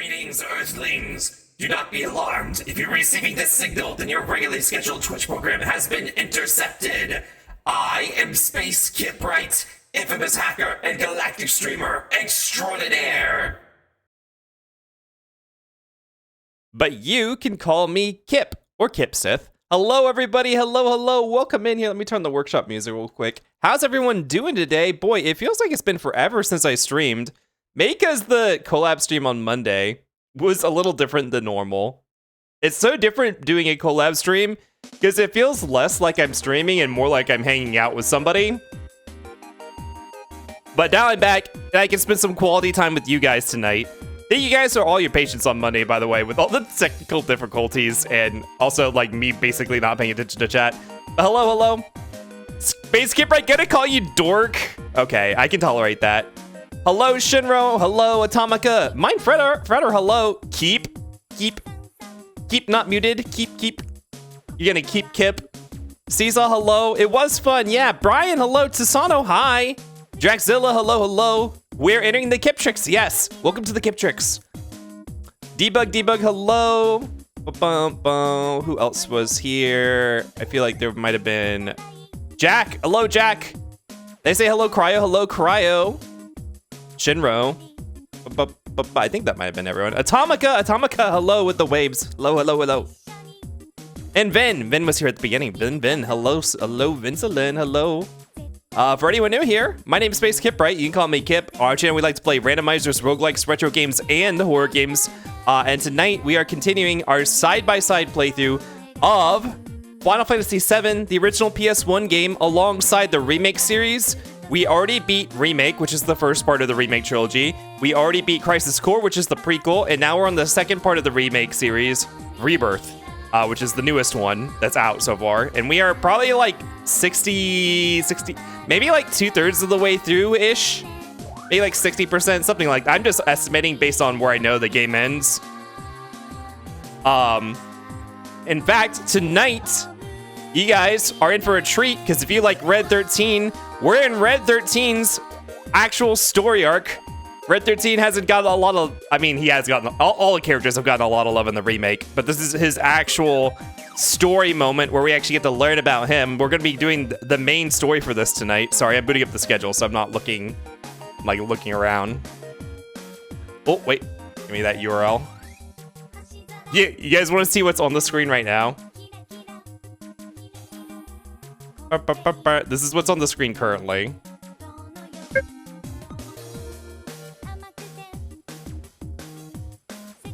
Greetings, Earthlings! Do not be alarmed. If you're receiving this signal, then your regularly scheduled Twitch program has been intercepted. I am Space Kipwright, infamous hacker and galactic streamer extraordinaire. But you can call me Kip, or Kipsith. Hello, everybody. Hello. Welcome in here. Let me turn the workshop music real quick. How's everyone doing today? Boy, it feels like it's been forever since I streamed. Maybe because the collab stream on Monday was a little different than normal. It's so different doing a collab stream because it feels less like I'm streaming and more like I'm hanging out with somebody. But now I'm back and I can spend some quality time with you guys tonight. Thank you guys for all your patience on Monday, by the way, with all the technical difficulties and also like me basically not paying attention to chat. Hello. Space Kipwright, gonna call you dork. Okay, I can tolerate that. Hello, Shinro. Hello, Atomica. Mine, Fredder. Hello. Keep not muted. Keep. You're gonna keep Kip. Caesar, hello. It was fun. Yeah. Brian, hello. Tisano, hi. Draxzilla, hello. We're entering the Kip Tricks. Yes. Welcome to the Kip Tricks. Debug, hello. Who else was here? I feel like there might have been Jack. Hello, Jack. They say hello, Cryo. Shinro. I think that might have been everyone. Atomica, hello with the waves. Hello. And Vin was here at the beginning. Vin, hello, Vincelin, hello. For anyone new here, my name is Space Kipwright. You can call me Kip. On our channel, we like to play randomizers, roguelikes, retro games, and horror games. And tonight, we are continuing our side-by-side playthrough of Final Fantasy VII, the original PS1 game, alongside the remake series. We already beat Remake, which is the first part of the Remake trilogy. We already beat Crisis Core, which is the prequel. And now we're on the second part of the Remake series, Rebirth, which is the newest one that's out so far. And we are probably like 60, maybe like 2/3 of the way through-ish. Maybe like 60%, something like that. I'm just estimating based on where I know the game ends. In fact, tonight, you guys are in for a treat, because if you like Red 13, we're in Red 13's actual story arc. Red 13 hasn't gotten a lot of, he has gotten, all the characters have gotten a lot of love in the remake, but this is his actual story moment where we actually get to learn about him. We're going to be doing the main story for this tonight. Sorry, I'm booting up the schedule, so I'm not looking around. Oh, wait, give me that URL. Yeah, you guys want to see what's on the screen right now? This is what's on the screen currently.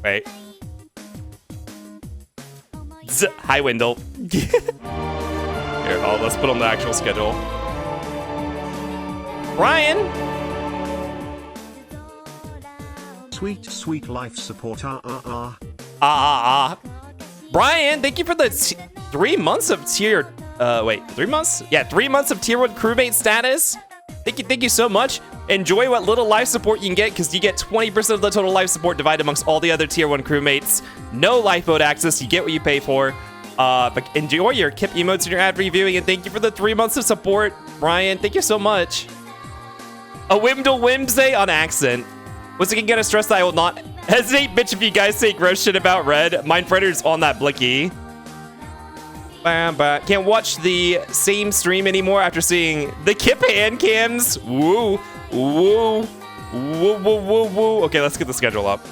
Wait. Hi, Wendell. Here, let's put on the actual schedule. Brian! Sweet life support. Brian, thank you for the 3 months of tier... 3 months? Yeah, 3 months of tier 1 crewmate status. Thank you so much. Enjoy what little life support you can get, because you get 20% of the total life support divided amongst all the other tier 1 crewmates. No lifeboat access. You get what you pay for. But enjoy your Kip emotes and your ad reviewing, and thank you for the 3 months of support, Brian. Thank you so much. A Wimdle Whimsday on accent. Once again, get stressed that I will not hesitate, bitch, if you guys say gross shit about Red. Mindfredder's on that blicky. Can't watch the same stream anymore after seeing the Kip hand cams. Woo. Okay, let's get the schedule up.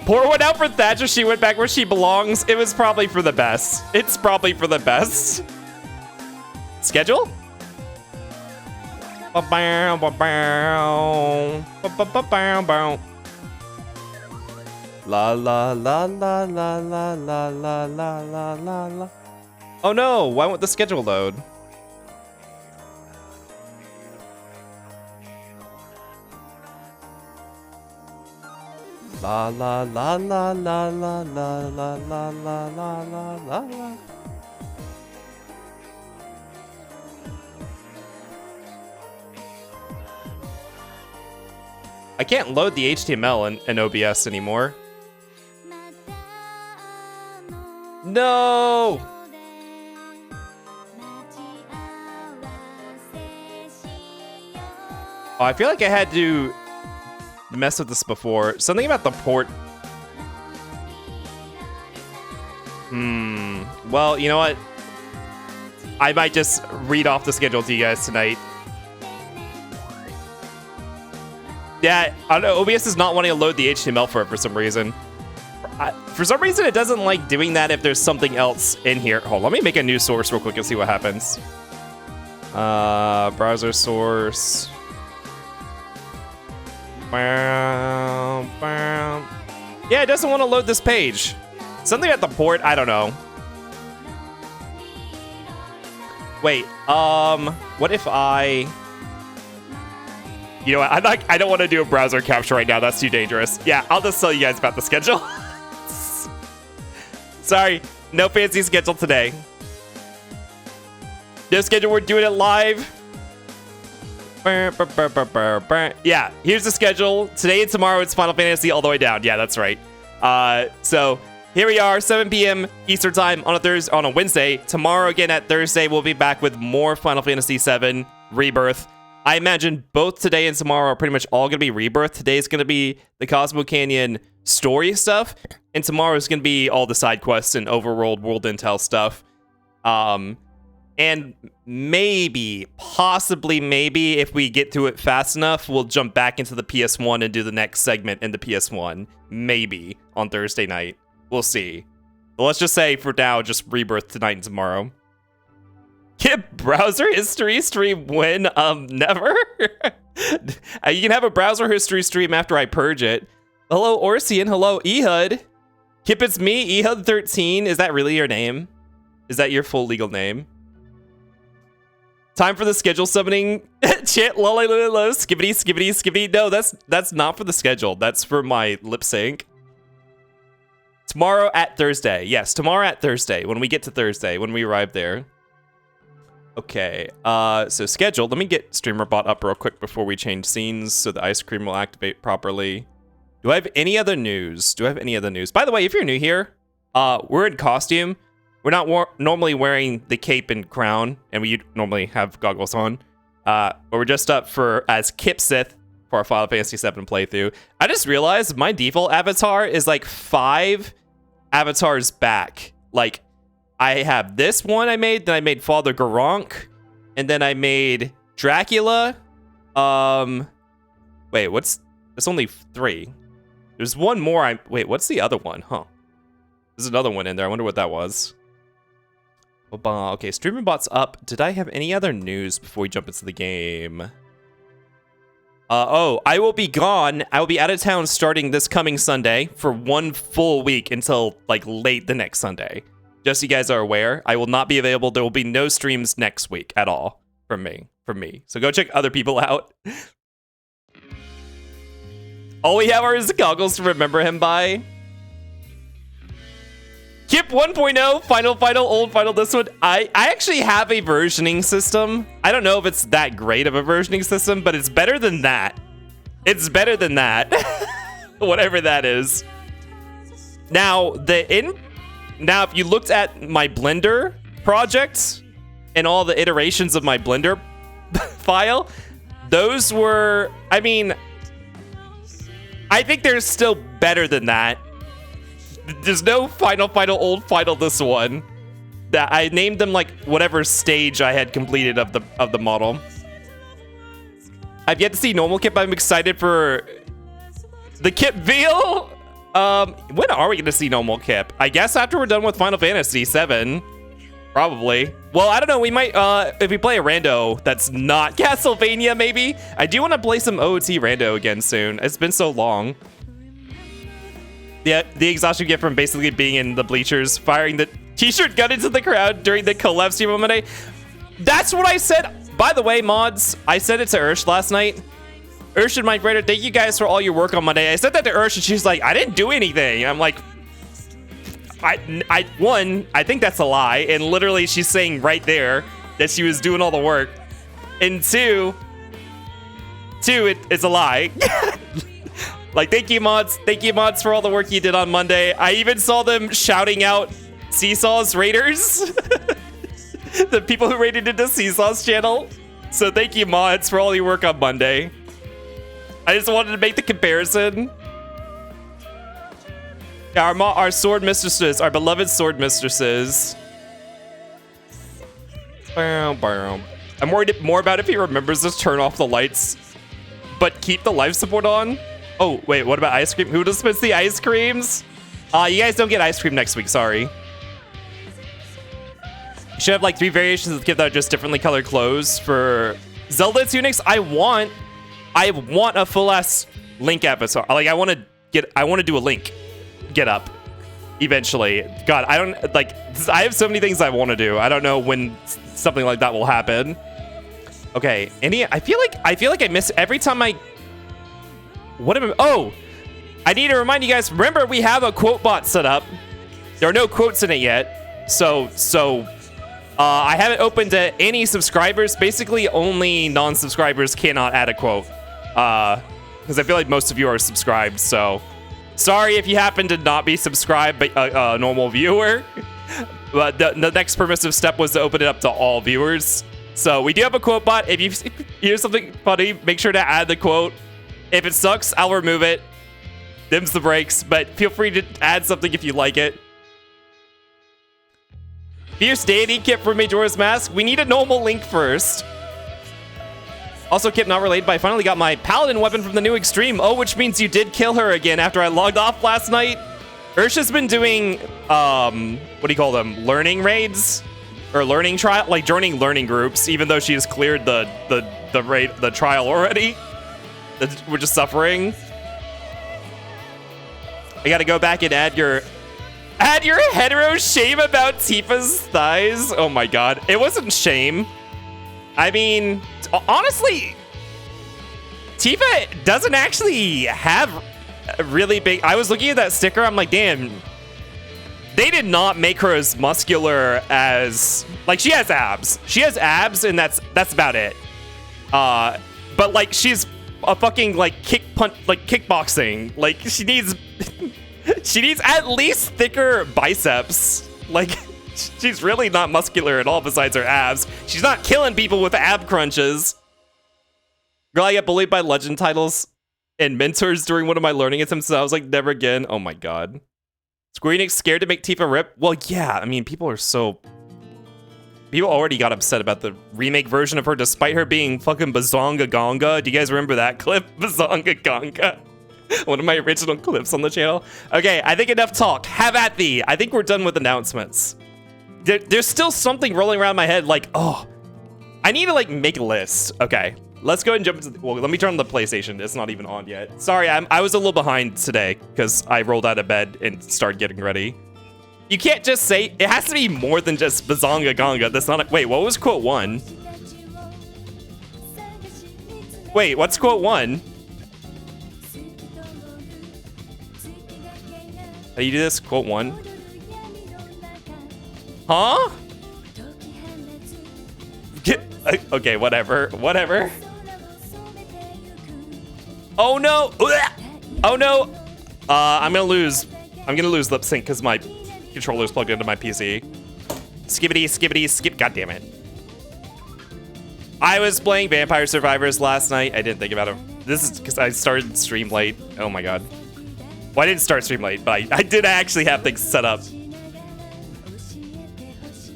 Pour one out for Thatcher. She went back where she belongs. It was probably for the best. It's probably for the best. Schedule? La. Oh no, why won't the schedule load? La. I can't load the HTML in OBS anymore. No! Oh, I feel like I had to mess with this before. Something about the port. Well, you know what? I might just read off the schedule to you guys tonight. Yeah, I don't know. OBS is not wanting to load the HTML for some reason. For some reason, it doesn't like doing that if there's something else in here. Hold on, let me make a new source real quick and see what happens. Browser source. Yeah, it doesn't want to load this page. Something at the port, I don't know. Wait, what if I... You know what, I don't want to do a browser capture right now, that's too dangerous. Yeah, I'll just tell you guys about the schedule. Sorry, no fancy schedule today. No schedule, we're doing it live. Yeah, here's the schedule. Today and tomorrow it's Final Fantasy all the way down. Yeah, that's right. So here we are, 7 p.m. Eastern time on a Wednesday. Tomorrow again at Thursday, we'll be back with more Final Fantasy VII Rebirth. I imagine both today and tomorrow are pretty much all going to be Rebirth. Today's going to be the Cosmo Canyon story stuff, and tomorrow is going to be all the side quests and overworld world intel stuff. And maybe, possibly maybe, if we get through it fast enough, we'll jump back into the PS1 and do the next segment in the PS1. Maybe on Thursday night. We'll see. But let's just say for now, just Rebirth tonight and tomorrow. Get browser history stream when? Never? You can have a browser history stream after I purge it. Hello, Orsian. Hello, Ehud. Kip, it's me, Ehud13. Is that really your name? Is that your full legal name? Time for the schedule summoning. Chant, lolly, skibbity. No, that's not for the schedule. That's for my lip sync. Tomorrow at Thursday. Yes, tomorrow at Thursday. When we get to Thursday, when we arrive there. Okay, so schedule. Let me get StreamerBot up real quick before we change scenes so the ice cream will activate properly. Do I have any other news? By the way, if you're new here, we're in costume. We're not normally wearing the cape and crown, and we normally have goggles on. But we're just up as Kip Sith for our Final Fantasy VII playthrough. I just realized my default avatar is like 5 avatars back. Like, I have this one I made, then I made Father Garank, and then I made Dracula. Wait, there's only 3. There's one more. Wait, what's the other one? Huh. There's another one in there. I wonder what that was. Okay, StreamerBot's up. Did I have any other news before we jump into the game? I will be gone. I will be out of town starting this coming Sunday for 1 full week until like late the next Sunday. Just so you guys are aware, I will not be available. There will be no streams next week at all from me. So go check other people out. All we have are his goggles to remember him by. Kip 1.0, final, old final, this one. I actually have a versioning system. I don't know if it's that great of a versioning system, but it's better than that. It's better than that. Whatever that is. Now, if you looked at my Blender project and all the iterations of my Blender file, those were, I mean, I think they're still better than that. There's no final, old final this one. That I named them like whatever stage I had completed of the model. I've yet to see normal Kip. I'm excited for the Kip Veal. When are we gonna see normal Kip? I guess after we're done with Final Fantasy VII. Probably. Well, I don't know. We might, if we play a rando that's not Castlevania, maybe. I do want to play some OOT rando again soon. It's been so long. The exhaustion you get from basically being in the bleachers, firing the t-shirt gun into the crowd during the collab stream on Monday. That's what I said. By the way, mods, I said it to Ursh last night. Ursh and Mike Raider, thank you guys for all your work on Monday. I said that to Ursh and she's like, I didn't do anything. And I'm like, I think that's a lie. And literally she's saying right there that she was doing all the work. And two, it's a lie. Like, thank you mods for all the work you did on Monday. I even saw them shouting out Seesaw's Raiders. The people who raided into Seesaw's channel. So thank you mods for all your work on Monday. I just wanted to make the comparison. Yeah, our sword mistresses, our beloved sword mistresses. I'm worried more about if he remembers to turn off the lights, but keep the life support on. Oh, wait, what about ice cream? Who dispenses the ice creams? You guys don't get ice cream next week, sorry. You should have like 3 variations of the kit that are just differently colored clothes for Zelda tunics. I want a full ass Link avatar. Like I want to do a Link get up eventually. God, I have so many things I want to do. I don't know when something like that will happen. Okay, I feel like I miss every time I. Oh, I need to remind you guys. Remember, we have a quote bot set up. There are no quotes in it yet, so I haven't opened to any subscribers. Basically, only non-subscribers cannot add a quote. Because I feel like most of you are subscribed. So, sorry if you happen to not be subscribed, but a normal viewer. But the next permissive step was to open it up to all viewers. So we do have a quote bot. If you hear something funny, make sure to add the quote. If it sucks, I'll remove it. Dims the brakes, but feel free to add something if you like it. Fierce Deity kit for Majora's Mask. We need a normal Link first. Also, kit not related, but I finally got my Paladin weapon from the new Extreme. Oh, which means you did kill her again after I logged off last night. Ursha's been doing, what do you call them? Learning raids? Or learning trial? Like joining learning groups, even though she has cleared the trial already. We're just suffering. I gotta go back and add your hetero shame about Tifa's thighs. Oh my god. It wasn't shame. I mean, honestly, Tifa doesn't actually have a really big... I was looking at that sticker, I'm like, damn. They did not make her as muscular as... Like, she has abs. She has abs, and that's about it. But, like, she's a fucking, like, kickboxing. Like, she needs... She needs at least thicker biceps. Like, she's really not muscular at all besides her abs. She's not killing people with ab crunches. Girl, I get bullied by legend titles and mentors during one of my learning attempts, and I was like, never again. Oh my god. Square Enix scared to make Tifa rip? Well, yeah, I mean, people already got upset about the remake version of her despite her being fucking Bazonga Gonga. Do you guys remember that clip? Bazonga Gonga. One of my original clips on the channel. Okay, I think enough talk. Have at thee. I think we're done with announcements. There's still something rolling around my head like, oh, I need to like make a list. Okay, let's go ahead and jump into well, let me turn on the PlayStation. It's not even on yet. Sorry, I was a little behind today because I rolled out of bed and started getting ready. You can't just say, it has to be more than just Bazonga Gonga. That's not wait, what was quote 1? Wait, what's quote 1? How do you do this? Quote 1? Huh? Okay, whatever. Whatever. Oh no! Oh no! I'm gonna lose lip sync because my controller's plugged into my PC. Skippity, skip. God damn it. I was playing Vampire Survivors last night. I didn't think about it. This is because I started stream late. Oh my god. Well, I didn't start stream late, but I did actually have things set up.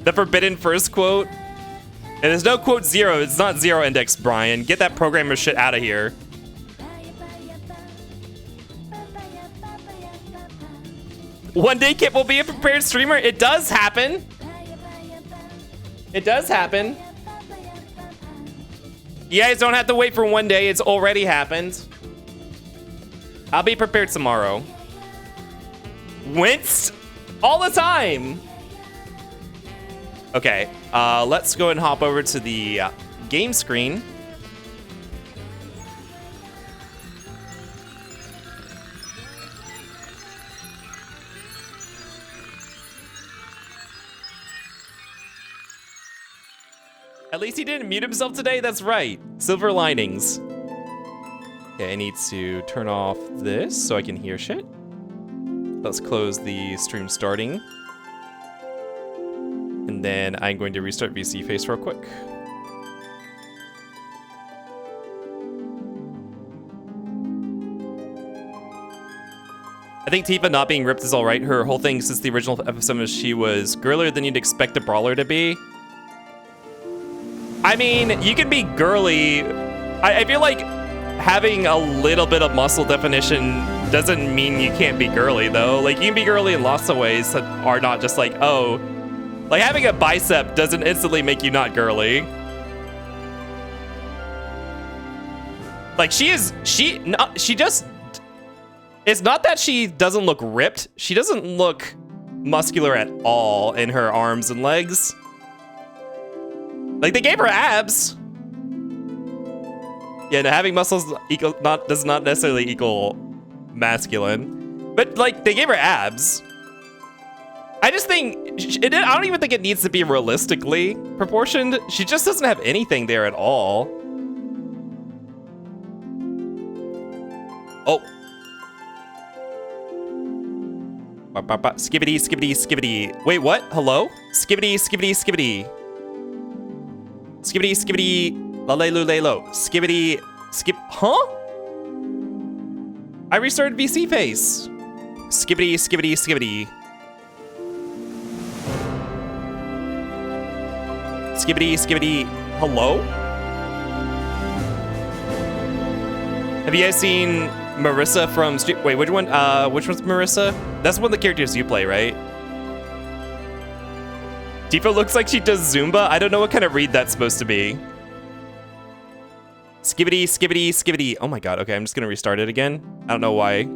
The forbidden first quote. And there's no quote 0. It's not 0 index, Brian. Get that programmer shit out of here. One day Kip will be a prepared streamer. It does happen. It does happen. You guys don't have to wait for one day. It's already happened. I'll be prepared tomorrow. Winced all the time. Okay, let's go and hop over to the game screen. At least he didn't mute himself today. That's right. Silver linings. Okay, I need to turn off this so I can hear shit. Let's close the stream starting. And then I'm going to restart VC Face real quick. I think Tifa not being ripped is all right. Her whole thing since the original FF7 is she was girlier than you'd expect a brawler to be. I mean, you can be girly. I feel like having a little bit of muscle definition doesn't mean you can't be girly, though. Like, you can be girly in lots of ways that are not just like, oh, like having a bicep doesn't instantly make you not girly. Like, it's not that she doesn't look ripped. She doesn't look muscular at all in her arms and legs. Like, they gave her abs. Yeah, no, having muscles does not necessarily equal masculine. But, like, they gave her abs. I just think, I don't even think it needs to be realistically proportioned. She just doesn't have anything there at all. Oh. Skibbity, skibbity, skibbity. Wait, what? Hello? Skibbity, skibbity, skibbity. Skibbity, skibbity, lalelu, lalo. Skibbity, skip, huh? I restarted VC face. Skibbity, skibbity, skibbity. Skibbity, skibbity, hello? Have you guys seen Marissa from Street? Wait, which one? Which one's Marissa? That's one of the characters you play, right? Tifa looks like she does Zumba. I don't know what kind of read that's supposed to be. Skibbity, skibbity, skibbity. Oh my god, okay, I'm just gonna restart it again. I don't know why.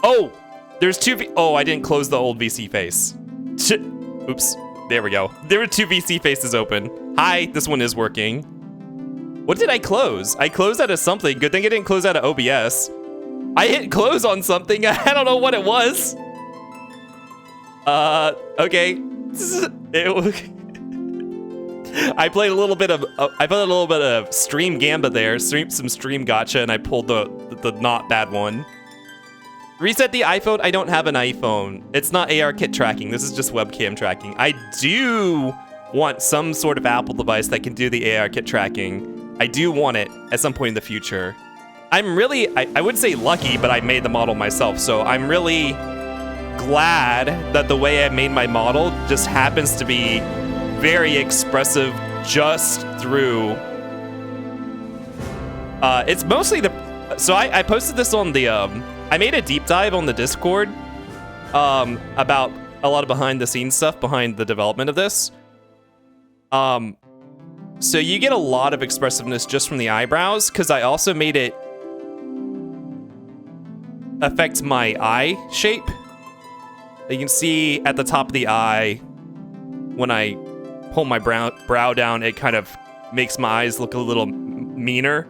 Oh! There's two oh, I didn't close the old VC face. Shit. Oops. There we go. There were two VC faces open. Hi, this one is working. What did I close? I closed out of something. Good thing I didn't close out of OBS. I hit close on something. I don't know what it was. Okay. I played a little bit of stream gamba there, some stream gotcha, and I pulled the not bad one. Reset the iPhone. I don't have an iPhone. It's not ARKit tracking. This is just webcam tracking. I do want some sort of Apple device that can do the ARKit tracking. I do want it at some point in the future. I'm really, I would say lucky, but I made the model myself, so I'm really glad that the way I made my model just happens to be very expressive just through... it's mostly the... So I posted this on the... I made a deep dive on the Discord about a lot of behind-the-scenes stuff behind the development of this. So you get a lot of expressiveness just from the eyebrows, because I also made it affect my eye shape. You can see at the top of the eye, when I pull my brow down, it kind of makes my eyes look a little meaner.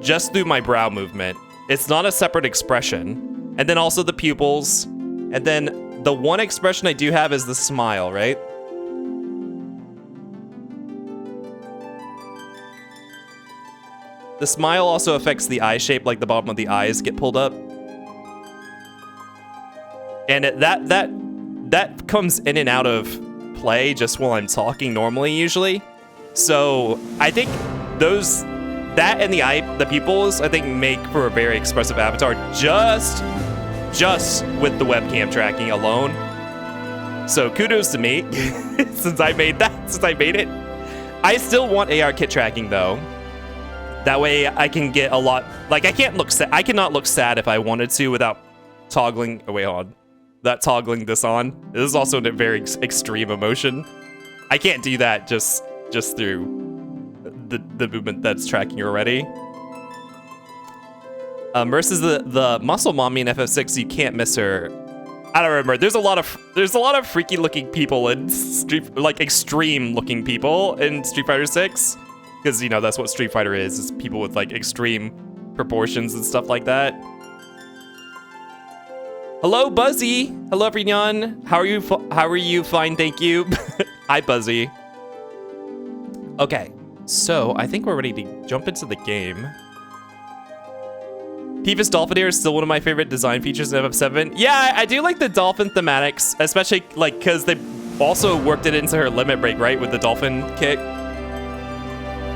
Just through my brow movement. It's not a separate expression. And then also the pupils. And then the one expression I do have is the smile, right? The smile also affects the eye shape, like the bottom of the eyes get pulled up. And that comes in and out of play just while I'm talking normally, usually. So I think that and the pupils, I think make for a very expressive avatar just with the webcam tracking alone. So kudos to me, since I made it. I still want ARKit tracking though. That way I can get a lot, like I cannot look sad if I wanted to without toggling, oh wait, hold on. Without toggling this on. This is also a very extreme emotion. I can't do that just through the movement that's tracking already. Versus the muscle mommy in FF6, you can't miss her. I don't remember. There's a lot of freaky looking people in extreme looking people in Street Fighter 6. Because, you know, that's what Street Fighter is people with, like, extreme proportions and stuff like that. Hello, Buzzy! Hello, everyone! How are you? Fine, thank you. Hi, Buzzy. Okay, so I think we're ready to jump into the game. Tifa's dolphin ear is still one of my favorite design features in FF7. Yeah, I do like the dolphin thematics, especially, like, because they also worked it into her limit break, right, with the dolphin kick.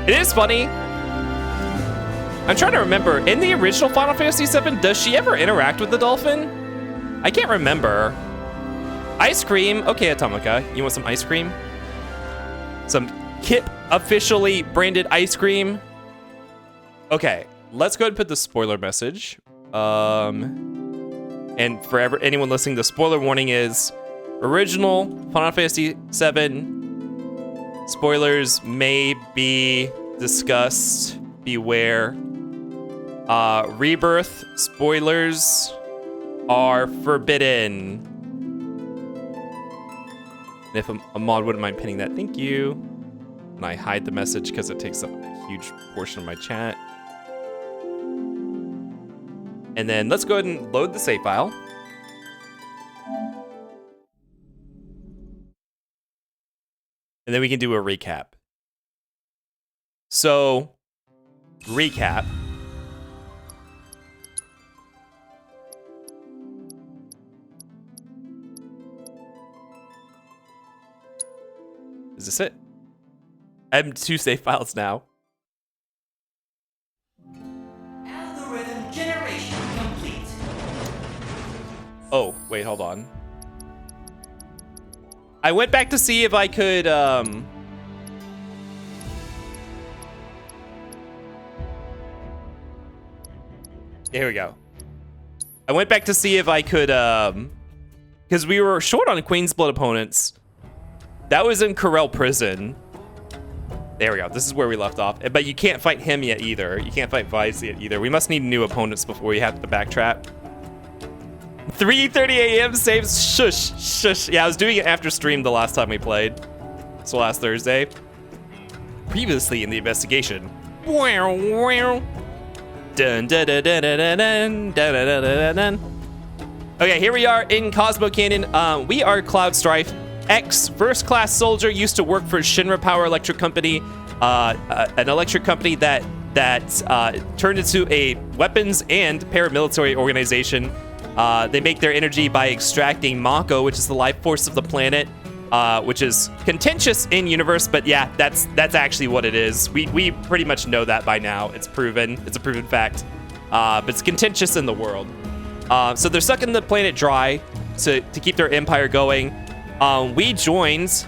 It is funny. I'm trying to remember, in the original Final Fantasy VII, does she ever interact with the dolphin? I can't remember. Ice cream. Okay, Atomica, you want some ice cream? Some Kip officially branded ice cream. Okay, let's go ahead and put the spoiler message. And for anyone listening, the spoiler warning is original Final Fantasy VII spoilers may be discussed. Beware. Rebirth spoilers are forbidden. And if a mod wouldn't mind pinning that, thank you. And I hide the message because it takes up a huge portion of my chat. And then let's go ahead and load the save file. And then we can do a recap. So, recap. Is this it? I have 2 save files now. Algorithm generation complete. Oh, wait, hold on. I went back to see if I could, Here we go. I went back to see if I could, because we were short on Queen's Blood opponents. That was in Corel Prison. There we go. This is where we left off. But you can't fight him yet either. You can't fight Vice yet either. We must need new opponents before we have to backtrack. 3:30 a.m. saves. Shush. Shush. Yeah, I was doing it after stream the last time we played. So last Thursday. Previously in the investigation. Dun, dun, dun, dun, dun, dun, dun, dun, dun, dun. Okay, here we are in Cosmo Canyon. We are Cloud Strife. X, first-class soldier, used to work for Shinra Power Electric Company, an electric company that turned into a weapons and paramilitary organization. They make their energy by extracting Mako, which is the life force of the planet, which is contentious in universe, but yeah, that's actually what it is. We pretty much know that by now. It's proven. It's a proven fact. But it's contentious in the world. So they're sucking the planet dry to keep their empire going. We joined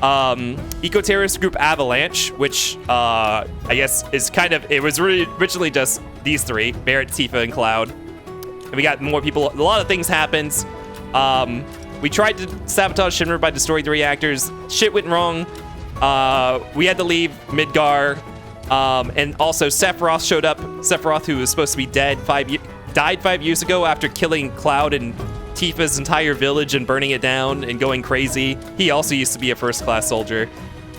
eco-terrorist group Avalanche, which I guess is kind of, it was really originally just these three, Barrett, Tifa, and Cloud. And we got more people. A lot of things happened. We tried to sabotage Shinra by destroying the reactors. Shit went wrong. We had to leave Midgar. And also Sephiroth showed up. Sephiroth, who was supposed to be dead, died 5 years ago after killing Cloud and Tifa's entire village and burning it down and going crazy. He also used to be a first-class soldier.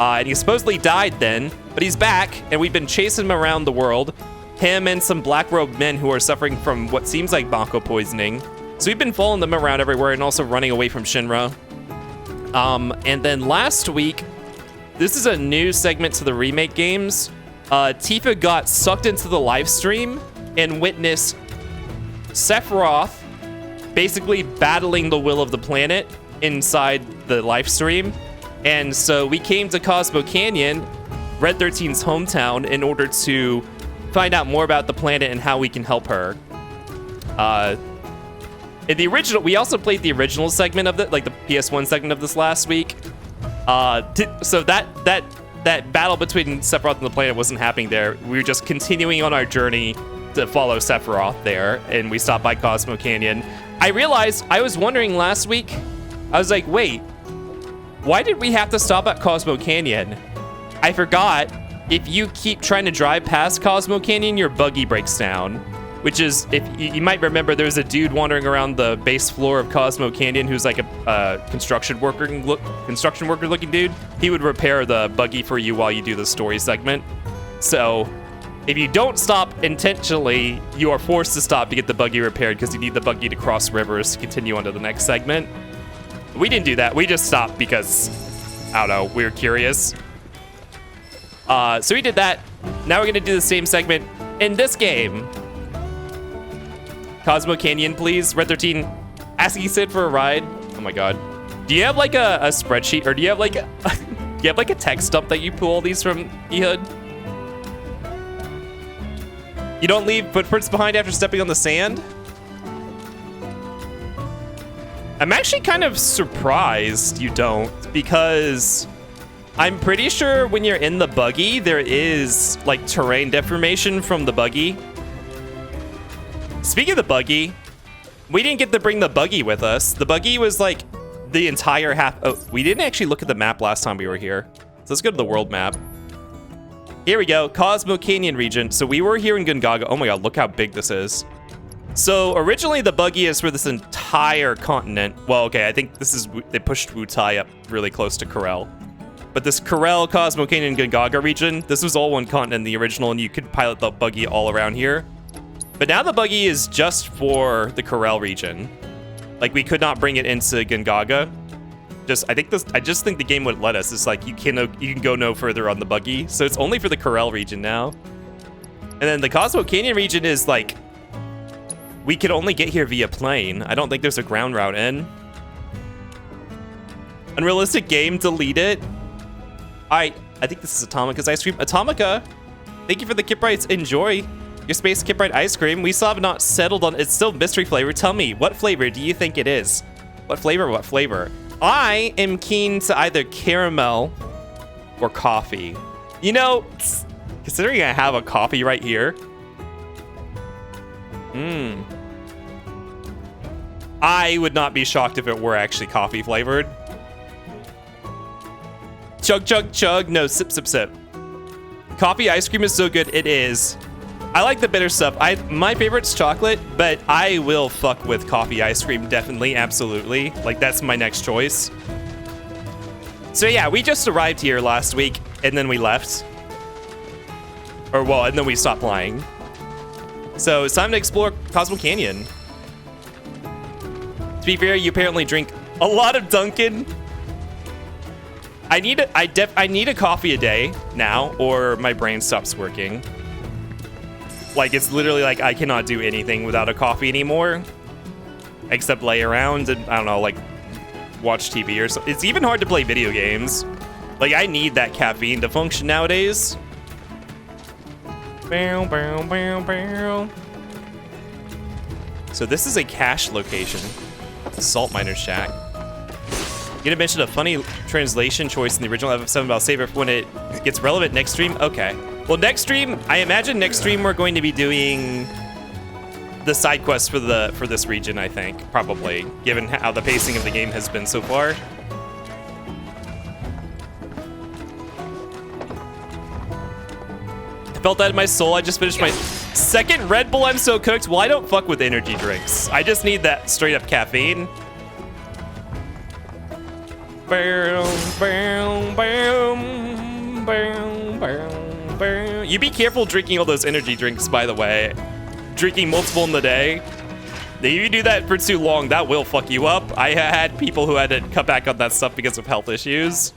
And he supposedly died then, but he's back, and we've been chasing him around the world. Him and some black-robed men who are suffering from what seems like Mako poisoning. So we've been following them around everywhere and also running away from Shinra. And then last week, this is a new segment to the remake games. Tifa got sucked into the live stream and witnessed Sephiroth basically battling the will of the planet inside the live stream. And so we came to Cosmo Canyon, Red 13's hometown, in order to find out more about the planet and how we can help her. In the original, we also played the original segment of it, like the PS1 segment of this last week. So that battle between Sephiroth and the planet wasn't happening there. We were just continuing on our journey to follow Sephiroth there, and we stopped by Cosmo Canyon. I realized, I was wondering last week, I was like, wait, why did we have to stop at Cosmo Canyon? I forgot, if you keep trying to drive past Cosmo Canyon, your buggy breaks down. Which is, if you might remember, there's a dude wandering around the base floor of Cosmo Canyon who's like a construction worker looking dude. He would repair the buggy for you while you do the story segment. So if you don't stop intentionally, you are forced to stop to get the buggy repaired because you need the buggy to cross rivers to continue on to the next segment. We didn't do that. We just stopped because, I don't know, we were curious. So we did that. Now we're going to do the same segment in this game. Cosmo Canyon, please. Red 13 asking Sid for a ride. Oh my god. Do you have like a spreadsheet, or do you have like a text dump that you pull all these from, Ehud? You don't leave footprints behind after stepping on the sand? I'm actually kind of surprised you don't, because I'm pretty sure when you're in the buggy, there is like terrain deformation from the buggy. Speaking of the buggy, we didn't get to bring the buggy with us. The buggy was like the entire half. Oh, we didn't actually look at the map last time we were here. So let's go to the world map. Here we go, Cosmo Canyon region. So we were here in Gungaga. Oh my god, look how big this is. So originally the buggy is for this entire continent. Well, okay, I think this is, they pushed Wutai up really close to Corel. But this Corel, Cosmo Canyon, Gungaga region, this was all one continent in the original, and you could pilot the buggy all around here. But now the buggy is just for the Corel region. Like, we could not bring it into Gungaga. I just think the game would let us. It's like you can go no further on the buggy, so it's only for the Corel region now. And then the Cosmo Canyon region is like, we could only get here via plane. I don't think there's a ground route in. Unrealistic game, delete it. I think this is Atomica's ice cream. Atomica, thank you for the Kiprites. Enjoy your space Kiprite ice cream. We still have not settled on, it's still mystery flavor. Tell me, what flavor do you think it is? What flavor, what flavor? I am keen to either caramel or coffee. You know, considering I have a coffee right here. I would not be shocked if it were actually coffee flavored. Chug, chug, chug. No, sip, sip, sip. Coffee ice cream is so good. It is. I like the bitter stuff. My favorite's chocolate, but I will fuck with coffee ice cream, definitely, absolutely. Like, that's my next choice. So yeah, we just arrived here last week, and then we left. Or, well, and then we stopped playing. So it's time to explore Cosmo Canyon. To be fair, you apparently drink a lot of Dunkin'. I need a coffee a day now, or my brain stops working. Like, it's literally like I cannot do anything without a coffee anymore, except lay around and, I don't know, like, watch TV or something. It's even hard to play video games. Like, I need that caffeine to function nowadays. Bow, bow, bow, bow. So this is a cache location. Salt Miner's Shack. You gonna mention a funny translation choice in the original FF7 about save it for when it gets relevant next stream? Okay. Well, next stream, I imagine next stream we're going to be doing the side quests for this region, I think, probably, given how the pacing of the game has been so far. I felt that in my soul. I just finished my second Red Bull. I'm so cooked. Well, I don't fuck with energy drinks. I just need that straight up caffeine. You be careful drinking all those energy drinks, by the way. Drinking multiple in the day. If you do that for too long, that will fuck you up. I had people who had to cut back on that stuff because of health issues.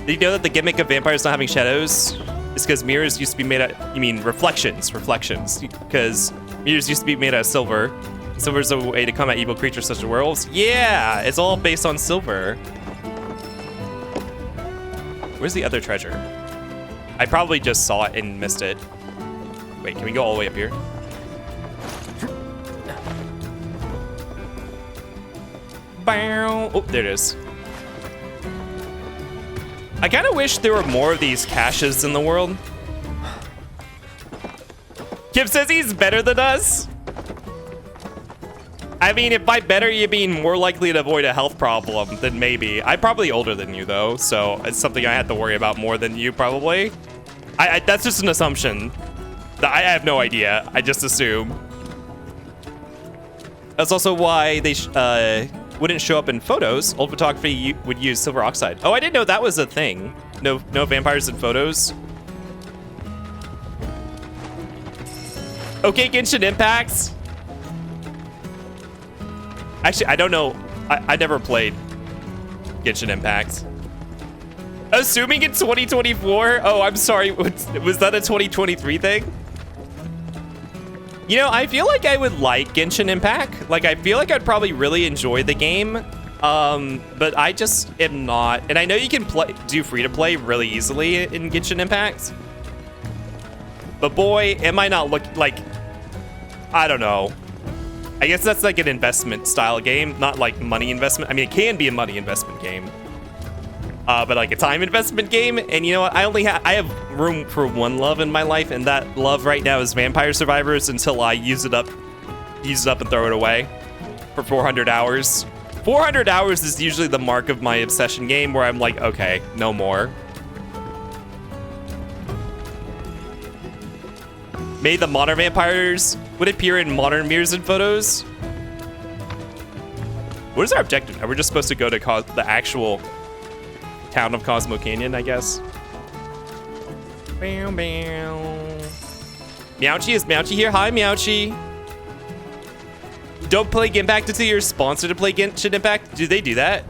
Did you know that the gimmick of vampires not having shadows is because mirrors used to be made out, you mean reflections, because mirrors used to be made out of silver. Silver's a way to combat evil creatures such as werewolves. Yeah, it's all based on silver. Where's the other treasure? I probably just saw it and missed it. Wait, can we go all the way up here? Oh, there it is. I kind of wish there were more of these caches in the world. Kip says he's better than us. I mean, if by better you mean more likely to avoid a health problem, then maybe. I'm probably older than you, though, so it's something I had to worry about more than you, probably. That's just an assumption. I have no idea. I just assume. That's also why they wouldn't show up in photos. Old photography would use silver oxide. Oh, I didn't know that was a thing. No vampires in photos. Okay, Genshin Impacts. Actually, I don't know. I never played Genshin Impact. Assuming it's 2024? Oh, I'm sorry. Was that a 2023 thing? You know, I feel like I would like Genshin Impact. Like, I feel like I'd probably really enjoy the game. But I just am not. And I know you can do free-to-play really easily in Genshin Impact. But boy, am I not looking like, I don't know. I guess that's like an investment style game, not like money investment. I mean, it can be a money investment game, but like a time investment game. And you know what? I have room for one love in my life, and that love right now is Vampire Survivors until I use it up and throw it away for 400 hours. 400 hours is usually the mark of my obsession game where I'm like, okay, no more. May the modern vampires would appear in modern mirrors and photos. What is our objective? Are we just supposed to go to the actual town of Cosmo Canyon, I guess? Bow, bow. Meowchi, is Meowchi here? Hi, Meowchi. Don't play Impact until you're sponsored to play Genshin Impact. Do they do that?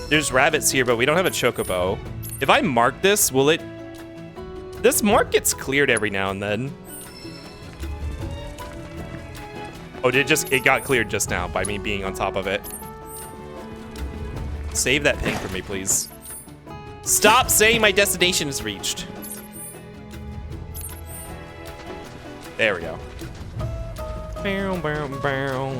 There's rabbits here, but we don't have a chocobo. If I mark this, will it... This mark gets cleared every now and then. Oh, it got cleared just now by me being on top of it. Save that ping for me, please. Stop saying my destination is reached. There we go. Bow, bow, bow.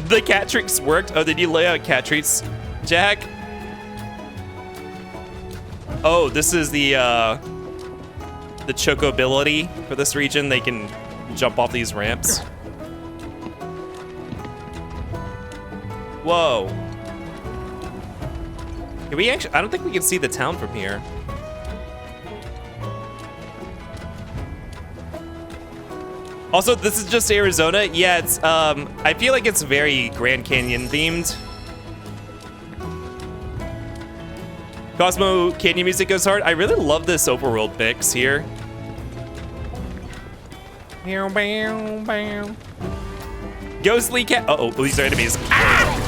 The cat tricks worked. Oh, did you lay out cat treats, Jack? Oh, this is the choco ability for this region. They can jump off these ramps. Whoa. Can we actually? I don't think we can see the town from here. Also, this is just Arizona. Yeah, it's I feel like it's very Grand Canyon themed. Cosmo Canyon music goes hard. I really love this overworld mix here. Ghostly cat. Uh oh, these are enemies. Ah!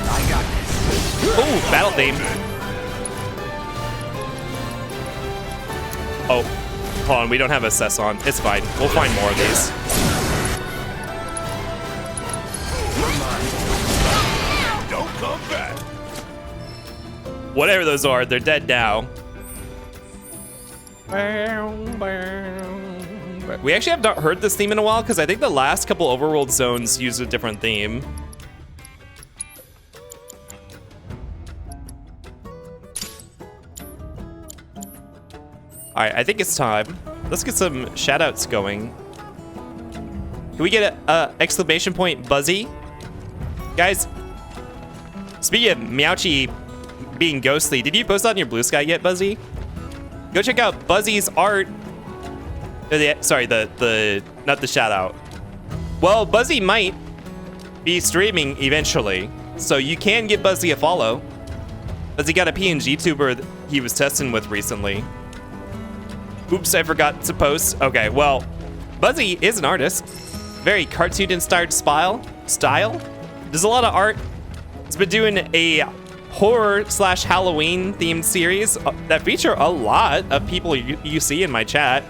I got this. Oh, battle theme. Oh, hold on. We don't have a cess on. It's fine. We'll find more of these. Don't come back. Whatever those are, they're dead now. We actually have not heard this theme in a while because I think the last couple overworld zones used a different theme. All right, I think it's time. Let's get some shoutouts going. Can we get a exclamation point Buzzy? Guys, speaking of Meowchi being ghostly, did you post on your Blue Sky yet, Buzzy? Go check out Buzzy's art. Sorry, not the shout out. Well, Buzzy might be streaming eventually, so you can give Buzzy a follow. Buzzy got a PNG tuber that he was testing with recently. Oops, I forgot to post. Okay, well, Buzzy is an artist. Very cartoon-inspired style. Does a lot of art. He's been doing a horror/Halloween themed series that feature a lot of people you see in my chat.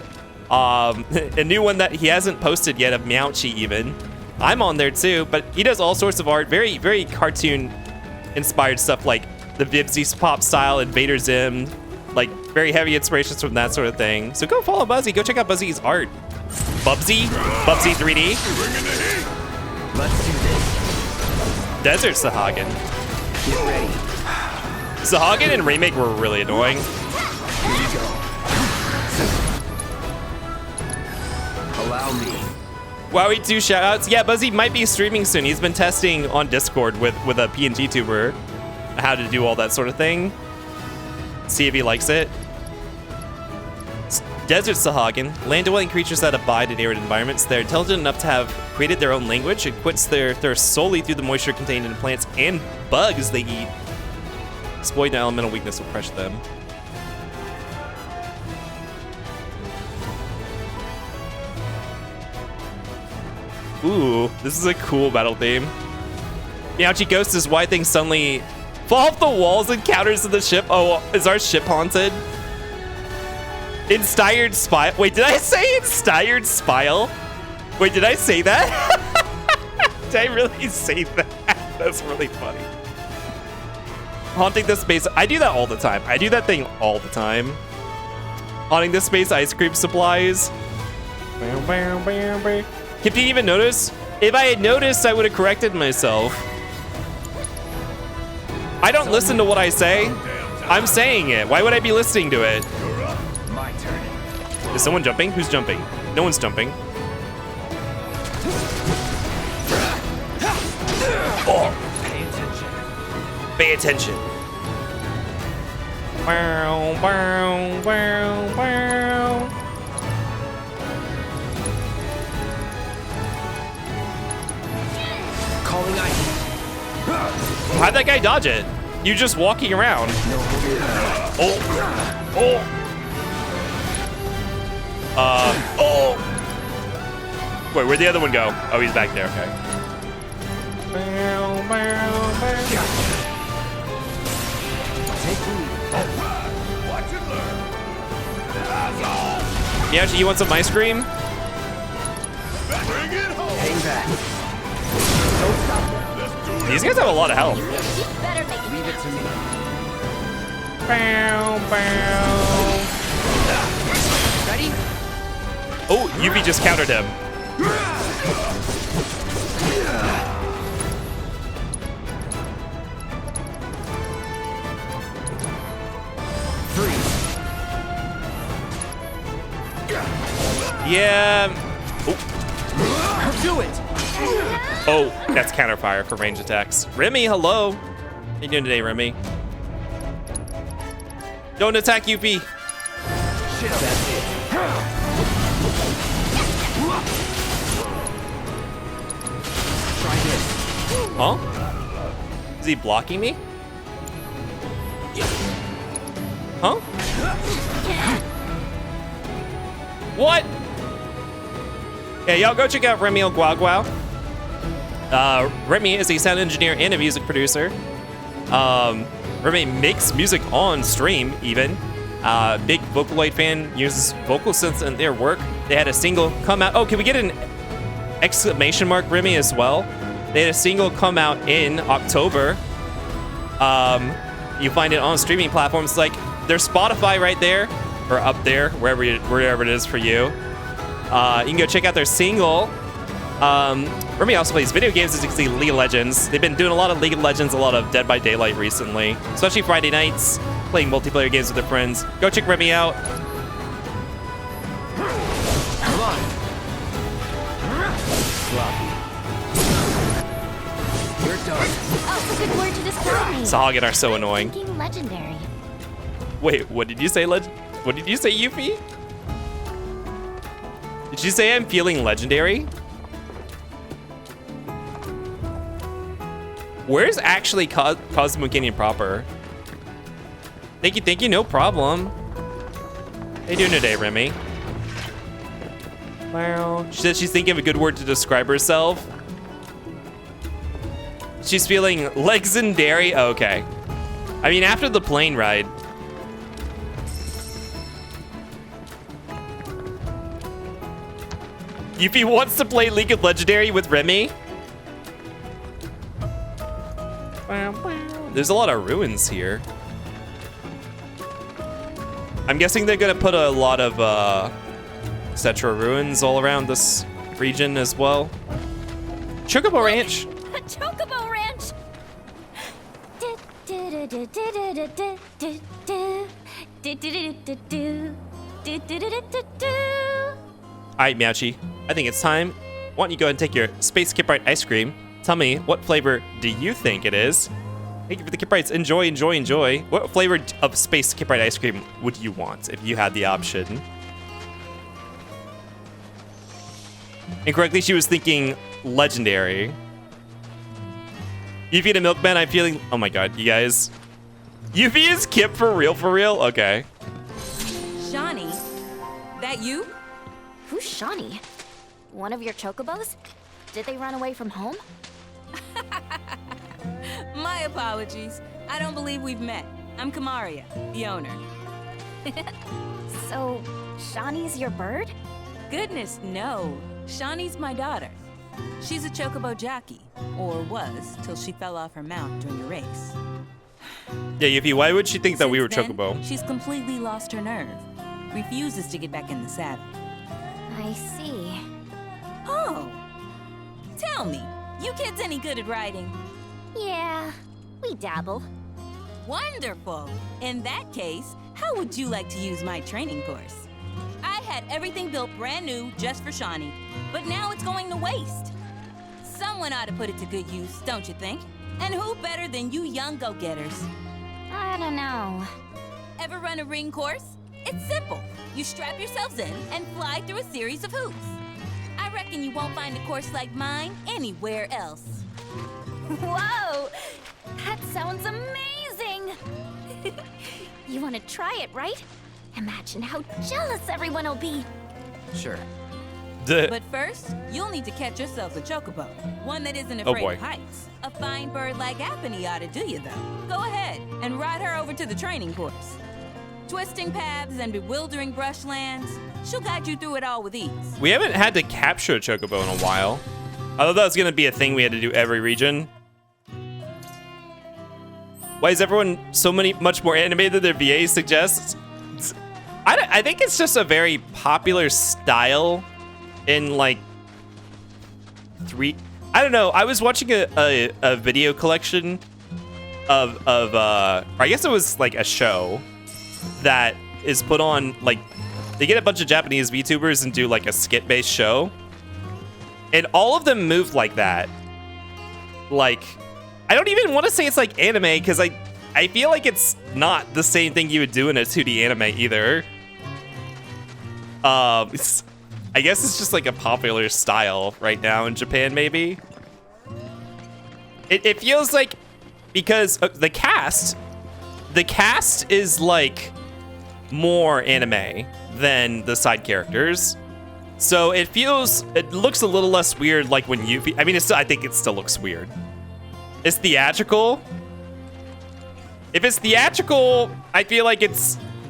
A new one that he hasn't posted yet of Meowchi even. I'm on there too, but he does all sorts of art, very, very cartoon-inspired stuff like the Vibsy Pop style, Invader Zim, like very heavy inspirations from that sort of thing. So go follow Buzzy, go check out Buzzy's art. Bubsy 3D. Let's do this. Desert Sahagin. Get ready. Sahagin and Remake were really annoying. Here you go. Allow me. Wowie 2 shoutouts. Yeah, Buzzy might be streaming soon. He's been testing on Discord with a PNG tuber how to do all that sort of thing. See if he likes it. Desert Sahagin. Land-dwelling creatures that abide in arid environments. They're intelligent enough to have created their own language and quench their thirst solely through the moisture contained in plants and bugs they eat. Exploiting elemental weakness will crush them. Ooh, this is a cool battle theme. Meowchi Ghost is why things suddenly fall off the walls and counters to the ship. Oh, is our ship haunted? Inspired Spile. Wait, did I say Inspired Spile? Wait, did I say that? Did I really say that? That's really funny. Haunting the space. I do that all the time. I do that thing all the time. Haunting the space ice cream supplies. Kip didn't even notice. If I had noticed, I would have corrected myself. I don't listen to what I say. I'm saying it. Why would I be listening to it? My turn. Is someone jumping? Who's jumping? No one's jumping. Oh. Pay attention. Bow, bow, bow, bow. Calling ice. How'd that guy dodge it? You just walking around. Oh. Oh. Oh. Wait, where'd the other one go? Oh, he's back there. Okay. Yeah, actually, you want some ice cream? Hang back. Don't stop there. These guys have a lot of health. You better make it Leave it to me. Bow, bow. Ready? Oh, Yubi just countered him. Freeze. Yeah. Oh. Do it. Oh, that's counterfire for range attacks. Remy, hello. How you doing today, Remy? Don't attack Yubi. Shit, that's it. Try this. Huh? Is he blocking me? Huh? What? Yeah, y'all go check out Remy Guaguao. Remy is a sound engineer and a music producer. Remy makes music on stream, even. Big Vocaloid fan, uses vocal synths in their work. They had a single come out. Oh, can we get an exclamation mark, Remy, as well? They had a single come out in October. You find it on streaming platforms like there's Spotify right there, or up there, wherever it is for you. You can go check out their single. Remy also plays video games, as you can see, League of Legends. They've been doing a lot of League of Legends, a lot of Dead by Daylight recently, especially Friday nights, playing multiplayer games with their friends. Go check Remy out. Come on. Sloppy. You're done. Oh, a good word to describe me. Sahagin are so annoying. Thinking legendary. Wait, what did you say, What did you say, Yuffie? Did you say I'm feeling legendary? Where's actually Cosmo Canyon proper? Thank you, no problem. How you doing today, Remy? Wow. She said she's thinking of a good word to describe herself. She's feeling legendary. Oh, okay. I mean, after the plane ride. Yuffie wants to play League of Legendary with Remy. There's a lot of ruins here. I'm guessing they're gonna put a lot of Cetra ruins all around this region as well. Chocobo Ranch. Chocobo Ranch. Alright, Meowchi. I think it's time. Why don't you go ahead and take your Space Kiprite ice cream? Tell me, what flavor do you think it is? Thank you for the Kiprites. Enjoy, enjoy, enjoy. What flavor of Space Kiprite ice cream would you want if you had the option? Incorrectly, she was thinking legendary. Yuffie and a Milkman, I'm feeling... Oh my god, you guys. Yuffie is Kip for real, for real? Okay. Shawnee, that you? Who's Shawnee? One of your chocobos? Did they run away from home? My apologies. I don't believe we've met. I'm Kamaria, the owner. So, Shawnee's your bird? Goodness, no. Shawnee's my daughter. She's a chocobo jockey, or was, till she fell off her mount during a race. Yeah, Yuffie, why would she think that we were Since then, Chocobo? She's completely lost her nerve. Refuses to get back in the saddle. I see. Oh. Tell me, you kids any good at riding? Yeah, we dabble. Wonderful. In that case, how would you like to use my training course? I had everything built brand new just for Shawnee, but now it's going to waste. Someone ought to put it to good use, don't you think? And who better than you young go-getters? I don't know. Ever run a ring course? It's simple. You strap yourselves in and fly through a series of hoops. I reckon you won't find a course like mine anywhere else. Whoa! That sounds amazing! You want to try it, right? Imagine how jealous everyone will be. Sure. But first, you'll need to catch yourself a chocobo. One that isn't afraid boy. of heights. A fine bird like Apony ought to do you, though. Go ahead and ride her over to the training course. Twisting paths and bewildering brushlands, she'll guide you through it all with ease. We haven't had to capture a Chocobo in a while. I thought that was going to be a thing we had to do every region. Why is everyone so much more animated than their VA suggests? I think it's just a very popular style in like I don't know. I was watching a video collection of or I guess it was like a show that is put on, like, they get a bunch of Japanese VTubers and do like a skit-based show, and all of them move like that. Like, I don't even want to say it's like anime, because I feel like it's not the same thing you would do in a 2D anime either. I guess it's just like a popular style right now in Japan, maybe. It feels like, because the cast is like more anime than the side characters. So it looks a little less weird, like when Yuffie, I mean, I think it still looks weird. It's theatrical. If it's theatrical, I feel like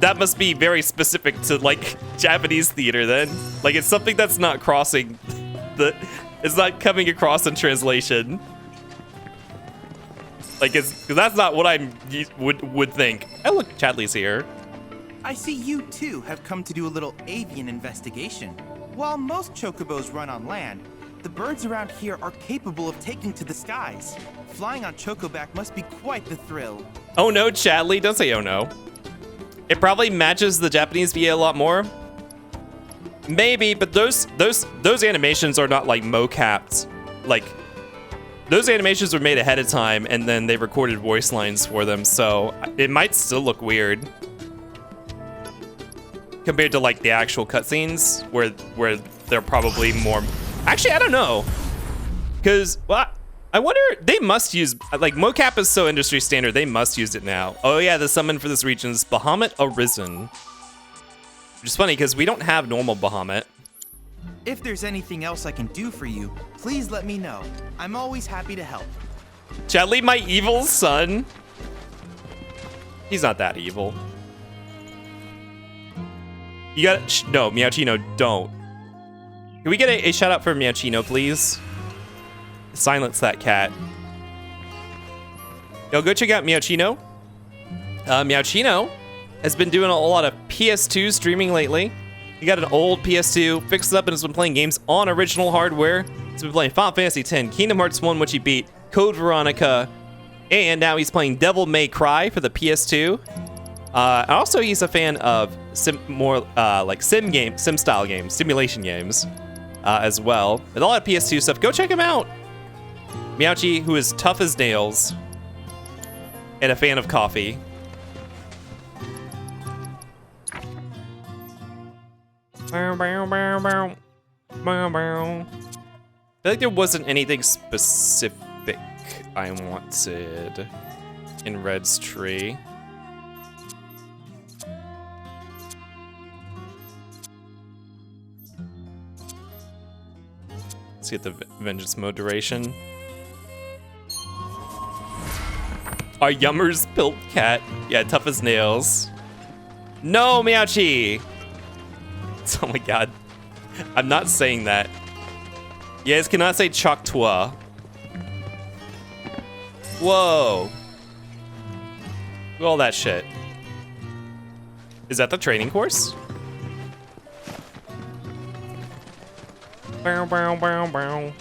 that must be very specific to like Japanese theater then. Like, it's something that's not crossing it's not coming across in translation. Like, because that's not what I would think. Oh, look, Chadley's here. I see you too have come to do a little avian investigation. While most chocobos run on land, the birds around here are capable of taking to the skies. Flying on chocoback must be quite the thrill. Oh no, Chadley, don't say oh no. It probably matches the Japanese VA a lot more. Maybe, but those animations are not like mo-capped. Like, those animations were made ahead of time, and then they recorded voice lines for them, so it might still look weird compared to like the actual cutscenes, where they're probably more. Actually, I don't know, because I wonder, they must use, like, mocap is so industry standard, they must use it now. Oh yeah, the summon for this region is Bahamut Arisen, which is funny because we don't have normal Bahamut. If there's anything else I can do for you, please let me know. I'm always happy to help. Chadley, my evil son. He's not that evil. You got no, Meowchino, don't. Can we get a shout out for Meowchino, please? Silence that cat. Yo, go check out Meowchino. Meowchino has been doing a lot of PS2 streaming lately. He got an old PS2, fixed it up, and has been playing games on original hardware. He's been playing Final Fantasy X, Kingdom Hearts 1, which he beat, Code Veronica, and now he's playing Devil May Cry for the PS2. Also, he's a fan of like sim style games, simulation games, as well. With a lot of PS2 stuff, go check him out. Meowchi, who is tough as nails, and a fan of coffee. I feel like there wasn't anything specific I wanted in Red's tree. Let's get the vengeance mode duration. Our Yummers built cat. Yeah, tough as nails. No, Meowchi! Oh my god. I'm not saying that. You guys cannot say Choctaw. Whoa. All that shit. Is that the training course? Bow, bow, bow, bow.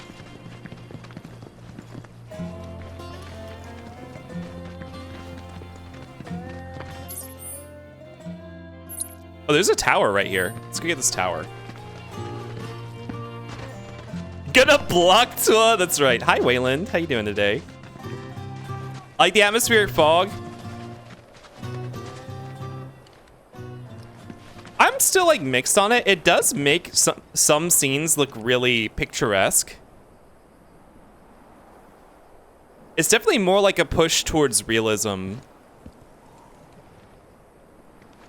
Oh, there's a tower right here. Let's go get this tower. Gonna block tour. That's right. Hi, Wayland. How you doing today? I like the atmospheric fog. I'm still like mixed on it. It does make some scenes look really picturesque. It's definitely more like a push towards realism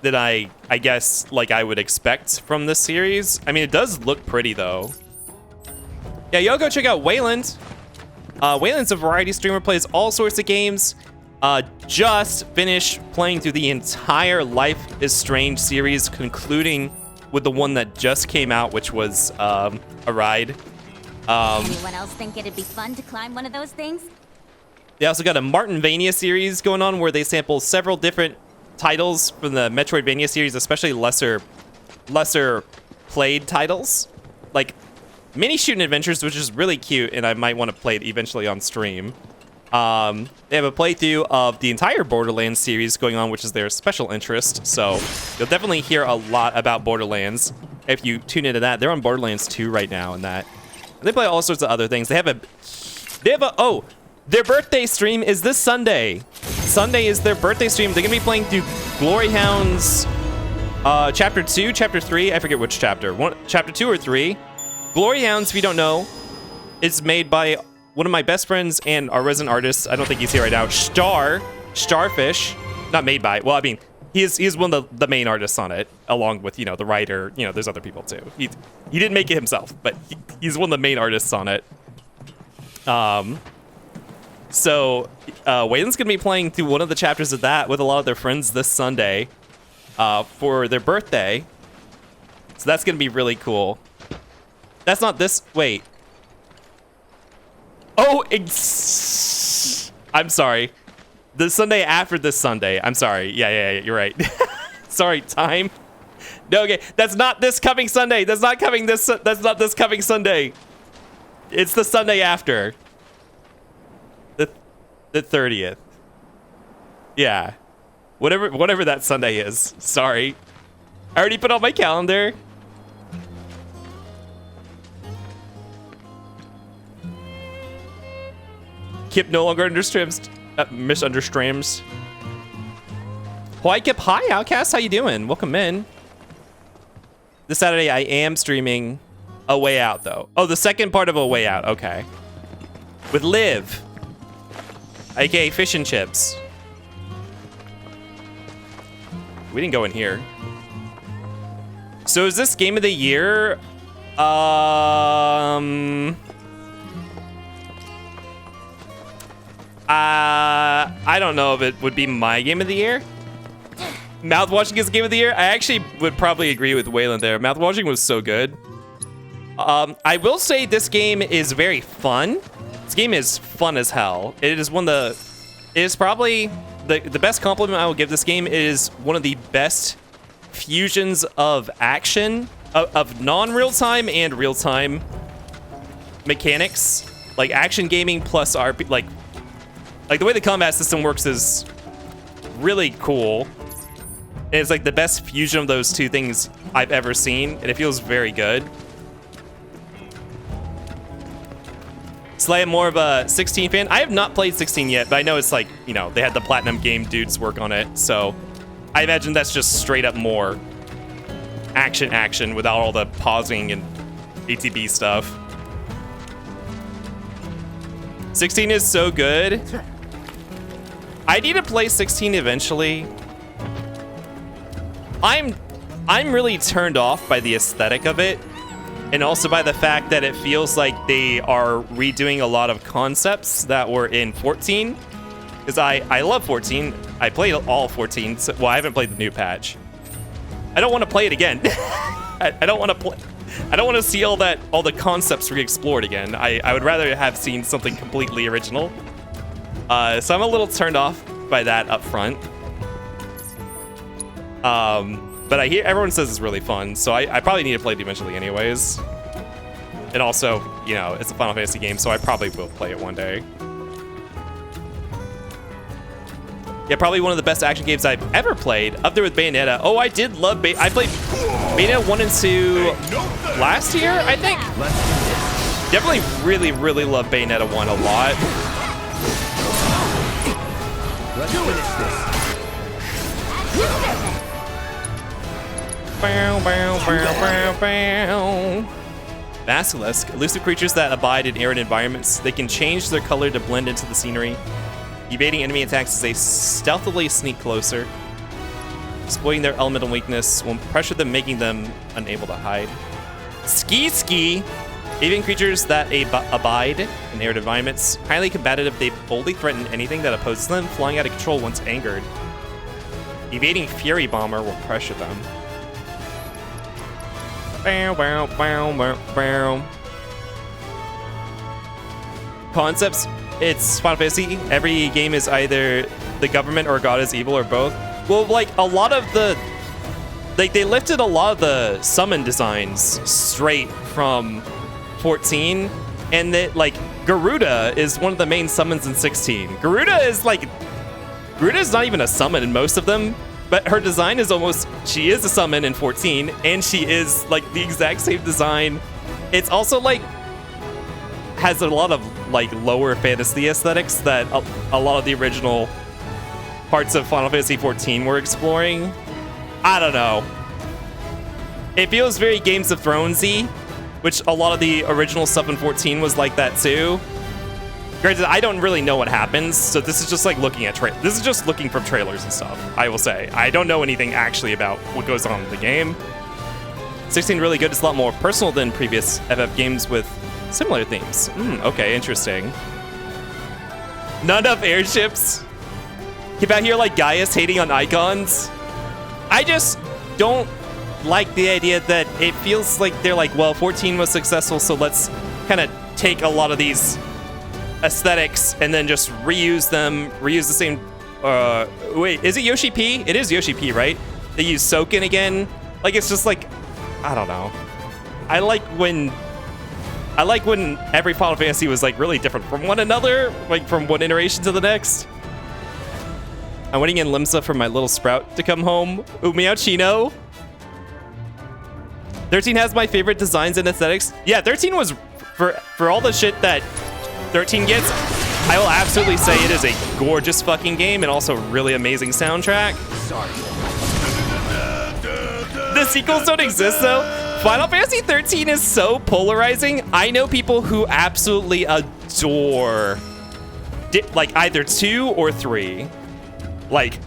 than I guess like I would expect from this series. I mean, it does look pretty though. Yeah, y'all go check out Wayland. Wayland's a variety streamer, plays all sorts of games. Just finished playing through the entire Life is Strange series, concluding with the one that just came out, which was a ride. Anyone else think it'd be fun to climb one of those things? They also got a Martinvania series going on where they sample several different titles from the Metroidvania series, especially lesser played titles. Like Mini Shootin' Adventures, which is really cute, and I might want to play it eventually on stream. They have a playthrough of the entire Borderlands series going on, which is their special interest. So you'll definitely hear a lot about Borderlands if you tune into that. They're on Borderlands 2 right now, and that. And they play all sorts of other things. They have a their birthday stream is this Sunday. Sunday is their birthday stream. They're gonna be playing through Glory Hounds, chapter 2, chapter 3. I forget which chapter. Chapter 2 or 3. Glory Hounds, if you don't know, is made by one of my best friends and our resident artist. I don't think he's here right now. Starfish. Not made by. Well, I mean, he's one of the main artists on it, along with, you know, the writer. You know, there's other people too. He didn't make it himself, but he's one of the main artists on it. So Wayland's gonna be playing through one of the chapters of that with a lot of their friends this Sunday for their birthday. So that's gonna be really cool. That's not this. Wait. Oh, I'm sorry. The Sunday after this Sunday. I'm sorry. Yeah, you're right. Sorry, time. No, okay. That's not this coming Sunday. That's not this coming Sunday. It's the Sunday after. The 30th. Yeah. Whatever that Sunday is. Sorry. I already put on my calendar. Kip no longer misunderstreams. Hi, Kip. Hi, Outcast. How you doing? Welcome in. This Saturday, I am streaming A Way Out, though. Oh, the second part of A Way Out. Okay. With Liv, aka Fish and Chips. We didn't go in here. So is this game of the year? I don't know if it would be my game of the year. Mouthwashing is game of the year. I actually would probably agree with Wayland there. Mouthwashing was so good. I will say this game is very fun. This game is fun as hell. It is probably the best compliment I will give this game. It is one of the best fusions of action, of non-real-time and real-time mechanics. Like action gaming plus RP, like the way the combat system works is really cool. And it's like the best fusion of those two things I've ever seen, and it feels very good. So I am more of a 16 fan. I have not played 16 yet, but I know it's like, you know, they had the Platinum Game dudes work on it, so I imagine that's just straight up more action without all the pausing and ATB stuff. 16 is so good. I need to play 16 eventually. I'm really turned off by the aesthetic of it, and also by the fact that it feels like they are redoing a lot of concepts that were in 14. Because I love 14. I played all 14. So, well, I haven't played the new patch. I don't want to play it again. I don't want to play. I don't want to see all the concepts re-explored again. I would rather have seen something completely original. So I'm a little turned off by that up front. But I hear everyone says it's really fun, so I probably need to play it eventually anyways. And also, you know, it's a Final Fantasy game, so I probably will play it one day. Yeah, probably one of the best action games I've ever played, up there with Bayonetta. Oh, I did love I played Bayonetta 1 and 2 last year, I think. Definitely really, really love Bayonetta 1 a lot. Let's finish this. Bow, bow, bow, bow, bow. Basilisk, elusive creatures that abide in arid environments. They can change their color to blend into the scenery. Evading enemy attacks as they stealthily sneak closer. Exploiting their elemental weakness will pressure them, making them unable to hide. Ski. Avian creatures that abide in arid environments. Highly combative, they boldly threaten anything that opposes them, flying out of control once angered. Evading Fury Bomber will pressure them. Bow, bow, bow, bow, bow. Concepts. It's Final Fantasy. Every game is either the government or God is evil or both. Well, like a lot of the, like they lifted a lot of the summon designs straight from 14, and that like Garuda is one of the main summons in 16. Garuda is not even a summon in most of them, but her design is almost, she is a summon in 14, and she is like the exact same design. It's also like has a lot of like lower fantasy aesthetics that a lot of the original parts of Final Fantasy 14 were exploring. I don't know. It feels very Games of Thronesy, which a lot of the original stuff in 14 was like that too. Granted, I don't really know what happens, so this is just like looking at this is just looking from trailers and stuff. I will say I don't know anything actually about what goes on in the game. 16 really good. It's a lot more personal than previous FF games with similar themes. Okay, interesting. Not enough airships. Keep out here like Gaius hating on icons. I just don't like the idea that it feels like they're like, well, 14 was successful, so let's kind of take a lot of these aesthetics and then just reuse them, reuse the same. Wait, is it Yoshi P? It is Yoshi P, right? They use Soken again. Like, it's just like, I don't know. I like when every Final Fantasy was like really different from one another, like from one iteration to the next. I'm waiting in Limsa for my little sprout to come home. Ooh, Meowchino. 13 has my favorite designs and aesthetics. Yeah, 13 was, for all the shit that 13 gets, I will absolutely say it is a gorgeous fucking game and also really amazing soundtrack. Sorry. The sequels don't exist though. Final Fantasy 13 is so polarizing. I know people who absolutely adore like either 2 or 3. Like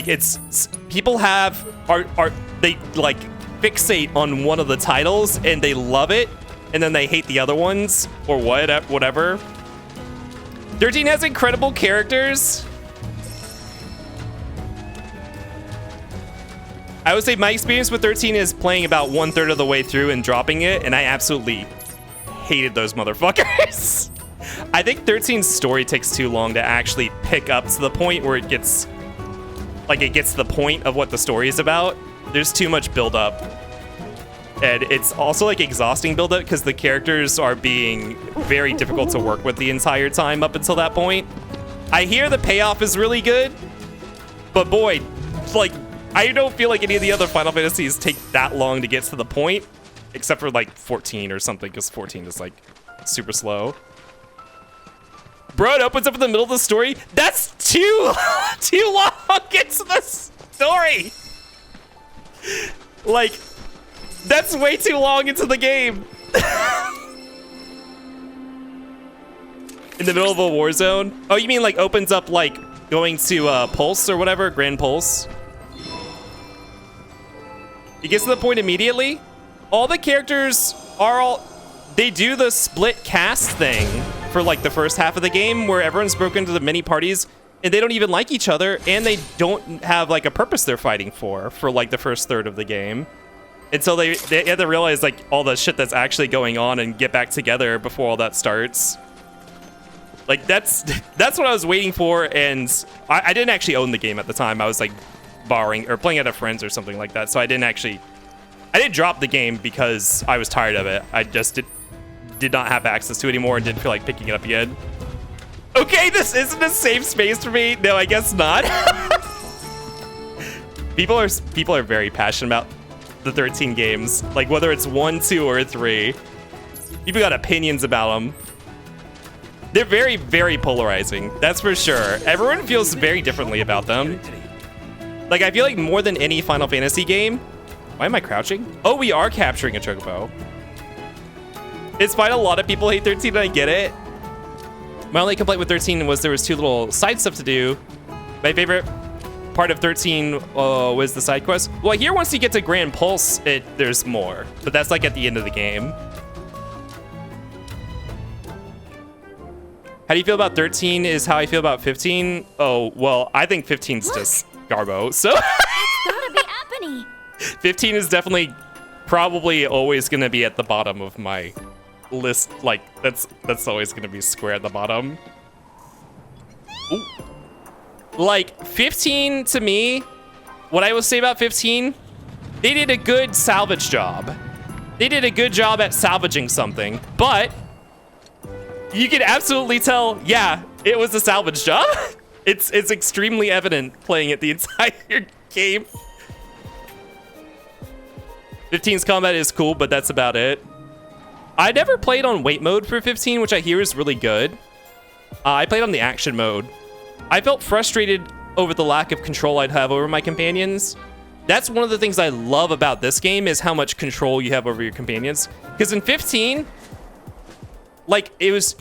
it's people are they like fixate on one of the titles and they love it, and then they hate the other ones or whatever. 13 has incredible characters. I would say my experience with 13 is playing about 1/3 of the way through and dropping it, and I absolutely hated those motherfuckers. I think 13's story takes too long to actually pick up to the point where it gets to the point of what the story is about. There's too much build up. And it's also like exhausting build up because the characters are being very difficult to work with the entire time up until that point. I hear the payoff is really good, but boy, like, I don't feel like any of the other Final Fantasies take that long to get to the point, except for like 14 or something, because 14 is like super slow. Bro, it opens up in the middle of the story. That's too long. Get to the story. Like, that's way too long into the game. In the middle of a war zone? Oh, you mean like opens up like going to Pulse or whatever, Grand Pulse? It gets to the point immediately. All the characters they do the split cast thing for like the first half of the game where everyone's broken into the mini parties and they don't even like each other and they don't have like a purpose they're fighting for like the first third of the game. Until they have to realize like all the shit that's actually going on and get back together before all that starts. Like that's what I was waiting for, and I didn't actually own the game at the time. I was like borrowing or playing at a friend's or something like that. So I didn't drop the game because I was tired of it. I just did not have access to it anymore and didn't feel like picking it up again. Okay, this isn't a safe space for me. No, I guess not. People are very passionate about the 13 games. Like whether it's 1, 2, or 3. People got opinions about them. They're very, very polarizing. That's for sure. Everyone feels very differently about them. Like I feel like more than any Final Fantasy game. Why am I crouching? Oh, we are capturing a chocobo. It's fine. A lot of people hate 13 and I get it. My only complaint with 13 was there was 2 little side stuff to do. My favorite part of 13 was the side quest. Well, here once you get to Grand Pulse, there's more. But that's like at the end of the game. How do you feel about 13 is how I feel about 15. Oh, well, I think 15's just Garbo, so. Gotta be happening. 15 is definitely probably always gonna be at the bottom of my list. Like, that's always gonna be square at the bottom. Ooh. Like, 15 to me, what I will say about 15, they did a good salvage job. They did a good job at salvaging something, but you can absolutely tell, yeah, it was a salvage job. It's extremely evident playing it the entire game. 15's combat is cool, but that's about it. I never played on wait mode for 15, which I hear is really good. I played on the action mode. I felt frustrated over the lack of control I'd have over my companions. That's one of the things I love about this game is how much control you have over your companions. Because in 15, like it was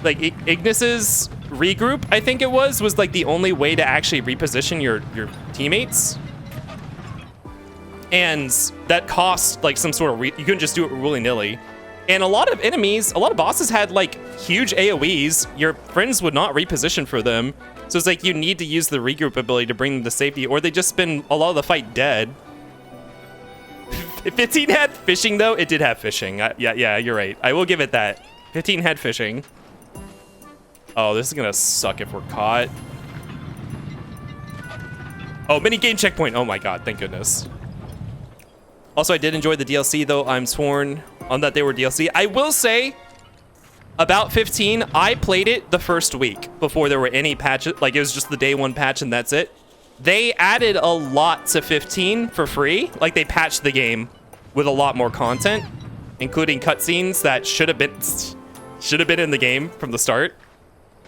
like Ignis's regroup, I think it was like the only way to actually reposition your teammates. And that cost like some sort of you couldn't just do it willy-nilly. And a lot of enemies, a lot of bosses had like huge AoEs. Your friends would not reposition for them. So it's like you need to use the regroup ability to bring them to safety, or they just spend a lot of the fight dead. 15 had fishing though. It did have fishing. Yeah, you're right. I will give it that. 15 had fishing. Oh, this is gonna suck if we're caught. Oh, mini game checkpoint. Oh my god, thank goodness. Also, I did enjoy the DLC though. I'm sworn on that they were DLC. I will say about 15, I played it the first week before there were any patches. Like it was just the day 1 patch and that's it. They added a lot to 15 for free. Like they patched the game with a lot more content, including cutscenes that should have been in the game from the start.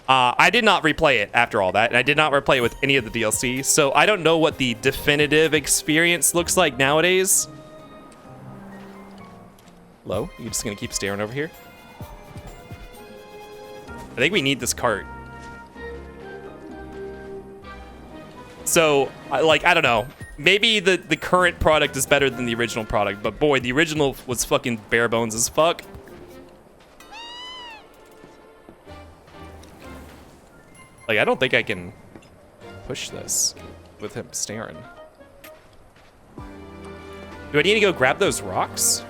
I did not replay it after all that, and I did not replay it with any of the DLC, so I don't know what the definitive experience looks like nowadays. Hello? You just gonna keep staring over here? I think we need this cart. So, I don't know. Maybe the current product is better than the original product, but boy, the original was fucking bare bones as fuck. Like, I don't think I can push this with him staring. Do I need to go grab those rocks?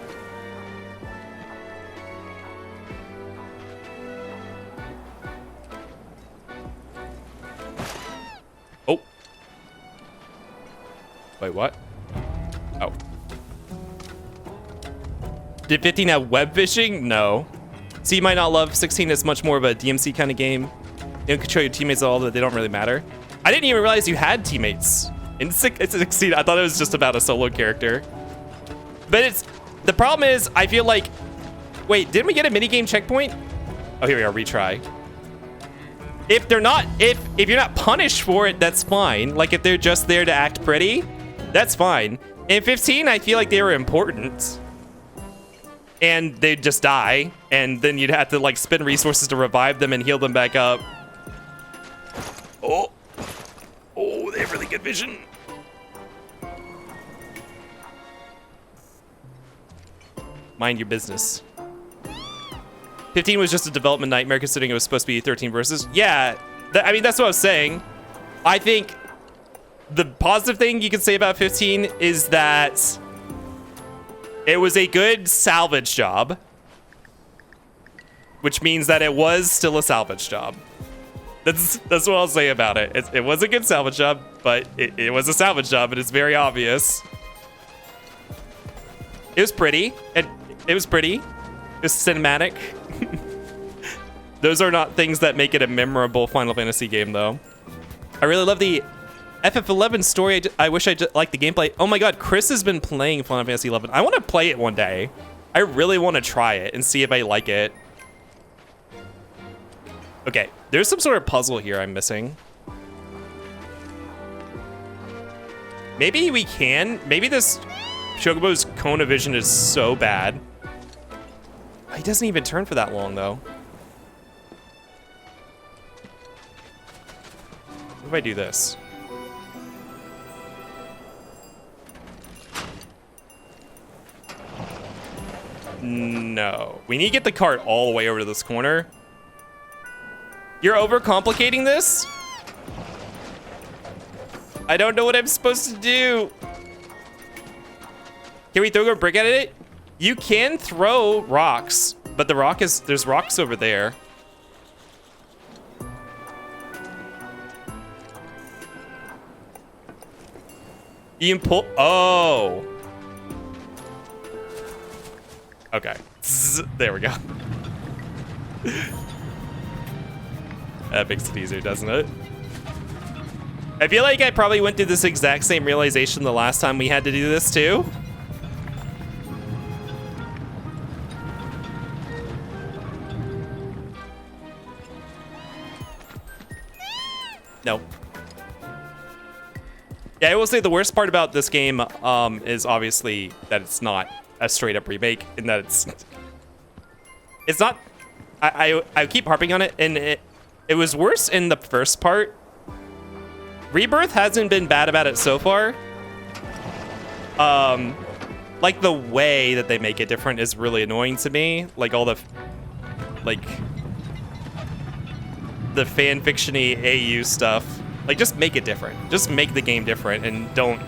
Oh. Wait, what? Oh. Did 15 have web fishing? No. So you might not love 16. It's much more of a DMC kind of game. You don't control your teammates at all, that they don't really matter. I didn't even realize you had teammates in 16. I thought it was just about a solo character. But the problem is, I feel like, wait, didn't we get a minigame checkpoint? Oh, here we are, retry. If you're not punished for it, that's fine. Like if they're just there to act pretty, that's fine. In 15, I feel like they were important. And they'd just die, and then you'd have to like spend resources to revive them and heal them back up. Oh, they have really good vision. Mind your business. 15 was just a development nightmare considering it was supposed to be 13 versus. Yeah, I mean, that's what I was saying. I think the positive thing you can say about 15 is that it was a good salvage job, which means that it was still a salvage job. That's what I'll say about it. It was a good salvage job, but it was a salvage job, and it's very obvious. It was pretty. It was pretty. It was cinematic. Those are not things that make it a memorable Final Fantasy game, though. I really love the FF11 story. I wish I liked the gameplay. Oh my god, Chris has been playing Final Fantasy 11. I want to play it one day. I really want to try it and see if I like it. Okay, there's some sort of puzzle here I'm missing. Maybe we can. Maybe this Chocobo's cone of vision is so bad. He doesn't even turn for that long, though. What if I do this? No. We need to get the cart all the way over to this corner. You're overcomplicating this? I don't know what I'm supposed to do. Can we throw a brick at it? You can throw rocks, but there's rocks over there. You can pull, oh. Okay, there we go. That makes it easier, doesn't it? I feel like I probably went through this exact same realization the last time we had to do this too. No. Yeah, I will say the worst part about this game is obviously that it's not a straight up remake, in that it's not. I keep harping on it, and it was worse in the first part. Rebirth hasn't been bad about it so far. Like the way that they make it different is really annoying to me. Like all the fan fiction-y AU stuff. Like, just make it different. Just make the game different, and don't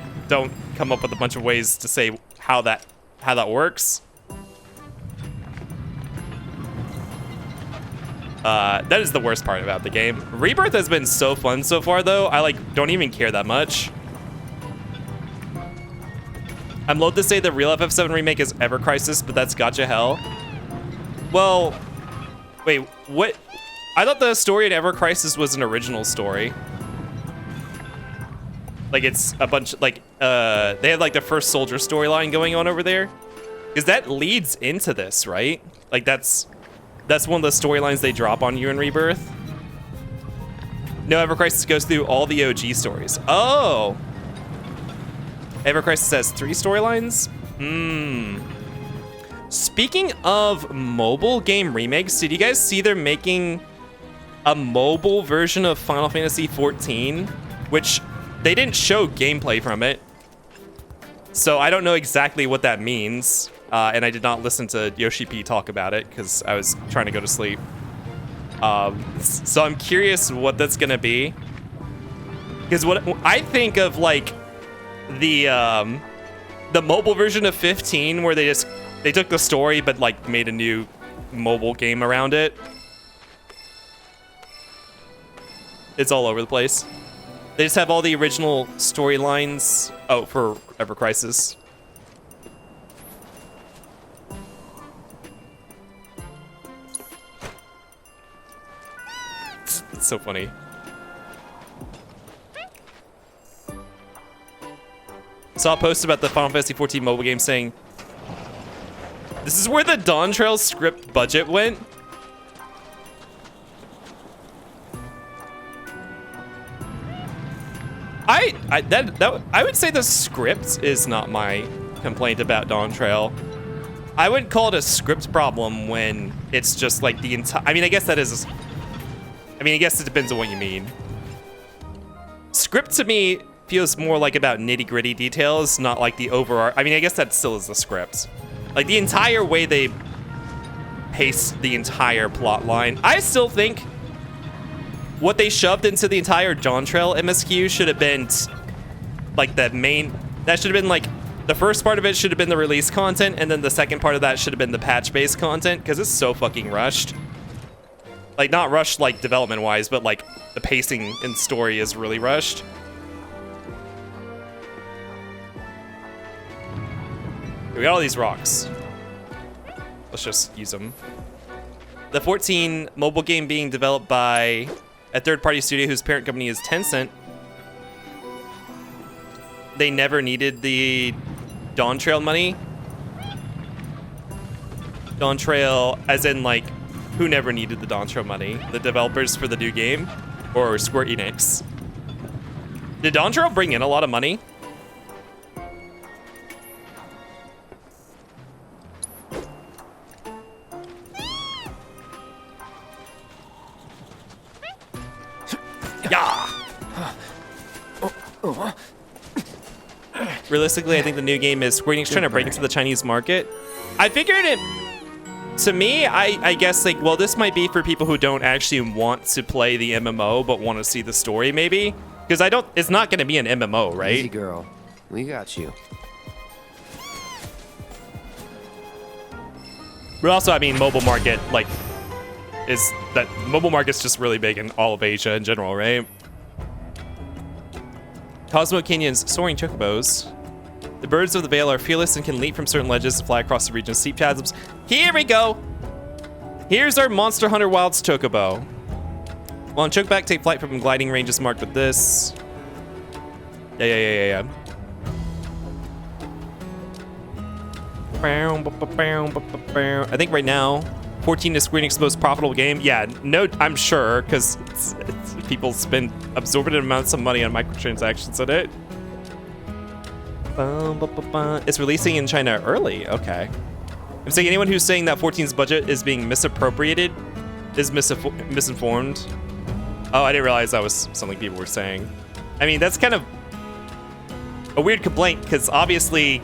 come up with a bunch of ways to say how that works. That is the worst part about the game. Rebirth has been so fun so far, though. I don't even care that much. I'm loath to say the real FF7 remake is Ever Crisis, but that's gotcha hell. Well, wait, what? I thought the story in Ever Crisis was an original story. Like, it's a bunch, they have like the first soldier storyline going on over there. Because that leads into this, right? Like, that's one of the storylines they drop on you in Rebirth. No, Ever Crisis goes through all the OG stories. Oh! Ever Crisis has 3 storylines? Speaking of mobile game remakes, did you guys see they're making a mobile version of Final Fantasy XIV? Which they didn't show gameplay from it. So I don't know exactly what that means. And I did not listen to Yoshi P talk about it because I was trying to go to sleep. So I'm curious what that's gonna be. Because what I think of, like, the mobile version of 15, where they took the story but like made a new mobile game around it. It's all over the place. They just have all the original storylines. Oh, for Ever Crisis. It's so funny. Saw a post about the Final Fantasy XIV mobile game saying, "This is where the Dawn Trail script budget went." I would say the script is not my complaint about Dawn Trail. I would call it a script problem when it's just like the entire. I mean, I guess that is. I guess it depends on what you mean. Script to me feels more like about nitty-gritty details, not like the overall. I mean, I guess that still is the script. Like the entire way they pace the entire plot line. I still think what they shoved into the entire Dawn Trail MSQ should have been like that should have been like the first part of it should have been the release content, and then the second part of that should have been the patch-based content, because it's so fucking rushed. Like, not rushed, like, development-wise, but, like, the pacing and story is really rushed. We got all these rocks. Let's just use them. The 14 mobile game being developed by a third-party studio whose parent company is Tencent. They never needed the Dawn Trail money. Dawn Trail, as in, like, who never needed the Dawn Trail money? The developers for the new game? Or Square Enix? Did Dawn Trail bring in a lot of money? Yeah! Realistically, I think the new game is Square Enix trying to break into the Chinese market. I figured it... To me, I guess, like, well, this might be for people who don't actually want to play the MMO, but want to see the story, maybe? Because it's not going to be an MMO, right? Easy, girl. We got you. But also, I mean, mobile market, like, mobile market's just really big in all of Asia in general, right? Cosmo Canyon's soaring chocobos. The birds of the Vale are fearless and can leap from certain ledges to fly across the region's steep chasms. Here we go! Here's our Monster Hunter Wilds chocobo. While on Chokeback, take flight from gliding ranges marked with this. Yeah. I think right now, 14 is Square Enix's most profitable game. Yeah, no, I'm sure, because people spend absorbent amounts of money on microtransactions in it. It's releasing in China early. Okay. I'm saying anyone who's saying that 14's budget is being misappropriated is misinformed. Oh, I didn't realize that was something people were saying. I mean, that's kind of a weird complaint, because obviously...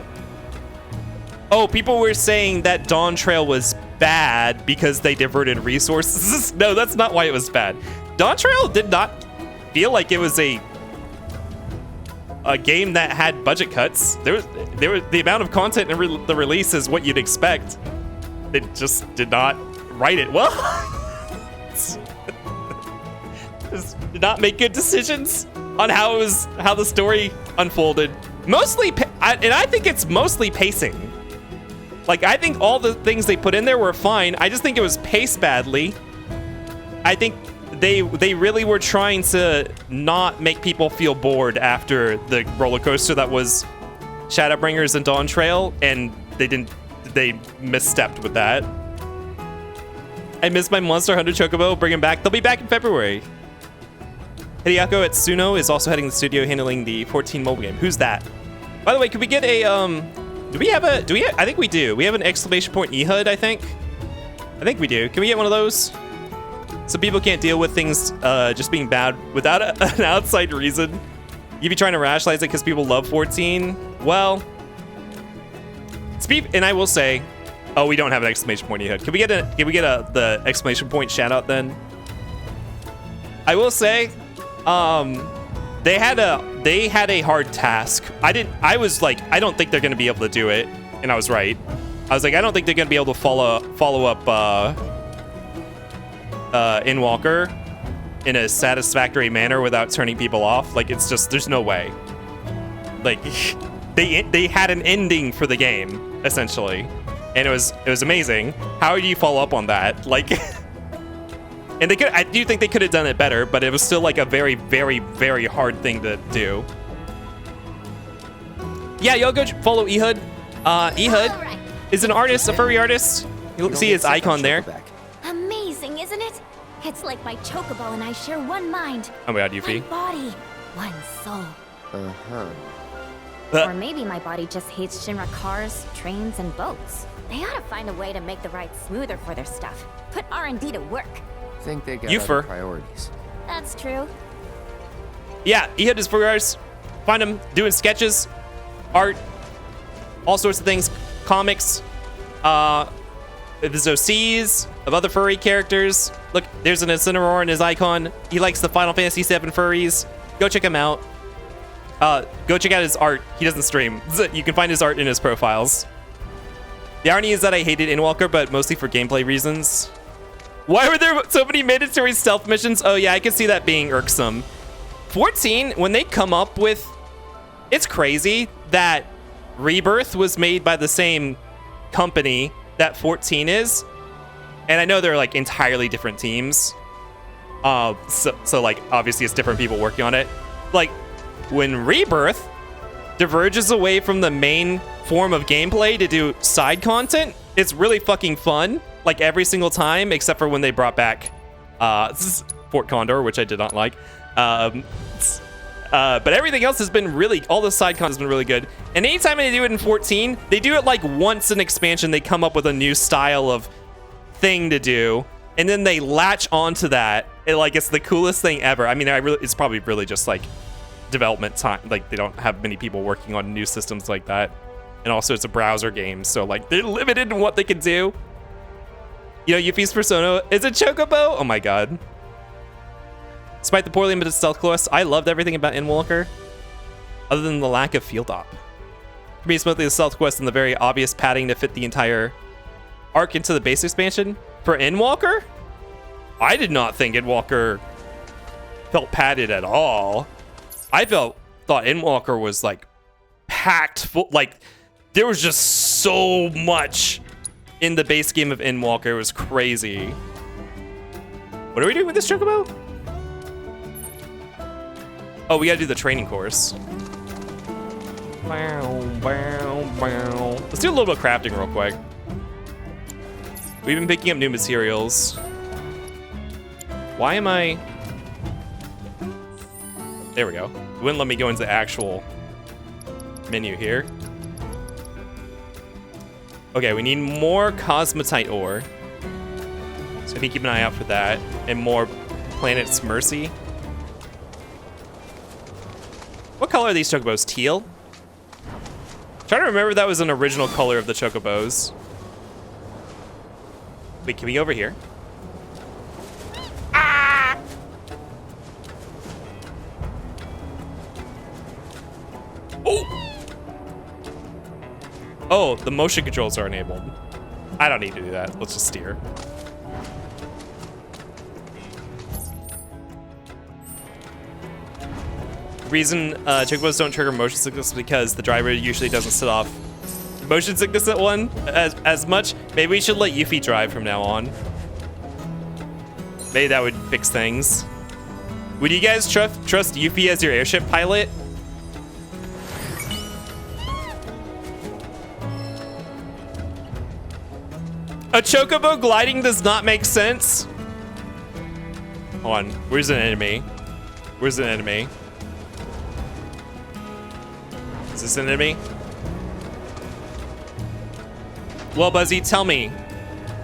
Oh, people were saying that Dawn Trail was bad because they diverted resources. No, that's not why it was bad. Dawn Trail did not feel like it was a game that had budget cuts. There was the amount of content in the release is what you'd expect. It just did not write it well. Just did not make good decisions on how the story unfolded. Mostly, and I think it's mostly pacing. Like, I think all the things they put in there were fine. I just think it was paced badly. I think they really were trying to not make people feel bored after the roller coaster that was Shadowbringers and Dawn Trail, and they misstepped with that. I miss my Monster Hunter Chocobo. Bring him back. They'll be back in February. Hideyako Atsuno is also heading to the studio handling the 14 mobile game. Who's that? By the way, could we get a I think we do. We have an exclamation point Ehud, I think we do. Can we get one of those? So people can't deal with things just being bad without an outside reason. You'd be trying to rationalize it because people love 14. Well, and I will say, oh, we don't have an exclamation point Ehud. Can we get the exclamation point shout out then? I will say, they had a hard task. I was like, I don't think they're gonna be able to do it, and I was right. I was like, I don't think they're gonna be able to follow up Inwalker in a satisfactory manner without turning people off. Like, it's just, there's no way. Like, they had an ending for the game essentially, and it was amazing. How do you follow up on that? Like. And I do think they could have done it better, but it was still like a very, very, very hard thing to do. Yeah, y'all go follow Ehud. Ehud is an artist, a furry artist. You'll see his icon there. Amazing, isn't it? It's like my chocobo and I share one mind. Oh my god, Yuffie. One body, one soul. Uh-huh. Or maybe my body just hates Shinra cars, trains, and boats. They ought to find a way to make the ride smoother for their stuff. Put R&D to work. Think they got Eufer. other priorities. That's true. Yeah, Ehud is furry artist. Find him doing sketches, art, all sorts of things, comics, his OCs of other furry characters. Look, there's an Incineroar in his icon. He likes the Final Fantasy VII furries. Go check him out. Go check out his art. He doesn't stream. You can find his art in his profiles. The irony is that I hated Inwalker, but mostly for gameplay reasons. Why were there so many mandatory stealth missions? Oh yeah, I can see that being irksome. 14, when they come up with... It's crazy that Rebirth was made by the same company that 14 is. And I know they're like entirely different teams. So like obviously it's different people working on it. Like when Rebirth diverges away from the main form of gameplay to do side content, it's really fucking fun. Like every single time, except for when they brought back Fort Condor, which I did not like. But everything else has been really, all the side content has been really good. And anytime they do it in 14, they do it like once an expansion, they come up with a new style of thing to do. And then they latch onto that. It's the coolest thing ever. I mean, it's probably really just like development time. Like they don't have many people working on new systems like that. And also it's a browser game. So like they're limited in what they can do. You know, Yuffie's persona is a chocobo. Oh my God. Despite the poorly limited stealth quest, I loved everything about Endwalker, other than the lack of field op. For me, it's mostly the stealth quest and the very obvious padding to fit the entire arc into the base expansion. For Endwalker, I did not think Endwalker felt padded at all. I thought Endwalker was like packed full. Like there was just so much in the base game of Endwalker. It was crazy. What are we doing with this chocobo? Oh, we gotta do the training course. Let's do a little bit of crafting real quick. We've been picking up new materials. Why am I... There we go. It wouldn't let me go into the actual menu here. Okay, we need more Cosmotite ore. So I need to keep an eye out for that. And more Planet's Mercy. What color are these chocobos? Teal? I'm trying to remember if that was an original color of the chocobos. Wait, can we go over here? Ah! Oh! Oh, the motion controls are enabled. I don't need to do that. Let's just steer. Reason chocobos don't trigger motion sickness is because the driver usually doesn't set off motion sickness at one as much. Maybe we should let Yuffie drive from now on. Maybe that would fix things. Would you guys trust Yuffie as your airship pilot? A chocobo gliding does not make sense. Hold on, where's an enemy? Where's an enemy? Is this an enemy? Well, Buzzy, tell me,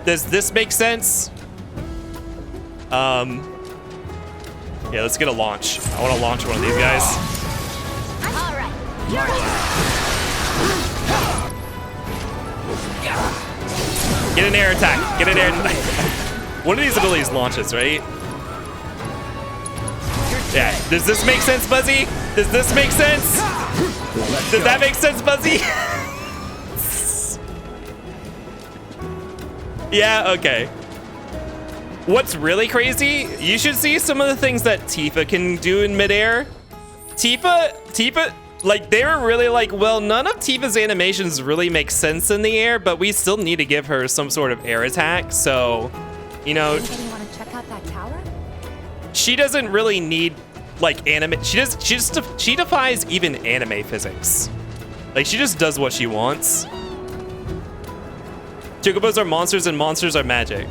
does this make sense? Yeah, let's get a launch. I want to launch one of these guys. All right. Get an air attack. Get an air attack. One of these abilities launches, right? Yeah. Does this make sense, Buzzy? Does this make sense? Does that make sense, Buzzy? Yeah, okay. What's really crazy, you should see some of the things that Tifa can do in midair. Tifa, like they were really like, well, none of Tifa's animations really make sense in the air, but we still need to give her some sort of air attack. So, you know, Anybody want to check out that tower? she doesn't really need like anime. She defies even anime physics. Like she just does what she wants. Chocobos are monsters and monsters are magic.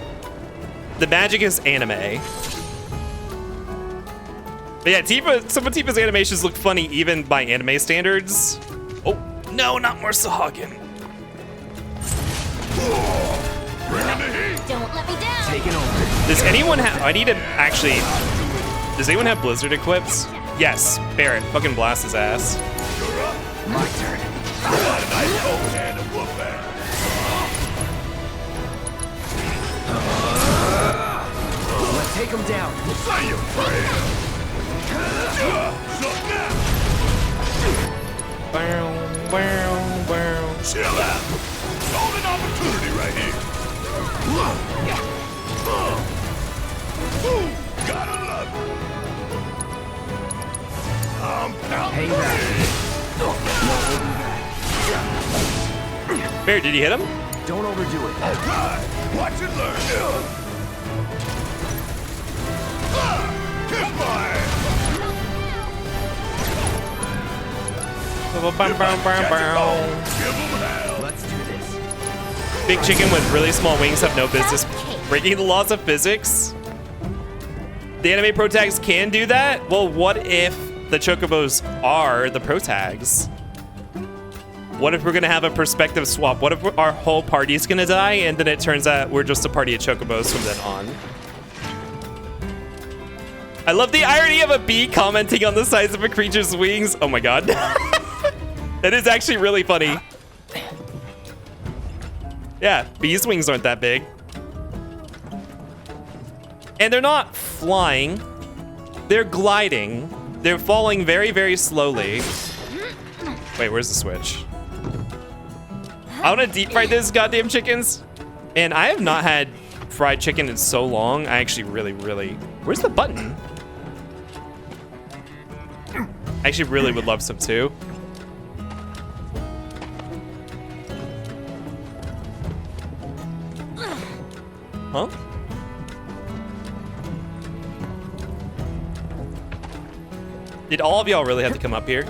The magic is anime. But yeah, some of Tifa's animations look funny even by anime standards. Oh, no, not more Sahagin. Don't let me down. Taking over. Does anyone have, does anyone have Blizzard equips? Yes, Barrett, fucking blast his ass. My turn. Let's take him down. Chill out. Golden opportunity right here. Gotta love it. Hang back. No holding back. Bear, did he hit him? Don't overdo it. Watch and learn. Kiss my. Let's do this. Big chicken with really small wings have no business breaking the laws of physics. The anime pro tags can do that? Well, what if the chocobos are the pro tags? What if we're gonna have a perspective swap? What if our whole party's gonna die and then it turns out we're just a party of chocobos from then on? I love the irony of a bee commenting on the size of a creature's wings. Oh my god. That is actually really funny. Yeah, bees' wings aren't that big. And they're not flying. They're gliding. They're falling very, very slowly. Wait, where's the switch? I want to deep fry this goddamn chickens. And I have not had fried chicken in so long. I actually really... Where's the button? I actually really would love some too. Huh? Did all of y'all really have to come up here?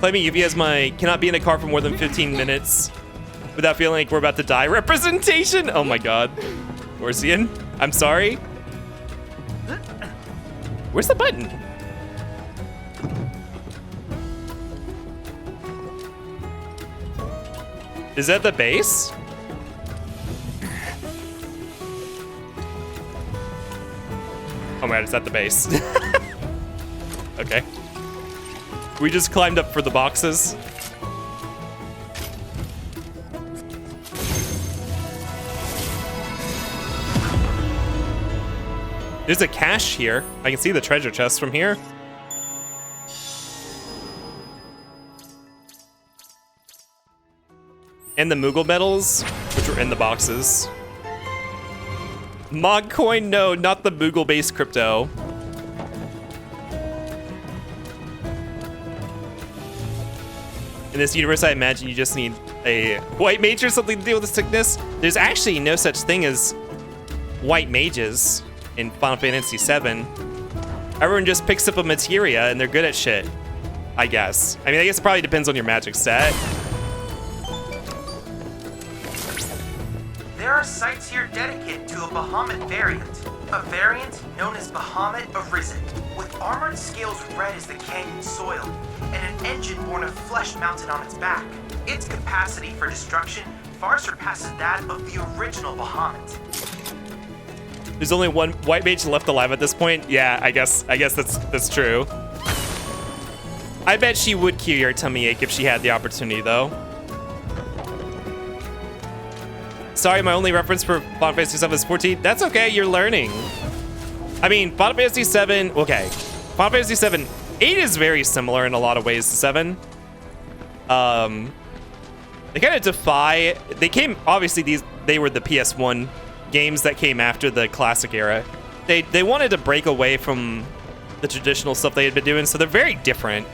Claiming Yuffie as my cannot be in a car for more than 15 minutes without feeling like we're about to die representation. Oh my god. Orsian, I'm sorry. Where's the button? Is that the base? Oh my god, it's at the base. Okay. We just climbed up for the boxes. There's a cache here. I can see the treasure chest from here. And the Moogle medals, which were in the boxes. Mog coin, no, not the Moogle-based crypto. In this universe, I imagine you just need a white mage or something to deal with the sickness. There's actually no such thing as white mages in Final Fantasy VII. Everyone just picks up a materia and they're good at shit, I guess. I mean, I guess it probably depends on your magic set. There are sites here dedicated to a Bahamut variant. A variant known as Bahamut Arisen, with armored scales red as the canyon soil, and an engine born of flesh mounted on its back. Its capacity for destruction far surpasses that of the original Bahamut. There's only one white mage left alive at this point. Yeah, I guess that's true. I bet she would cure your tummy ache if she had the opportunity, though. Sorry, my only reference for Final Fantasy VII is 14. That's okay, you're learning. I mean, Final Fantasy VII, okay. Final Fantasy VII, 8 is very similar in a lot of ways to 7. They kind of defy, they came, obviously they were the PS1 games that came after the classic era. They wanted to break away from the traditional stuff they had been doing, so they're very different.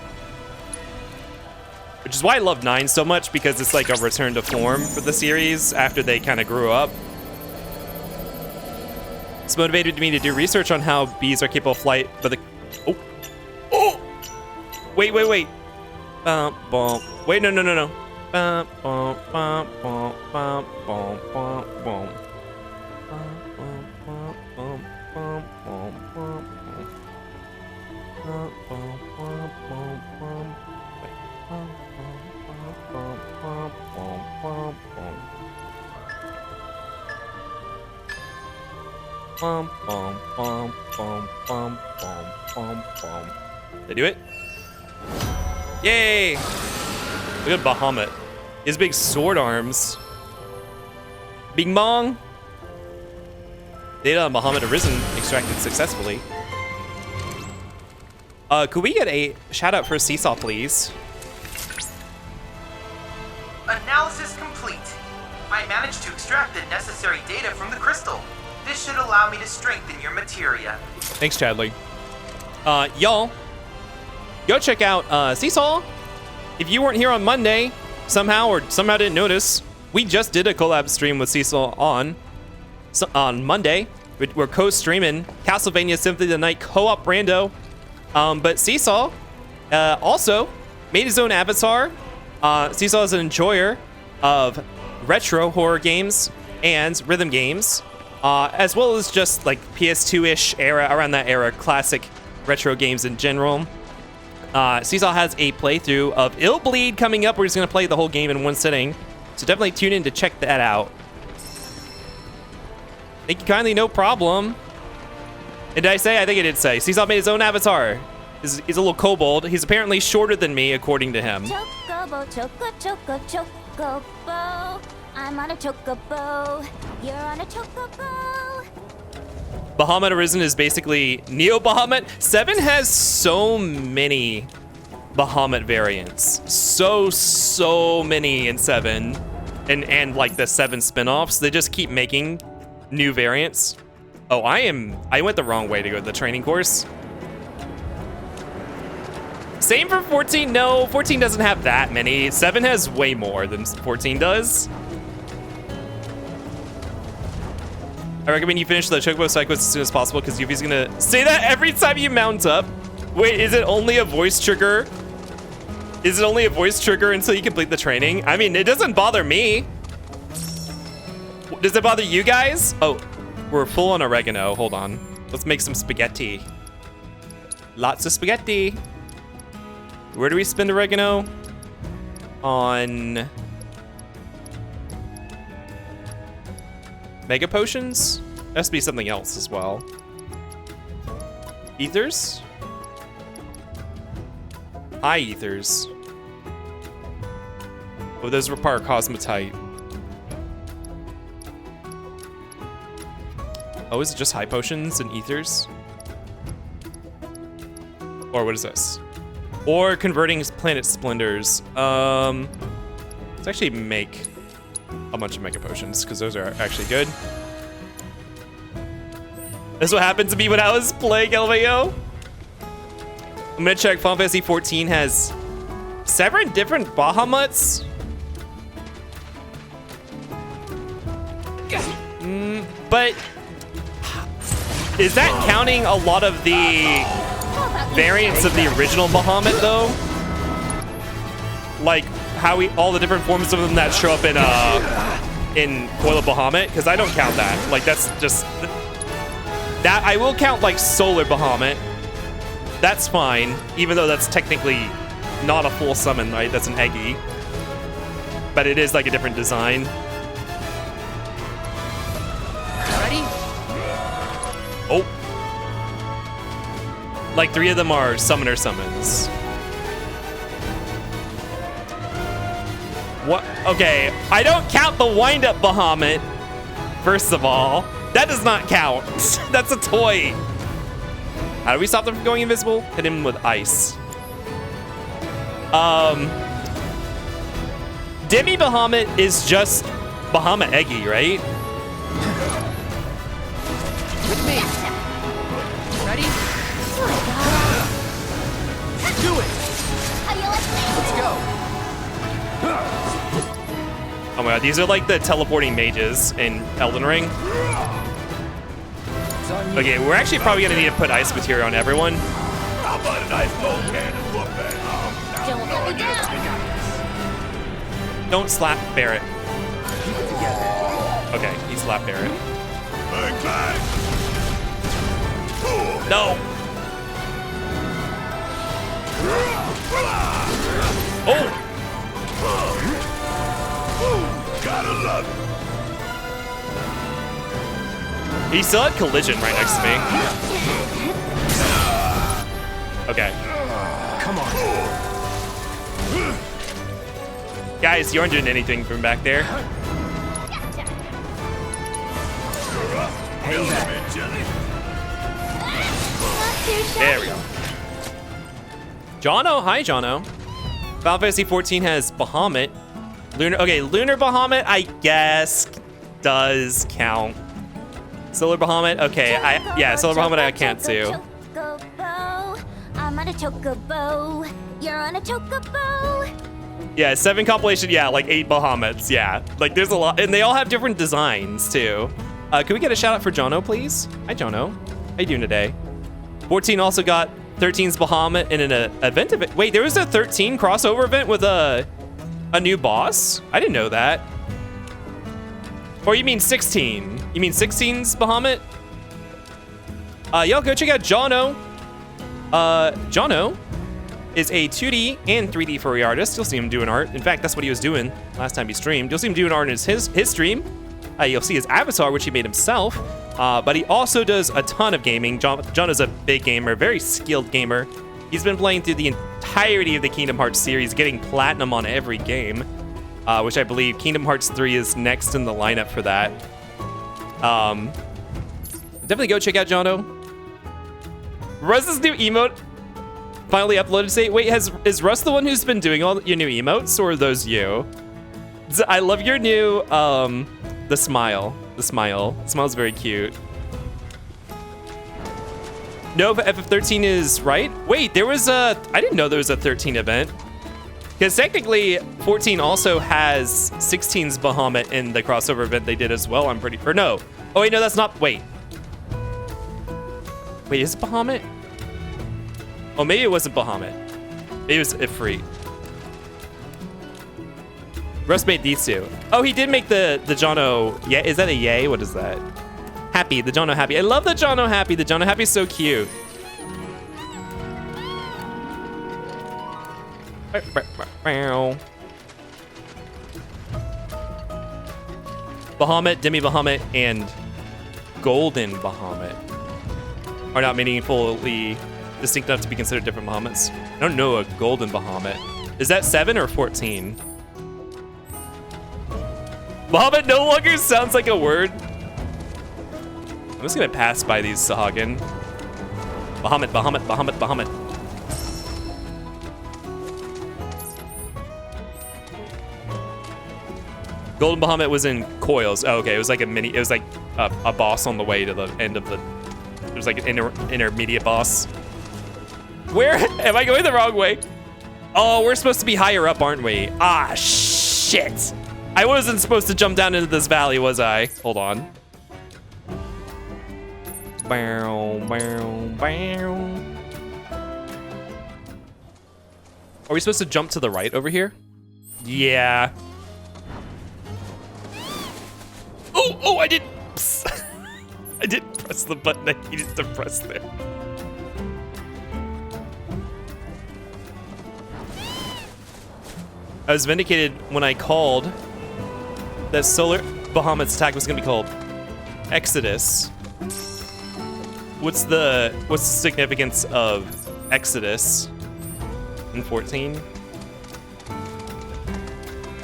Which is why I love 9 so much, because it's like a return to form for the series after they kind of grew up. It's motivated me to do research on how bees are capable of flight, but the... Oh! Wait. Wait, no. They do it? Yay! Look at Bahamut. His big sword arms. Bing bong! Data on Bahamut Arisen extracted successfully. Could we get a shout out for Seesaw, please? Analysis complete. managed to extract the necessary data from the crystal. This should allow me to strengthen your materia. Thanks, Chadley. Y'all, go check out Seesaw. If you weren't here on Monday, somehow didn't notice, we just did a collab stream with Seesaw on Monday. We're co-streaming Castlevania Symphony of the Night co-op rando. But Seesaw also made his own avatar. Seesaw is an enjoyer of retro horror games and rhythm games, as well as just like PS2-ish era, around that era, classic retro games in general. Seesaw has a playthrough of Ill Bleed coming up. We're just going to play the whole game in one sitting, so definitely tune in to check that out. Thank you kindly, no problem. And did I say? I think I did say. Seesaw made his own avatar. He's a little kobold. He's apparently shorter than me, according to him. Chocobo, chocobo. I'm on a chocobo. You're on a chocobo. Bahamut Arisen is basically Neo Bahamut. 7 has so many Bahamut variants. So many in 7. And like the 7 spin-offs. They just keep making new variants. Oh, I went the wrong way to go to the training course. Same for 14. No, 14 doesn't have that many. 7 has way more than 14 does. I recommend you finish the Chocobo side quest as soon as possible because Yuffie's gonna say that every time you mount up. Wait, is it only a voice trigger? Is it only a voice trigger until you complete the training? I mean, it doesn't bother me. Does it bother you guys? Oh, we're full on oregano. Hold on. Let's make some spaghetti. Lots of spaghetti. Where do we spend oregano? On Mega Potions? There has to be something else as well. Ethers? High Ethers. Oh, those require Cosmotite. Oh, is it just High Potions and Ethers? Or what is this? Or converting Planet Splendors. Let's actually make a bunch of Mega Potions, because those are actually good. That's what happened to me when I was playing LMAO. I'm gonna check. Final Fantasy 14 has 7 different Bahamuts. But is that counting a lot of the variants of the original Bahamut, though? Like how all the different forms of them that show up in Coil of Bahamut, because I don't count that. Like that's just that. I will count like Solar Bahamut. That's fine, even though that's technically not a full summon, right? That's an Eggy, but it is like a different design. Ready? Oh. Like 3 of them are summoner summons. What? Okay, I don't count the wind-up Bahamut. First of all, that does not count. That's a toy. How do we stop them from going invisible? Hit him with ice. Demi Bahamut is just Bahamut Eggy, right? With me. Ready? Do it. How do you like me? Let's go. Oh my god, these are like the teleporting mages in Elden Ring. Okay, we're actually probably gonna need to put ice material on everyone. How about a nice cold can and whoop it? Don't let me down. Don't slap Barrett. Keep it together. Okay, he slapped Barrett. Bang, bang. No! Oh! Gotta love it. He still had collision right next to me. Okay. Come on. Guys, you aren't doing anything from back there. Hang back. There we go. Jono, hi Jono. Final Fantasy 14 has Bahamut. Lunar Bahamut, I guess. does count. Solar Bahamut, okay, yeah, Solar Bahamut I can't do. Chocobo, I'm on a chocobo. You're on a chocobo. Yeah, 7 compilation, yeah, like 8 Bahamuts, yeah. Like there's a lot, and they all have different designs too. Can we get a shout out for Jono, please? Hi, Jono. How you doing today? 14 also got 13's Bahamut in an event. Wait, there was a 13 crossover event with a new boss? I didn't know that. Or you mean 16? You mean 16's Bahamut? Y'all go check out Jono. Jono is a 2D and 3D furry artist. You'll see him doing art. In fact, that's what he was doing last time he streamed. You'll see him doing art in his stream. You'll see his avatar, which he made himself. But he also does a ton of gaming. Jono's a big gamer, very skilled gamer. He's been playing through the entirety of the Kingdom Hearts series, getting platinum on every game. Which I believe Kingdom Hearts 3 is next in the lineup for that. Definitely go check out Jono. Russ's new emote finally uploaded today. Wait, is Russ the one who's been doing all your new emotes, or are those you? I love your new, the smile. The smile. The smile's very cute. No, but FF13 is right. Wait, there was I didn't know there was a 13 event. Because technically, 14 also has 16's Bahamut in the crossover event they did as well, I'm pretty... Or no. Oh, wait, no, that's not... Wait. Wait, is it Bahamut? Oh, maybe it wasn't Bahamut. Maybe it was Ifrit. Russ made these two. Oh, he did make the Jono... Yeah, is that a yay? What is that? Happy, the Jono Happy. I love the Jono Happy. The Jono Happy is so cute. Bahamut, Demi Bahamut, and Golden Bahamut are not meaningfully distinct enough to be considered different Bahamuts. I don't know a Golden Bahamut. Is that 7 or 14? Bahamut no longer sounds like a word. I'm just gonna pass by these Sahagin. Bahamut, Bahamut, Bahamut, Bahamut. Golden Bahamut was in Coils. Oh, okay. It was like it was like a boss on the way to the end of the... It was like an intermediate boss. Where? Am I going the wrong way? Oh, we're supposed to be higher up, aren't we? Ah, shit. I wasn't supposed to jump down into this valley, was I? Hold on. Bow, bow, bow. Are we supposed to jump to the right over here? Yeah. Oh, I didn't. I didn't press the button I needed to press there. I was vindicated when I called that Solar Bahamut's attack was gonna be called Exodus. What's the significance of Exodus in 14?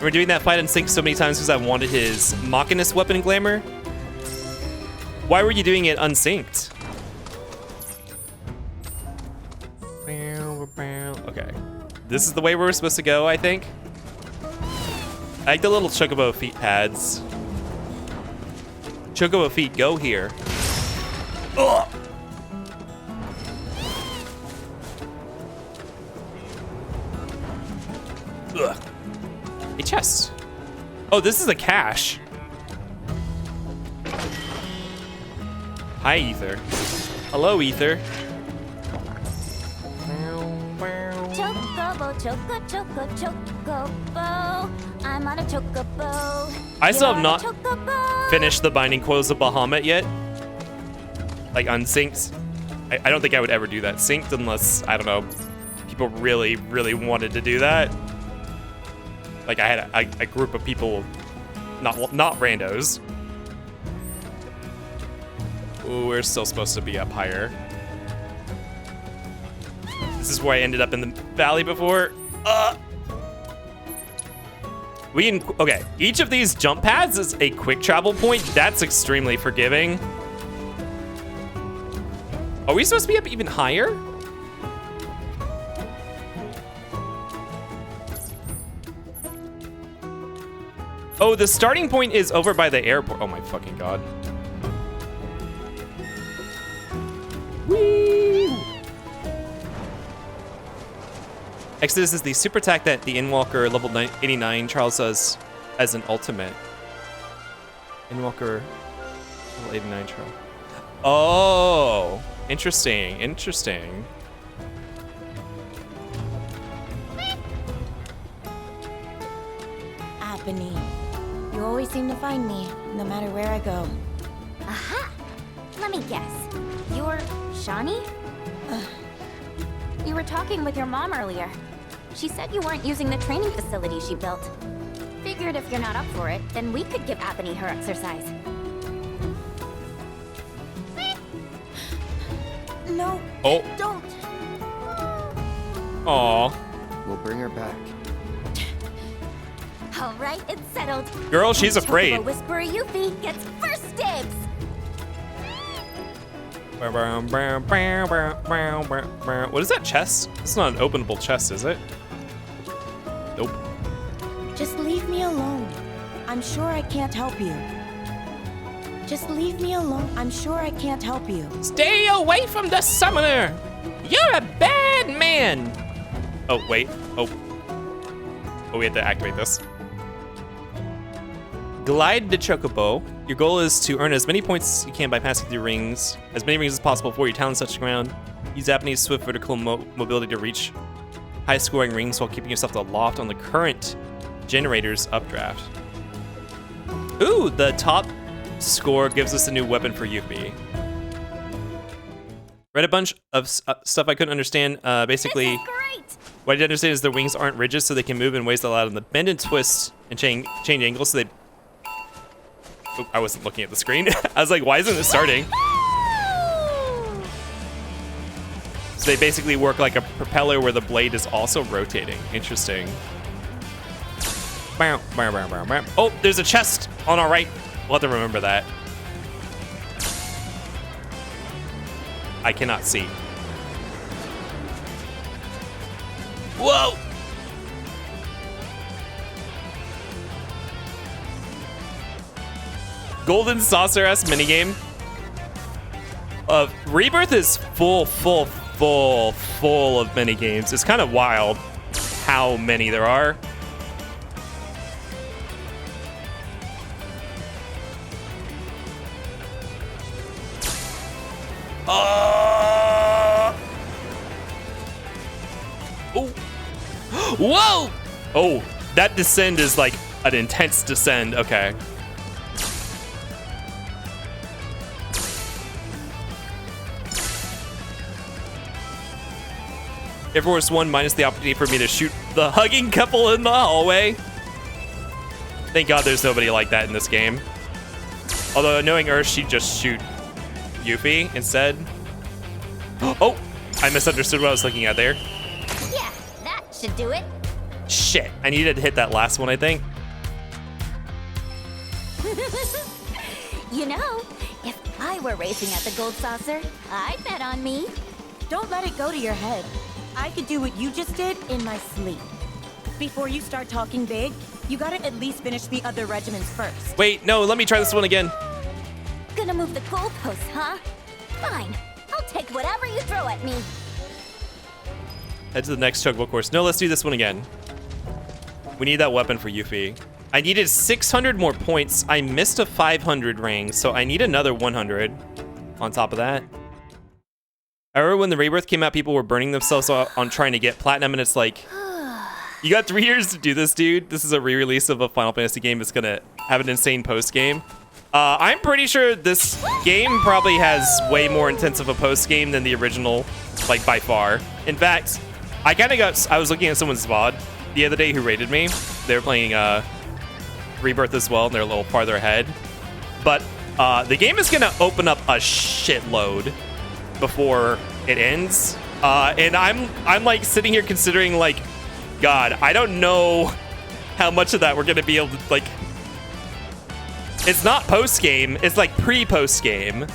We're doing that fight in sync so many times because I wanted his Machinist weapon glamour. Why were you doing it unsynced? Okay. This is the way we're supposed to go, I think. I like the little Chocobo feet pads. Chocobo feet, go here. Ugh. Ugh. A chest. Oh, this is a cache. Hi, Ether. Hello, Ether. Chocobo, chocobo. I'm on a chocobo. I still have not Chocobo. finished the Binding Coils of Bahamut yet. Like unsynced. I don't think I would ever do that synced unless, I don't know, people really, really wanted to do that. Like I had a group of people, not randos. Ooh, we're still supposed to be up higher. This is where I ended up in the valley before. Okay, each of these jump pads is a quick travel point. That's extremely forgiving. Are we supposed to be up even higher? Oh, the starting point is over by the airport. Oh my fucking god. Whee! Exodus is the super attack that the Endwalker level 89 Charles does as an ultimate. Endwalker level 89 Charles. Oh, interesting, interesting. Apony. You always seem to find me, no matter where I go. Aha! Let me guess. You're Shawnee? You were talking with your mom earlier. She said you weren't using the training facility she built. Figured if you're not up for it, then we could give Apony her exercise. No. Oh. Don't. Aw. We'll bring her back. All right, it's settled. Girl, she's afraid. Chocobo Whisperer Yuffie gets first dibs. What is that chest? It's not an openable chest, is it? Nope. Just leave me alone. I'm sure I can't help you. Just leave me alone. I'm sure I can't help you. Stay away from the summoner! You're a bad man! Oh, wait. Oh, we have to activate this. Glide the Chocobo. Your goal is to earn as many points as you can by passing through rings, as many rings as possible before your talents touch the ground. Use Japanese swift vertical mobility to reach high-scoring rings while keeping yourself aloft on the current generator's updraft. Ooh, the top score gives us a new weapon for Yuffie. Read a bunch of stuff I couldn't understand. Basically, This is great. what I did understand is their wings aren't rigid, so they can move in ways that allow them to bend and twist and change angles. So they. Oh, I wasn't looking at the screen. I was like, why isn't it starting? So they basically work like a propeller where the blade is also rotating. Interesting. Oh, there's a chest on our right. We'll have to remember that. I cannot see. Whoa! Golden Saucer-esque minigame. Rebirth is full of minigames. It's kind of wild how many there are. Oh. Whoa! Oh, that descend is like an intense descend. Okay. Air Force One minus the opportunity for me to shoot the hugging couple in the hallway. Thank God there's nobody like that in this game. Although knowing Earth, she'd just shoot Yuffie instead. Oh, I misunderstood what I was looking at there. Yeah, that should do it. Shit, I needed to hit that last one, I think. You know, if I were racing at the Gold Saucer, I'd bet on me. Don't let it go to your head. I could do what you just did in my sleep. Before you start talking big, you gotta at least finish the other regiments first. Wait, no, let me try this one again. Gonna move the goalposts, huh? Fine. I'll take whatever you throw at me. Head to the next Chocobo course. No, let's do this one again. We need that weapon for Yuffie. I needed 600 more points. I missed a 500 ring, so I need another 100 on top of that. I remember when the Rebirth came out, people were burning themselves on trying to get platinum, and it's like, you got 3 years to do this, dude. This is a re-release of a Final Fantasy game. It's gonna have an insane post-game. I'm pretty sure this game probably has way more intensive a post-game than the original, like, by far. In fact, I was looking at someone's VOD the other day who rated me. They were playing Rebirth as well, and they're a little farther ahead. But the game is gonna open up a shitload before it ends. And I'm like sitting here considering, like, God, I don't know how much of that we're gonna be able to, like, it's not post-game, it's like pre-post-game.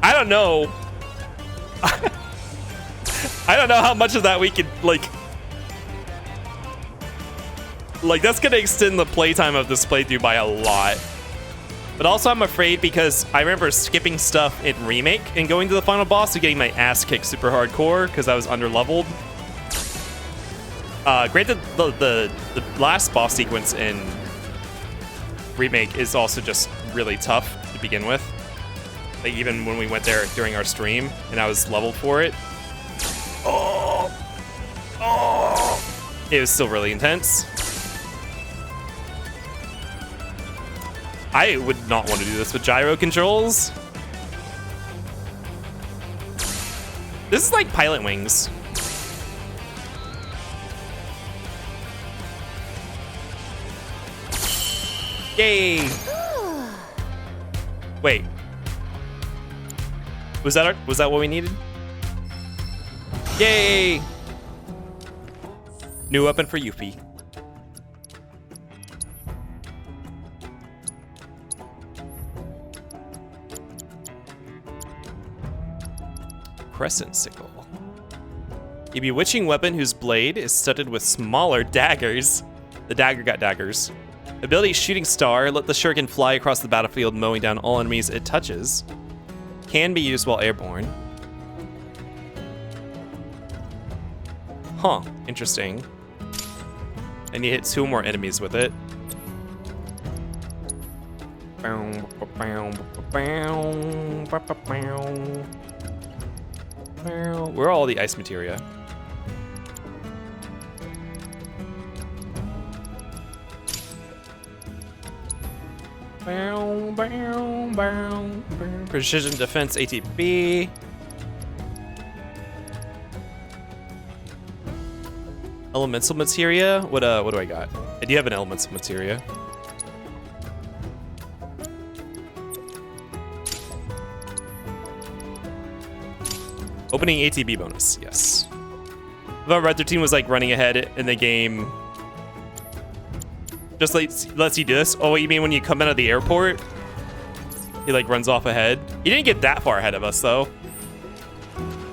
I don't know. I don't know how much of that we could, like, Like, that's gonna extend the playtime of this playthrough by a lot. But also, I'm afraid because I remember skipping stuff in Remake and going to the final boss and getting my ass kicked super hardcore because I was under-leveled. Granted, the last boss sequence in Remake is also just really tough to begin with. Like, even when we went there during our stream and I was leveled for it, it was still really intense. I would not want to do this with gyro controls. This is like Pilot Wings. Yay! Wait. Was that what we needed? Yay! New weapon for Yuffie. Crescent Sickle. A bewitching weapon whose blade is studded with smaller daggers. The dagger got daggers. Ability Shooting Star. Let the shuriken fly across the battlefield, mowing down all enemies it touches. Can be used while airborne. Huh. Interesting. And you hit 2 more enemies with it. Where are all the ice materia? Precision defense ATB. Elemental materia? What do I got? I do have an elemental materia. Opening ATB bonus, yes. If our Red 13 was like running ahead in the game, just like lets you do this. Oh, you mean when you come out of the airport, he like runs off ahead? He didn't get that far ahead of us though.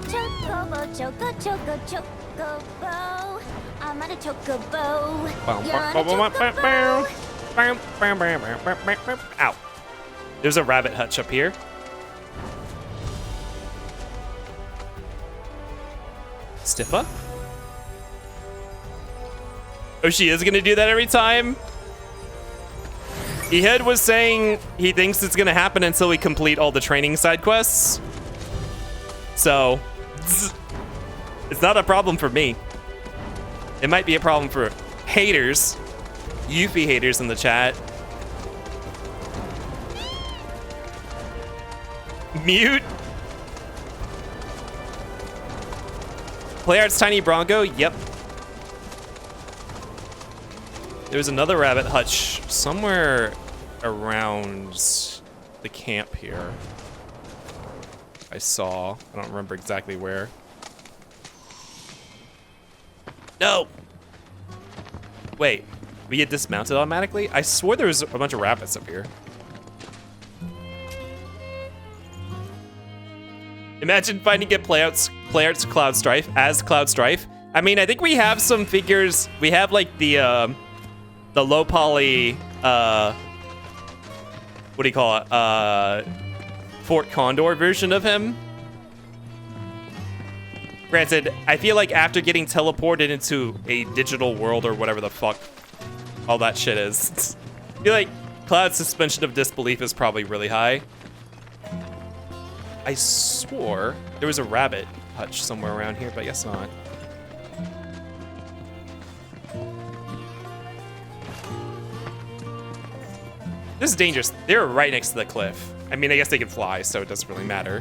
Chocobo, choco, choco, chocobo. I'm on a chocobo. You're on a chocobo. Ow. There's a rabbit hutch up here. Stiffa? Oh, she is gonna do that every time? Ehud was saying he thinks it's gonna happen until we complete all the training side quests. So, it's not a problem for me. It might be a problem for haters, Yuffie haters in the chat. Mute. Playart's Tiny Bronco, yep. There's another rabbit hutch somewhere around the camp here. I saw. I don't remember exactly where. No! Wait, we get dismounted automatically? I swore there was a bunch of rabbits up here. Imagine finding it Playart's Cloud Strife as Cloud Strife. I mean, I think we have some figures. We have like the low poly, what do you call it? Fort Condor version of him. Granted, I feel like after getting teleported into a digital world or whatever the fuck all that shit is, I feel like Cloud's suspension of disbelief is probably really high. I swore there was a rabbit hutch somewhere around here, but I guess not. This is dangerous. They're right next to the cliff. I mean, I guess they can fly, so it doesn't really matter.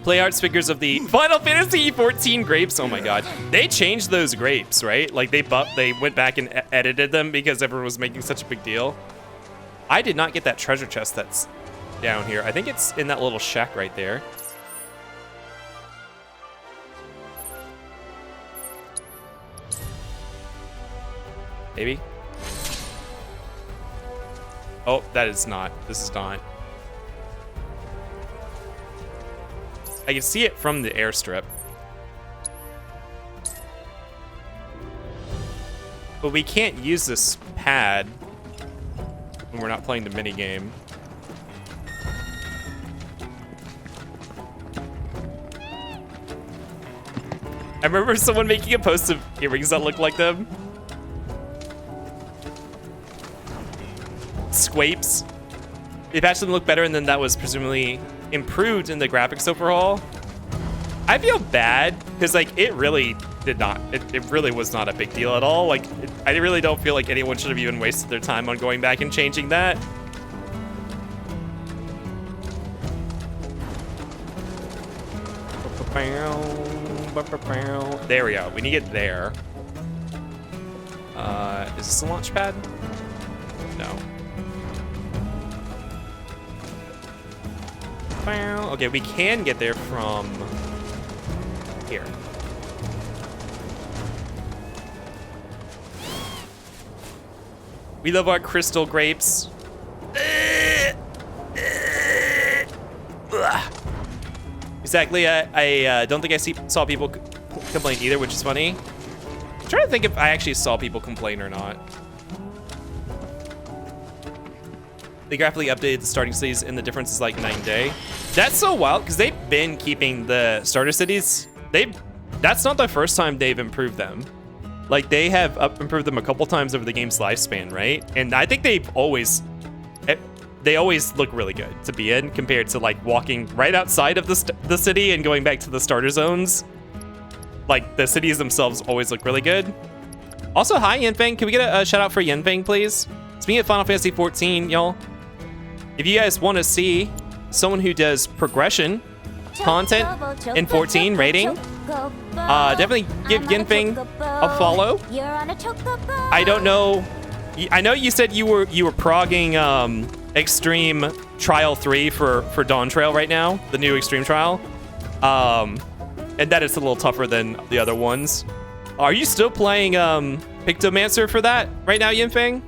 Playart's figures of the Final Fantasy 14 grapes. Oh my god. They changed those grapes, right? Like they went back and edited them because everyone was making such a big deal. I did not get that treasure chest that's down here. I think it's in that little shack right there. Maybe. Oh, that is not. This is not. I can see it from the airstrip. But we can't use this pad when we're not playing the mini game. I remember someone making a post of earrings that look like them. Squapes. They patched them to look better, and then that was presumably improved in the graphics overhaul. I feel bad because like it really did not. It really was not a big deal at all. Like I really don't feel like anyone should have even wasted their time on going back and changing that. There we go. We need to get there. Is this a launch pad? No. Okay, we can get there from here. We love our crystal grapes. Exactly. I don't think I saw people complain either, which is funny. I'm trying to think if I actually saw people complain or not. They graphically updated the starting cities, and the difference is like night and day. That's so wild because they've been keeping the starter cities. That's not the first time they've improved them. Like they have improved them a couple times over the game's lifespan, right? And I think they always look really good to be in compared to like walking right outside of the city and going back to the starter zones. Like the cities themselves always look really good. Also, hi Yenfeng. Can we get a shout out for Yenfeng, please? It's me at Final Fantasy 14, y'all. If you guys want to see someone who does progression content in 14 rating, definitely give Yenfeng a follow. I don't know. I know you said you were progging Extreme Trial 3 for Dawn Trail right now, the new Extreme Trial. And that is a little tougher than the other ones. Are you still playing Pictomancer for that right now, Yinfeng?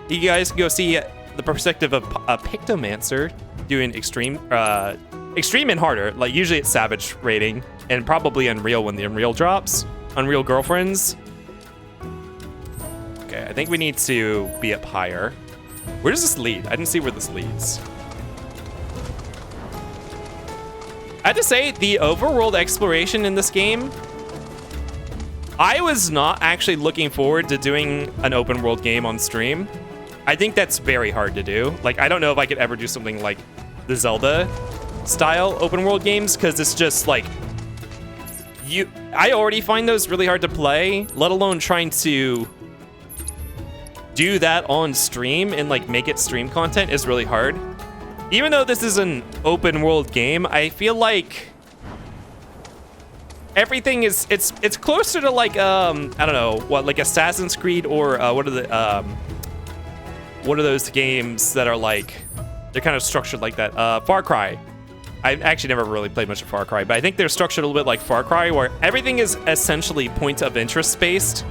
You guys can go see the perspective of a Pictomancer doing extreme and harder. Like usually it's Savage rating and probably Unreal when the Unreal drops. Unreal Girlfriends. Okay, I think we need to be up higher. Where does this lead? I didn't see where this leads. I have to say, the overworld exploration in this game, I was not actually looking forward to doing an open world game on stream. I think that's very hard to do. Like, I don't know if I could ever do something like the Zelda style open world games, because it's just like, I already find those really hard to play, let alone trying to do that on stream and like make it stream content is really hard. Even though this is an open world game, I feel like everything is it's closer to like I don't know what, like Assassin's Creed or what are those games that are like they're kind of structured like that? Far Cry. I've actually never really played much of Far Cry, but I think they're structured a little bit like Far Cry, where everything is essentially point of interest based.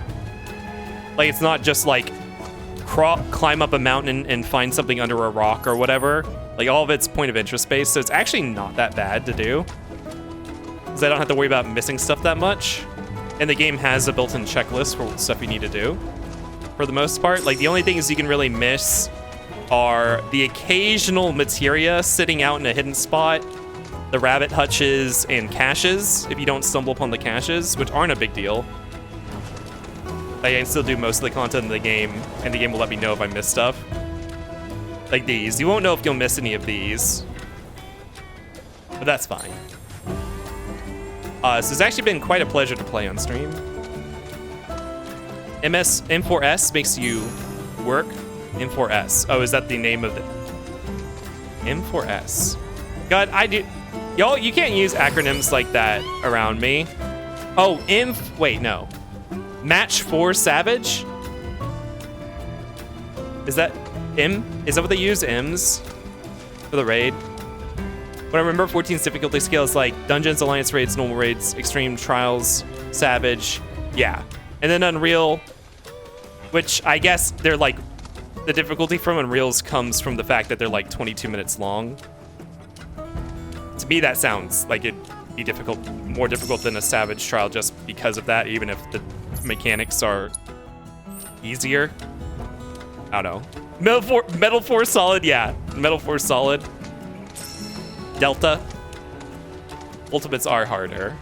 Like it's not just like climb up a mountain and find something under a rock or whatever. Like all of it's point of interest based, so it's actually not that bad to do, because I don't have to worry about missing stuff that much. And the game has a built-in checklist for stuff you need to do, for the most part. Like the only things you can really miss are the occasional materia sitting out in a hidden spot, the rabbit hutches and caches, if you don't stumble upon the caches, which aren't a big deal. Like, I can still do most of the content in the game, and the game will let me know if I miss stuff. Like these. You won't know if you'll miss any of these, but that's fine. So it's actually been quite a pleasure to play on stream. M4S makes you work. M4S. Oh, is that the name of it? M4S. God, y'all, you can't use acronyms like that around me. Oh, wait, no. Match 4 Savage? Is that Is that what they use? M's for the raid? When I remember 14's difficulty scale is like Dungeons, Alliance raids, normal raids, Extreme Trials, Savage. Yeah. And then Unreal, which I guess they're like, the difficulty from Unreal's comes from the fact that they're like 22 minutes long. To me, that sounds like it'd be more difficult than a Savage trial just because of that, even if the mechanics are easier. I don't know. Metal Force Solid, yeah. Metal Force Solid. Delta. Ultimates are harder.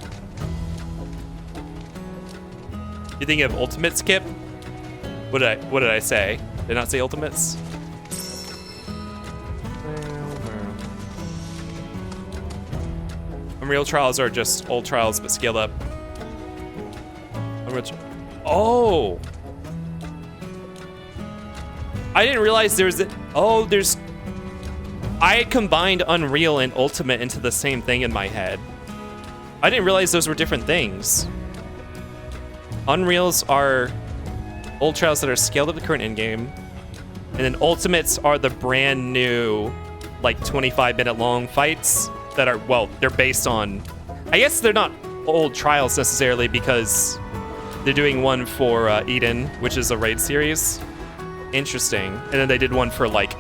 You think of Ultimates, Kip? What did I say? Did I not say Ultimates? Unreal Trials are just old trials but scaled up. Oh! I didn't realize there's I combined Unreal and Ultimate into the same thing in my head. I didn't realize those were different things. Unreals are old trials that are scaled up to the current endgame. And then Ultimates are the brand new, like 25-minute long fights that are, well, they're based on, I guess they're not old trials necessarily because they're doing one for Eden, which is a raid series. Interesting. And then they did one for like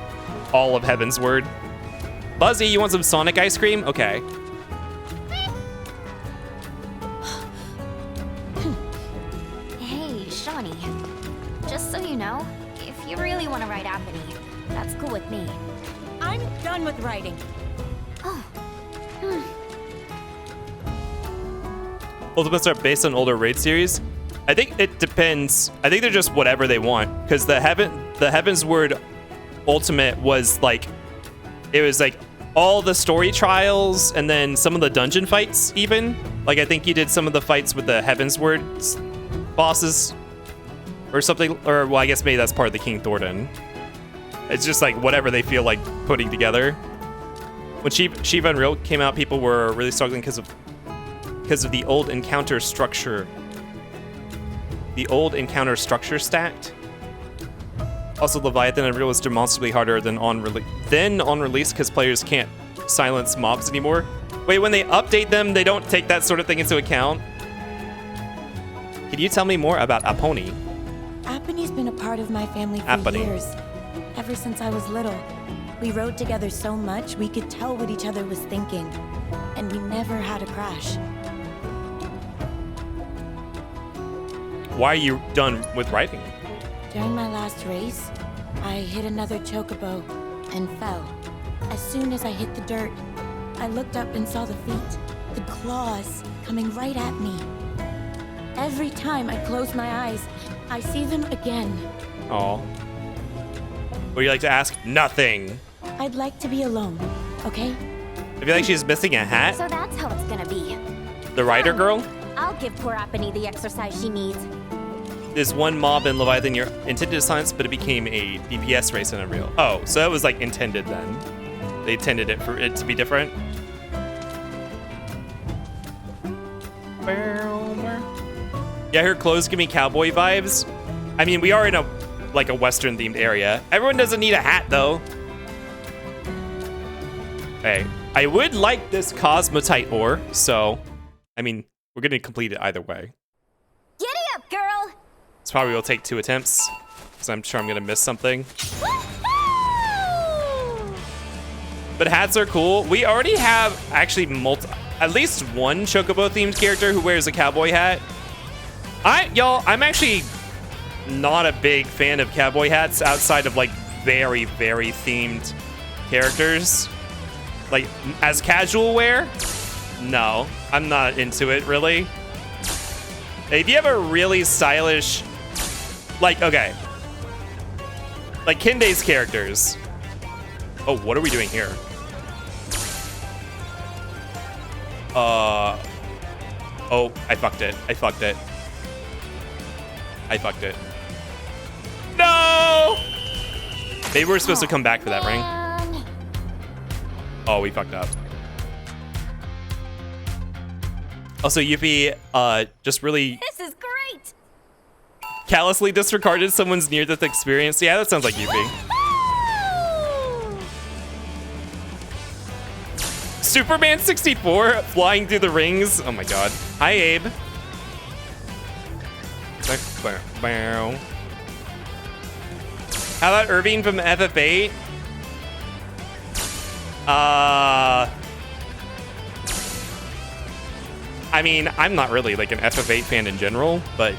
all of Heaven's Word. Buzzy, you want some Sonic ice cream? Okay. Hey, Shawnee. Just so you know, if you really want to ride Apony, that's cool with me. I'm done with writing. Oh. Ultimates are based on older raid series. I think it depends. I think they're just whatever they want. Because the Heaven's Word Ultimate was like, it was like all the story trials and then some of the dungeon fights even. Like I think you did some of the fights with the Heaven's Word bosses or something. Or well, I guess maybe that's part of the King Thornton. It's just like whatever they feel like putting together. When Shiva Unreal came out, people were really struggling because of the old encounter structure. The old encounter structure stacked. Also, Leviathan Unreal was demonstrably harder than on release because players can't silence mobs anymore. Wait, when they update them, they don't take that sort of thing into account? Can you tell me more about Apony? Apony's been a part of my family for Apony. years. Ever since I was little. We rode together so much, we could tell what each other was thinking. And we never had a crash. Why are you done with writing? During my last race, I hit another chocobo and fell. As soon as I hit the dirt, I looked up and saw the feet, the claws coming right at me. Every time I close my eyes, I see them again. Oh. Would you like to ask? Nothing. I'd like to be alone, okay? I feel like she's missing a hat. So that's how it's gonna be. The writer girl? I'll give poor Apony the exercise she needs. There's one mob in Leviathan you're intended to silence, but it became a DPS race in Unreal. Oh, so that was like intended then. They intended it for it to be different. Yeah, her clothes give me cowboy vibes. I mean, we are in a Western themed area. Everyone doesn't need a hat though. Hey, I would like this Cosmotite ore, so I mean, we're gonna complete it either way. Giddy up, girl! This probably will take 2 attempts, because I'm sure I'm gonna miss something. But hats are cool. We already have actually at least one Chocobo themed character who wears a cowboy hat. I'm actually not a big fan of cowboy hats outside of like very, very themed characters. Like as casual wear, no, I'm not into it really. If you have a really stylish, like Kende's characters. Oh, what are we doing here? Oh, I fucked it. No! Maybe we're supposed to come back for that ring. Oh, we fucked up. Also, Yuffie, just really This is great! callously disregarded someone's near-death experience. Yeah, that sounds like Yuffie. Superman 64 flying through the rings. Oh my god. Hi, Abe. How about Irving from FF8? I mean, I'm not really like an FF8 fan in general, but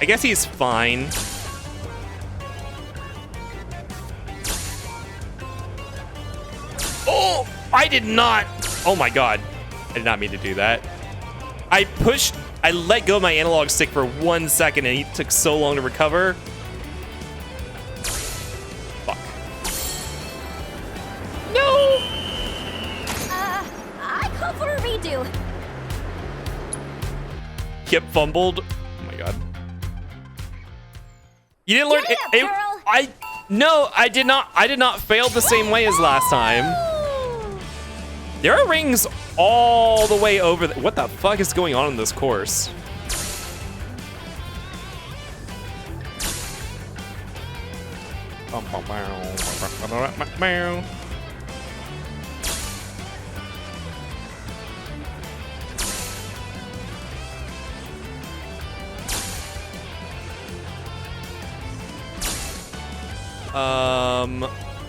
I guess he's fine. I did not. Oh my god. I did not mean to do that. I let go of my analog stick for 1 second and he took so long to recover. Fuck. No! I call for a redo. Kip fumbled. Oh my god. You didn't learn Get up, girl. No, I did not fail the same way as last time. There are rings all the way over. What the fuck is going on in this course?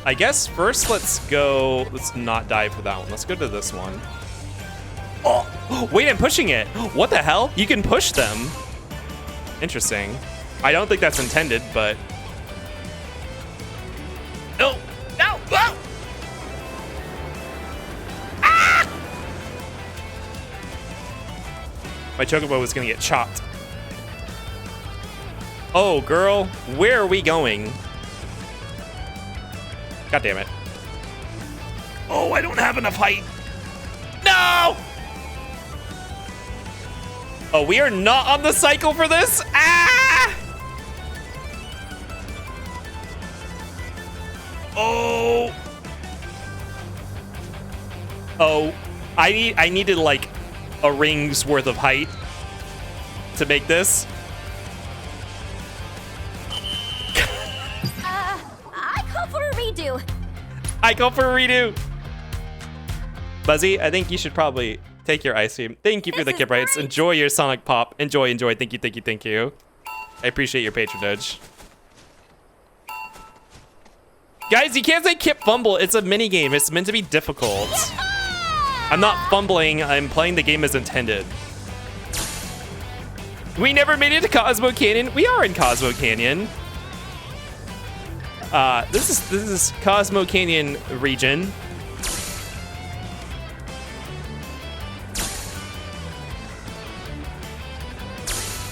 I guess first let's not dive for that one. Let's go to this one. Oh, wait, I'm pushing it. What the hell? You can push them. Interesting. I don't think that's intended, but. No, no, no! Ah! My chocobo was gonna get chopped. Oh, girl, where are we going? God damn it. Oh, I don't have enough height. No! Oh, we are not on the cycle for this? Ah! Oh. Oh, I needed like a ring's worth of height to make this. I call for a redo. Buzzy, I think you should probably take your ice cream. Thank you for the kip rights. Enjoy your Sonic Pop. Enjoy. Thank you, thank you, thank you. I appreciate your patronage. Guys, you can't say kip fumble. It's a mini game. It's meant to be difficult. I'm not fumbling. I'm playing the game as intended. We never made it to Cosmo Canyon. We are in Cosmo Canyon. This is Cosmo Canyon region.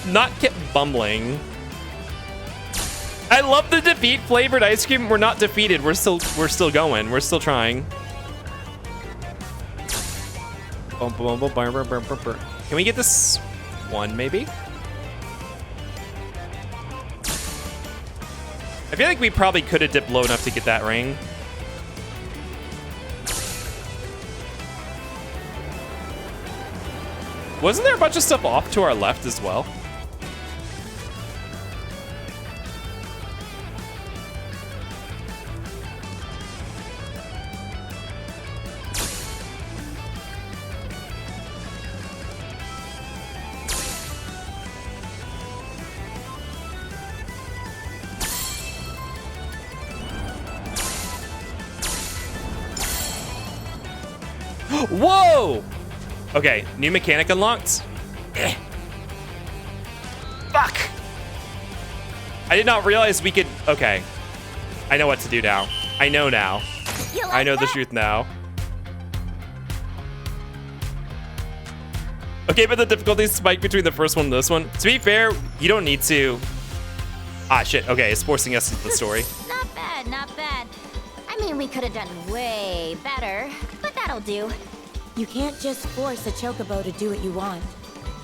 Not kept bumbling. I love the defeat flavored ice cream. We're not defeated. We're still going. We're still trying. Can we get this one maybe? I feel like we probably could have dipped low enough to get that ring. Wasn't there a bunch of stuff off to our left as well? Whoa! Okay, new mechanic unlocked. Fuck! I did not realize we could. Okay, I know what to do now. I know now. I know the truth now. Okay, but the difficulty spike between the first one and this one. To be fair, you don't need to. Ah, shit. Okay, it's forcing us into the story. Not bad, not bad. I mean, we could have done way better, but that'll do. You can't just force a chocobo to do what you want.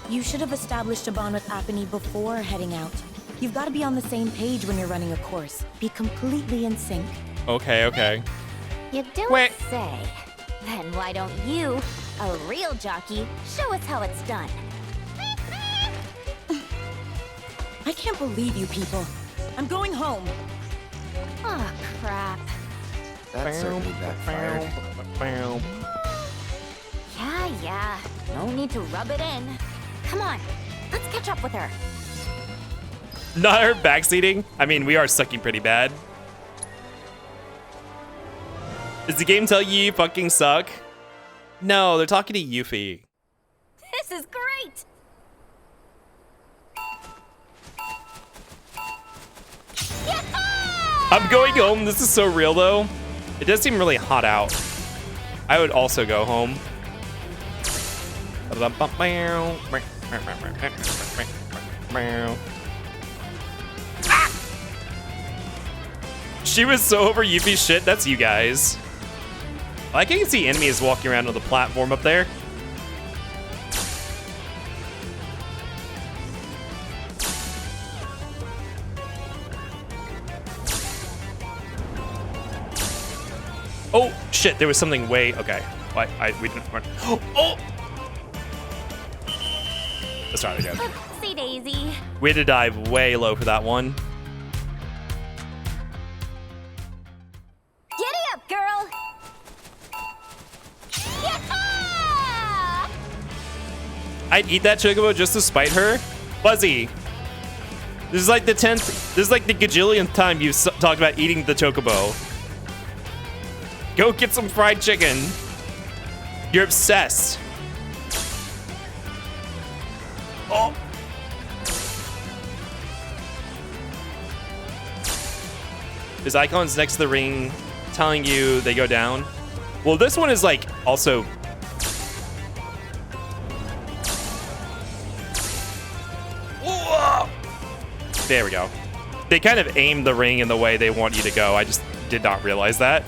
You should have established a bond with Apony before heading out. You've got to be on the same page when you're running a course. Be completely in sync. Okay, okay. You don't say. Then why don't you, a real jockey, show us how it's done? I can't believe you people. I'm going home. Oh, crap. That certainly backfired. Yeah. No need to rub it in. Come on, let's catch up with her. Not her backseating. I mean, we are sucking pretty bad. Does the game tell you fucking suck? No, they're talking to Yuffie. This is great. I'm going home. This is so real, though. It does seem really hot out. I would also go home. Ah! She was so over Yuffie's shit. That's you guys. Like, I can see enemies walking around on the platform up there. Oh shit! There was something way okay. We didn't. Oh! Let's try it again. Oopsie daisy. We had to dive way low for that one. Giddy up, girl. Yah-ha! I'd eat that chocobo just to spite her. Fuzzy. This is like the 10th. This is like the gajillionth time you've talked about eating the chocobo. Go get some fried chicken. You're obsessed. Oh. His icon's next to the ring telling you they go down. Well, this one is like also. Whoa. There we go. They kind of aim the ring in the way they want you to go. I just did not realize that.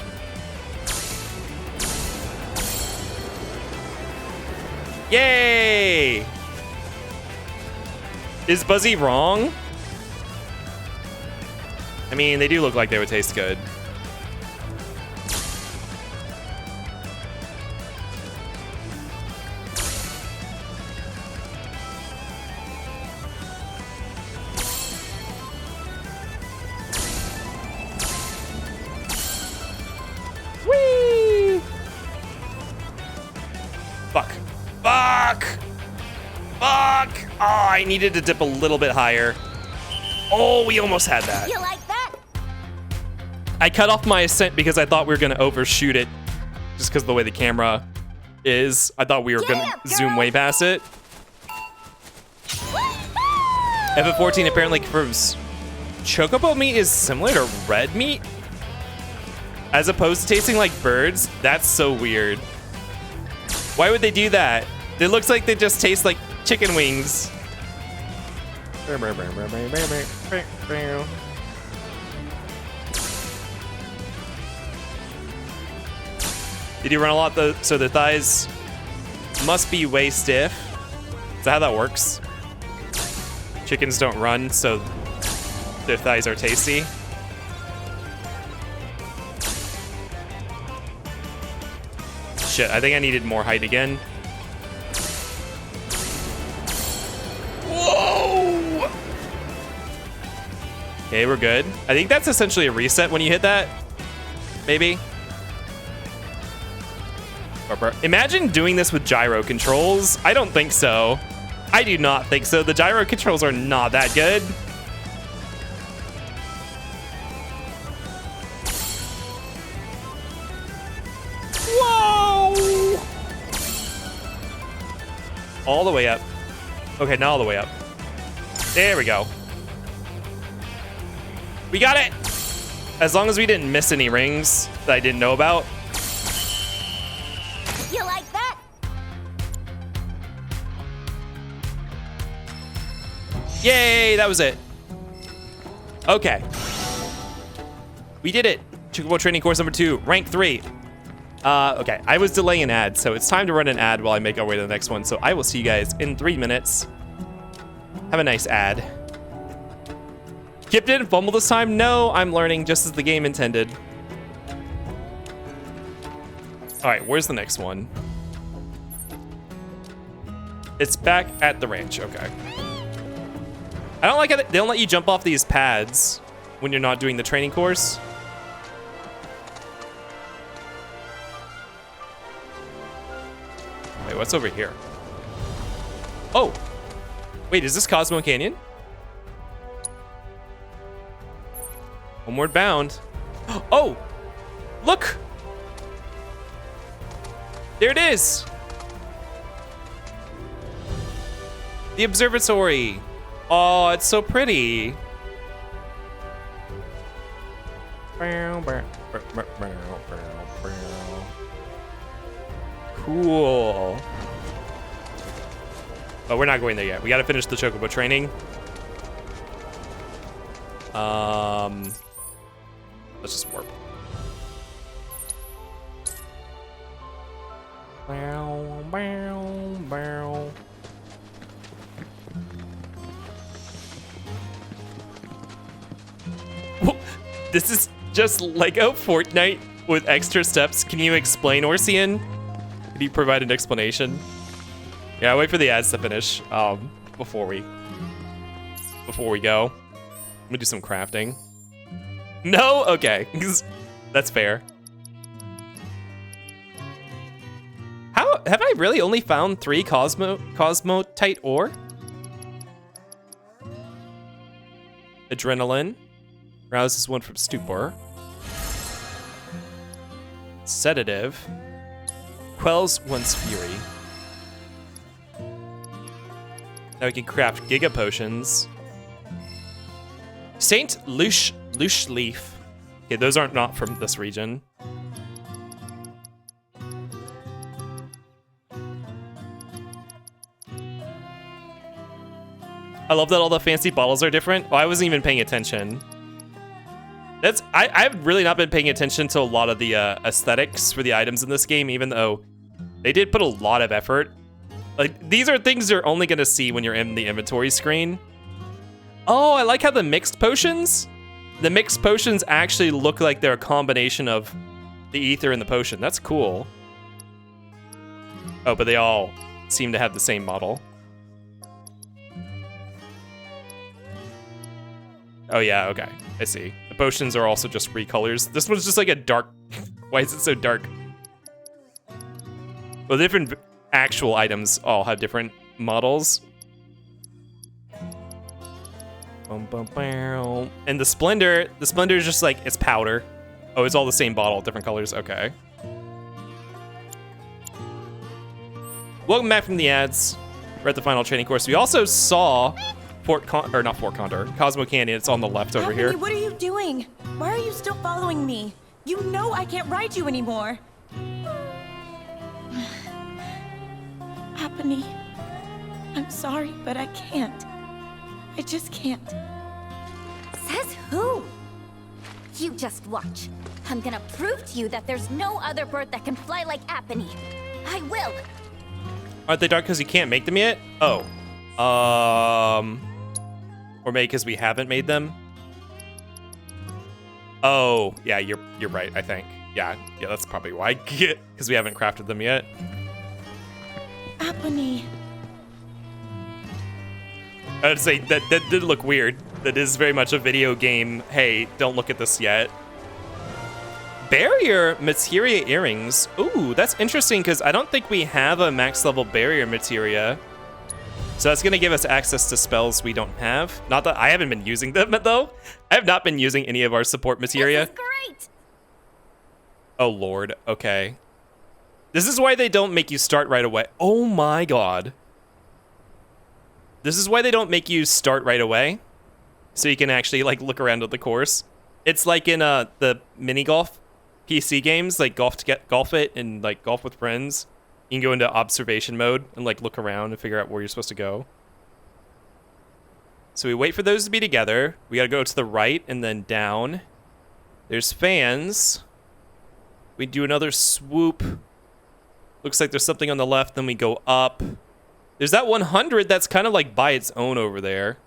Yay! Is Buzzy wrong? I mean, they do look like they would taste good. Whee! Fuck. Fuck! Fuck! Oh, I needed to dip a little bit higher. Oh, we almost had that. You like that? I cut off my ascent because I thought we were going to overshoot it. Just because of the way the camera is. I thought we were going to zoom way past it. FF14 apparently confirms chocobo meat is similar to red meat? As opposed to tasting like birds? That's so weird. Why would they do that? It looks like they just taste like chicken wings. Did you run a lot though? So the thighs must be way stiff. Is that how that works? Chickens don't run, so their thighs are tasty. Shit, I think I needed more height again. Whoa! Okay, we're good. I think that's essentially a reset when you hit that. Maybe. Imagine doing this with gyro controls. I don't think so. I do not think so. The gyro controls are not that good. Whoa! All the way up. Okay, not all the way up. There we go. We got it! As long as we didn't miss any rings that I didn't know about. You like that? Yay, that was it. Okay. We did it. Chocobo training course number 2, rank 3. Okay, I was delaying an ad, so it's time to run an ad while I make our way to the next one. So I will see you guys in 3 minutes. Have a nice ad. Kip didn't fumble this time? No, I'm learning just as the game intended. All right, where's the next one? It's back at the ranch, okay. I don't like how they don't let you jump off these pads when you're not doing the training course. Wait, what's over here? Oh, wait, is this Cosmo Canyon? Homeward bound. Oh, look. There it is. The observatory. Oh, it's so pretty. Cool. But we're not going there yet. We got to finish the Chocobo training. Let's just warp. Bow, bow, bow. This is just Lego Fortnite with extra steps. Can you explain, Orsian? Can you provide an explanation? Yeah, wait for the ads to finish before we go. Let me do some crafting. No? Okay. That's fair. How have I really only found 3 Cosmotite ore? Adrenaline. Rouses one from stupor. Sedative. Quells one's fury. Now we can craft Giga Potions. Saint Lush Leaf. Okay, those aren't not from this region. I love that all the fancy bottles are different. Oh, I wasn't even paying attention. I've really not been paying attention to a lot of the aesthetics for the items in this game, even though they did put a lot of effort. Like, these are things you're only gonna see when you're in the inventory screen. Oh, I like how the mixed potions actually look like they're a combination of the ether and the potion. That's cool. Oh, but they all seem to have the same model. Oh yeah, okay, I see. The potions are also just recolors. This one's just like a dark, why is it so dark? Well, different actual items all have different models. And the Splendor is just like, it's powder. Oh, it's all the same bottle, different colors, okay. Welcome back from the ads. We're at the final training course. We also saw Cosmo Canyon. It's on the left over here. What are you doing? Why are you still following me? You know I can't ride you anymore. Happiny, I'm sorry, but I can't. I just can't. Says who? You just watch. I'm gonna prove to you that there's no other bird that can fly like Apony. I will. Aren't they dark because you can't make them yet? Oh. Or maybe because we haven't made them? Oh, yeah, you're right, I think. Yeah, that's probably why. Because we haven't crafted them yet. Apony. I would say that did look weird. That is very much a video game. Hey, don't look at this yet. Barrier materia earrings. Ooh, that's interesting because I don't think we have a max level barrier materia. So that's gonna give us access to spells we don't have. Not that I haven't been using them though. I have not been using any of our support materia. This is great. Oh Lord, okay. This is why they don't make you start right away. Oh my God. This is why they don't make you start right away. So you can actually like look around at the course. It's like in the mini golf PC games, like Golf It and like Golf with Friends. You can go into observation mode and like look around and figure out where you're supposed to go. So we wait for those to be together. We gotta go to the right and then down. There's fans. We do another swoop. Looks like there's something on the left, then we go up. There's that 100 that's kind of like by its own over there.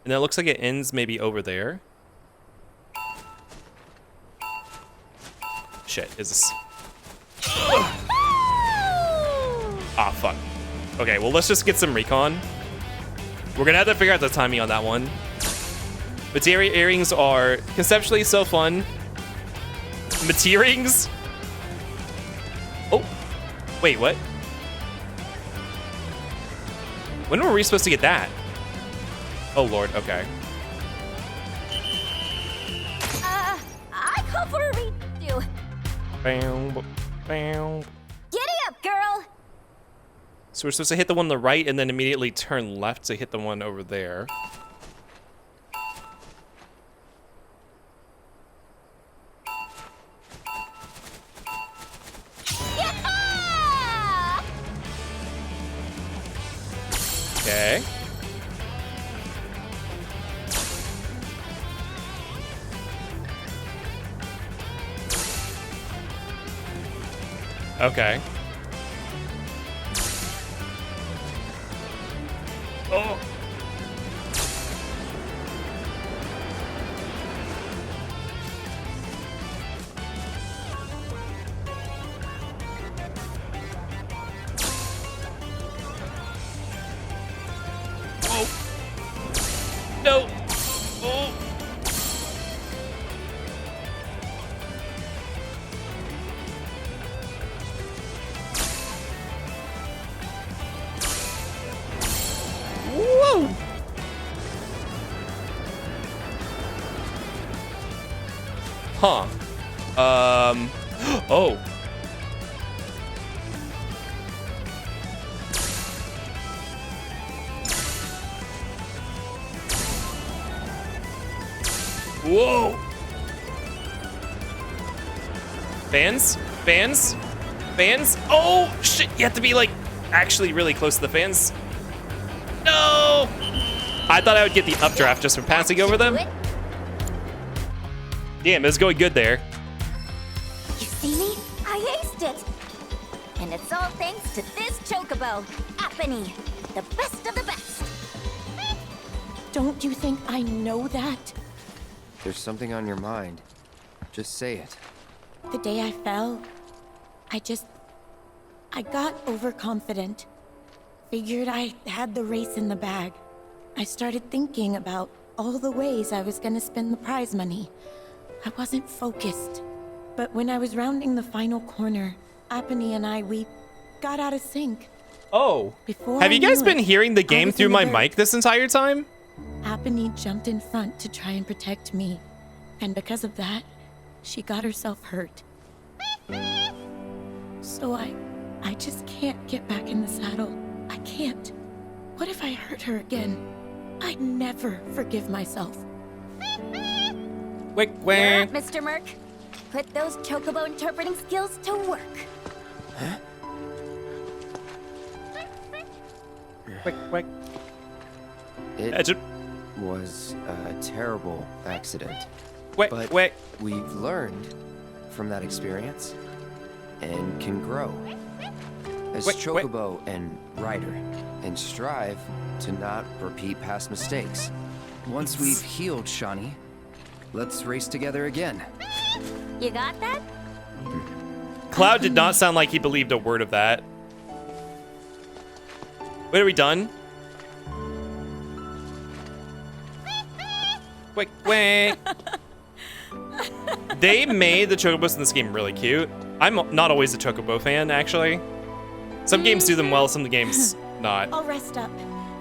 And it looks like it ends maybe over there. Shit, is this... Ah, fuck. Okay, well, let's just get some recon. We're gonna have to figure out the timing on that one. Materia earrings are conceptually so fun. Materials? Oh, wait, what? When were we supposed to get that? Oh, Lord, okay. I call for a redo. Bam, bam. Giddy up, girl. So we're supposed to hit the one on the right and then immediately turn left to hit the one over there. Okay. Oh. No. Oh. Whoa. Huh. Oh. Whoa! Fans? Fans? Fans? Oh, shit, you have to be, like, actually really close to the fans. No! I thought I would get the updraft just from passing over them. Damn, it's going good there. You see me? I aced it! And it's all thanks to this chocobo, Apony, the best of the best. Don't you think I know that? There's something on your mind. Just say it. The day I fell, I got overconfident. Figured I had the race in the bag. I started thinking about all the ways I was gonna spend the prize money. I wasn't focused. But when I was rounding the final corner, Apony and we got out of sync. Oh. Before Have I you guys knew been it, hearing the I game was through in my the mic this entire time? Apony jumped in front to try and protect me. And because of that, she got herself hurt. So I just can't get back in the saddle. I can't. What if I hurt her again? I'd never forgive myself. Wick, You're wick. up, Mr. Merc. Put those chocobo interpreting skills to work. Wick, wick. It Edge- was a terrible accident. Wick, But wick. we've learned from that experience and can grow as Wait, wait. Chocobo and Rider and strive to not repeat past mistakes. Once we've healed Shawnee, let's race together again. You got that? Cloud did not sound like he believed a word of that. Wait, are we done? Wick, wick. They made the chocobos in this game really cute. I'm not always a chocobo fan, actually. Some games do them well, some games not. I'll rest up.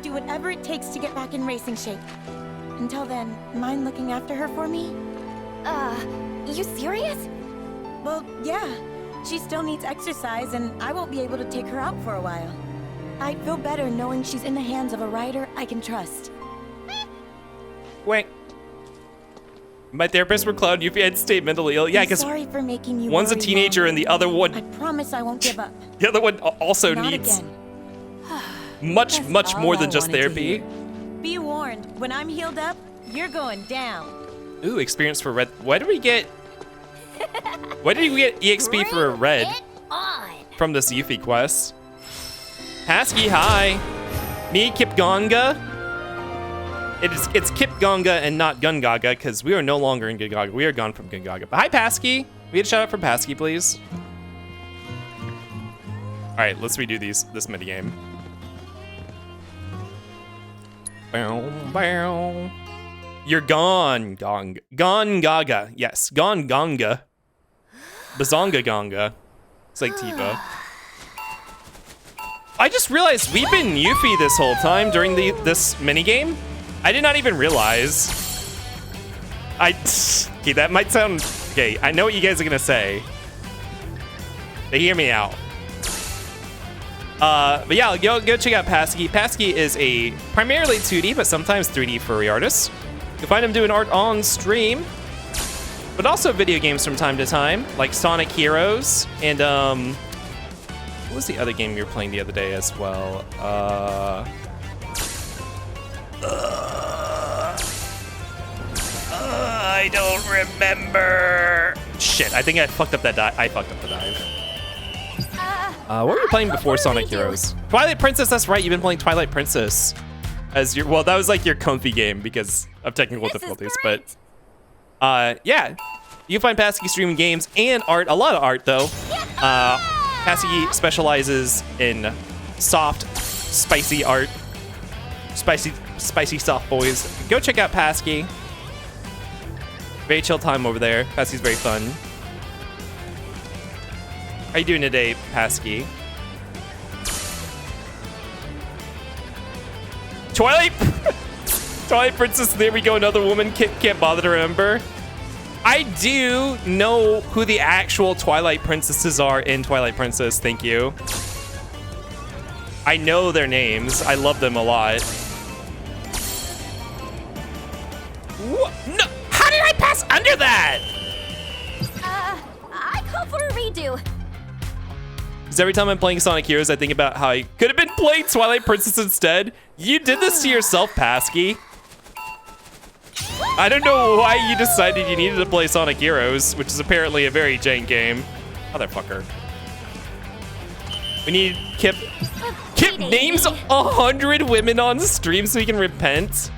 Do whatever it takes to get back in racing shape. Until then, mind looking after her for me? You serious? Well, yeah. She still needs exercise, and I won't be able to take her out for a while. I'd feel better knowing she's in the hands of a rider I can trust. Wink. My therapist were Cloud and Yuffie had stayed mentally ill. Yeah, I'm because sorry for making you one's a worry, teenager Mom. and the other I one, promise I won't give up. the other one also Not needs again. much That's more all than I just wanted to therapy. hear. Be warned, when I'm healed up, you're going down. Ooh, experience for red. Why did we get? Why did we get EXP for a red It on. from this Yuffie quest? Pasky, hi. Me, Kipgonga. It's Kipgonga and not Gungaga because we are no longer in Gungaga. We are gone from Gungaga. But hi, Pasky. We had a shout out for Pasky, please. All right, let's redo this minigame. Bow, bow. You're gone, Gong. Gone Gaga. Yes, gone Gonga. Bazonga Gonga. It's like Tifa. I just realized we've been Yuffie this whole time during this minigame. I did not even realize. Okay, that might sound, okay, I know what you guys are gonna say. But hear me out. But yeah, go check out Pasky. Pasky is a primarily 2D, but sometimes 3D furry artist. You'll find him doing art on stream, but also video games from time to time, like Sonic Heroes, and what was the other game you were playing the other day as well? I don't remember. Shit, I think I fucked up that dive. I fucked up the dive. What were you playing before Sonic Heroes? Twilight Princess, that's right. You've been playing Twilight Princess as your, well, that was like your comfy game because of technical difficulties, but yeah. You can find Pasky streaming games and art, a lot of art though. Pasky specializes in soft, spicy art. Spicy soft boys. Go check out Pasky. Very chill time over there. Pasky's very fun. How you doing today, Pasky? Twilight Princess, there we go, another woman can't bother to remember. I do know who the actual Twilight Princesses are in Twilight Princess, thank you. I know their names, I love them a lot. What? No, how did I pass under that? I call for a redo. Because every time I'm playing Sonic Heroes, I think about how I could have been playing Twilight Princess instead. You did this to yourself, Pasky. I don't know why you decided you needed to play Sonic Heroes, which is apparently a very jank game. Motherfucker. We need Kip names 100 women on stream so he can repent.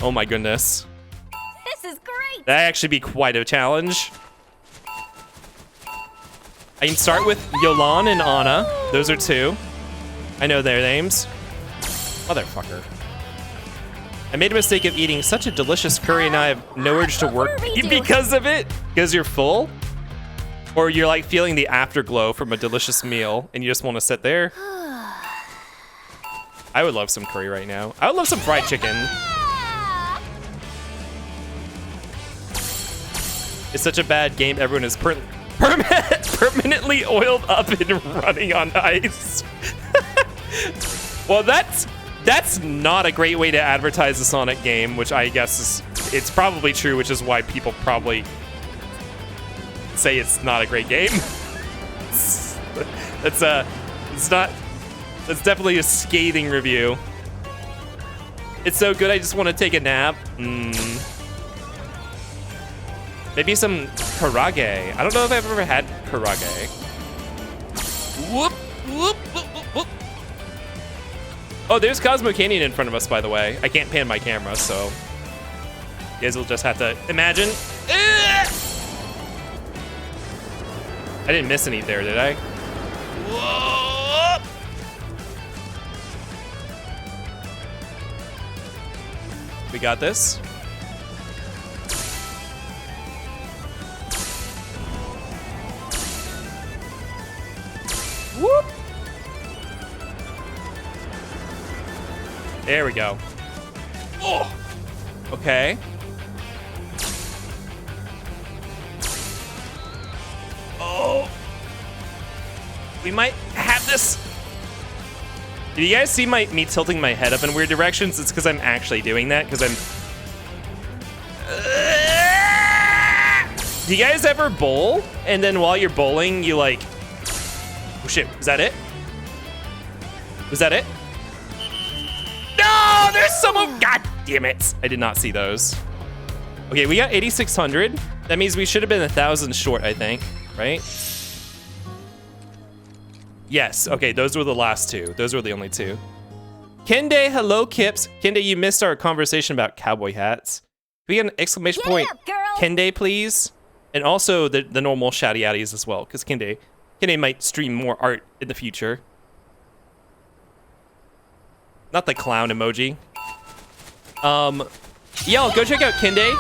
Oh my goodness. This is great. That'd actually be quite a challenge. I can start with Yolan and Anna. Those are two. I know their names. Motherfucker. I made a mistake of eating such a delicious curry and I have no urge to work because of it. Because you're full? Or you're like feeling the afterglow from a delicious meal and you just want to sit there? I would love some curry right now. I would love some fried chicken. It's such a bad game. Everyone is permanently oiled up and running on ice. Well, that's not a great way to advertise a Sonic game, which I guess is, it's probably true, which is why people probably say it's not a great game. That's definitely a scathing review. It's so good I just want to take a nap. Maybe some karage. I don't know if I've ever had karage. Whoop, whoop, whoop, whoop, whoop. Oh, there's Cosmo Canyon in front of us, by the way. I can't pan my camera, so you guys will just have to imagine. I didn't miss any there, did I? Whoa! We got this. Whoop! There we go. Oh! Okay. Oh! We might have this. Did you guys see me tilting my head up in weird directions? It's because I'm actually doing that, because I'm... Do you guys ever bowl? And then while you're bowling, you like... Oh shit, is that it? Was that it? No, there's someone. God damn it. I did not see those. Okay, we got 8,600. That means we should have been 1,000 short, I think, right? Yes, okay, those were the last two. Those were the only two. Kende, hello, Kips. Kende, you missed our conversation about cowboy hats. Can we get an exclamation point? Kende, please. And also the normal shouty outies as well, because Kende might stream more art in the future. Not the clown emoji. Y'all, go check out Kende.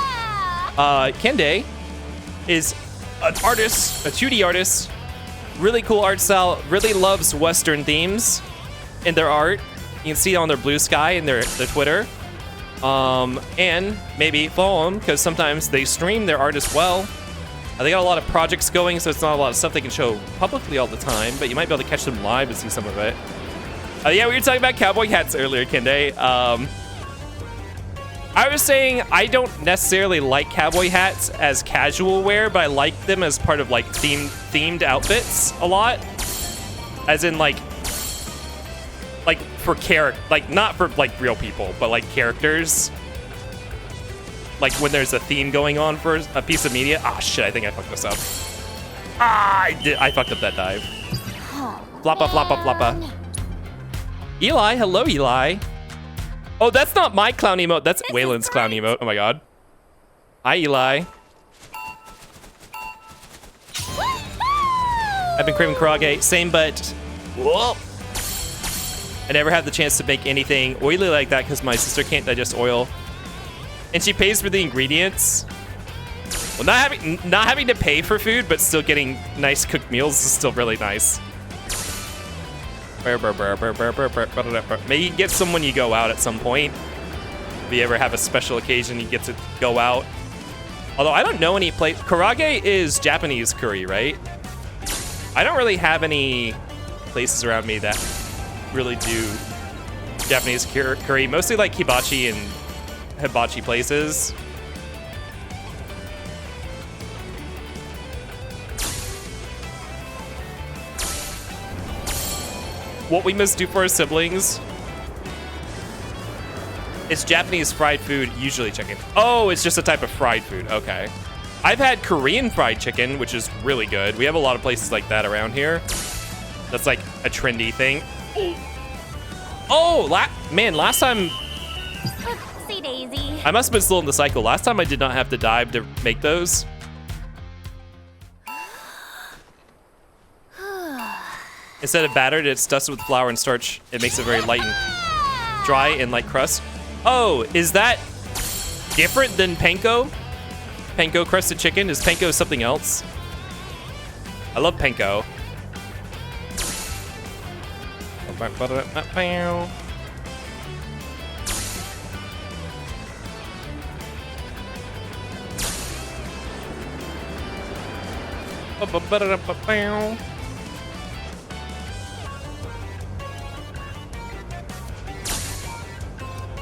Kende is an artist, a 2D artist. Really cool art style. Really loves Western themes in their art. You can see it on their Blue Sky and their Twitter. And maybe follow them, because sometimes they stream their art as well. They got a lot of projects going, so it's not a lot of stuff they can show publicly all the time, but you might be able to catch them live and see some of it. Yeah, we were talking about cowboy hats earlier, Kende. I was saying I don't necessarily like cowboy hats as casual wear, but I like them as part of like themed outfits a lot. As in like for like not for like real people, but like characters. Like when there's a theme going on for a piece of media. Ah, shit, I think I fucked this up. Ah, I fucked up that dive. Floppa, floppa, floppa. Eli, hello, Eli. Oh, that's not my clown emote. That's Waylon's clown emote. Oh my god. Hi, Eli. I've been craving karage. Same, but whoa. I never had the chance to make anything oily like that because my sister can't digest oil, and she pays for the ingredients. Well, not having to pay for food, but still getting nice cooked meals is still really nice. Maybe you can get some when you go out at some point. If you ever have a special occasion, you get to go out. Although I don't know any place. Karage is Japanese curry, right? I don't really have any places around me that really do Japanese curry. Mostly like hibachi and hibachi places. What we must do for our siblings. It's Japanese fried food, usually chicken. Oh, it's just a type of fried food. Okay. I've had Korean fried chicken, which is really good. We have a lot of places like that around here. That's like a trendy thing. Oh, man, last time... Oopsie daisy. I must have been still in the cycle. Last time I did not have to dive to make those. Instead of battered, it's dusted with flour and starch. It makes it very light and dry and light crust. Oh, is that different than panko? Panko crusted chicken? Is panko something else? I love panko.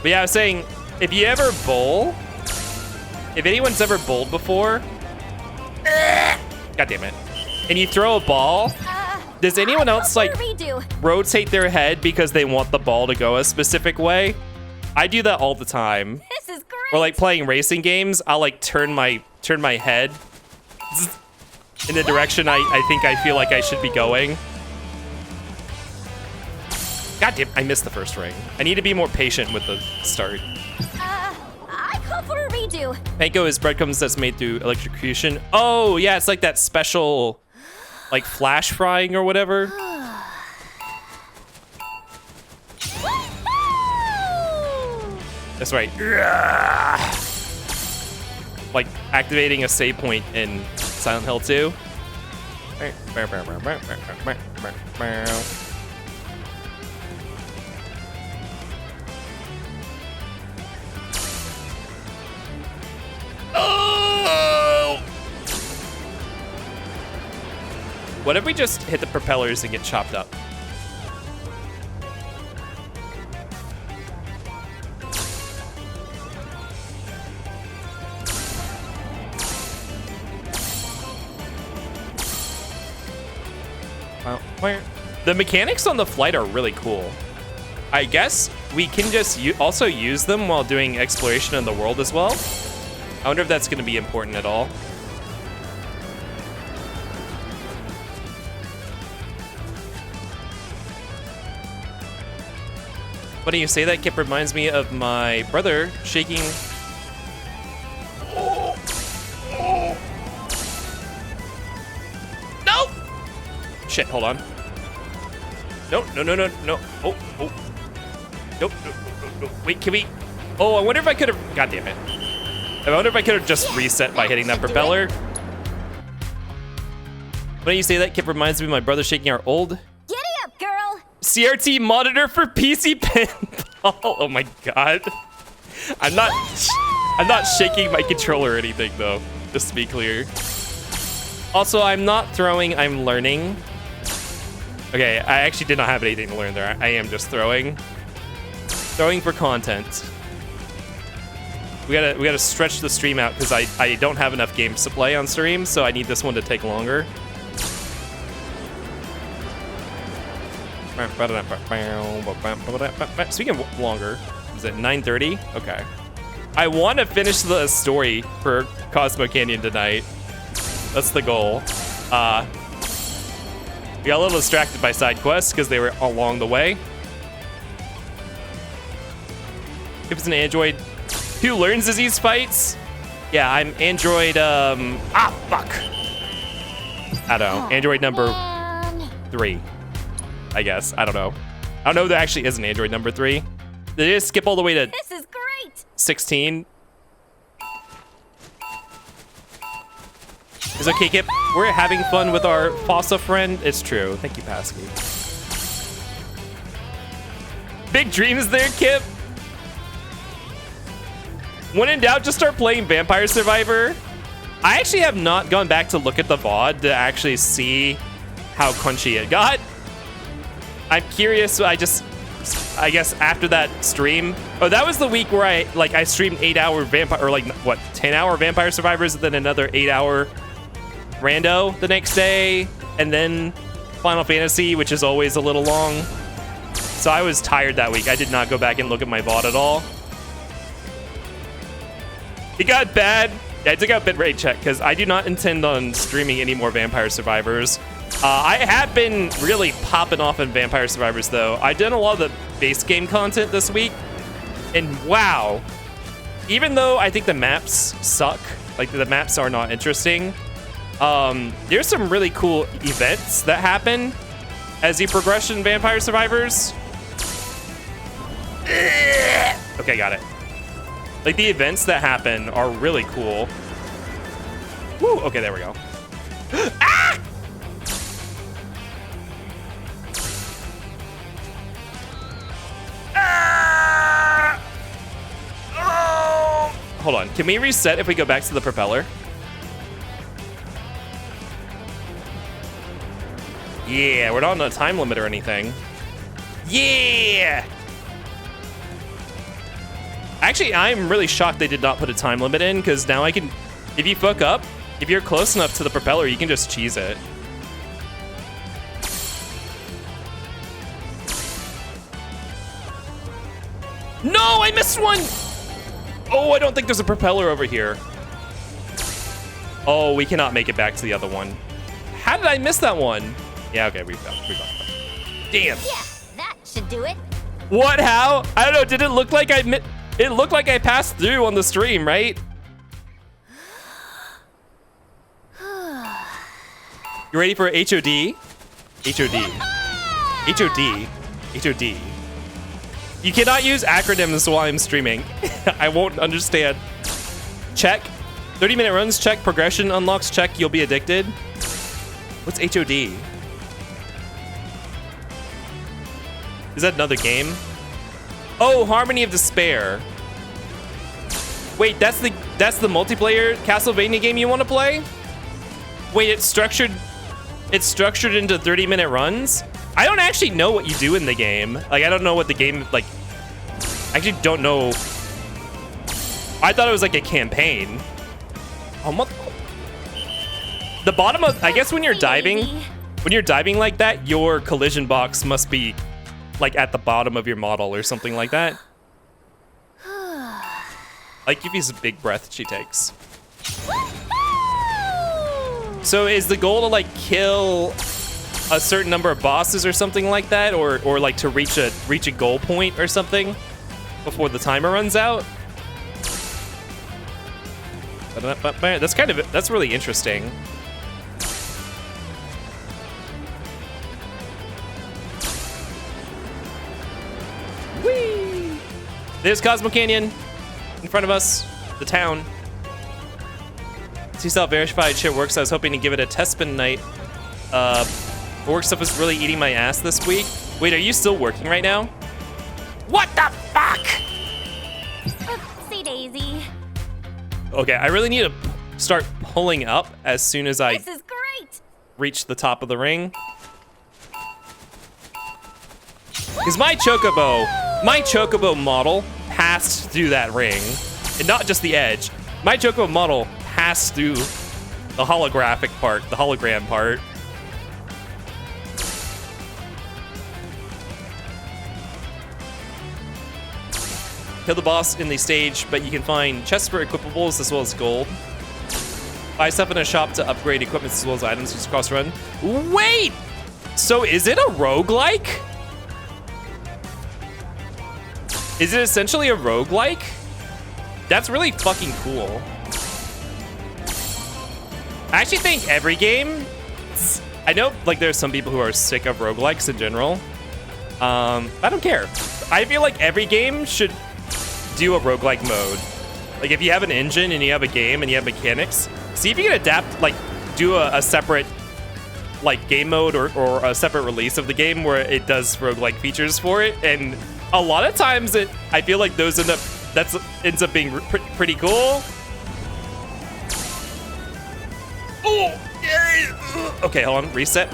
But yeah, I was saying, if you ever bowl, if anyone's ever bowled before, God damn it, and you throw a ball, does anyone else like rotate their head because they want the ball to go a specific way? I do that all the time. This is great. Or like playing racing games, I'll like turn my head in the direction I think I feel like I should be going. God damn, I missed the first ring. I need to be more patient with the start. I call for a redo. Panko is breadcrumbs that's made through electrocution. Oh, yeah, it's like that special, like, flash frying or whatever. That's right. Like, activating a save point in Silent Hill 2. Oh! What if we just hit the propellers and get chopped up? The mechanics on the flight are really cool. I guess we can just also use them while doing exploration in the world as well. I wonder if that's going to be important at all. Funny you say that, Kip reminds me of my brother shaking... No! Shit, hold on. No. Oh. Nope. No. Wait, can we... Oh, I wonder if I could have... God damn it. I wonder if I could have just reset by hitting that propeller. When you say that, Kip reminds me of my brother shaking our old... Giddy up, girl! CRT monitor for PC pinball. Oh my god. I'm not shaking my controller or anything though, just to be clear. Also, I'm not throwing, I'm learning. Okay, I actually did not have anything to learn there. I am just throwing. Throwing for content. We gotta stretch the stream out because I don't have enough games to play on stream, so I need this one to take longer. Speaking of longer, is it 9:30? Okay. I want to finish the story for Cosmo Canyon tonight. That's the goal. We got a little distracted by side quests because they were along the way. If it's an android who learns disease fights, yeah, I'm android, fuck. I don't know, android number 3, I guess. I don't know. I don't know if there actually is an android number 3. Did it skip all the way to This is great. 16? It's okay, Kip. We're having fun with our FF7 friend. It's true. Thank you, Pasky. Big dreams there, Kip. When in doubt, just start playing Vampire Survivor. I actually have not gone back to look at the VOD to actually see how crunchy it got. I'm curious. I guess after that stream, that was the week where I streamed 8-hour Vampire, or like what, 10-hour Vampire Survivors, and then another 8-hour Rando the next day, and then Final Fantasy, which is always a little long. So I was tired that week. I did not go back and look at my VOD at all. It got bad. Yeah, I took out bitrate check because I do not intend on streaming any more Vampire Survivors. I have been really popping off in Vampire Survivors, though. I've done a lot of the base game content this week, and wow. Even though I think the maps suck, like the maps are not interesting, there's some really cool events that happen as you progress in Vampire Survivors. Okay, got it. Like, the events that happen are really cool. Woo, okay, there we go. Ah! Ah! Oh! Hold on, can we reset if we go back to the propeller? Yeah, we're not on a time limit or anything. Yeah! Actually, I'm really shocked they did not put a time limit in, because now I can, if you fuck up, if you're close enough to the propeller, you can just cheese it. No, I missed one! Oh, I don't think there's a propeller over here. Oh, we cannot make it back to the other one. How did I miss that one? Yeah, okay, we got it. Damn. Yeah, that should do it. What, how? I don't know, did it look like it looked like I passed through on the stream, right? You ready for HOD? HOD. HOD. HOD. You cannot use acronyms while I'm streaming. I won't understand. Check. 30-minute runs, check. Progression unlocks, check. You'll be addicted. What's HOD? Is that another game? Oh, Harmony of Despair. Wait, that's the multiplayer Castlevania game you want to play? Wait, it's structured into 30-minute runs? I don't actually know what you do in the game. Like, I don't know what the game, like, I actually don't know. I thought it was like a campaign. Oh, the bottom of, I guess when you're diving like that, your collision box must be like at the bottom of your model or something like that. Like, Yuffie's a big breath she takes. So is the goal to like kill a certain number of bosses or something like that, or like to reach a goal point or something before the timer runs out? That's really interesting. Whee! There's Cosmo Canyon in front of us, the town. See how verified shit works. I was hoping to give it a test spin night. Work stuff is really eating my ass this week. Wait, are you still working right now? What the fuck? Oopsie daisy. Okay, I really need to start pulling up as soon as I This is great. reach the top of the ring. Because my Chocobo model passed through that ring. And not just the edge. My Chocobo model passed through the holographic part, the hologram part. Kill the boss in the stage, but you can find chests for equipables as well as gold. Buy stuff in a shop to upgrade equipment as well as items just cross run. Wait! So is it a roguelike? Is it essentially a roguelike? That's really fucking cool. I actually think every game, I know like there's some people who are sick of roguelikes in general. I don't care. I feel like every game should do a roguelike mode. Like if you have an engine and you have a game and you have mechanics, see if you can adapt, like do a separate like game mode or a separate release of the game where it does roguelike features for it. And a lot of times I feel like those ends up being pretty cool. Oh, okay, hold on. Reset.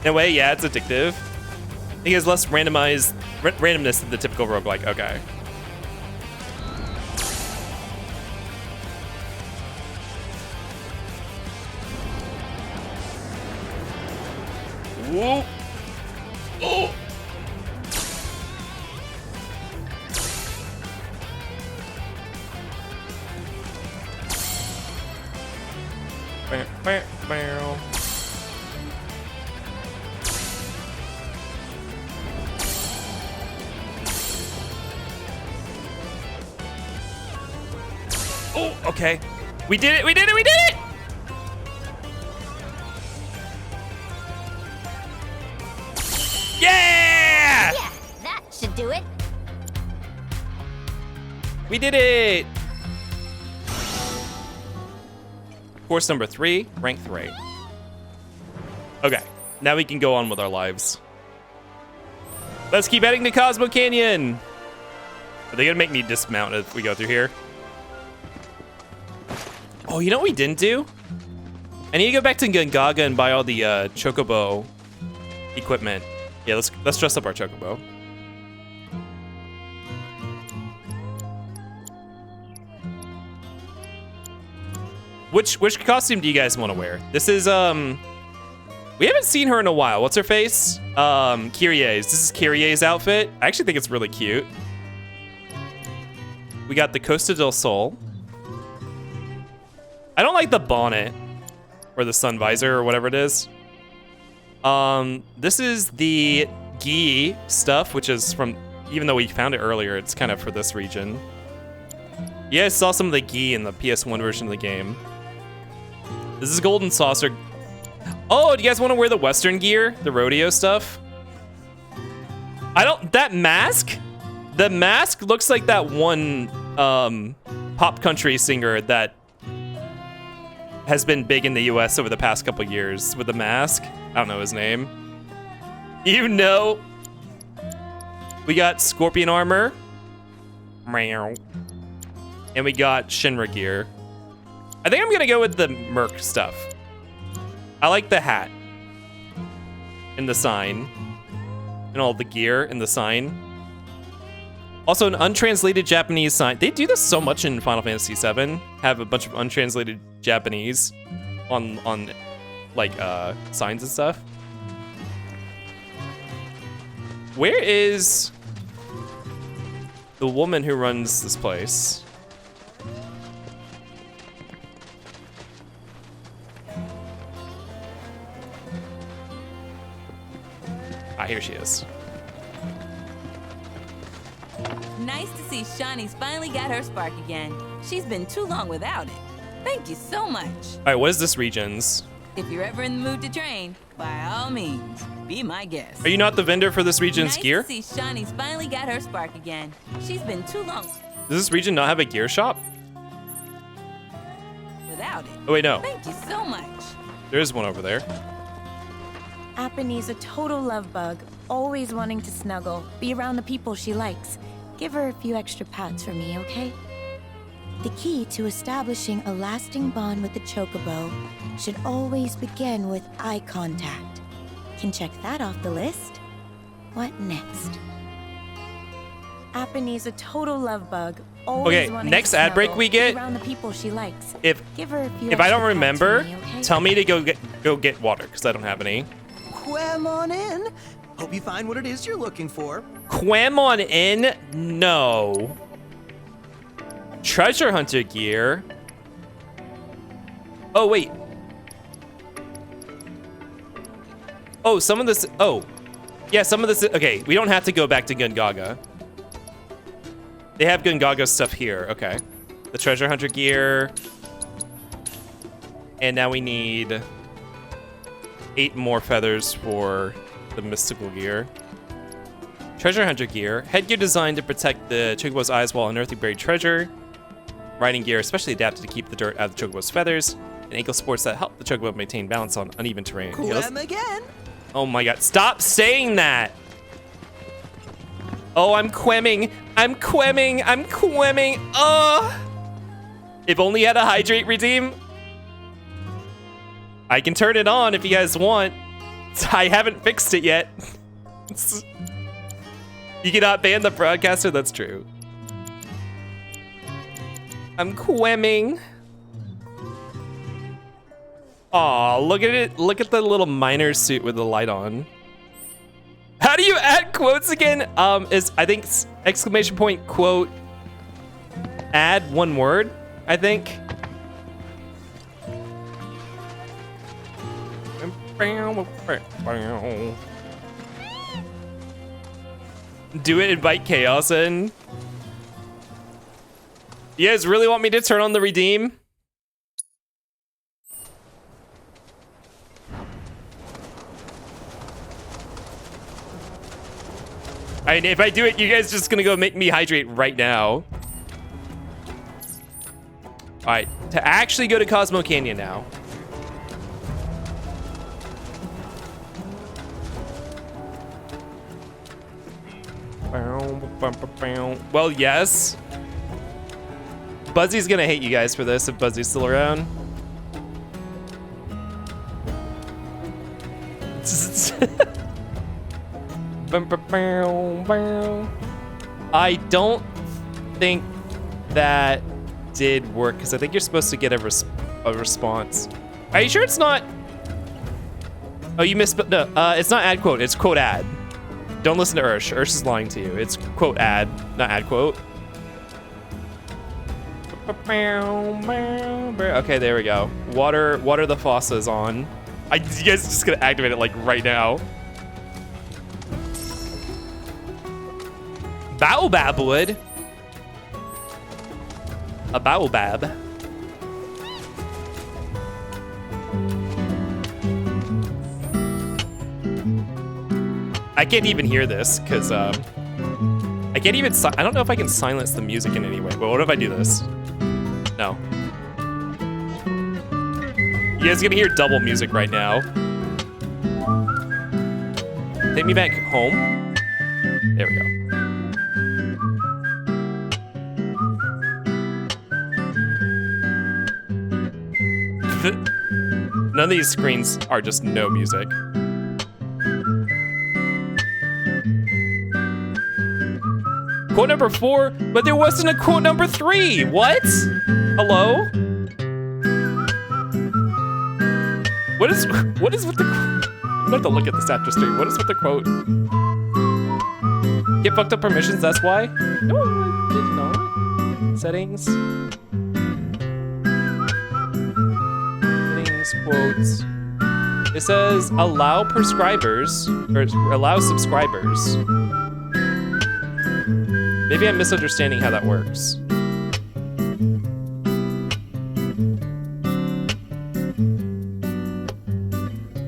In a way, yeah, it's addictive. It has less randomness than the typical roguelike. Okay. Whoa. Oh. Oh, okay. We did it! Yeah! Yeah, that should do it. We did it! Course number 3, rank 3. Okay, now we can go on with our lives. Let's keep heading to Cosmo Canyon! Are they gonna make me dismount if we go through here? Oh, you know what we didn't do? I need to go back to Gungaga and buy all the Chocobo equipment. Yeah, let's dress up our Chocobo. Which costume do you guys want to wear? This is we haven't seen her in a while. What's her face? Kyrie's. This is Kyrie's outfit. I actually think it's really cute. We got the Costa del Sol. I don't like the bonnet or the sun visor or whatever it is. This is the gi stuff, which is from, even though we found it earlier, it's kind of for this region. Yeah, I saw some of the gi in the PS1 version of the game. This is Golden Saucer. Oh, do you guys want to wear the Western gear? The rodeo stuff? That mask? The mask looks like that one pop country singer that has been big in the US over the past couple years with the mask. I don't know his name. You know. We got Scorpion armor. Meow. And we got Shinra gear. I think I'm gonna go with the Merc stuff. I like the hat. And the sign. And all the gear and the sign. Also, an untranslated Japanese sign. They do this so much in Final Fantasy VII. Have a bunch of untranslated Japanese on like signs and stuff. Where is the woman who runs this place? Ah, here she is. Nice to see Shawnee's finally got her spark again. She's been too long without it. Thank you so much. All right, what is this region's? If you're ever in the mood to train, by all means, be my guest. Are you not the vendor for this region's gear? Nice to see Shawnee's finally got her spark again. She's been too long Does this region not have a gear shop? without it. Oh wait, no. Thank you so much. There is one over there. Appanee's a total love bug, always wanting to snuggle, be around the people she likes. Give her a few extra pats for me, okay? The key to establishing a lasting bond with the Chocobo should always begin with eye contact. Can check that off the list. What next? Appanee's a total love bug, always Okay, wanting next to ad break snuggle, we get. be around the people she likes. If Give her a few I don't extra pats remember, for me, okay? tell me to go get water because I don't have any. Quam on in. Hope you find what it is you're looking for. Quam on in? No. Treasure hunter gear. Oh wait. Oh, some of this. Oh, yeah, some of this. Okay, we don't have to go back to Gungaga. They have Gungaga stuff here. Okay, the treasure hunter gear, and now we need 8 more feathers for the mystical gear. Treasure hunter gear, headgear designed to protect the chocobo's eyes while unearthing buried treasure. Riding gear, especially adapted to keep the dirt out of the chocobo's feathers. And ankle sports that help the chocobo maintain balance on uneven terrain. Quem again? Oh my god, stop saying that! Oh, I'm quemming. I'm quemming. I'm quemming. If only you had a hydrate redeem. I can turn it on if you guys want. I haven't fixed it yet. You cannot ban the broadcaster, that's true. I'm quemming. Aw, look at it. Look at the little miner suit with the light on. How do you add quotes again? Is I think exclamation point quote add one word, I think. Do it, invite chaos in. You guys really want me to turn on the redeem? I mean, if I do it, you guys just gonna go make me hydrate right now. All right, to actually go to Cosmo Canyon now. Well, yes. Buzzy's gonna hate you guys for this if Buzzy's still around. I don't think that did work because I think you're supposed to get a response. Are you sure it's not? Oh, you missed. No, it's not add quote. It's quote add. Don't listen to Ursh. Ursh is lying to you. It's quote add, not add quote. Okay, there we go. Water the fossa is on. You guys are just gonna activate it like right now. Baobab wood. A baobab. I can't even hear this because I can't even. I don't know if I can silence the music in any way. But what if I do this? No. You guys are gonna hear double music right now. Take me back home. There we go. None of these screens are just no music. Quote number 4, but there wasn't a quote number 3. What? Hello? What is with the? I'm about to look at this after stream. What is with the quote? Get fucked up permissions. That's why. No, I did not. Settings. Settings quotes. It says allow prescribers or allow subscribers. Maybe I'm misunderstanding how that works.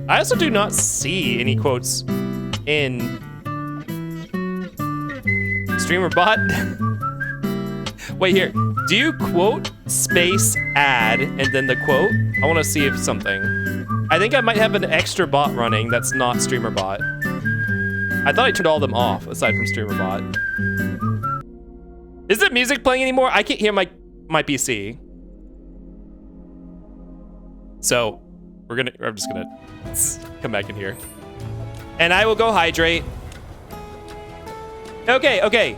I also do not see any quotes in streamer bot. Wait here. Do you quote space add and then the quote? I want to see if something. I think I might have an extra bot running that's not streamer bot. I thought I turned all of them off aside from streamer bot. Is it music playing anymore? I can't hear my PC. So I'm just gonna come back in here. And I will go hydrate. Okay.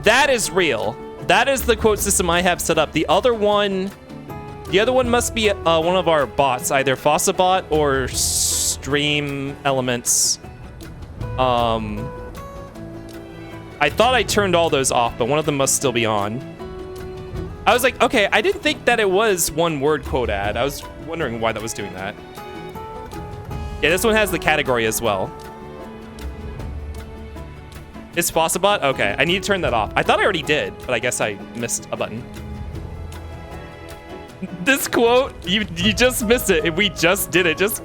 That is real. That is the quote system I have set up. The other one must be one of our bots, either Fossa bot or Stream Elements. I thought I turned all those off, but one of them must still be on. I was like, okay, I didn't think that it was one word quote add. I was wondering why that was doing that. Yeah, this one has the category as well. Is Fossabot? Okay, I need to turn that off. I thought I already did, but I guess I missed a button. This quote, you just missed it. We just did it. Just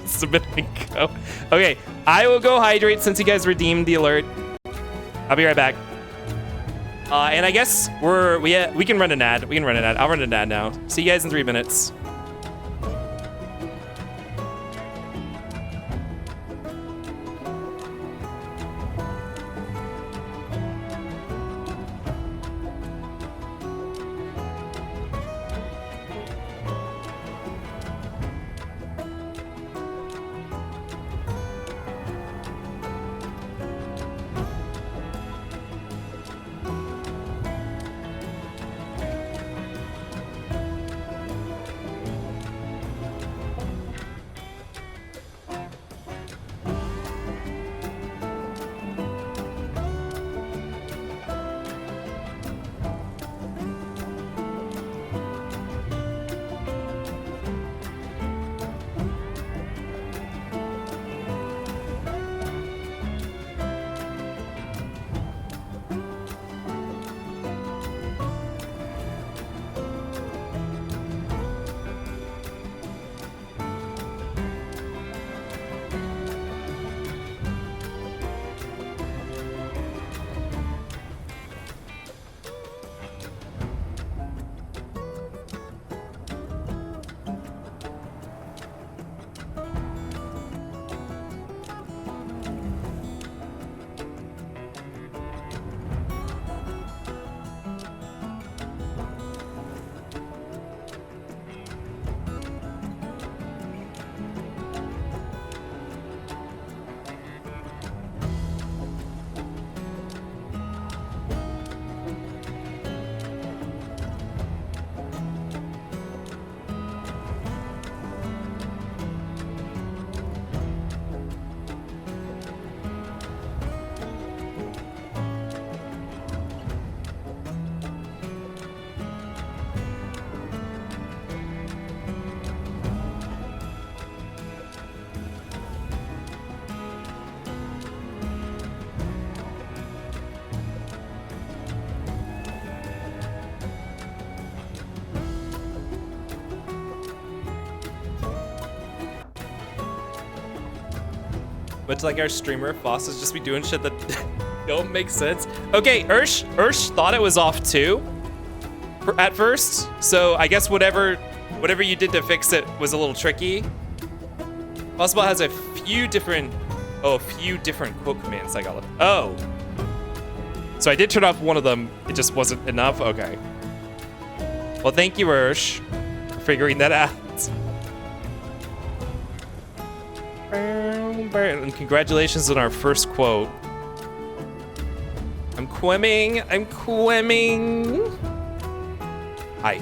submit and go. Okay, I will go hydrate since you guys redeemed the alert. I'll be right back. And I guess we can run an ad. We can run an ad. I'll run an ad now. See you guys in 3 minutes. Much like our streamer, Foss just be doing shit that don't make sense. Okay, Ursh thought it was off too at first, so I guess whatever you did to fix it was a little tricky. Fossbot has a few different quote commands I got. Oh, so I did turn off one of them. It just wasn't enough. Okay. Well, thank you, Ursh, for figuring that out. And congratulations on our first quote. I'm quimming. Hi.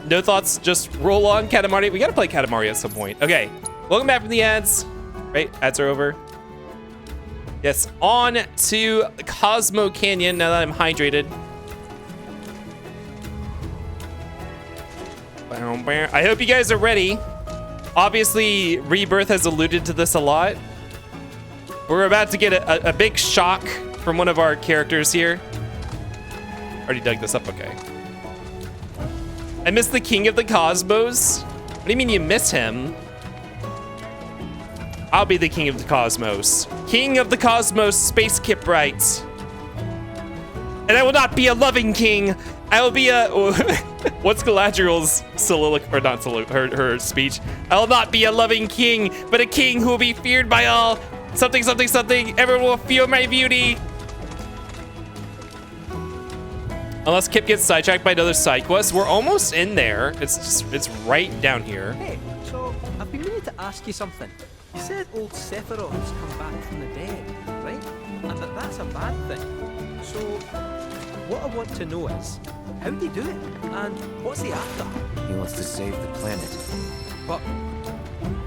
No thoughts, just roll on Katamari. We gotta play Katamari at some point. Okay, welcome back from the ads. Right, ads are over. Yes, on to Cosmo Canyon now that I'm hydrated. I hope you guys are ready. Obviously, Rebirth has alluded to this a lot. We're about to get a big shock from one of our characters here. Already dug this up, okay. I miss the King of the Cosmos. What do you mean you miss him? I'll be the King of the Cosmos. King of the Cosmos, Space Kipwright. And I will not be a loving king. I will be a... What's Galadriel's soliloquy, or not soliloquy, her speech? I will not be a loving king, but a king who will be feared by all. Something, something, something. Everyone will feel my beauty. Unless Kip gets sidetracked by another side quest. We're almost in there. It's right down here. Hey, so I've been meaning to ask you something. You said old Sephiroth has come back from the dead, right? And that's a bad thing. So, what I want to know is, how did he do it? And what's he after? He wants to save the planet. But,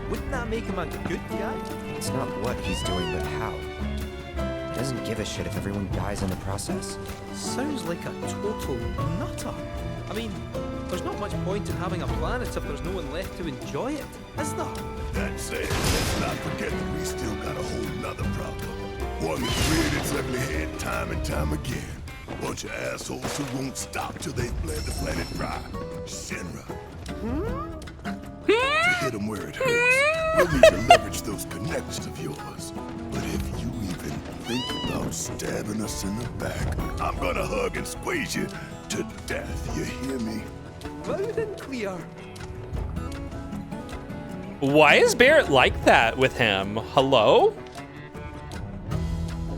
wouldn't that make him a good guy? It's not what he's doing, but how. doesn't give a shit if everyone dies in the process. Sounds like a total nutter. I mean, there's not much point in having a planet if there's no one left to enjoy it, is there? That said, let's not forget that we still got a whole nother problem. One that's reared its ugly head time and time again. Bunch of assholes who won't stop till they've bled the planet dry. Shinra. To hit them where it hurts, we'll need to leverage those connections of yours. But if you even think about stabbing us in the back, I'm gonna hug and squeeze you to death, you hear me? Loud and clear. Why is Barrett like that with him? Hello?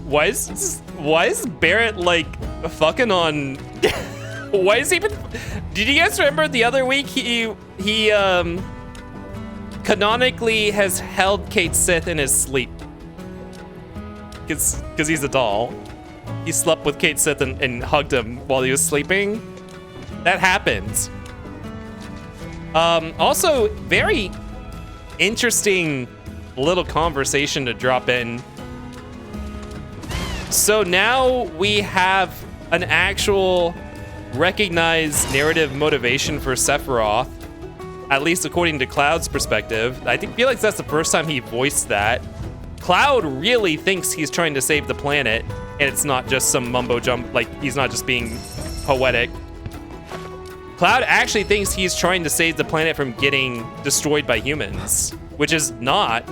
Why is Barrett like fucking on? Why is he even? Did you guys remember the other week he canonically has held Kate Sith in his sleep? Cause he's a doll. He slept with Kate Sith and hugged him while he was sleeping. That happens. Also, very interesting little conversation to drop in. So now we have an actual recognized narrative motivation for Sephiroth, at least according to Cloud's perspective. I feel like that's the first time he voiced that. Cloud really thinks he's trying to save the planet, and it's not just some mumbo jump, like he's not just being poetic. Cloud actually thinks he's trying to save the planet from getting destroyed by humans, which is not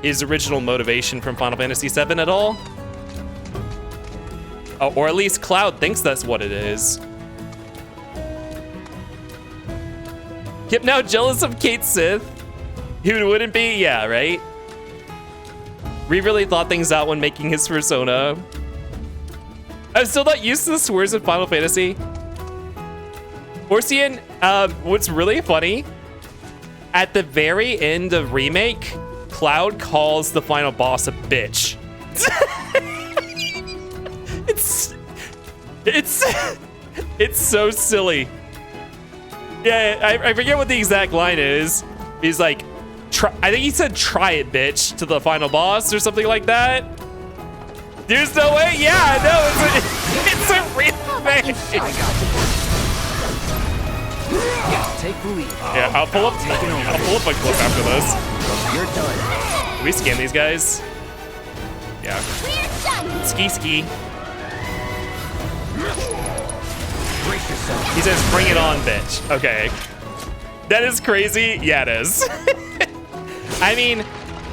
his original motivation from Final Fantasy VII at all. Or at least Cloud thinks that's what it is. Yep, now jealous of Kate Sith. Who wouldn't be? Yeah, right? Ree really thought things out when making his persona. I'm still not used to the swears in Final Fantasy. Orsian, what's really funny, at the very end of Remake, Cloud calls the final boss a bitch. It's so silly. Yeah, I forget what the exact line is. He's like, I think he said "try it, bitch" to the final boss or something like that. There's no way. Yeah, no, it's a real thing. Take the lead. Yeah, I'll pull up a clip after this. You're done. Can we scan these guys? Yeah. Ski. He says, "Bring it on, bitch." Okay. That is crazy. Yeah, it is. I mean,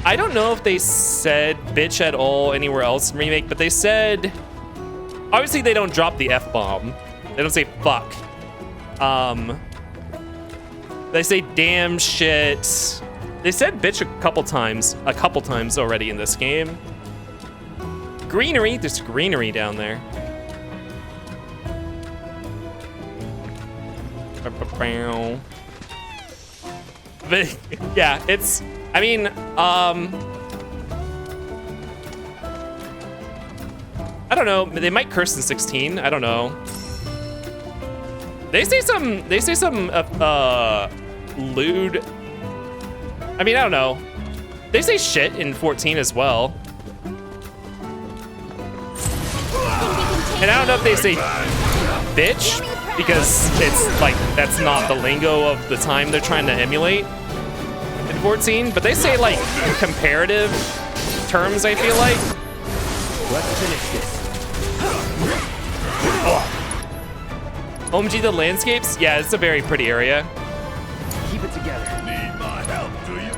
I don't know if they said bitch at all anywhere else in Remake, but they said, obviously they don't drop the F-bomb. They don't say fuck. They say damn shit. They said bitch a couple times already in this game. Greenery, there's greenery down there. But yeah, it's, I mean, I don't know. They might curse in 16. I don't know. They say some lewd. I mean, I don't know. They say shit in 14 as well. And I don't know if they say bitch, because it's like, that's not the lingo of the time they're trying to emulate in 14, but they say like comparative terms, I feel like. Let's finish this. OMG, the landscapes? Yeah, it's a very pretty area. Keep it together. Need my help, do you?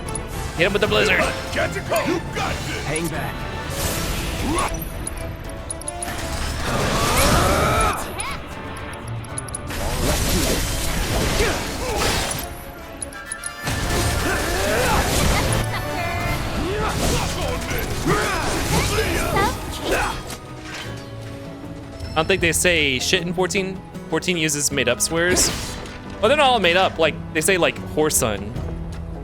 Hit him with the blizzard. Catch a cold. You got this. Hang back. Let's do this. I don't think they say shit in 14. 14 uses made-up swears. Well, they're not all made up. Like, they say, like, whoreson.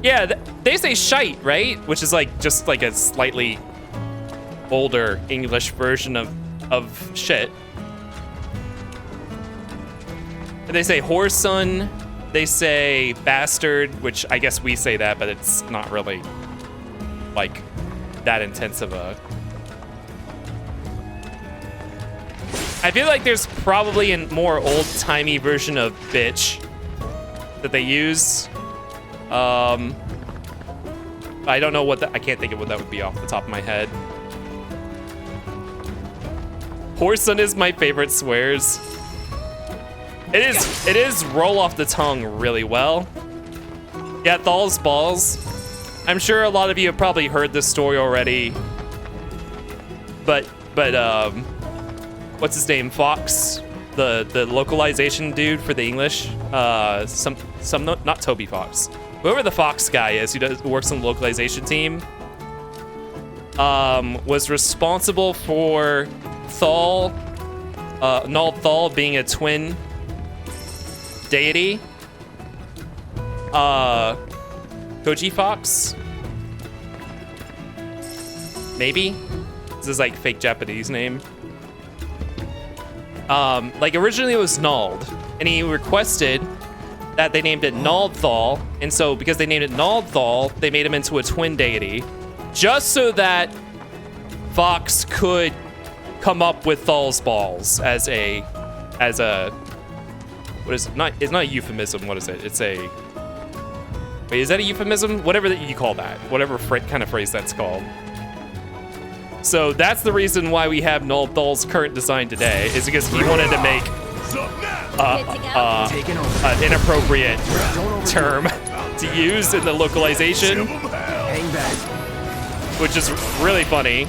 Yeah, they say shite, right? Which is, like, just, like, a slightly older English version of shit. And they say whoreson. They say bastard, which I guess we say that, but it's not really, like, that intense of a I feel like there's probably a more old-timey version of bitch that they use. I don't know what that, I can't think of what that would be off the top of my head. Whoreson is my favorite swears. It is roll off the tongue really well. Yeah, Thal's balls. I'm sure a lot of you have probably heard this story already. But what's his name? Fox, the localization dude for the English. Not Toby Fox. Whoever the Fox guy is who works on the localization team, was responsible for Thal, Nald Thal being a twin deity. Koji Fox? Maybe? This is like fake Japanese name. Like originally it was Nald, and he requested that they named it Nald Thal, and so because they named it Nald Thal, they made him into a twin deity, just so that Fox could come up with Thal's balls as a what is it? It's not a euphemism. What is it? It's a wait. Is that a euphemism? Whatever that you call that. Whatever kind of phrase that's called. So that's the reason why we have Nald Thal's current design today, is because he wanted to make an inappropriate term to use in the localization, which is really funny.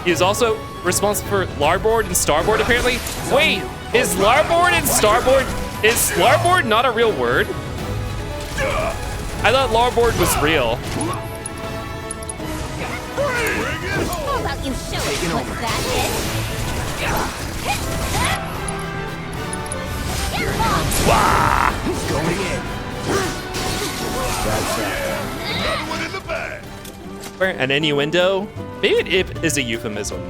He is also responsible for larboard and starboard, apparently. Wait, is larboard not a real word? I thought larboard was real. How about you show us what that is? Going in. That's another one in the bag. An innuendo? Maybe it is a euphemism.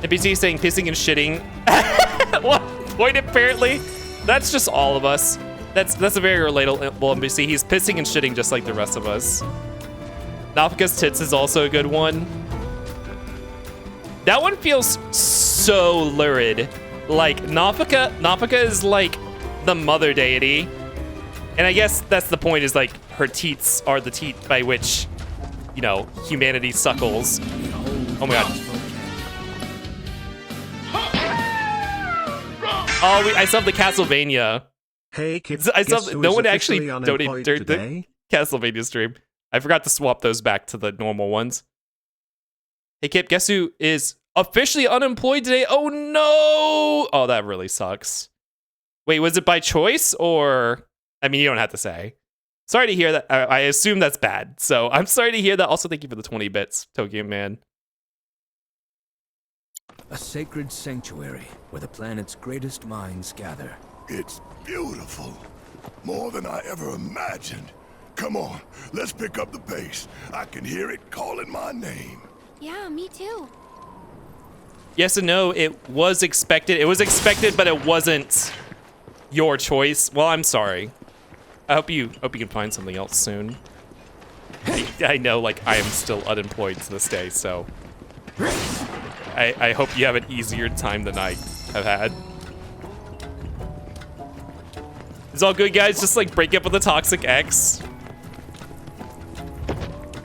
NPC saying pissing and shitting. What point apparently? That's just all of us. That's a very relatable NPC. He's pissing and shitting just like the rest of us. Nafika's tits is also a good one. That one feels so lurid. Like Nafika is like the mother deity. And I guess that's the point, is like her teats are the teat by which, you know, humanity suckles. Oh my god. Oh, I still have the Castlevania. Hey, kids. No one actually donated during the Castlevania stream. I forgot to swap those back to the normal ones. Hey, Kip, guess who is officially unemployed today? Oh, no! Oh, that really sucks. Wait, was it by choice or... I mean, you don't have to say. Sorry to hear that. I assume that's bad. So I'm sorry to hear that. Also, thank you for the 20 bits, Tokyo Man. A sacred sanctuary where the planet's greatest minds gather. It's beautiful. More than I ever imagined. Come on, let's pick up the pace. I can hear it calling my name. Yeah, me too. Yes and no, it was expected. It was expected, but it wasn't your choice. Well, I'm sorry. I hope you can find something else soon. I know, like, I am still unemployed to this day, so I hope you have an easier time than I have had. It's all good, guys. Just like break up with the toxic ex.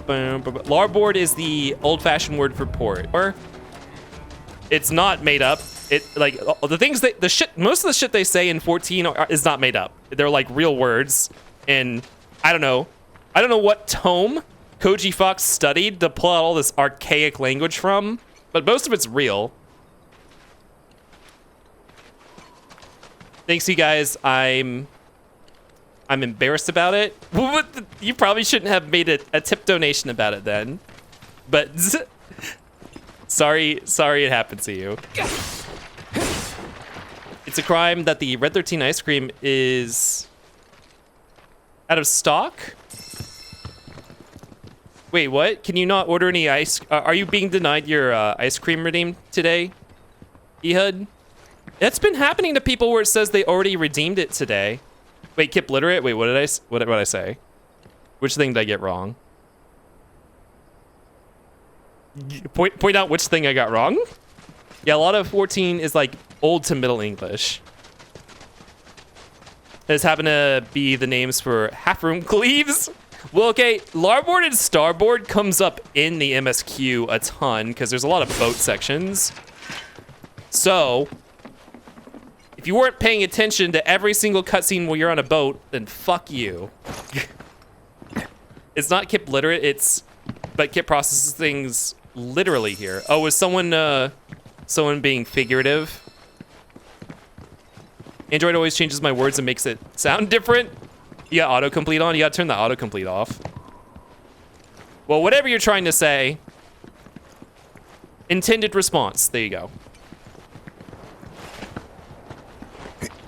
Larboard is the old-fashioned word for port. Or it's not made up. It like the things that most of the shit they say in 14 is not made up. They're like real words, and I don't know what tome Koji Fox studied to pull out all this archaic language from, but most of it's real. Thanks, you guys. I'm embarrassed about it. You probably shouldn't have made a tip donation about it then. But sorry it happened to you. It's a crime that the Red 13 ice cream is out of stock? Wait, what? Can you not order any ice? Are you being denied your ice cream redeem today, Ehud? That's been happening to people where it says they already redeemed it today. Wait, Kip literate? Wait, what did I say? Which thing did I get wrong? point out which thing I got wrong. Yeah, a lot of 14 is like Old to Middle English. This happen to be the names for half-room cleaves. Well, okay, larboard and starboard comes up in the MSQ a ton because there's a lot of boat sections. So, if you weren't paying attention to every single cutscene while you're on a boat, then fuck you. It's not Kip literate, but Kip processes things literally here. Oh, was someone being figurative? Android always changes my words and makes it sound different. You got autocomplete on? You gotta turn the autocomplete off. Well, whatever you're trying to say. Intended response. There you go.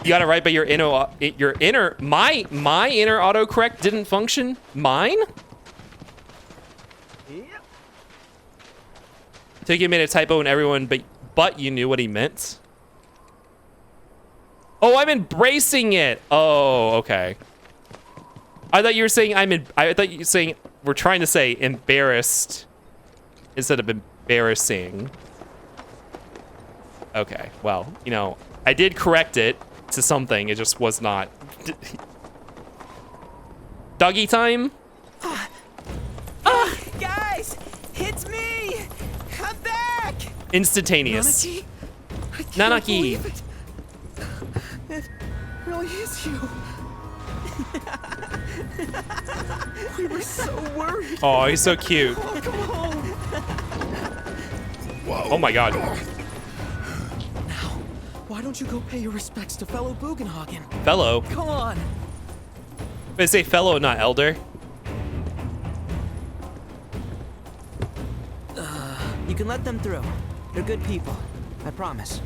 You got it right, but my inner autocorrect didn't function? Mine? Took you a minute to typo and everyone, but you knew what he meant. Oh, I'm embracing it. Oh, okay. I thought you were saying I thought you were saying we're trying to say embarrassed instead of embarrassing. Okay, well, you know, I did correct it to something. It just was not. Doggy time? Guys, it's me! I'm back! Instantaneous. Nanaki? I can't Nanaki. believe it. It really is you. We were so worried. Oh, he's so cute. Welcome home. Oh my god. Now, why don't you go pay your respects to fellow Bugenhagen? Fellow? Come on. They say fellow, not elder. You can let them through. They're good people. I promise.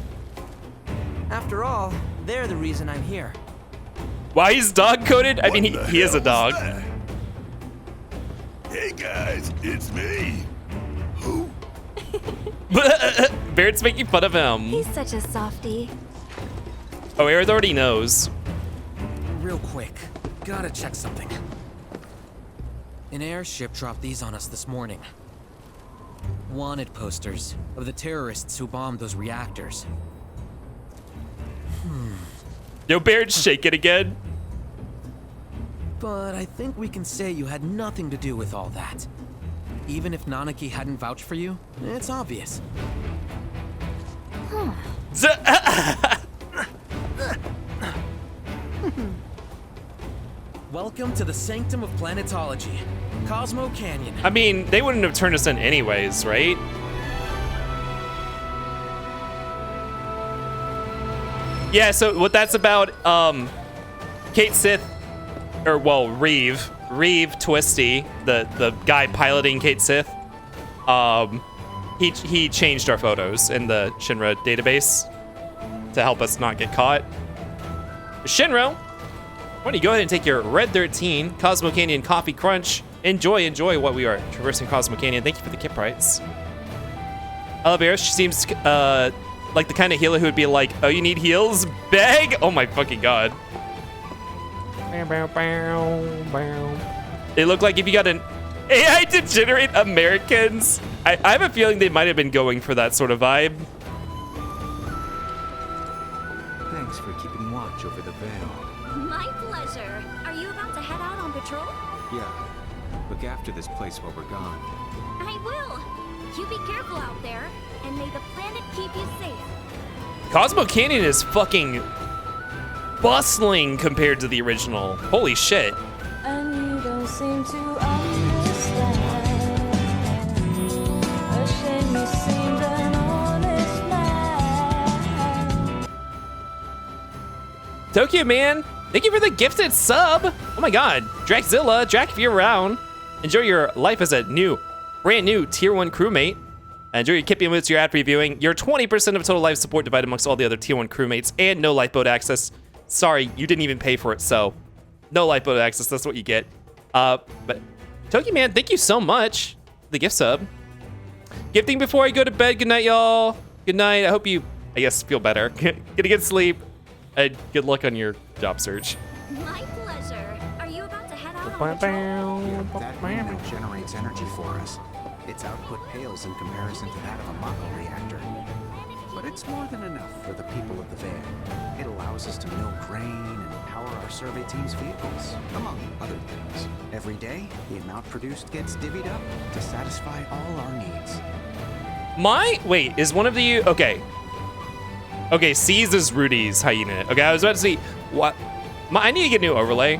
After all, they're the reason I'm here. Why he's dog-coded? I mean, he is a dog. Hey guys, it's me. Who? Barrett's making fun of him. He's such a softie. Oh, Aerith already knows. Real quick, gotta check something. An airship dropped these on us this morning. Wanted posters of the terrorists who bombed those reactors. Yo, Barrett's shaking again. But I think we can say you had nothing to do with all that. Even if Nanaki hadn't vouched for you, it's obvious. Welcome to the sanctum of planetology, Cosmo Canyon. I mean, they wouldn't have turned us in anyways, right? Yeah, so what that's about, Kate Sith, or well, Reeve Twisty, the guy piloting Kate Sith, he changed our photos in the Shinra database to help us not get caught. Shinra, why don't you go ahead and take your Red 13 Cosmo Canyon Coffee Crunch. Enjoy while we are traversing Cosmo Canyon. Thank you for the kip rights. I love Eris. She seems like the kind of healer who would be like, oh, you need heals? Beg? Oh my fucking god. They look like if you got an AI to generate Americans. I have a feeling they might have been going for that sort of vibe. Thanks for keeping watch over the veil. My pleasure. Are you about to head out on patrol? Yeah. Look after this place while we're gone. I will. You be careful out there, and may the planet keep you safe. Cosmo Canyon is fucking bustling compared to the original. Holy shit. And you don't seem to understand. A shame you seemed an honest man. Tokyo Man, thank you for the gifted sub. Oh my god. Draxzilla, Drac, if you're around, enjoy your life as a brand new tier 1 crewmate. Enjoy your Kippy Moots, your ad previewing, your 20% of total life support divided amongst all the other tier 1 crewmates, and no lifeboat access. Sorry, you didn't even pay for it, so no lifeboat access, that's what you get. But Tokyo Man, thank you so much for the gift sub. Gifting before I go to bed. Good night, y'all. Good night. I hope you, I guess, feel better. Get a good sleep. And good luck on your job search. My pleasure. Are you about to head out on Yeah, patrol? that unit generates energy for us. Its output pales in comparison to that of a Mako reactor. But it's more than enough for the people of the Van. It allows us to mill grain and power our survey team's vehicles, among other things. Every day, the amount produced gets divvied up to satisfy all our needs. Wait, is one of the, okay. Okay, C's is Rudy's hyena. Okay, I was about to see, what? I need to get a new overlay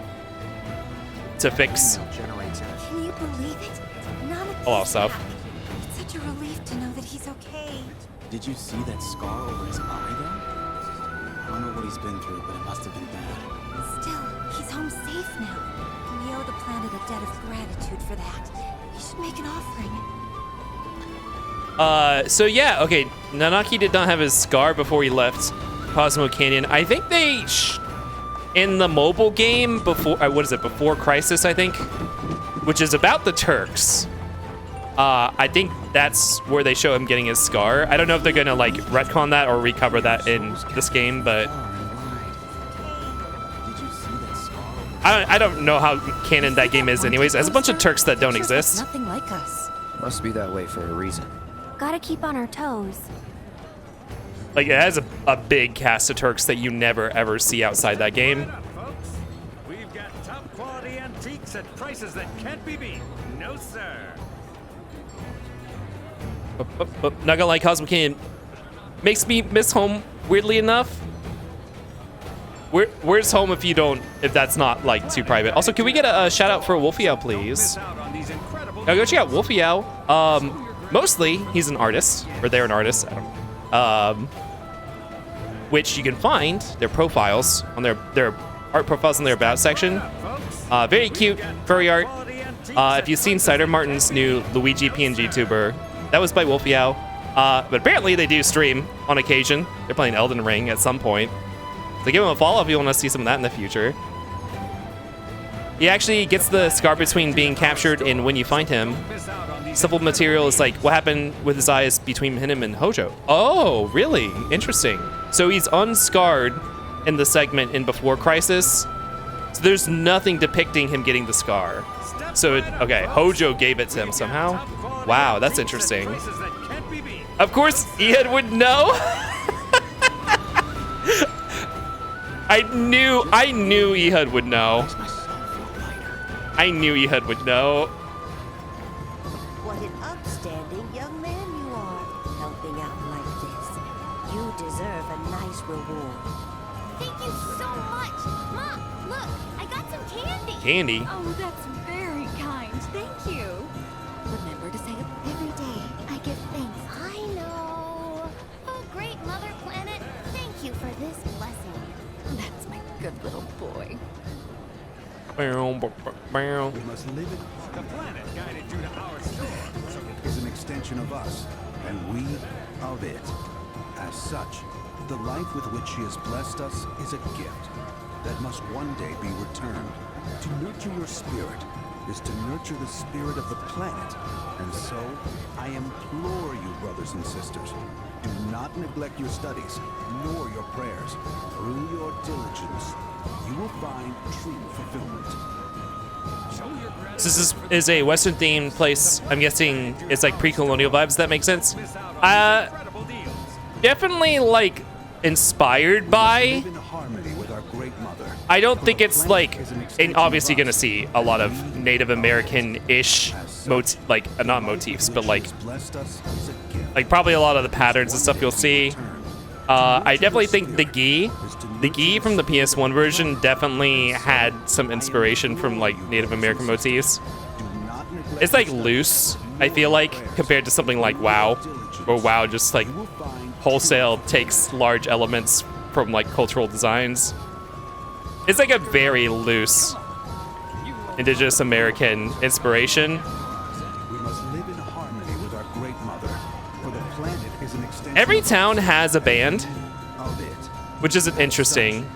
to fix Can you believe it? None of a lot of stuff. It's such a relief to know that he's okay. Did you see that scar over his eye, though? I don't know what he's been through, but it must have been bad. Still, he's home safe now. We owe the planet a debt of gratitude for that. We should make an offering. So yeah, okay, Nanaki did not have his scar before he left Cosmo Canyon. I think they, in the mobile game before, what is it, Before Crisis, I think, which is about the Turks. I think that's where they show him getting his scar. I don't know if they're gonna like retcon that or recover that in this game, but I don't know how canon that game is anyways. There's a bunch of Turks that don't exist. Nothing like us. Must be that way for a reason. Gotta keep on our toes. Like, it has a big cast of Turks that you never ever see outside that game. We've got top quality antiques at prices that can't be beat. No, sir. Not gonna lie, Cosmo Canyon makes me miss home, weirdly enough. Where's home if that's not like too private? Also, can we get a shout out for Wolfie-Owl, please? Now go check out Wolfie-Owl. Mostly, he's an artist, or they're an artist, I don't know. Which you can find their profiles on their art profiles in their about section. Very cute furry art. If you've seen Cider Martin's new Luigi PNG tuber, that was by Wolfie-Owl. But apparently they do stream on occasion. They're playing Elden Ring at some point. So give him a follow if you want to see some of that in the future. He actually gets the scar between being captured and when you find him. Simple material is like what happened with his eyes between him and Hojo. Oh, really? Interesting. So he's unscarred in the segment in Before Crisis. So there's nothing depicting him getting the scar. So, okay, Hojo gave it to him somehow. Wow, that's interesting. Of course, Ehud would know. I knew Ehud would know. I knew Ehud would know. What an upstanding young man you are, helping out like this. You deserve a nice reward. Thank you so much. Mom, look, I got some candy. Candy? Oh, that's very kind. Thank you. Remember to say it every day. I give thanks. I know. Oh, great Mother Planet, thank you for this blessing. That's my good little boy. We must live it. The planet guided you to our store. It is an extension of us, and we of it. As such, the life with which she has blessed us is a gift that must one day be returned. To nurture your spirit is to nurture the spirit of the planet. And so, I implore you, brothers and sisters, do not neglect your studies, nor your prayers. Through your diligence, you will find true fulfillment. So this is a Western-themed place. I'm guessing it's like pre-colonial vibes. That makes sense. Definitely like inspired by. I don't think it's like, and obviously you're gonna see a lot of Native American-ish not motifs, but like probably a lot of the patterns and stuff you'll see. I definitely think the gi from the PS1 version definitely had some inspiration from like Native American motifs. It's like loose, I feel like, compared to something like WoW, where WoW just like wholesale takes large elements from like cultural designs. It's like a very loose Indigenous American inspiration. We must live in harmony with our great mother, for the planet is an extension. Every town has a band, which is interesting.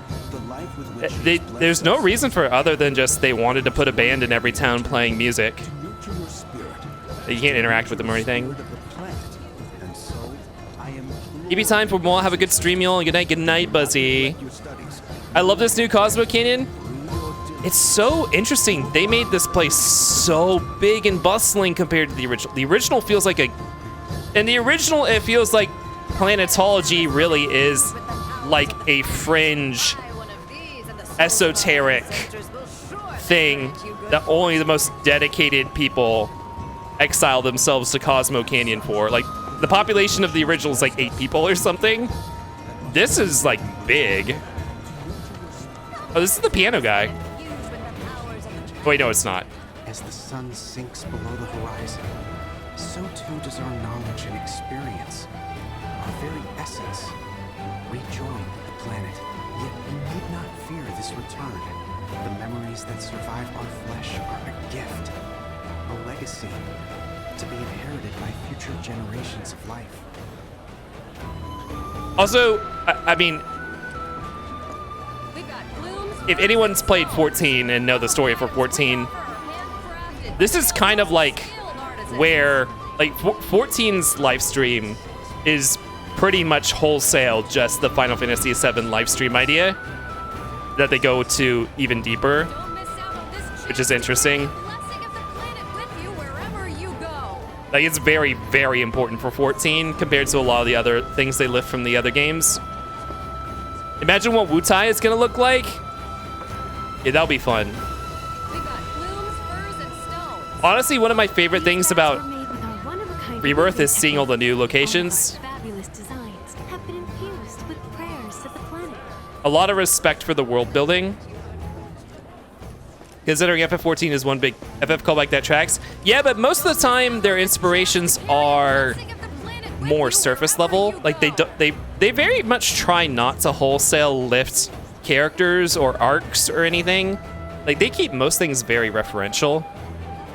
There's no reason for it other than just they wanted to put a band in every town playing music. You can't interact with them or anything. Give me time for more. Have a good stream, y'all. Good night, Buzzy. I love this new Cosmo Canyon. it's so interesting. They made this place so big and bustling compared to the original. The original feels like in the original, it feels like planetology really is like a fringe, esoteric thing that only the most dedicated people exile themselves to Cosmo Canyon for. Like, the population of the original is like 8 people or something. This is like big. Oh, this is the piano guy. Wait, no, it's not. As the sun sinks below the horizon, so too does our knowledge and experience, our very essence, rejoin the planet. Yet we need not fear this return. The memories that survive our flesh are a gift, a legacy, to be inherited by future generations of life. Also, I mean, if anyone's played 14 and know the story for 14, this is kind of like where, like, 14's live stream is pretty much wholesale just the Final Fantasy VII live stream idea that they go to even deeper, which is interesting. Like, it's very, very important for 14 compared to a lot of the other things they lift from the other games. Imagine what Wutai is gonna look like. Yeah, that'll be fun. Honestly, one of my favorite things about Rebirth is seeing all the new locations. A lot of respect for the world building. Considering FF14 is one big FF callback that tracks. Yeah, but most of the time their inspirations are more surface level. Like they very much try not to wholesale lift characters or arcs or anything. Like, they keep most things very referential.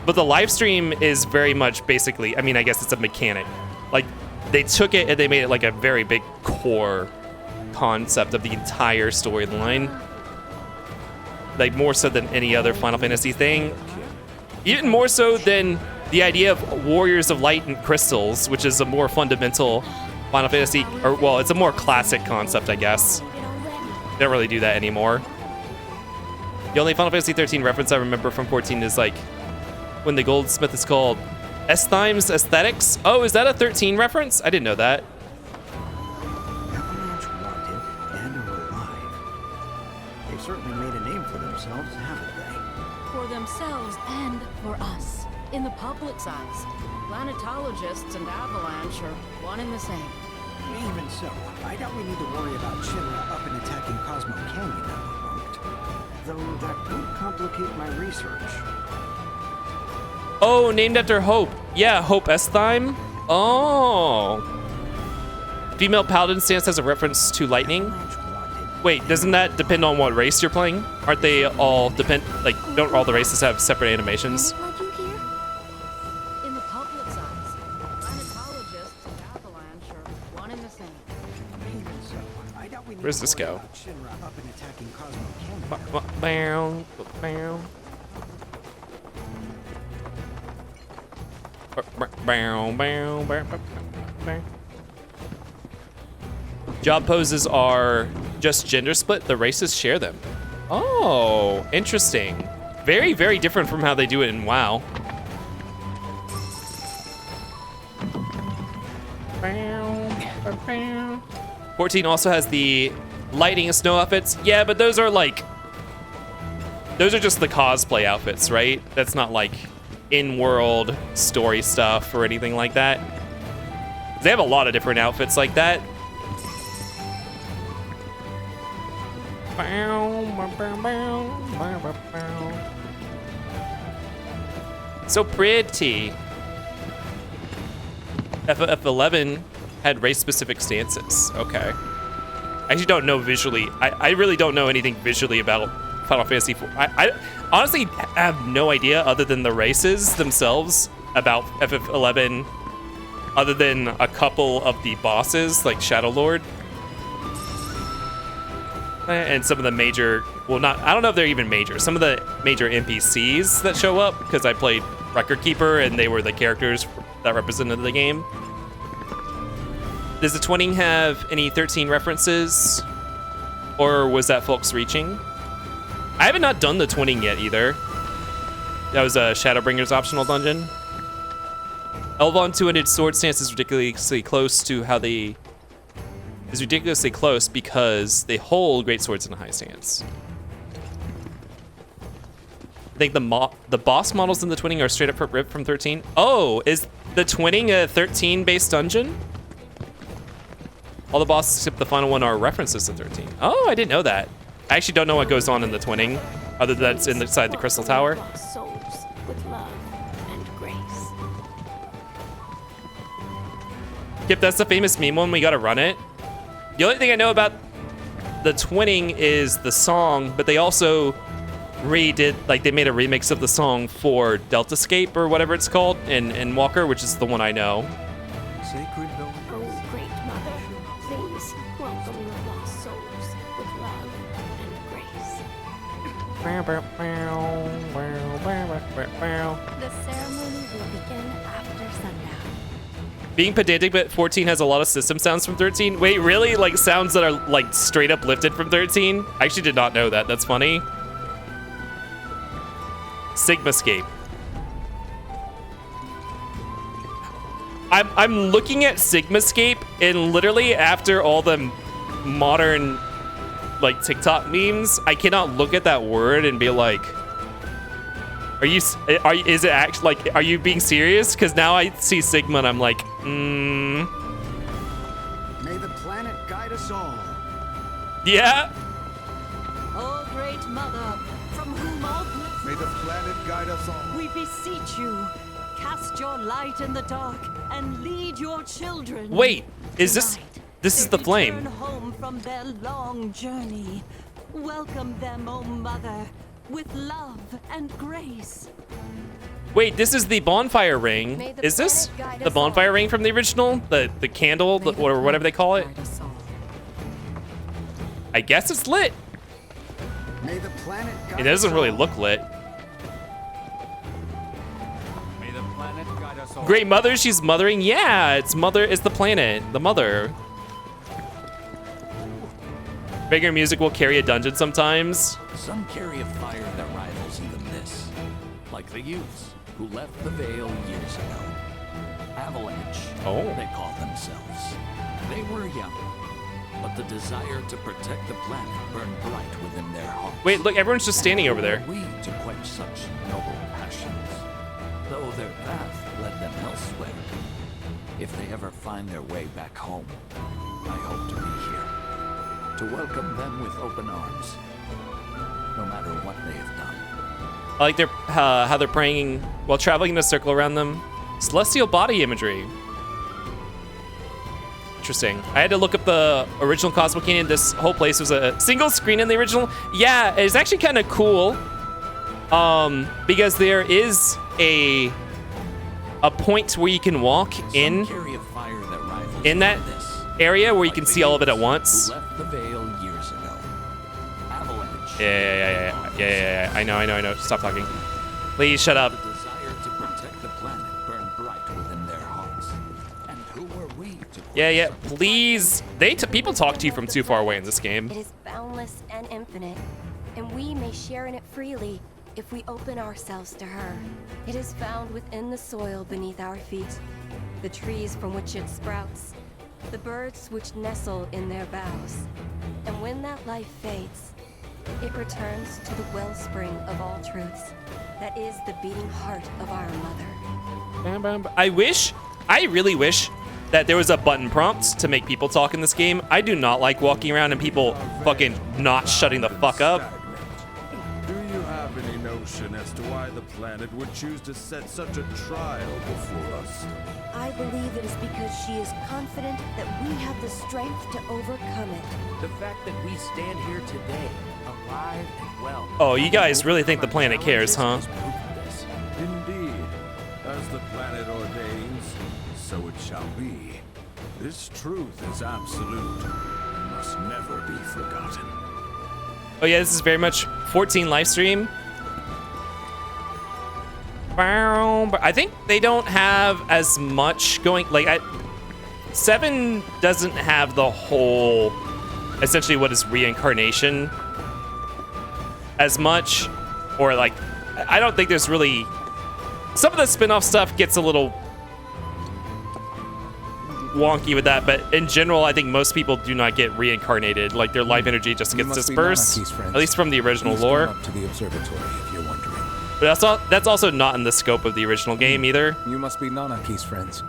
But the live stream is very much basically, I mean, I guess it's a mechanic. Like, they took it and they made it like a very big core concept of the entire storyline. Like, more so than any other Final Fantasy thing. Even more so than the idea of Warriors of Light and Crystals, which is a more fundamental Final Fantasy, or, well, it's a more classic concept, I guess. They don't really do that anymore. The only Final Fantasy 13 reference I remember from 14 is, like, when the goldsmith is called Esthyme's Aesthetics. Oh, is that a 13 reference? I didn't know that. Avalanche wanted, dead or alive. They've certainly made a name for themselves, haven't they? For themselves and for us. In the public's eyes, planetologists and Avalanche are one and the same. Even so, I doubt we need to worry about Shinra up and attacking Cosmo Canyon at the moment. Though that would complicate my research. Oh, named after Hope. Yeah, Hope Esthyme. Oh. Female Paladin stance has a reference to lightning. Wait, doesn't that depend on what race you're playing? Aren't they all don't all the races have separate animations? In the public's eyes, planetologists and Avalanche are one and the same. Even so, I doubt we need Where's to this worry go? about Shinra up and attacking Cosmo Canyon. Bow, bow. Job poses are just gender split. The races share them. Oh, interesting. Very, very different from how they do it in WoW. Bow. 14 also has the lighting and snow outfits. Yeah, but those are just the cosplay outfits, right? That's not like in-world story stuff or anything like that. They have a lot of different outfits like that. So pretty. FF11 had race-specific stances. Okay. I actually don't know visually. I really don't know anything visually about Final Fantasy IV. I honestly have no idea other than the races themselves about FF11, other than a couple of the bosses like Shadow Lord and some of the major, well, not, I don't know if they're even major, some of the major NPCs that show up, because I played Record Keeper and they were the characters that represented the game. Does the twinning have any 13 references, or was that folks reaching? I haven't not done the twinning yet either. That was a Shadowbringer's optional dungeon. Elvon two-handed sword stance is ridiculously close to how they... is ridiculously close because they hold great swords in a high stance. I think the boss models in the twinning are straight up ripped from 13. Oh, is the twinning a 13-based dungeon? All the bosses except the final one are references to 13. Oh, I didn't know that. I actually don't know what goes on in the twinning, other than that's inside the Crystal Tower. Souls with love and grace. Yep, that's the famous meme one. We gotta run it. The only thing I know about the twinning is the song, but they also redid, like they made a remix of the song for Deltascape or whatever it's called in Walker, which is the one I know. Sacred building. Oh, great mother, please welcome your lost souls with love and grace. The ceremony will begin after sundown. Being pedantic, but 14 has a lot of system sounds from 13. Wait, really? Like sounds that are like straight up lifted from 13? I actually did not know that. That's funny. Sigmascape. I'm looking at Sigmascape, and literally after all the modern like TikTok memes, I cannot look at that word and be like, is it actually like, are you being serious? Because now I see Sigma and I'm like, May the planet guide us all. Yeah. Oh, great mother, from whom all blessings. May the planet guide us all. We beseech you, cast your light in the dark and lead your children. Wait, is this is the flame? Return home from their long journey. Welcome them, O mother, with love and grace. Wait, this is the bonfire ring. Is this the bonfire ring from the original? The candle, or whatever they call it? I guess it's lit. May the planet guide It doesn't us really all. look lit. May the planet guide us all. Great mother, she's mothering. Yeah, it's the planet, the mother. Bigger music will carry a dungeon sometimes. Some carry a fire that rivals even this. Like the youths who left the Vale years ago. Avalanche, they call themselves. They were young, but the desire to protect the planet burned bright within their hearts. Wait, look, everyone's just standing over there. We to quench such noble passions, though their path led them elsewhere. If they ever find their way back home, I hope to be here to welcome them with open arms, no matter what they have done. I like how they're praying while traveling in a circle around them. Celestial body imagery. Interesting. I had to look up the original Cosmo Canyon. This whole place was a single screen in the original. Yeah, it's actually kind of cool. Because there is a point where you can walk in that area where you can see all of it at once. Left the Vale years ago. Avalanche. Yeah. I know. Stop talking. Please shut up. The desire to protect the planet burned bright within their hearts. And who were we to Yeah. Please. People talk to you from too far away in this game. It is boundless and infinite, and we may share in it freely if we open ourselves to her. It is found within the soil beneath our feet, the trees from which it sprouts, the birds which nestle in their boughs. And when that life fades, it returns to the wellspring of all truths, that is the beating heart of our mother. I really wish that there was a button prompt to make people talk in this game. I do not like walking around and people fucking not shutting the fuck up. Do you have any notion as to why the planet would choose to set such a trial before us? I believe it is because she is confident that we have the strength to overcome it. The fact that we stand here today, alive and well. Oh, you guys really think the planet cares, huh? Indeed. As the planet ordains, so it shall be. This truth is absolute and must never be forgotten. Oh yeah, this is very much 14 live stream. But I think they don't have as much going. Like 7 doesn't have the whole, essentially what is reincarnation. as much, or like, I don't think there's really, some of the spin-off stuff gets a little wonky with that, but in general, I think most people do not get reincarnated. Like their life energy just gets dispersed, at least from the original lore. Up to the observatory if you're wondering. But that's also not in the scope of the original game either. You must be Nanaki's friends.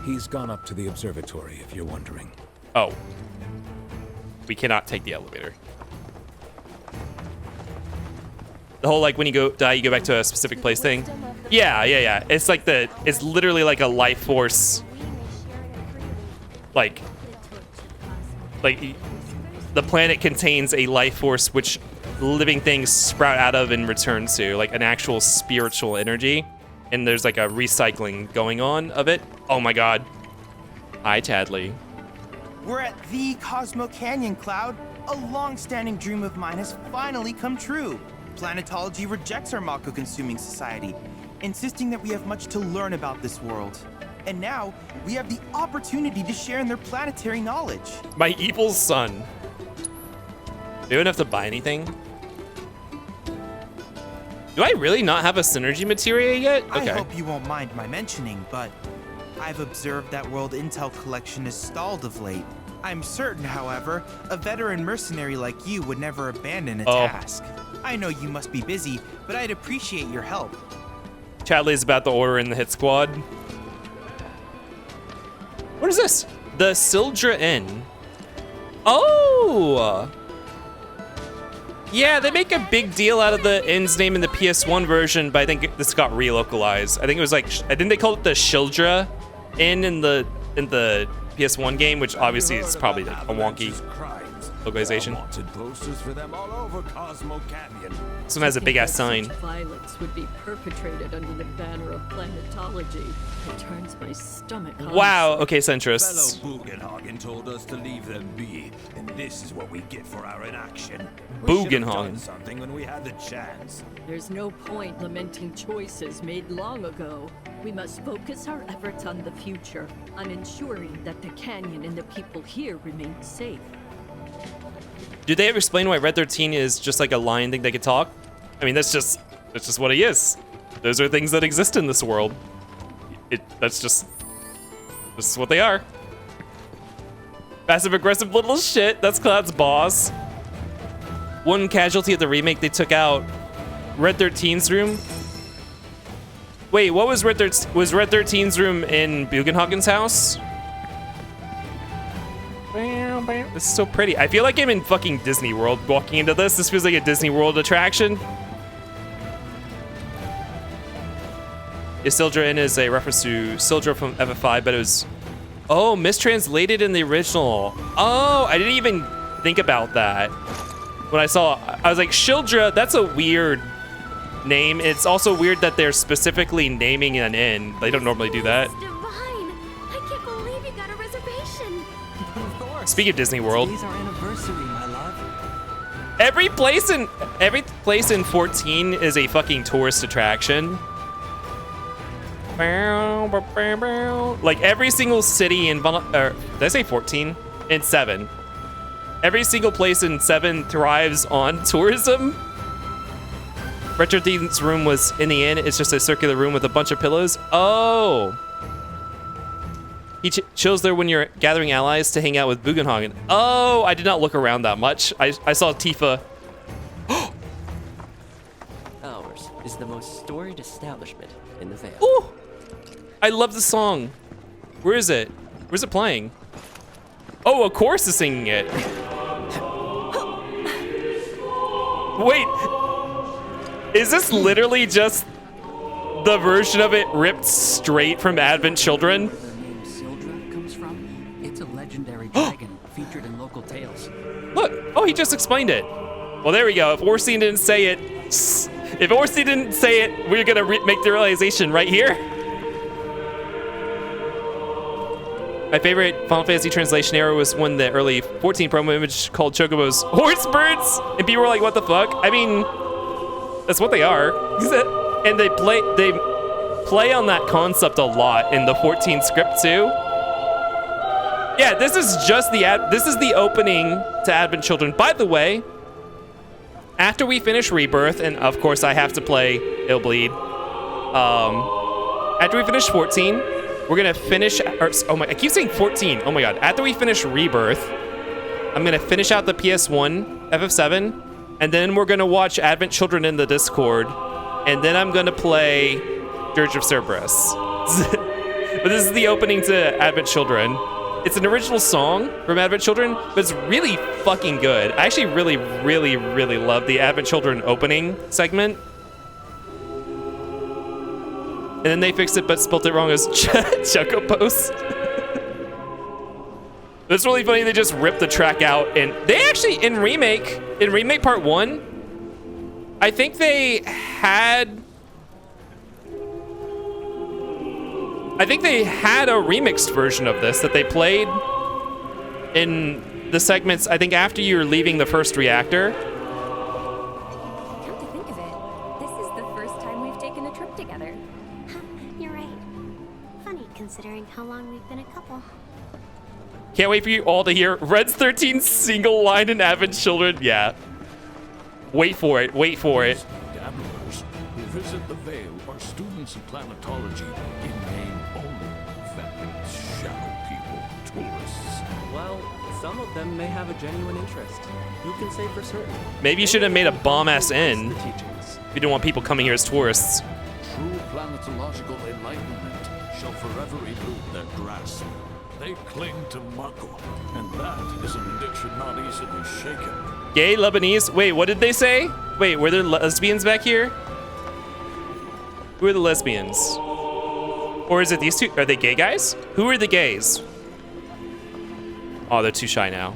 He's gone up to the observatory if you're wondering. Oh. We cannot take the elevator. The whole, like, when you die, you go back to a specific place thing. Yeah. It's like it's literally like a life force. Like the planet contains a life force which living things sprout out of and return to, like an actual spiritual energy. And there's like a recycling going on of it. Oh my god. Hi, Tadley. We're at the Cosmo Canyon, Cloud. A long-standing dream of mine has finally come true. Planetology rejects our Mako-consuming society, insisting that we have much to learn about this world. And now, we have the opportunity to share in their planetary knowledge. My evil son. Do I have to buy anything? Do I really not have a synergy materia yet? Okay. I hope you won't mind my mentioning, but I've observed that World Intel collection has stalled of late. I'm certain, however, a veteran mercenary like you would never abandon a task. I know you must be busy, but I'd appreciate your help. Chadley's about to order in the hit squad. What is this? The Sildra Inn. Oh! Yeah, they make a big deal out of the inn's name in the PS1 version, but I think this got relocalized. I think it was like, I think they called it the Shildra Inn in the PS1 game, which obviously is probably like a wonky localization. Posters for them all over Cosmo Canyon. Someone has a big ass sign. Violence would be perpetrated under the banner of planetology. It turns my stomach. Wow. Okay, centrists. Fellow Bugenhagen told us to leave them be, and this is what we get for our inaction. Bugenhagen. Something when we had the chance. There's no point lamenting choices made long ago. We must focus our efforts on the future, on ensuring that the canyon and the people here remain safe. Do they ever explain why Red 13 is just like a lion thing that can talk? I mean, that's just what he is. Those are things that exist in this world. This is what they are. Passive aggressive little shit. That's Cloud's boss. One casualty of the remake they took out. Red 13's room. Wait, what was Red 13's room in Bugenhagen's house? This is so pretty. I feel like I'm in fucking Disney World walking into this. This feels like a Disney World attraction. Sildra Inn is a reference to Sildra from FF5, but it was... Oh, mistranslated in the original. Oh, I didn't even think about that. When I saw... I was like, Shildra, that's a weird name. It's also weird that they're specifically naming an inn. They don't normally do that. Speaking of Disney World, Today's our anniversary, my love. every place in 14 is a fucking tourist attraction. Like every single city in did I say 14? In 7. Every single place in 7 thrives on tourism. Retro Dean's room was in the inn. It's just a circular room with a bunch of pillows. Oh. He chills there when you're gathering allies to hang out with Bugenhagen. Oh, I did not look around that much. I saw Tifa. Ours is the most storied establishment in the Vale. Ooh, I love the song. Where is it? Where's it playing? Oh, of course is singing it. Wait, is this literally just the version of it ripped straight from Advent Children? Legendary dragon featured in local tales. Look, oh, he just explained it. Well, there we go. If Orstein didn't say it, we're gonna make the realization right here. My favorite Final Fantasy translation error was when the early 14 promo image called Chocobos horse birds, and people were like, "What the fuck?" I mean, that's what they are, and they play on that concept a lot in the 14 script too. Yeah, this is just the opening to Advent Children. By the way, after we finish Rebirth, and of course I have to play It'll Bleed. After we finish 14, we're gonna finish. I keep saying 14. Oh my god! After we finish Rebirth, I'm gonna finish out the PS1 FF7, and then we're gonna watch Advent Children in the Discord, and then I'm gonna play Dirge of Cerberus. But this is the opening to Advent Children. It's an original song from Advent Children, but it's really fucking good. I actually really, really, really love the Advent Children opening segment. And then they fixed it, but spelled it wrong as Choco Post. It's really funny. They just ripped the track out, and they actually in remake part 1, I think they had a remixed version of this that they played in the segments. I think after you're leaving the first reactor. Come to think of it, this is the first time we've taken a trip together. You're right. Funny considering how long we've been a couple. Can't wait for you all to hear Red's 13 single line in Advent Children. Yeah. Wait for it. Wait for it. Gamblers who visit the Vale are students of planetology in name only. Vapid, shallow people, tourists. Well, some of them may have a genuine interest. Who can say for certain? Maybe you should have made a bomb-ass inn. If you didn't want people coming here as tourists. True planetological enlightenment shall forever elude their grasp. They cling to Mako, and that is an addiction not easily shaken. Gay Lebanese? Wait, what did they say? Wait, were there lesbians back here? Who are the lesbians? Or is it these two? Are they gay guys? Who are the gays? Oh, they're too shy now.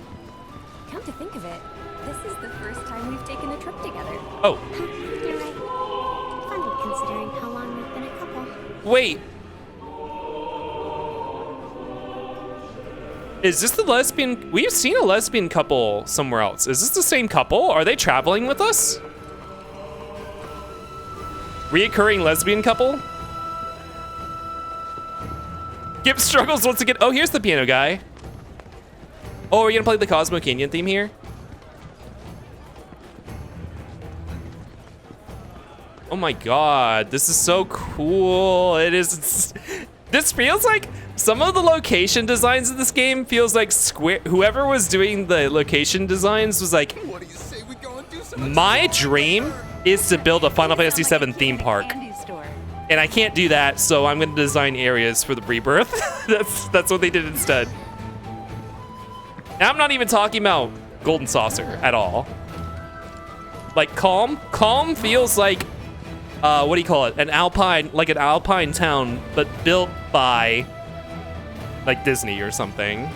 Come to think of it, this is the first time we've taken a trip together. Oh. You're right. Funny considering how long we've been a couple. Wait. Is this the lesbian? We've seen a lesbian couple somewhere else. Is this the same couple? Are they traveling with us? Reoccurring lesbian couple? Gip struggles once again. Oh, here's the piano guy. Oh, are we gonna play the Cosmo Canyon theme here? Oh my god, this is so cool. It is. This feels like some of the location designs of this game feels like whoever was doing the location designs was like, my dream is to build a Final Fantasy VII theme park. And I can't do that, so I'm gonna design areas for the Rebirth. That's what they did instead. Now I'm not even talking about Golden Saucer at all. Like Calm feels like, what do you call it? An alpine town, but built by like Disney or something.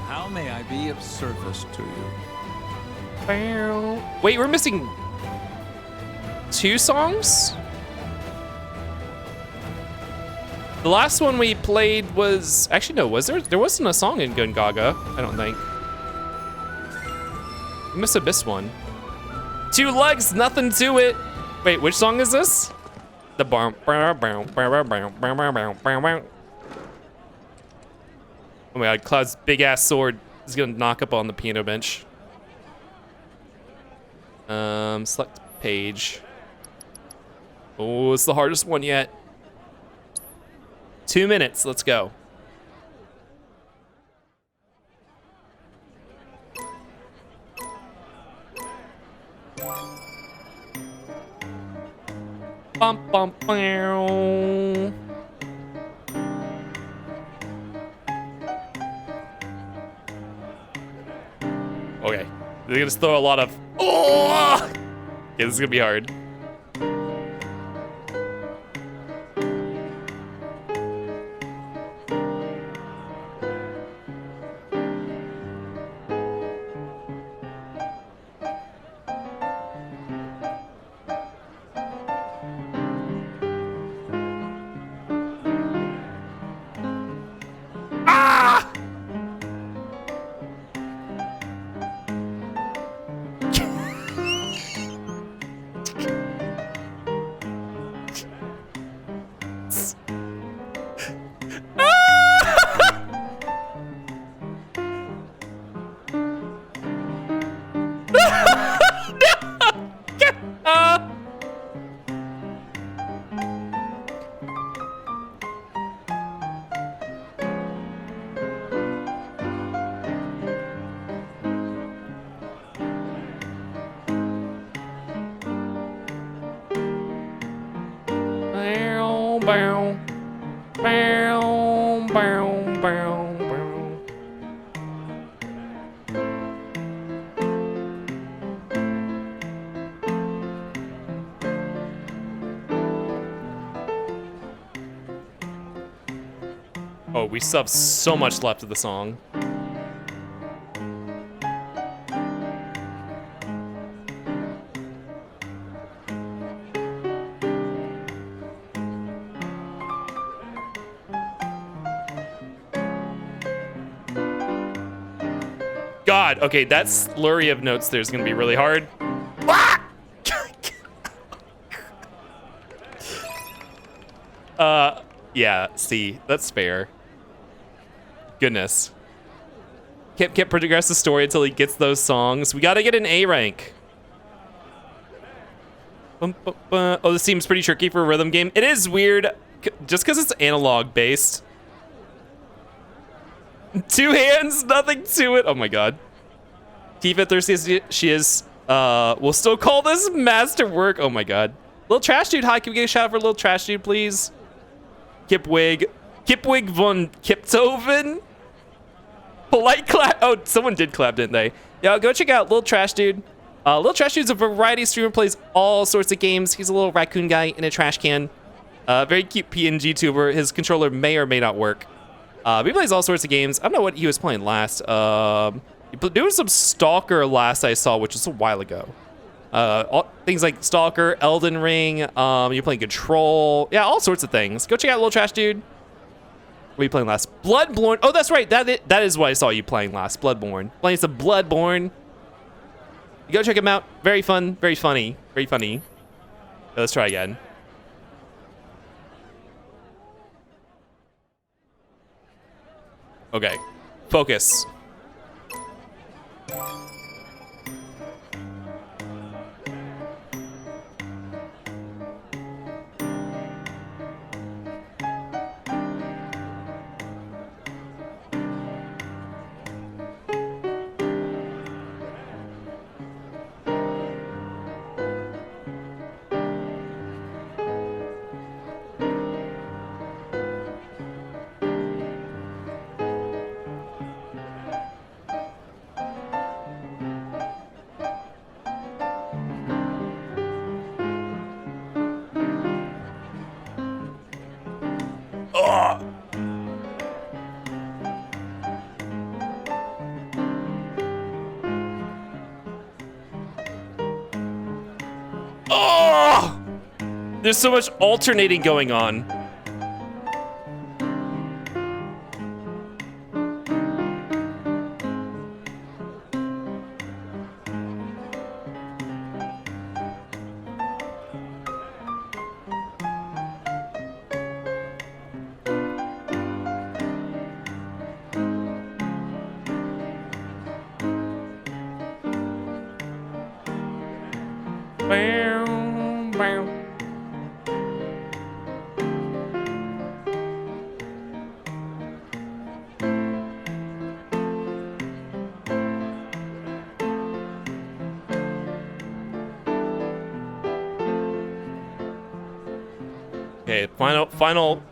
How may I be of service to you? Wait, we're missing 2 songs? The last one we played was, actually no, was there? There wasn't a song in Gungaga, I don't think. We must have missed one. 2 legs, nothing to it. Wait, which song is this? The Oh my god, Cloud's big ass sword is gonna knock up on the piano bench. Select page. Oh, it's the hardest one yet. 2 minutes, let's go. Bum, bum, bow. Okay, they're gonna throw a lot of. Oh! Okay, this is gonna be hard. bow. Bow, bow, bow, bow. Oh, we still have so much left of the song. God, okay, that slurry of notes there's gonna be really hard. Yeah, see, that's fair. Goodness. Can't progress the story until he gets those songs. We gotta get an A rank. Oh, this seems pretty tricky for a rhythm game. It is weird, just because it's analog based. 2 hands, nothing to it. Oh my god. Tifa, thirsty as she is, we'll still call this masterwork. Oh my god. Little Trash Dude, hi, can we get a shout out for Little Trash Dude, please? Kipwig von Kiptoven. Polite clap. Oh, someone did clap, didn't they? Yeah, go check out Little Trash Dude. Little Trash Dude's a variety streamer, plays all sorts of games. He's a little raccoon guy in a trash can. Very cute PNG tuber. His controller may or may not work. He plays all sorts of games. I don't know what he was playing last. He was doing some Stalker last I saw, which was a while ago. Things like Stalker, Elden Ring, you're playing Control. Yeah, all sorts of things. Go check out Little Trash Dude. What are you playing last? Bloodborne. Oh, that's right. That is what I saw you playing last. Bloodborne. Playing some Bloodborne. You go check him out. Very fun. Very funny. Very funny. Let's try again. Okay. Focus. Oh! There's so much alternating going on. Okay, final.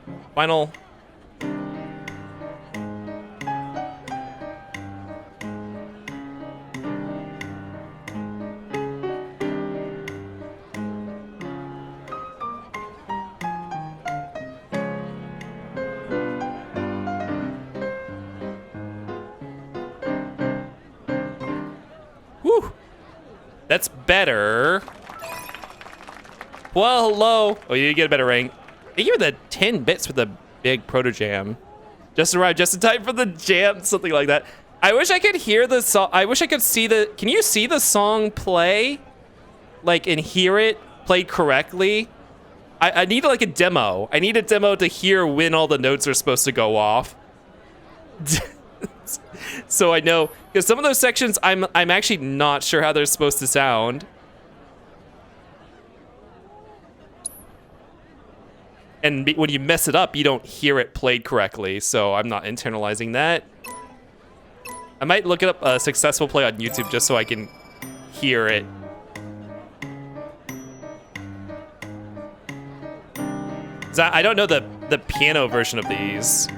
Whew. That's better. Well, hello. Oh, you get a better rank. Thank you for the 10 bits for the big proto jam. Just arrived just in time for the jam, something like that. I wish I could hear the song. I wish I could see the. Can you see the song play? Like, and hear it played correctly? I need like a demo. I need a demo to hear when all the notes are supposed to go off. So I know, because some of those sections I'm actually not sure how they're supposed to sound. And when you mess it up, you don't hear it played correctly, so I'm not internalizing that. I might look it up a successful play on YouTube just so I can hear it. I don't know the piano version of these.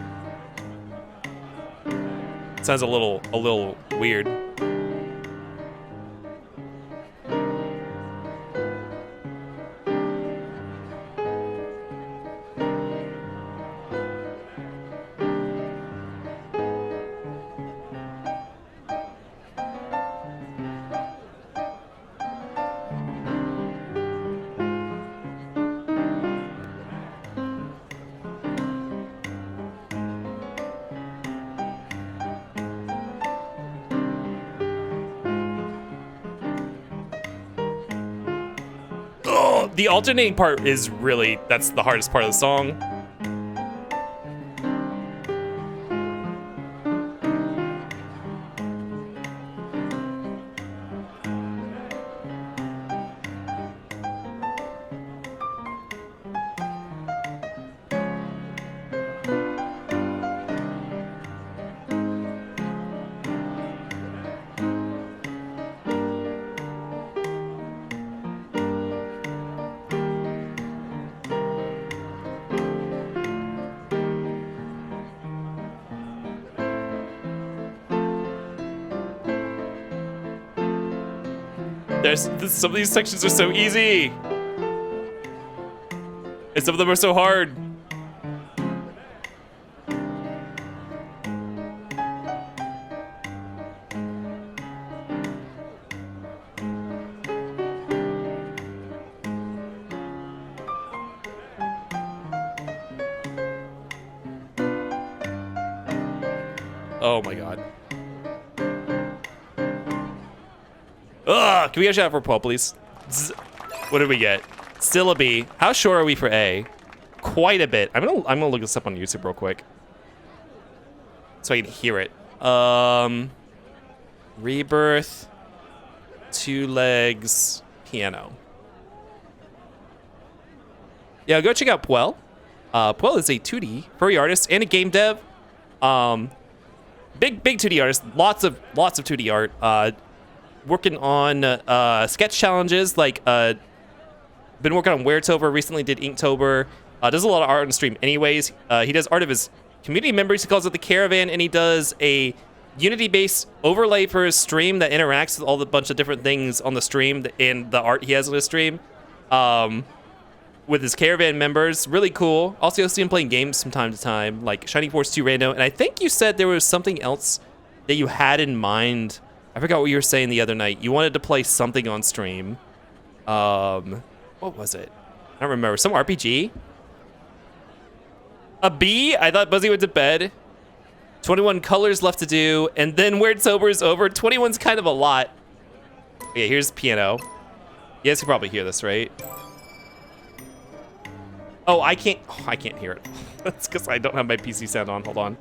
Sounds a little weird. The alternating part is really, that's the hardest part of the song. Some of these sections are so easy, and some of them are so hard. Oh my god. Ugh, can we get a shot for Paul, please? What did we get? Still a B. How sure are we for A? Quite a bit. I'm gonna look this up on YouTube real quick, so I can hear it. Rebirth, 2 legs, piano. Yeah, go check out Puel. Puel is a 2D furry artist and a game dev. Big 2D artist. Lots of 2D art. Working on sketch challenges, like been working on Weretober, recently did Inktober. Does a lot of art on stream anyways. He does art of his community members, he calls it the Caravan, and he does a Unity-based overlay for his stream that interacts with all the bunch of different things on the stream and the art he has on his stream with his Caravan members. Really cool. Also, you'll see him playing games from time to time, like Shining Force 2 Rando, and I think you said there was something else that you had in mind. I forgot what you were saying the other night. You wanted to play something on stream. What was it? I don't remember. Some RPG? A B? I thought Buzzy went to bed. 21 colors left to do, and then Weretober is over. 21's kind of a lot. Okay, here's piano. You guys can probably hear this, right? Oh, I can't hear it. That's because I don't have my PC sound on. Hold on.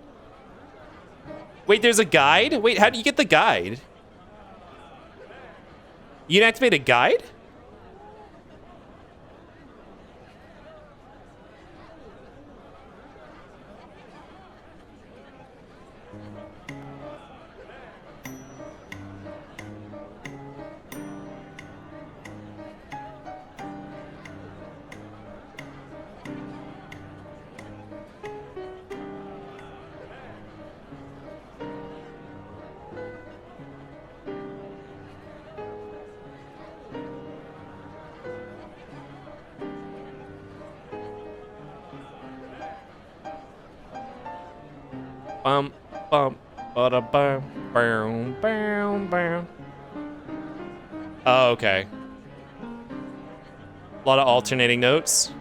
Wait, there's a guide? Wait, how do you get the guide? You can activate a guide? Bum, bum, bada, bum, bum, bum, bum. Oh, okay. A lot of alternating notes.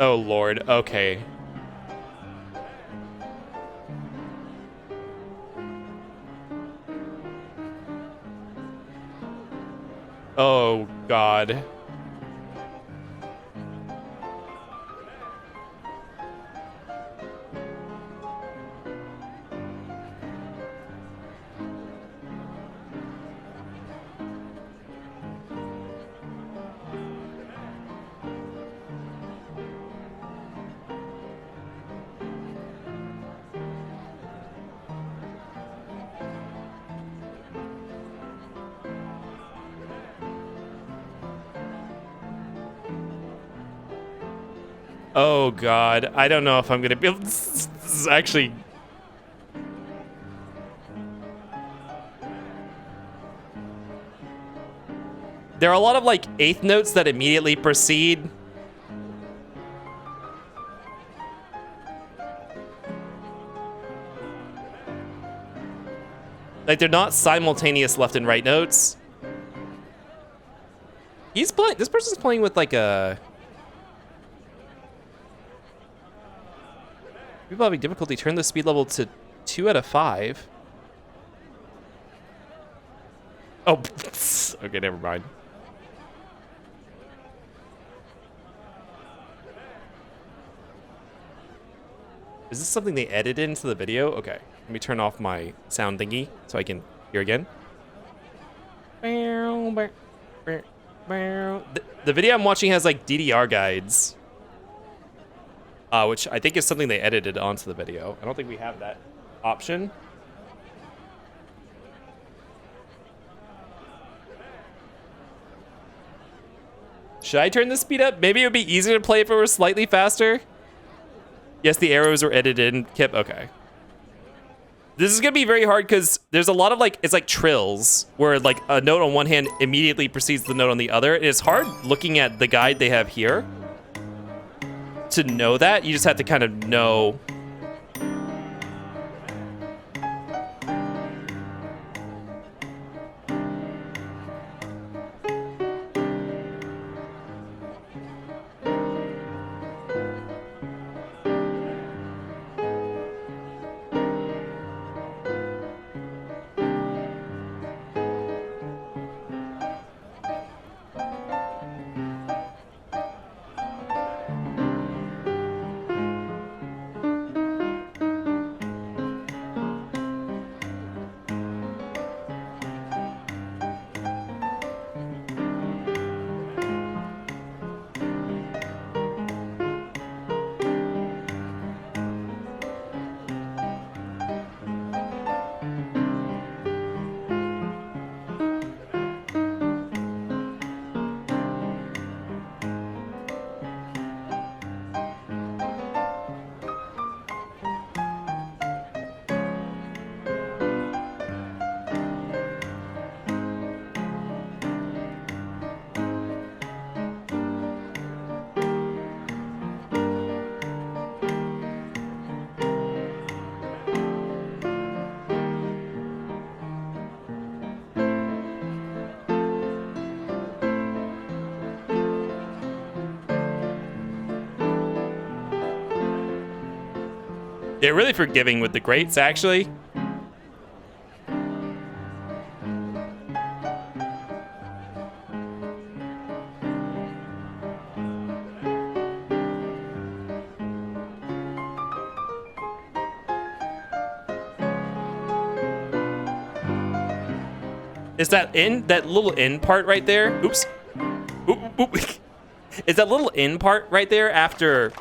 Oh, Lord. Okay. Oh, God. Oh god, I don't know if I'm gonna be able to... This is actually... There are a lot of like eighth notes that immediately precede. Like they're not simultaneous left and right notes. He's playing, this person's playing with like a... People having difficulty, turn the speed level to 2 out of 5. Oh, okay, never mind. Is this something they edited into the video? Okay, let me turn off my sound thingy so I can hear again. The video I'm watching has like DDR guides. Which I think is something they edited onto the video. I don't think we have that option. Should I turn the speed up? Maybe it would be easier to play if it were slightly faster. Yes, the arrows were edited in Kip. Okay. This is gonna be very hard because there's a lot of like, it's like trills where like a note on one hand immediately precedes the note on the other. It's hard looking at the guide they have here to know that. You just have to kind of know. They're really forgiving with the greats, actually. Is that little in part right there? Oops. Oop, oop. Is that little in part right there after...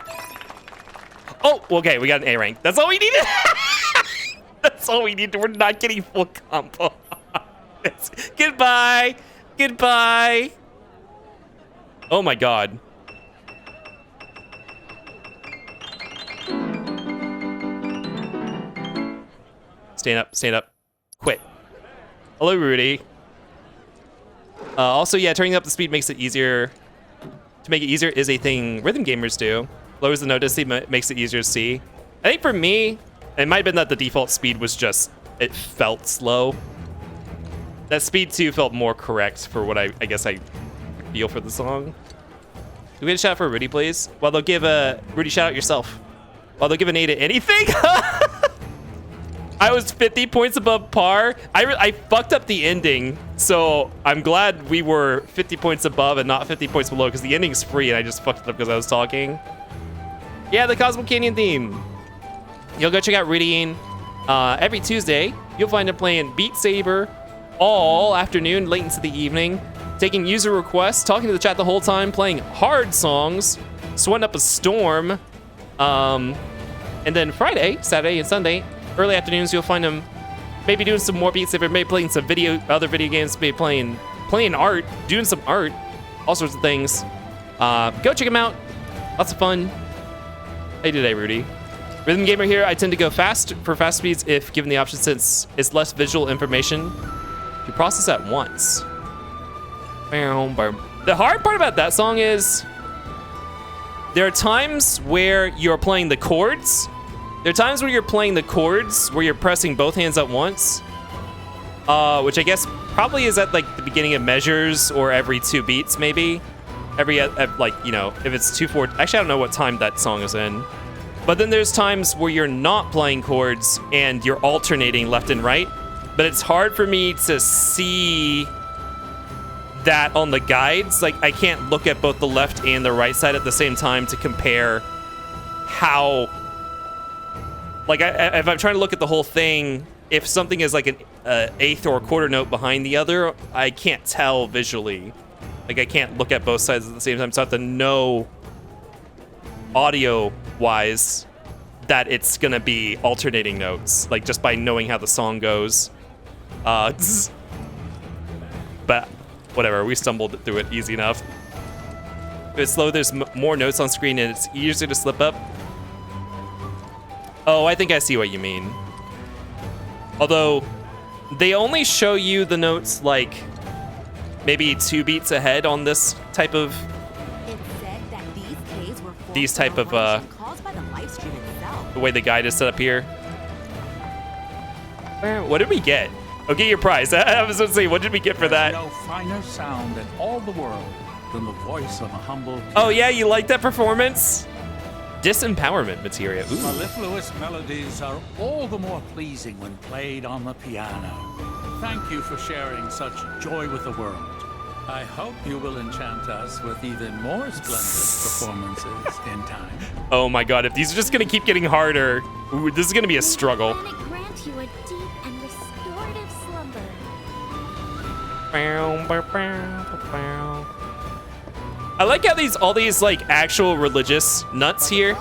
Oh, okay, we got an A rank. That's all we needed. That's all we need. We're not getting full combo. Goodbye. Goodbye. Oh my god. Stand up, stand up. Quit. Hello, Rudy. Also, yeah, turning up the speed makes it easier. To make it easier is a thing rhythm gamers do. Lowers the notice, makes it easier to see. I think for me, it might have been that the default speed was just, it felt slow. That speed 2 felt more correct for what I guess I feel for the song. Can we get a shout out for Rudy, please? Well, they'll give a, Rudy, shout out yourself. Well, they'll give an A to anything? I was 50 points above par. I fucked up the ending, so I'm glad we were 50 points above and not 50 points below because the ending's free and I just fucked it up because I was talking. Yeah, the Cosmo Canyon theme. You'll go check out Rudy. Every Tuesday, you'll find him playing Beat Saber all afternoon, late into the evening, taking user requests, talking to the chat the whole time, playing hard songs, sweating up a storm. And then Friday, Saturday, and Sunday, early afternoons, you'll find him maybe doing some more Beat Saber, maybe playing some other video games, maybe playing art, doing some art, all sorts of things. Go check him out. Lots of fun. Hey today, Rudy. Rhythm gamer here. I tend to go fast for fast speeds if given the option, since it's less visual information to process at once. The hard part about that song is there are times where you're playing the chords. There are times where you're playing the chords where you're pressing both hands at once, which I guess probably is at like the beginning of measures or every 2 beats, maybe. Every like, you know, if it's 2/4. Actually, I don't know what time that song is in. But then there's times where you're not playing chords and you're alternating left and right. But it's hard for me to see that on the guides. Like, I can't look at both the left and the right side at the same time to compare how, like, if I'm trying to look at the whole thing, if something is like an eighth or a quarter note behind the other, I can't tell visually. Like, I can't look at both sides at the same time, so I have to know audio-wise that it's gonna be alternating notes, like just by knowing how the song goes. But whatever, we stumbled through it easy enough. If it's slow, there's more notes on screen and it's easier to slip up. Oh, I think I see what you mean. Although, they only show you the notes like maybe 2 beats ahead on this type of the way the guide is set up here. What did we get? Oh, get your prize. I was going to say, what did we get for that? No finer sound in all the world than the voice of a humble piano. Oh yeah, you like that performance? Disempowerment materia. Ooh. Mellifluous melodies are all the more pleasing when played on the piano. Thank you for sharing such joy with the world. I hope you will enchant us with even more splendid performances in time. Oh my god, if these are just gonna keep getting harder, ooh, this is gonna be a struggle. Grant you a deep and restorative slumber. I like how all these like actual religious nuts here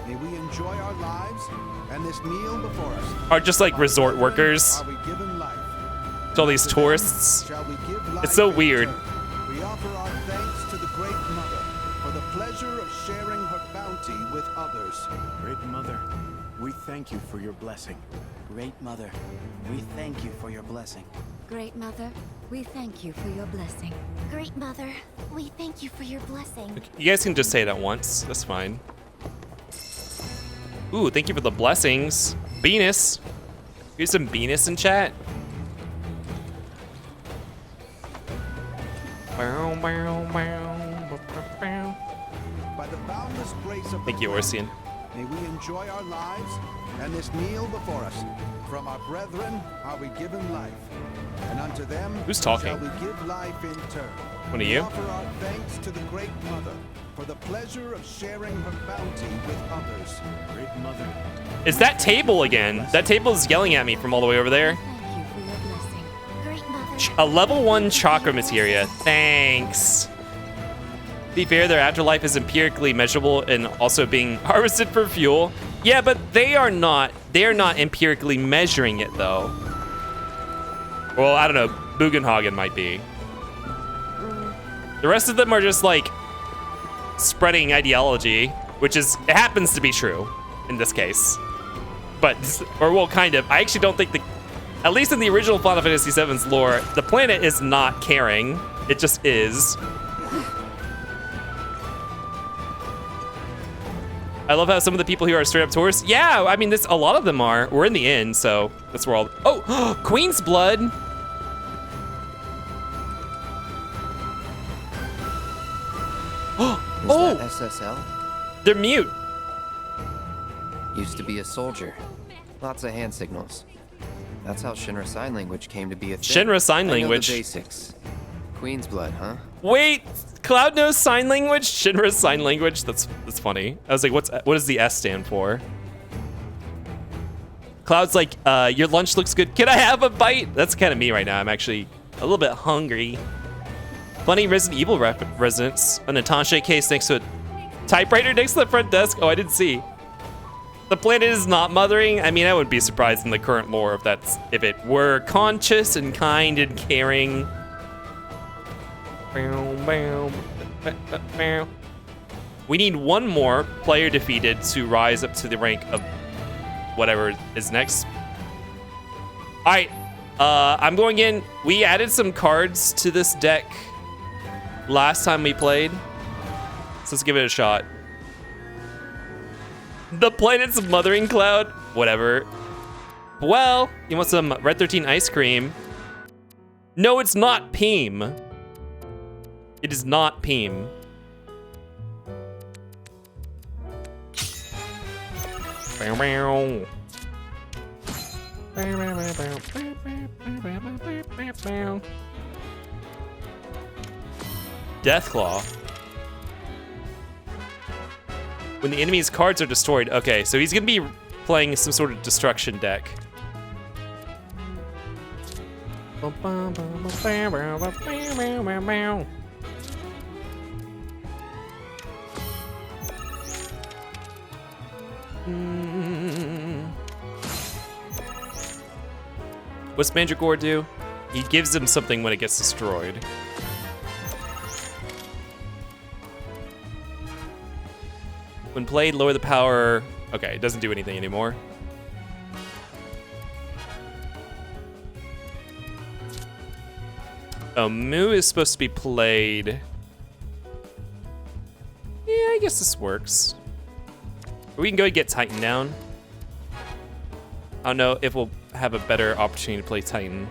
May we enjoy our lives and this meal before us. are just like resort workers. It's all these tourists. It's so weird. We offer our thanks to the Great Mother for the pleasure of sharing her bounty with others. Great Mother, we thank you for your blessing. Great Mother, we thank you for your blessing. Great Mother, we thank you for your blessing. Great Mother, we thank you for your blessing. You guys can just say it at once. That's fine. Ooh, thank you for the blessings. Venus. Here's some Venus in chat. By the boundless grace of Thank you, Orsian. may we enjoy our lives and this meal before us. From our brethren are we given life, and unto them Who's talking? shall we give life in turn. One of We you? offer our thanks to the Great Mother for the pleasure of sharing her bounty with others. Great Mother, It's that table again. That table is yelling at me from all the way over there. A level 1 chakra materia. Thanks. To be fair, their afterlife is empirically measurable and also being harvested for fuel. Yeah, but they are not empirically measuring it though. Well, I don't know. Bugenhagen might be. The rest of them are just like spreading ideology, which is, it happens to be true in this case. But, or well, kind of. I actually don't think at least in the original Final Fantasy VII's lore, the planet is not caring. It just is. I love how some of the people here are straight up tourists. Yeah, I mean, a lot of them are. We're in the inn, so that's where all. Oh, Queen's blood. Is Oh, that SSL? they're mute. Used to be a soldier. Lots of hand signals. That's how Shinra Sign Language came to be a thing. Shinra Sign I know the Language. basics. Queen's blood, huh? Wait, Cloud knows sign language? Shinra's sign language? That's funny. I was like, what does the S stand for? Cloud's like, your lunch looks good. Can I have a bite? That's kind of me right now. I'm actually a little bit hungry. Funny Resident Evil residence. An attaché case next to a typewriter next to the front desk. Oh, I didn't see. The planet is not mothering. I mean, I wouldn't be surprised in the current lore if it were conscious and kind and caring. We need one more player defeated to rise up to the rank of whatever is next. All right, I'm going in. We added some cards to this deck last time we played, so let's give it a shot. The planet's mothering cloud? Whatever. Well, you want some Red 13 ice cream? No, it's not Peem. It is not Peem. Deathclaw. When the enemy's cards are destroyed. Okay, so he's gonna be playing some sort of destruction deck. What's Mandragore do? He gives him something when it gets destroyed. When played, lower the power. Okay, it doesn't do anything anymore. Oh, Moo is supposed to be played. Yeah, I guess this works. We can go get Titan down. I don't know if we'll have a better opportunity to play Titan.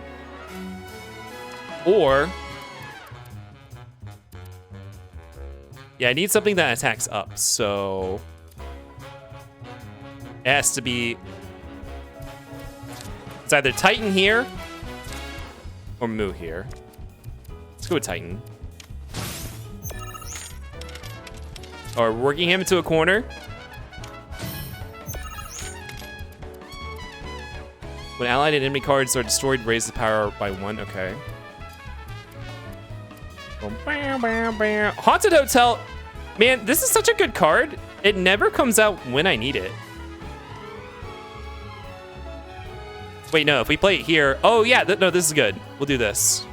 Or... yeah, I need something that attacks up, so... it has to be... it's either Titan here, or Moo here. Let's go with Titan. Or working him into a corner. When allied and enemy cards are destroyed, raise the power by 1. Okay. Haunted Hotel. Man, this is such a good card. It never comes out when I need it. Wait, no, if we play it here. Oh, yeah, no, this is good. We'll do this.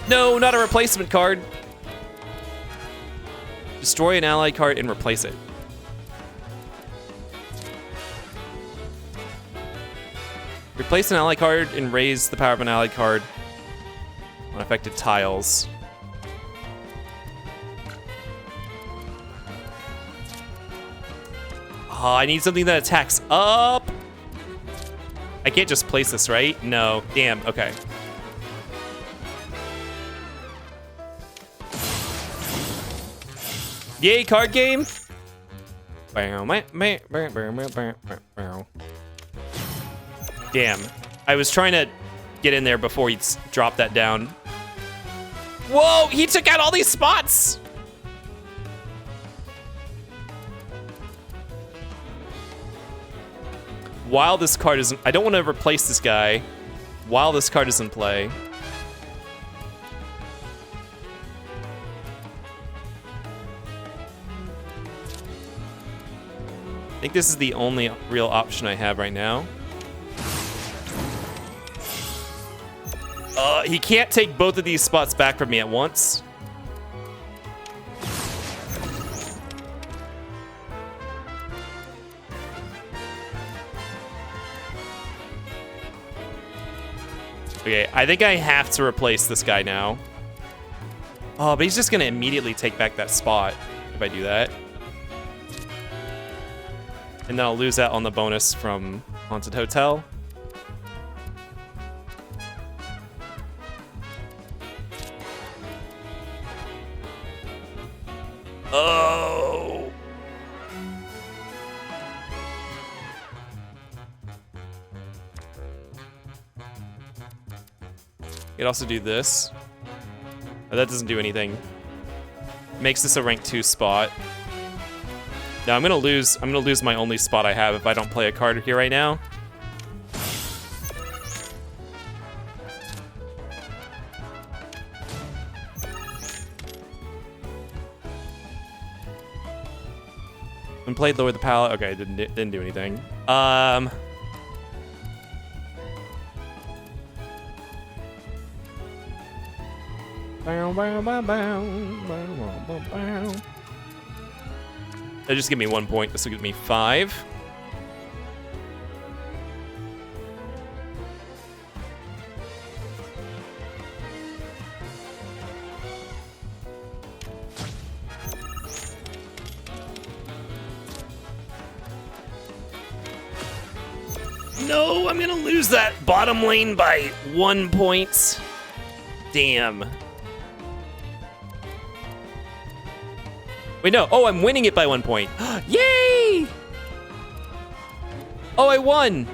No, not a replacement card. Destroy an ally card and replace it. Replace an ally card and raise the power of an ally card on affected tiles. Oh, I need something that attacks up. I can't just place this, right? No. Damn, okay. Yay, card game! Damn. I was trying to get in there before he dropped that down. Whoa, he took out all these spots! While this card isn't... I don't want to replace this guy while this card is in play. I think this is the only real option I have right now. He can't take both of these spots back from me at once. Okay, I think I have to replace this guy now. Oh, but he's just gonna immediately take back that spot if I do that. And then I'll lose that on the bonus from Haunted Hotel. Oh! You could also do this. Oh, that doesn't do anything. Makes this a rank 2 spot. Now I'm gonna lose my only spot I have if I don't play a card here right now. When played, lower the palette. Okay, didn't do anything. That just give me 1 point. This will give me 5. No, I'm gonna lose that bottom lane by 1 point. Damn. Wait, no. Oh, I'm winning it by 1 point. Yay! Oh, I won.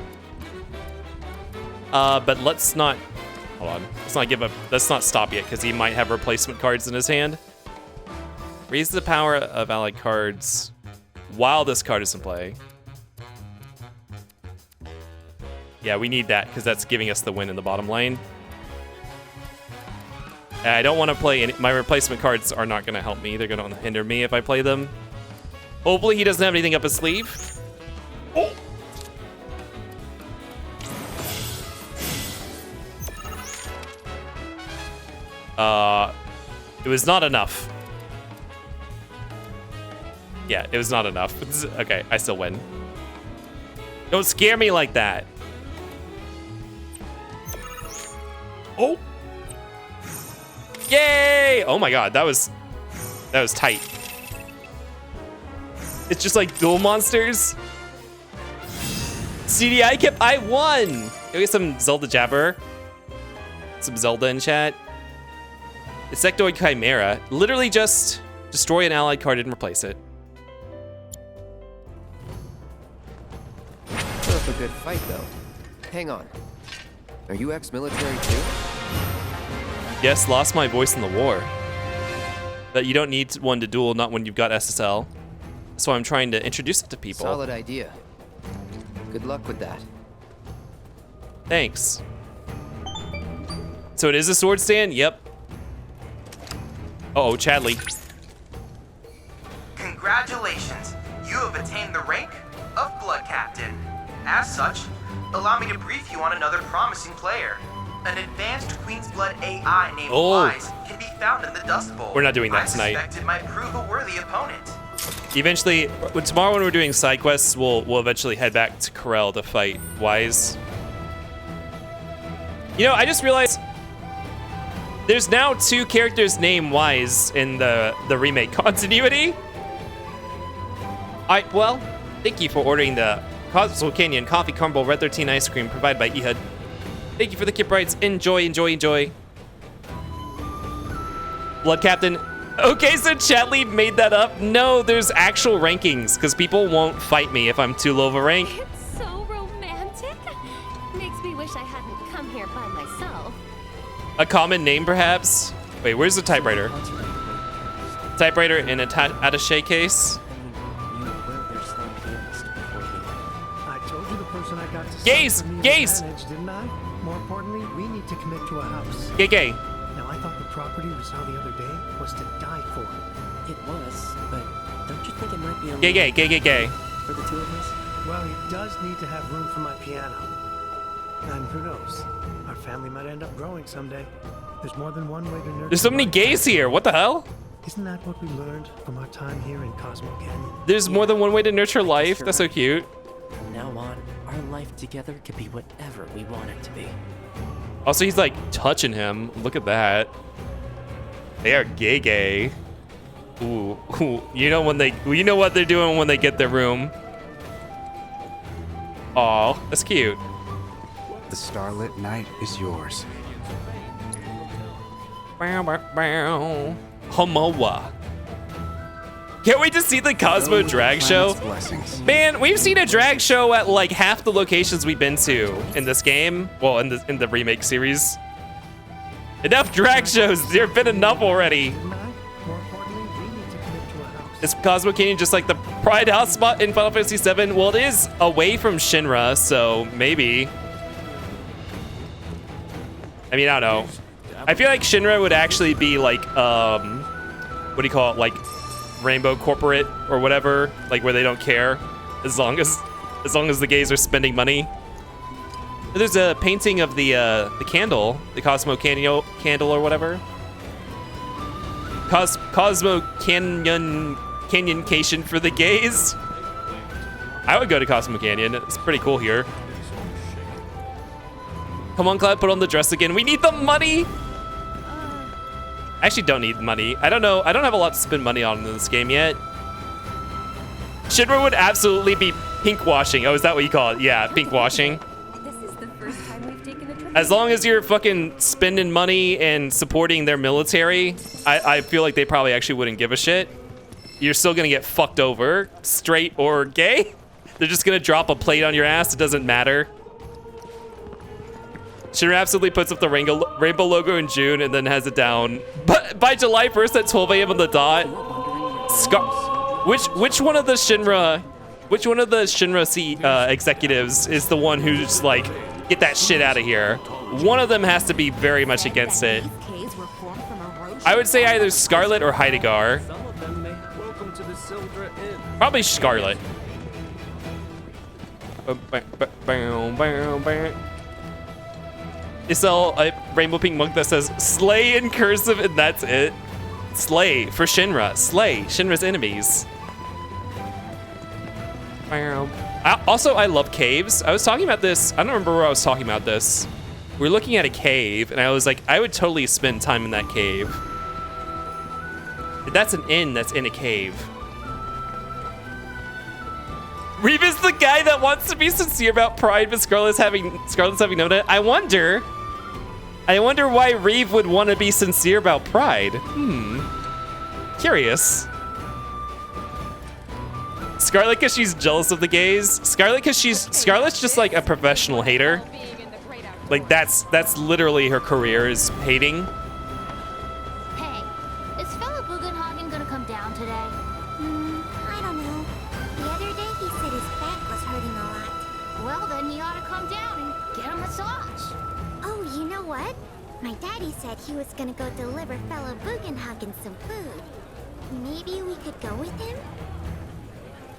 But let's not. Hold on. Let's not give up. Let's not stop yet, because he might have replacement cards in his hand. Raise the power of allied cards while this card is in play. Yeah, we need that because that's giving us the win in the bottom lane. And I don't want to play any, my replacement cards are not going to help me. They're going to hinder me if I play them. Hopefully he doesn't have anything up his sleeve. Oh! It was not enough. Yeah, it was not enough. Okay, I still win. Don't scare me like that. Oh! Yay! Oh my god, that was tight. It's just like dual monsters. CDI kept. I won! Can we get some Zelda jabber? Some Zelda in chat. Insectoid Chimera. Literally just destroy an allied card and replace it. Put up a good fight, though. Hang on. Are you ex-military too? Yes, lost my voice in the war. But you don't need one to duel, not when you've got SSL. So I'm trying to introduce it to people. Solid idea. Good luck with that. Thanks. So it is a sword stand? Yep. Uh-oh, Chadley. Congratulations! You have attained the rank of Blood Captain. As such, allow me to brief you on another promising player. An advanced Queen's Blood AI named Wise can be found in the Dust Bowl. We're not doing that tonight. I suspect it might prove a worthy opponent. Eventually, tomorrow when we're doing side quests, we'll eventually head back to Corel to fight Wise. You know, I just realized there's now 2 characters named Wise in the remake continuity. Well, thank you for ordering the Cosmo Canyon Coffee Caramel Red 13 ice cream provided by Ehud. Thank you for the Kip Rights. Enjoy, enjoy, enjoy. Blood Captain. Okay, so Chatley made that up. No, there's actual rankings, because people won't fight me if I'm too low of a rank. It's so romantic. Makes me wish I hadn't come here by myself. A common name, perhaps? Wait, where's the typewriter? Typewriter in an attaché case. I told you the person I got to Gaze! Gaze! manage, didn't I? More importantly, we need to commit to a house. Gay. Now, I thought the property we saw the other day was to die for. It was, but don't you think it might be a Gay. for the 2 of us? Well, it does need to have room for my piano. And who knows? Our family might end up growing someday. There's more than one way to nurture. There's so many gays here. What the hell? Isn't that what we learned from our time here in Cosmo Canyon? There's more than one way to nurture life. That's so cute. From now on, our life together could be whatever we want it to be. Also, he's like touching him. Look at that. They are gay. Ooh. You know what they're doing when they get their room. Aw, that's cute. The starlit night is yours. Homoa. Can't wait to see the Cosmo drag show. Man, we've seen a drag show at like half the locations we've been to in this game. Well, in the remake series. Enough drag shows. There have been enough already. Is Cosmo Canyon just like the Pride House spot in Final Fantasy VII? Well, it is away from Shinra, so maybe. I mean, I don't know. I feel like Shinra would actually be like, what do you call it? Like Rainbow Corporate or whatever, like where they don't care as long as the gays are spending money. There's a painting of the candle, the Cosmo candle or whatever. Cosmo Canyoncation for the gays. I would go to Cosmo Canyon. It's pretty cool here. Come on, Cloud, put on the dress again. We need the money. I actually don't need money. I don't know. I don't have a lot to spend money on in this game yet. Shinra would absolutely be pink washing. Oh, is that what you call it? Yeah, pink washing. This is the first time we've taken a trip. As long as you're fucking spending money and supporting their military, I feel like they probably actually wouldn't give a shit. You're still gonna get fucked over, straight or gay. They're just gonna drop a plate on your ass. It doesn't matter. Shinra absolutely puts up the rainbow logo in June and then has it down. But by July 1st at 12 a.m. on the dot, which one of the Shinra executives is the one who's like, get that shit out of here? One of them has to be very much against it. I would say either Scarlet or Heidegger. Probably Scarlet. It's all a rainbow pink monk that says slay in cursive and that's it. Slay for Shinra. Slay Shinra's enemies. Also, I love caves. I was talking about this. I don't remember where I was talking about this. We were looking at a cave and I was like, I would totally spend time in that cave. That's an inn that's in a cave. Reeve is the guy that wants to be sincere about pride, but Scarlet's having known it. I wonder why Reeve would want to be sincere about pride. Curious. Scarlet because she's jealous of the gays. Scarlet's just like a professional hater. Like that's literally her career is hating. Hey, is fellow Bugenhagen gonna come down today? I don't know. The other day he said his back was hurting a lot. Well, then he ought to come down and get a massage. Oh, you know what? My daddy said he was gonna go deliver fellow Bugenhagen some food. Maybe we could go with him?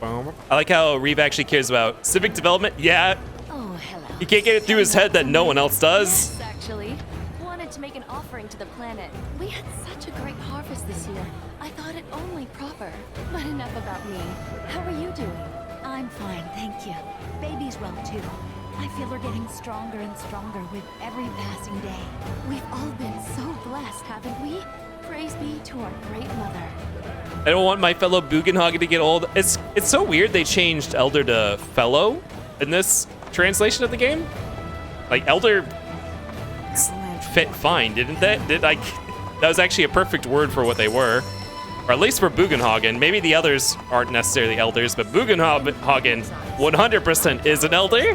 I like how Reeve actually cares about civic development. Yeah. Oh, hello. He can't get it through his head that no one else does. Yes, actually. Wanted to make an offering to the planet. We had such a great harvest this year. I thought it only proper. But enough about me. How are you doing? I'm fine, thank you. Baby's well, too. I feel we're getting stronger and stronger with every passing day. We've all been so blessed, haven't we? Praise be to our great mother. I don't want my fellow Bugenhagen to get old. It's so weird they changed Elder to fellow in this translation of the game. Like Elder fit fine, didn't they? That was actually a perfect word for what they were. Or at least for Bugenhagen. Maybe the others aren't necessarily elders, but Bugenhagen 100% is an elder.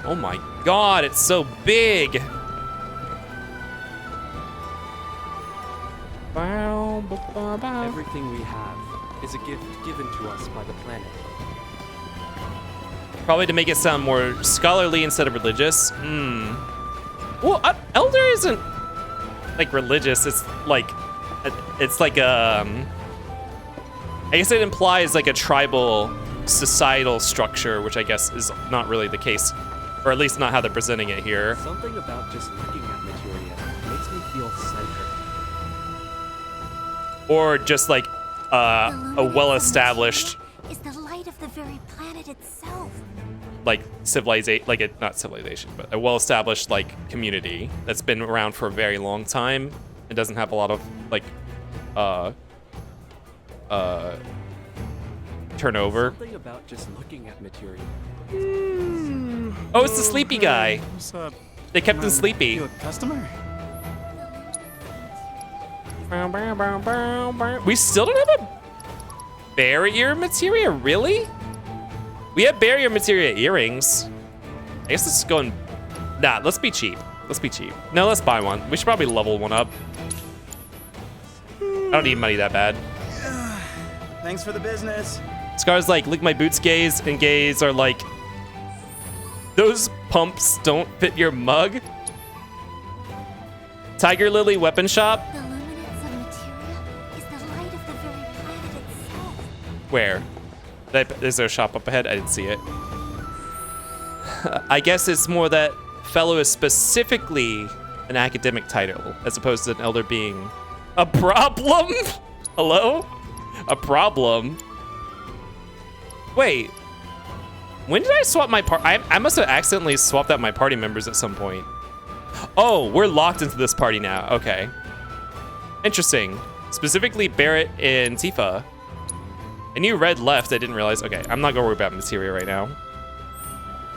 Oh my god, it's so big! Everything we have is a gift given to us by the planet. Probably to make it sound more scholarly instead of religious. Well, Elder isn't like religious, it's like I guess it implies like a tribal societal structure, which I guess is not really the case. Or at least not how they're presenting it here. Something about just looking at materia makes me feel centered. Or just like a well-established, Is the light of the very planet itself. like civilization, like not civilization, but a well-established like community that's been around for a very long time. It doesn't have a lot of like turnover. Something about just looking at materia. Oh, it's the sleepy guy. What's up? They kept him sleepy. You a customer? We still don't have a barrier materia, really? We have barrier materia earrings. I guess this is going. Nah, let's be cheap. Let's be cheap. No, let's buy one. We should probably level one up. I don't need money that bad. Thanks for the business. Scar's like, lick my boots, gays, and gays are like, those pumps don't fit your mug. Tiger Lily Weapon Shop. The luminance of materia is the light of the very planet itself. Where? Is there a shop up ahead? I didn't see it. I guess it's more that fellow is specifically an academic title as opposed to an elder being a problem. Hello? A problem? Wait. When did I swap my I must have accidentally swapped out my party members at some point. Oh, we're locked into this party now. Okay. Interesting. Specifically Barrett and Tifa. I knew Red left, I didn't realize. Okay, I'm not gonna worry about Materia right now.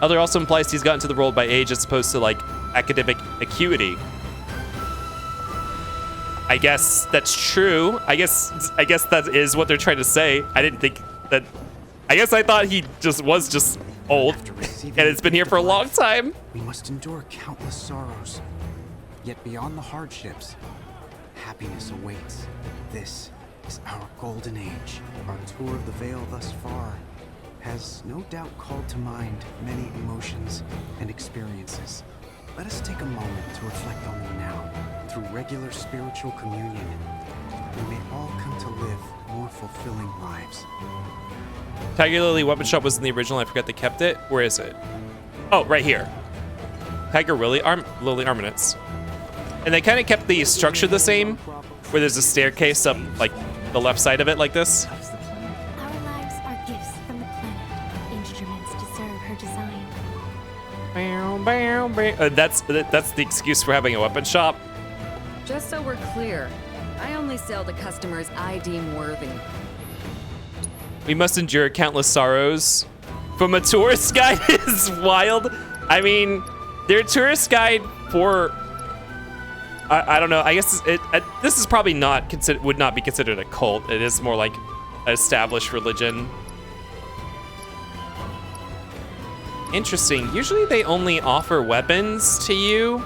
Elder also implies he's gotten to the role by age as opposed to like academic acuity. I guess that's true. I guess that is what they're trying to say. I didn't think that. I guess I thought he was just old, and it's been here for a long time. We must endure countless sorrows. Yet beyond the hardships, happiness awaits. This is our golden age. Our tour of the Vale thus far has no doubt called to mind many emotions and experiences. Let us take a moment to reflect on them now. Through regular spiritual communion, we may all come to live more fulfilling lives. Tiger Lily Weapon Shop was in the original. I forgot they kept it. Where is it? Oh, right here. Tiger Lily Armaments. And they kind of kept the structure the same, where there's a staircase up like the left side of it like this. Our lives are gifts from the planet, instruments to serve her design. That's the excuse for having a weapon shop. Just so we're clear, I only sell to customers I deem worthy. We must endure countless sorrows. From a tourist guide is wild. I mean, their tourist guide for I don't know. I guess this is probably would not be considered a cult. It is more like an established religion. Interesting. Usually they only offer weapons to you.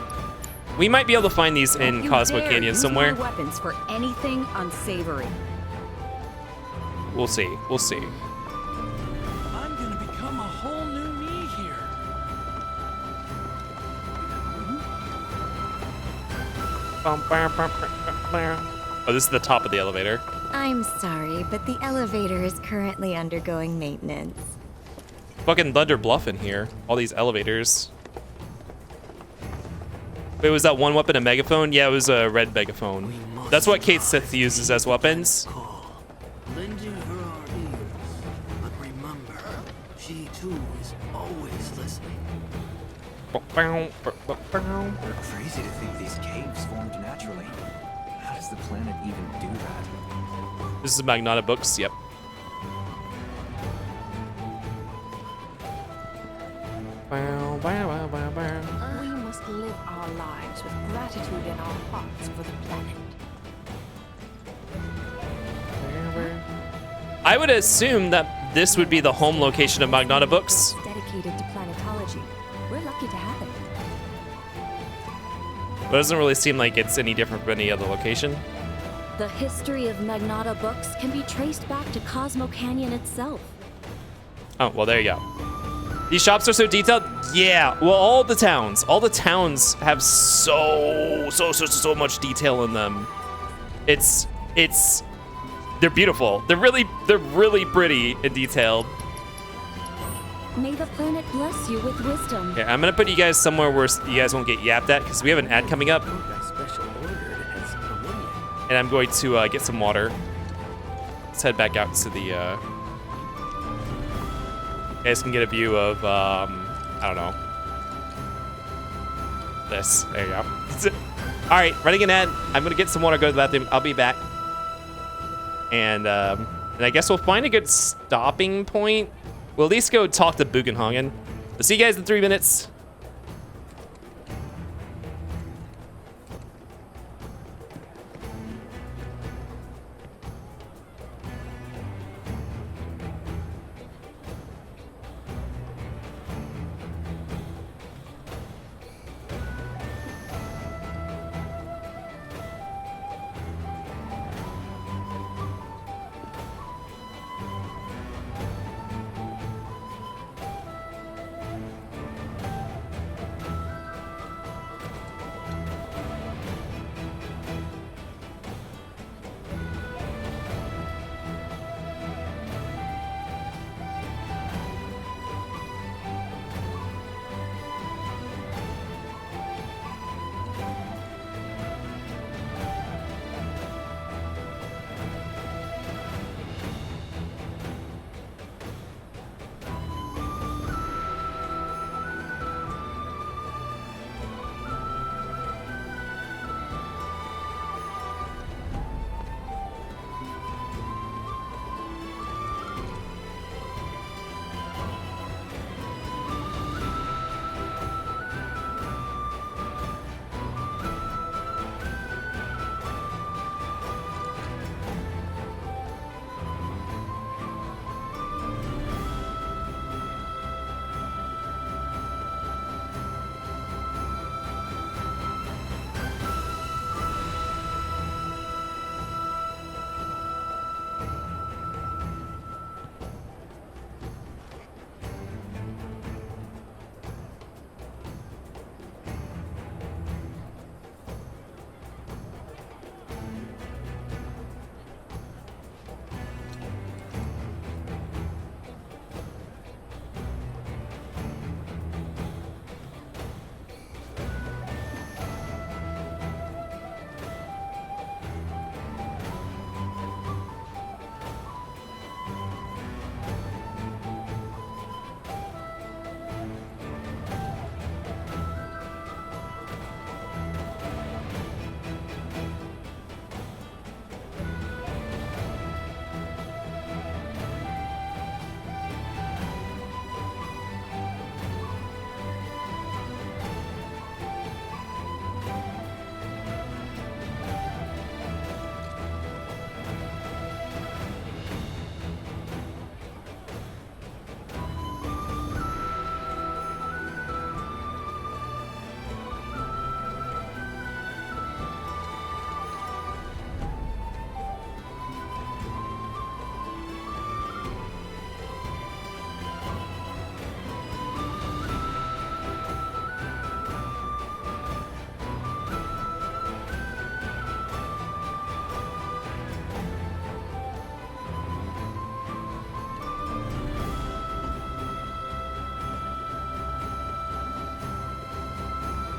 We might be able to find these in Cosmo Canyon somewhere. Use my weapons for anything unsavory. We'll see. We'll see. I'm gonna become a whole new me here. Oh, this is the top of the elevator. I'm sorry, but the elevator is currently undergoing maintenance. Fucking Thunder Bluff in here. All these elevators. Wait, was that one weapon a megaphone? Yeah, it was a red megaphone. That's what Kate Sith uses as weapons. Lending her our ears, but remember, she too is always listening. We're crazy to think these caves formed naturally. How does the planet even do that? This is Magnata Books, yep. We must live our lives with gratitude in our hearts for the planet. I would assume that this would be the home location of Magnata Books. Dedicated to planetology. We're lucky to have it. But it doesn't really seem like it's any different from any other location. The history of Magnata Books can be traced back to Cosmo Canyon itself. Oh, well, there you go. These shops are so detailed. Yeah, well, all the towns have so much detail in them. They're beautiful. They're really pretty and detailed. May the planet bless you with wisdom. Okay, I'm gonna put you guys somewhere where you guys won't get yapped at because we have an ad coming up. And I'm going to get some water. Let's head back out to the. You guys can get a view of I don't know. This. There you go. All right, running an ad. I'm gonna get some water. Go to the bathroom. I'll be back. And I guess we'll find a good stopping point. We'll at least go talk to Bugenhagen. I'll see you guys in 3 minutes.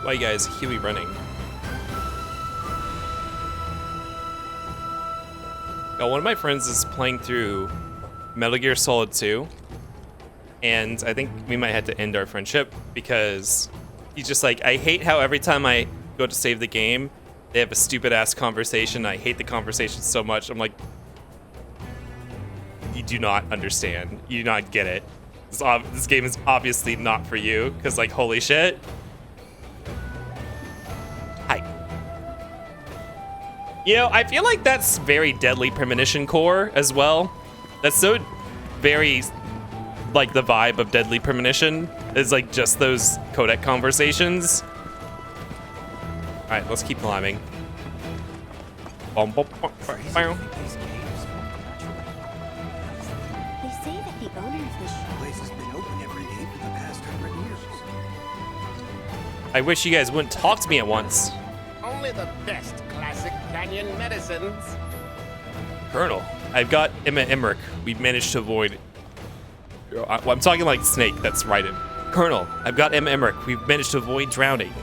Why you guys Huey running? One of my friends is playing through Metal Gear Solid 2, and I think we might have to end our friendship because he's just like, I hate how every time I go to save the game, they have a stupid ass conversation. I hate the conversation so much. I'm like, you do not understand. You do not get it. This game is obviously not for you because, like, holy shit. Hi. You know, I feel like that's very Deadly Premonition core as well. That's so very, like, the vibe of Deadly Premonition is, like, just those codec conversations. All right, let's keep climbing. They say that the owner of this place has been open every day for the past 100 years. I wish you guys wouldn't talk to me at once. Only the best classic canyon medicines. Colonel, I've got Emma Emmerich. We've managed to avoid... I'm talking like Snake, that's right. Colonel, I've got Emma Emmerich. We've managed to avoid drowning.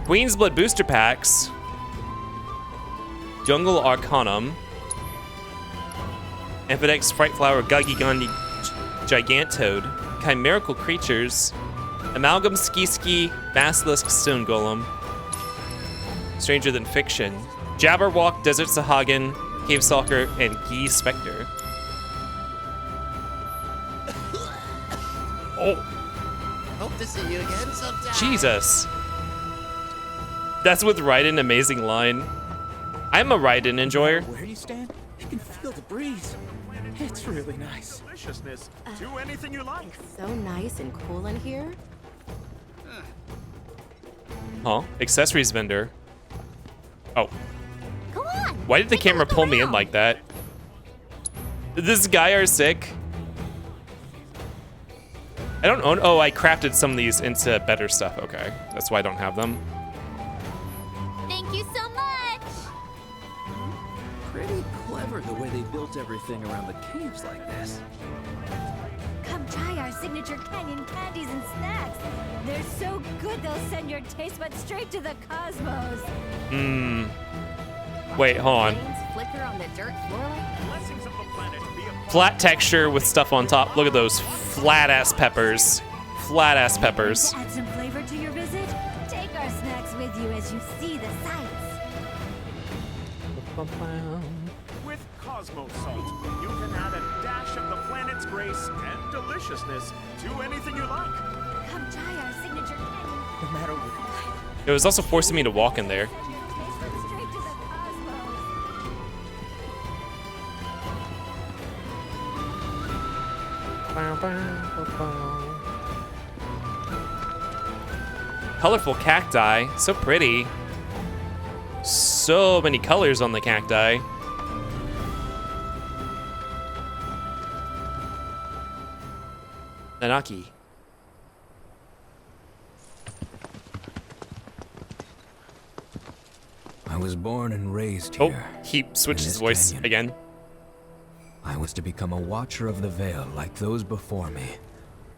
Queen's Blood booster packs. Jungle Arcanum. Amphidex, Fright Flower, Gagigani, Gigantode. Chimerical Creatures. Amalgam Ski, Basilisk Stone Golem. Stranger Than Fiction. Jabberwock, Desert Sahagin, Cave Stalker, and Gee Spectre. Oh. Hope to see you again sometime. Jesus. That's with Raiden, amazing line. I'm a Raiden enjoyer. Where you stand, you can feel the breeze. It's really nice. Deliciousness. Do anything you like. So nice and cool in here. Huh? Accessories vendor. Oh. Go on. Why did the camera pull me in like that? Did this guy are sick? I don't own. Oh, I crafted some of these into better stuff. Okay, that's why I don't have them. Thank you so much. Pretty clever the way they built everything around the caves like this. Come try our signature canyon candies and snacks. They're so good they'll send your taste buds straight to the cosmos. Wait, hold on. Flicker on the dirt floor like blessings of the planet be upon Flat texture with stuff on top. Look at those flat ass peppers. Flat ass peppers. To add some flavor to your visit, take our snacks with you as you see the sights. with Cosmo Salt. You can add a dash of the planet's grace and deliciousness to anything you like. Come try our signature canyon. No matter what. It was also forcing me to walk in there. Straight to the cosmos. Colorful cacti, so pretty. So many colors on the cacti. Nanaki. I was born and raised Oh, here. he switched his voice again. I was to become a watcher of the Veil like those before me,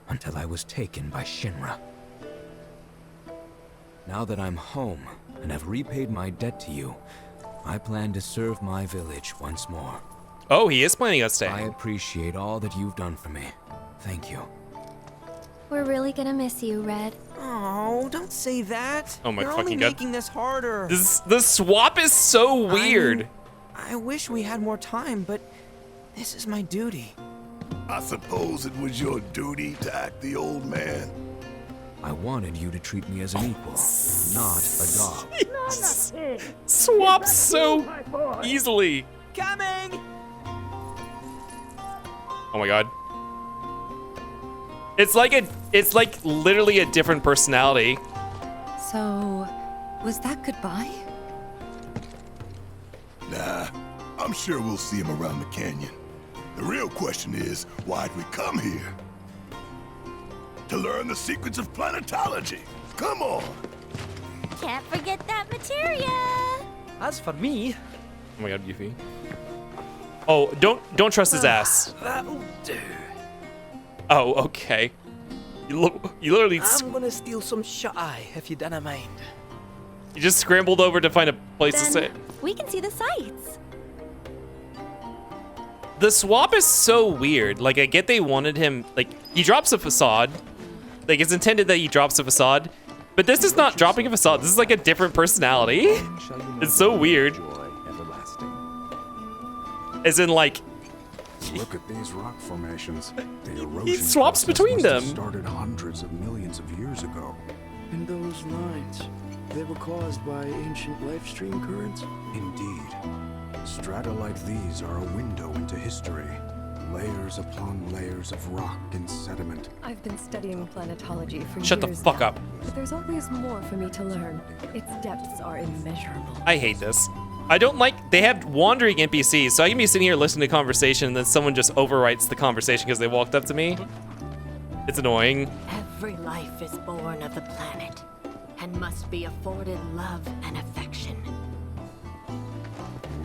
until I was taken by Shinra. Now that I'm home and have repaid my debt to you, I plan to serve my village once more. Oh, he is planning on staying. I appreciate all that you've done for me. Thank you. We're really gonna miss you, Red. Oh, don't say that. Oh my You're fucking only god. making this harder. The swap is so weird. I wish we had more time, but this is my duty. I suppose it was your duty to act the old man. I wanted you to treat me as an equal, not a dog. Swap so easily. Coming! Oh my god. It's like literally a different personality. So, was that goodbye? Nah, I'm sure we'll see him around the canyon. The real question is, why'd we come here? To learn the secrets of planetology. Come on. Can't forget that materia. As for me, Oh my god, Yuffie. Oh, don't trust his ass. that'll do. Oh, okay. You literally I'm gonna steal some shot-eye, if you don't mind. you just scrambled over to find a place to Then sit. we can see the sights. The swap is so weird. Like, I get they wanted him, like, he drops a facade. Like, it's intended that he drops a facade. But this is not dropping a facade. This is like a different personality. It's so weird. As in, like, Look at these rock formations. The he erosion swaps process between must have them. started hundreds of millions of years ago. And those lines, they were caused by ancient life stream currents? Indeed. Strata like these are a window into history. Layers upon layers of rock and sediment. I've been studying planetology for Shut the years fuck now, up. But there's always more for me to learn. Its depths are immeasurable. I hate this. I don't like, they have wandering NPCs, so I can be sitting here listening to conversation and then someone just overwrites the conversation because they walked up to me. It's annoying. Every life is born of the planet and must be afforded love and affection.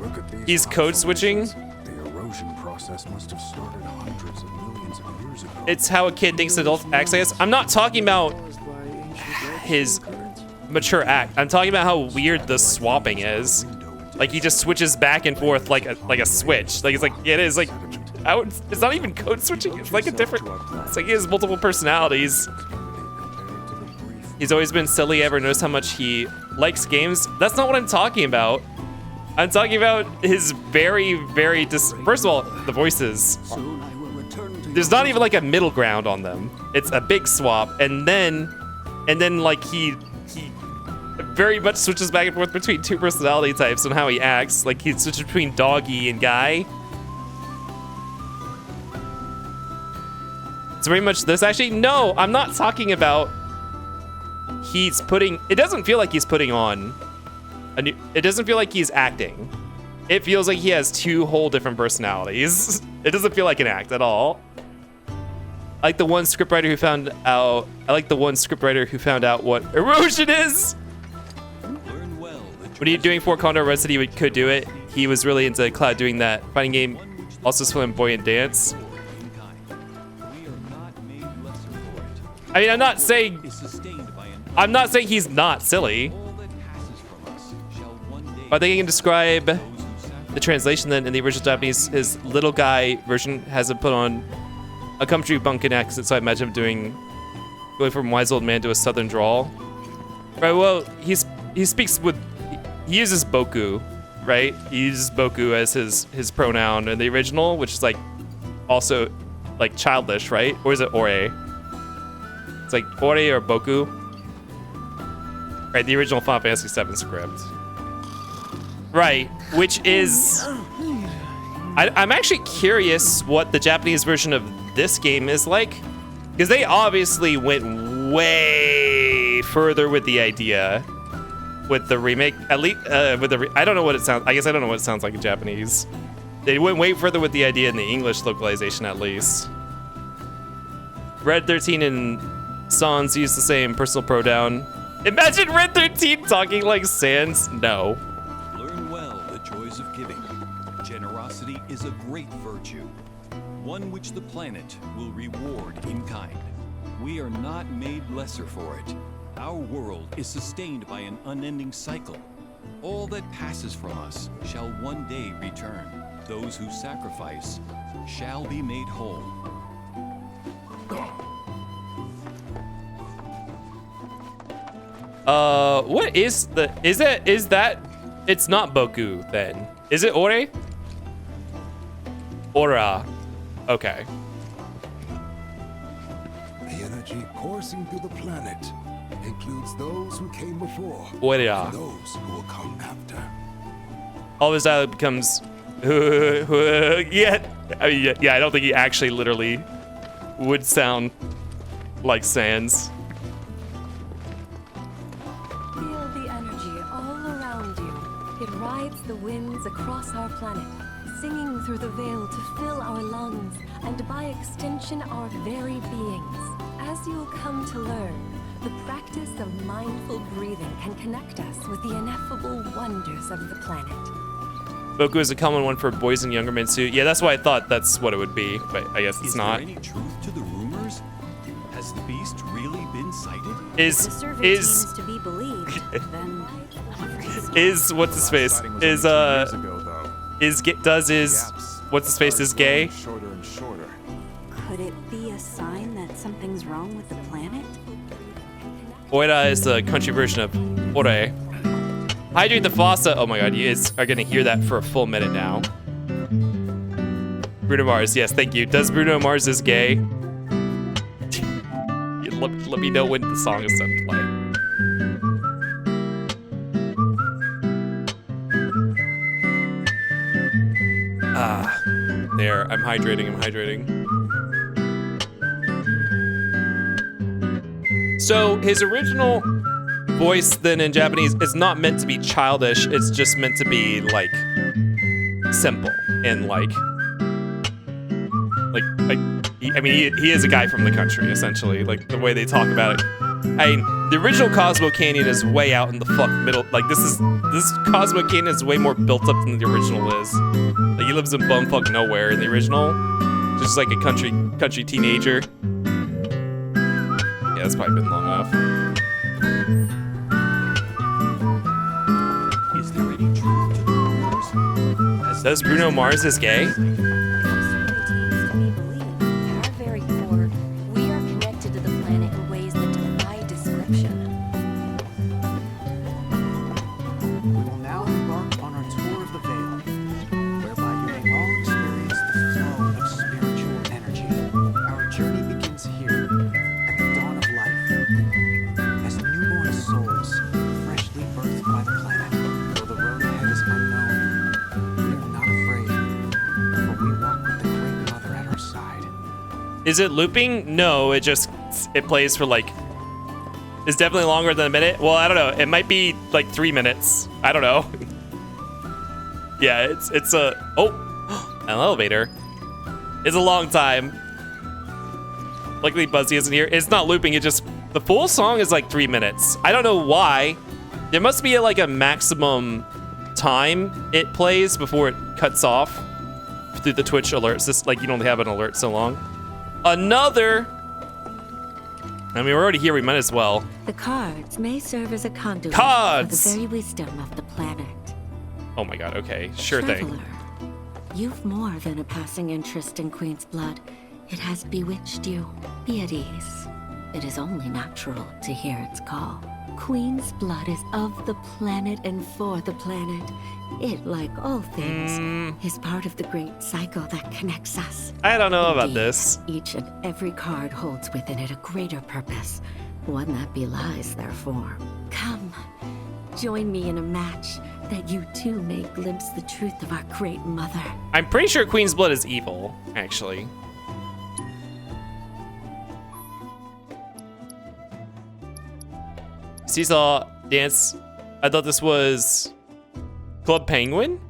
Look at these He's rock code switching. formations. The erosion process must have started hundreds of millions of years ago. It's how a kid thinks adults act, I guess. I'm not talking about his mature act. I'm talking about how weird the swapping is. Like, he just switches back and forth like a switch. Like, it's like, it is like, it's not even code switching. It's like a different, it's like he has multiple personalities. He's always been silly. Ever noticed how much he likes games? That's not what I'm talking about. I'm talking about his very, very, first of all, the voices. There's not even like a middle ground on them. It's a big swap. And then like he very much switches back and forth between two personality types and how he acts. Like, he switches between doggy and guy. It's very much this. Actually, no, I'm not talking about he's putting, it doesn't feel like he's putting on a new, it doesn't feel like he's acting. It feels like he has two whole different personalities. It doesn't feel like an act at all. I like the one scriptwriter who found out, what erosion is. When he doing Fort Condor Red City, he could do it. He was really into Cloud doing that fighting game, also flamboyant dance. I mean, I'm not saying he's not silly. I think I can describe the translation then in the original Japanese. His little guy version has him put on a country bumpkin accent, so I imagine him going from wise old man to a southern drawl. Right, well, he speaks with, he uses boku, right? He uses boku as his pronoun in the original, which is like also like childish, right? Or is it ore? It's like ore or boku. Right, the original Final Fantasy VII script. Right, which is, I'm actually curious what the Japanese version of this game is like, because they obviously went way further with the idea with the remake, at least with the I don't know what it sounds, I guess I don't know what it sounds like in Japanese. They went way further with the idea in the English localization, at least. Red 13 and Sans use the same personal pronoun. Imagine Red 13 talking like Sans. No. Learn well the joys of giving. Generosity is a great virtue, one which the planet will reward in kind. We are not made lesser for it. Our world is sustained by an unending cycle. All that passes from us shall one day return. Those who sacrifice shall be made whole. What is the, is that, it's not Boku then. Is it Ore? Ora. Okay. The energy coursing through the planet includes those who came before Ora. and those who will come after. All this dialogue becomes, yeah. I mean, yeah, I don't think he actually literally would sound like Sans. Feel the energy all around you. It rides the winds across our planet, singing through the veil to fill our lungs, and by extension our very beings. As you'll come to learn, the practice of mindful breathing can connect us with the ineffable wonders of the planet. Boku is a common one for boys and younger men too. Yeah, that's why I thought that's what it would be, but I guess it's not. Is there any truth to the rumors? Has the beast excited? Is If the survey team is to be believed, then I'm afraid it's not. is what's his face? What's his face is gay? Shorter and shorter. Could it be a sign that something's wrong with the planet? Oida is the country version of Ore. Hydrate the fossa. Oh my god, you guys are gonna hear that for a full minute now. Bruno Mars, yes, thank you. Does Bruno Mars is gay? let me know when the song is done playing. Ah, there. I'm hydrating. So his original voice then in Japanese is not meant to be childish. It's just meant to be like simple and like he is a guy from the country essentially. Like the way they talk about it. I mean, the original Cosmo Canyon is way out in the fuck middle. Like this Cosmo Canyon is way more built up than the original is. Like he lives in bumfuck nowhere in the original, just like a country teenager. Yeah, that's probably been long enough. Is there any truth to the rumors? Does Bruno Mars is gay? Is it looping? No, it plays for like, it's definitely longer than a minute. Well, I don't know. It might be like 3 minutes. I don't know. Yeah, it's an elevator. It's a long time. Luckily Buzzy isn't here. It's not looping, the full song is like 3 minutes. I don't know why. There must be like a maximum time it plays before it cuts off through the Twitch alerts. Just like you don't have an alert so long. Another. I mean, we're already here. We might as well. The cards may serve as a conduit Cards! for the very wisdom of the planet. Oh my god. Okay, sure thing. You've more than a passing interest in Queen's blood. It has bewitched you. Be at ease. It is only natural to hear its call. Queen's blood is of the planet and for the planet. It, like all things, is part of the great cycle that connects us. I don't know about this. Each and every card holds within it a greater purpose, one that belies their form. Come, join me in a match that you too may glimpse the truth of our great mother. I'm pretty sure Queen's blood is evil, actually. Seesaw dance. I thought this was Club Penguin?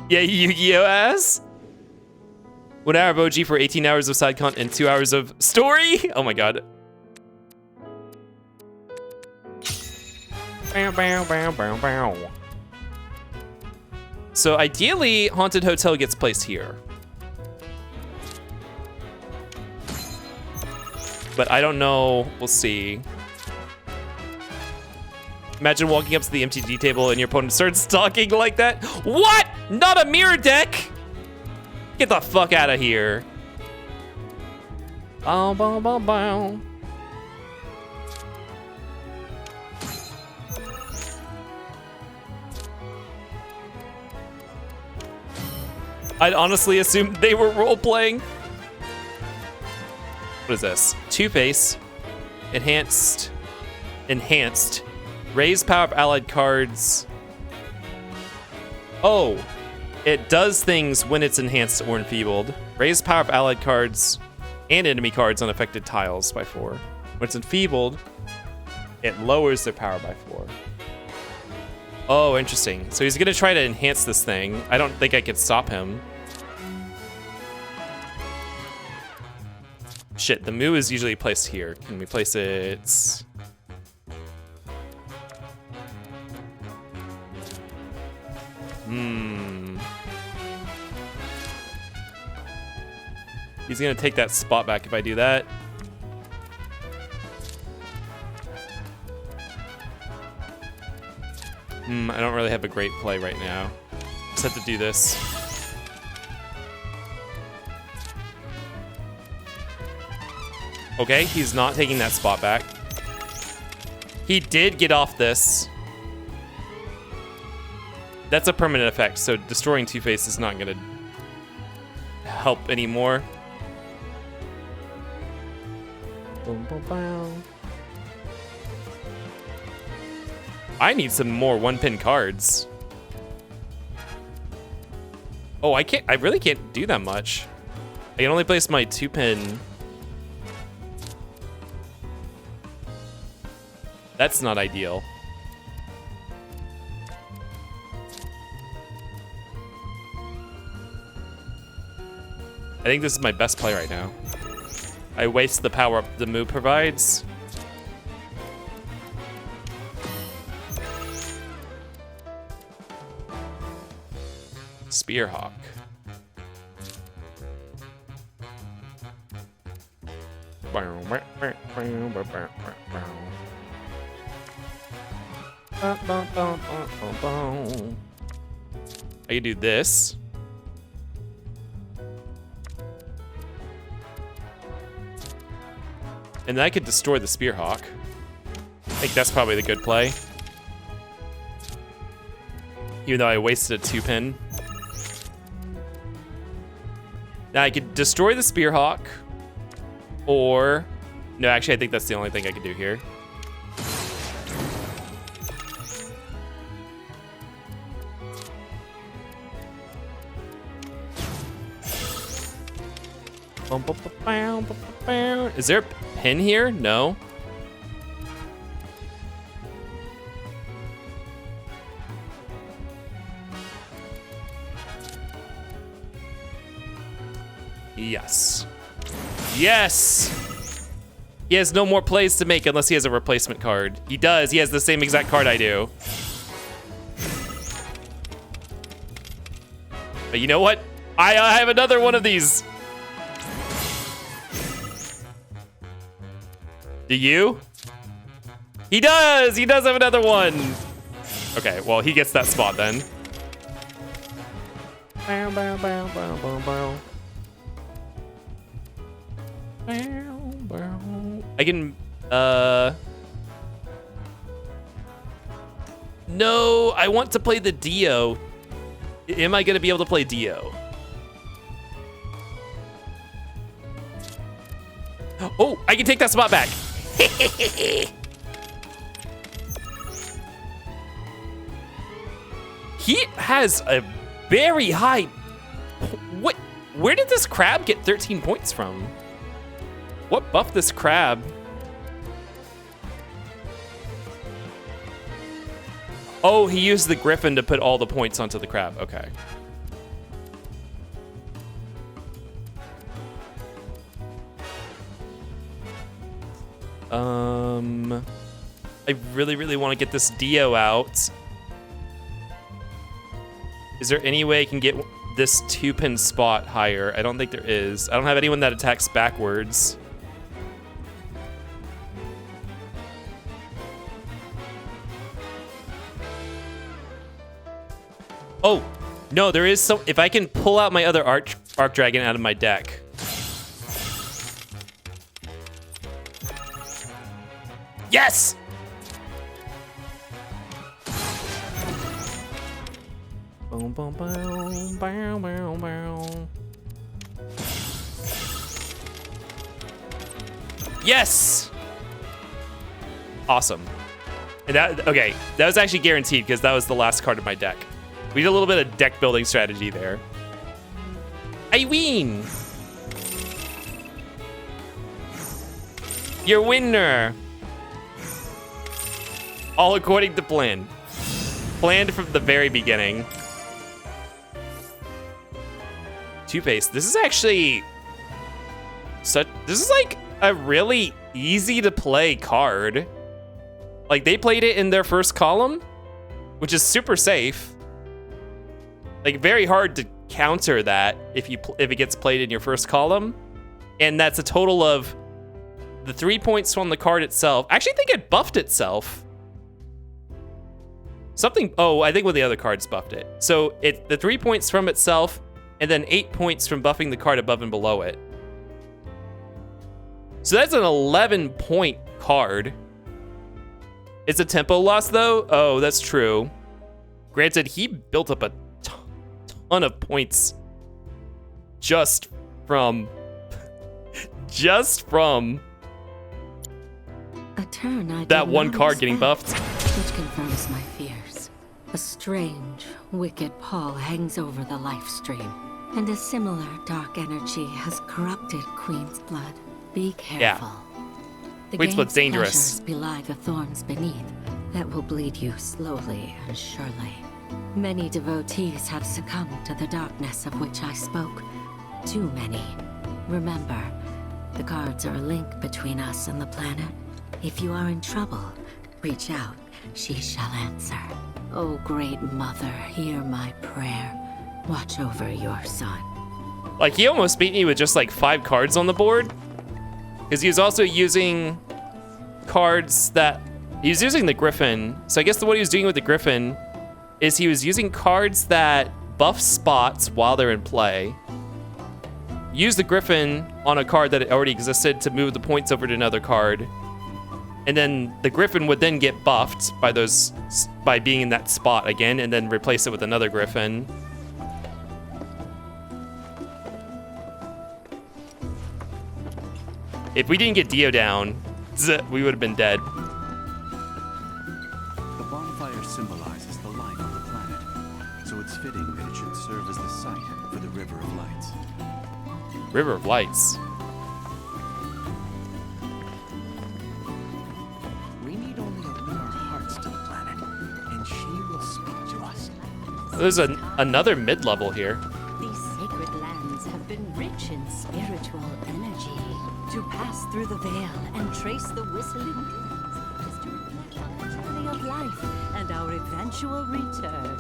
Yeah, Yu-Gi-Oh! Ass? 1 hour of OG for 18 hours of side content and 2 hours of story? Oh my god. Bow, bow, bow, bow, bow. So ideally, Haunted Hotel gets placed here. But I don't know. We'll see. Imagine walking up to the MTG table and your opponent starts talking like that. What? Not a mirror deck? Get the fuck out of here. Bow, bow, bow, bow. I'd honestly assume they were role-playing. What is this? Two-Face. Enhanced. Raise power of allied cards. Oh. It does things when it's enhanced or enfeebled. Raise power of allied cards and enemy cards on affected tiles by 4. When it's enfeebled, it lowers their power by 4. Oh, interesting. So he's gonna try to enhance this thing. I don't think I can stop him. Shit, the Moo is usually placed here. Can we place it? He's gonna take that spot back if I do that. I don't really have a great play right now. Just have to do this. Okay, he's not taking that spot back. He did get off this. That's a permanent effect, so destroying Two-Face is not gonna help anymore. I need some more one-pin cards. Oh, I really can't do that much. I can only place my 2-pin. That's not ideal. I think this is my best play right now. I waste the power up the move provides. Spearhawk. I can do this. And then I could destroy the Spearhawk. I think that's probably the good play. Even though I wasted a 2-pin. Now I could destroy the Spearhawk. Or... No, actually I think that's the only thing I could do here. Is there a pin here? No. Yes. Yes! He has no more plays to make unless he has a replacement card. He does. He has the same exact card I do. But you know what? I have another one of these. Do you? He does! He does have another one! Okay, well, he gets that spot then. I can, No, I want to play the Dio. Am I gonna be able to play Dio? Oh, I can take that spot back. He has a very high... What? Where did this crab get 13 points from? What buffed this crab? Oh, he used the griffin to put all the points onto the crab. Okay. I really, really want to get this Dio out. Is there any way I can get this 2-pin spot higher? I don't think there is. I don't have anyone that attacks backwards. Oh, no, there is some... If I can pull out my other Arc Dragon out of my deck. Yes! Boom, boom, boom, boom, boom, boom. Yes! Awesome. And that, okay, that was actually guaranteed because that was the last card of my deck. We did a little bit of deck building strategy there. I win! Your winner! All according to plan. Planned from the very beginning. Two-Face. This is actually... This is like a really easy to play card. Like, they played it in their first column, which is super safe. Like, very hard to counter that if it gets played in your first column. And that's a total of the 3 points from the card itself. I actually think it buffed itself. Something, oh, I think one of the other cards buffed it. So the 3 points from itself, and then 8 points from buffing the card above and below it. So that's an 11-point card. It's a tempo loss, though? Oh, that's true. Granted, he built up a ton of points just from A turn I that did one not card getting expect, buffed. which confirms my fears. A strange, wicked pall hangs over the life stream, and a similar dark energy has corrupted Queen's blood. Be careful. The Queen's blood's game's dangerous. pleasures belie the thorns beneath that will bleed you slowly and surely. Many devotees have succumbed to the darkness of which I spoke. Too many. Remember, the cards are a link between us and the planet. If you are in trouble, reach out. She shall answer. Oh, great mother, hear my prayer. Watch over your son. Like, he almost beat me with just like 5 cards on the board. Because he was also using cards that... He was using the Griffin. So I guess what he was doing with the Griffin is he was using cards that buff spots while they're in play. Use the Griffin on a card that already existed to move the points over to another card. And then the Griffin would then get buffed by being in that spot again, and then replace it with another Griffin. If we didn't get Dio down, we would have been dead. The bonfire symbolizes the life of the planet, so it's fitting that it should serve as the site for the River of Lights. River of Lights. We need only open our hearts to the planet, and she will speak to us. There's another mid-level here. These sacred lands have been rich in spiritual energy. To pass through the veil and trace the whistling winds is to reflect on the journey of life and our eventual return.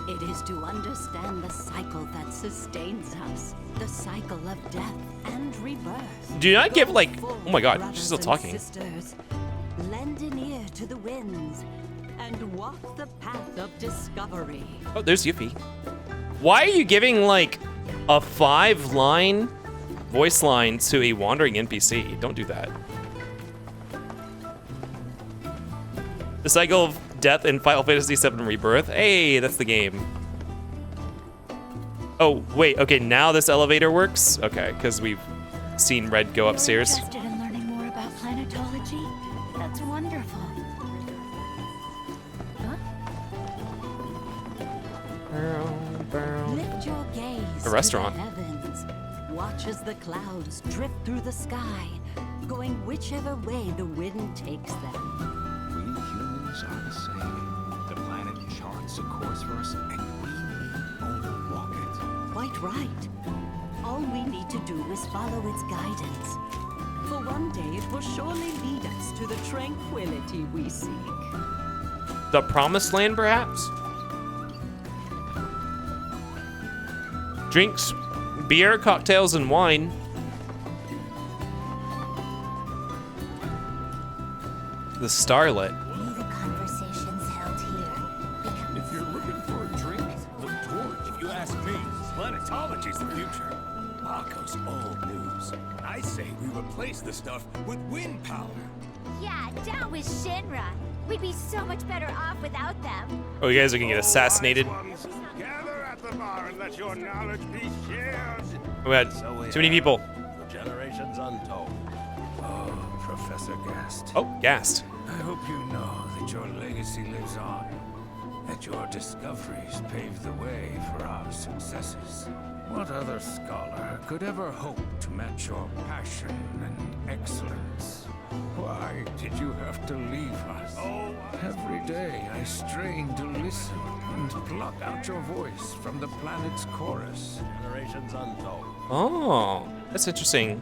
It is to understand the cycle that sustains us, the cycle of death and rebirth. Do not give like, oh my god, she's still talking. Sisters, lend an ear to the winds and walk the path of discovery. Oh, there's Yuffie. Why are you giving like a 5-line voice line to a wandering NPC? Don't do that. The cycle of death in Final Fantasy VII Rebirth. Hey, that's the game. Oh, wait, okay, now this elevator works? Okay, because we've seen Red go upstairs. You're interested in learning more about planetology? That's wonderful. Lift your gaze A restaurant. to the heavens. Watch as the clouds drift through the sky, going whichever way the wind takes them. We humans are the same. The planet charts a course for us, and we only walk it. Quite right. All we need to do is follow its guidance. For one day it will surely lead us to the tranquility we seek. The Promised Land, perhaps? Drinks, beer, cocktails, and wine. The Starlit. The conversations held here. If you're looking for a drink, the torch. If you ask me, planetology's the future. Marco's old news. I say we replace the stuff with wind power. Yeah, down with Shinra. We'd be so much better off without them. Oh, you guys are gonna get assassinated. Gather at the bar and let your knowledge be shared. We had too many people. For generations untold. Oh, Professor Gast. Oh, gassed. I hope you know that your legacy lives on. That your discoveries paved the way for our successes. What other scholar could ever hope to match your passion and excellence? Why did you have to leave us? Every day I strain to listen and pluck out your voice from the planet's chorus. Generations untold. Oh, that's interesting.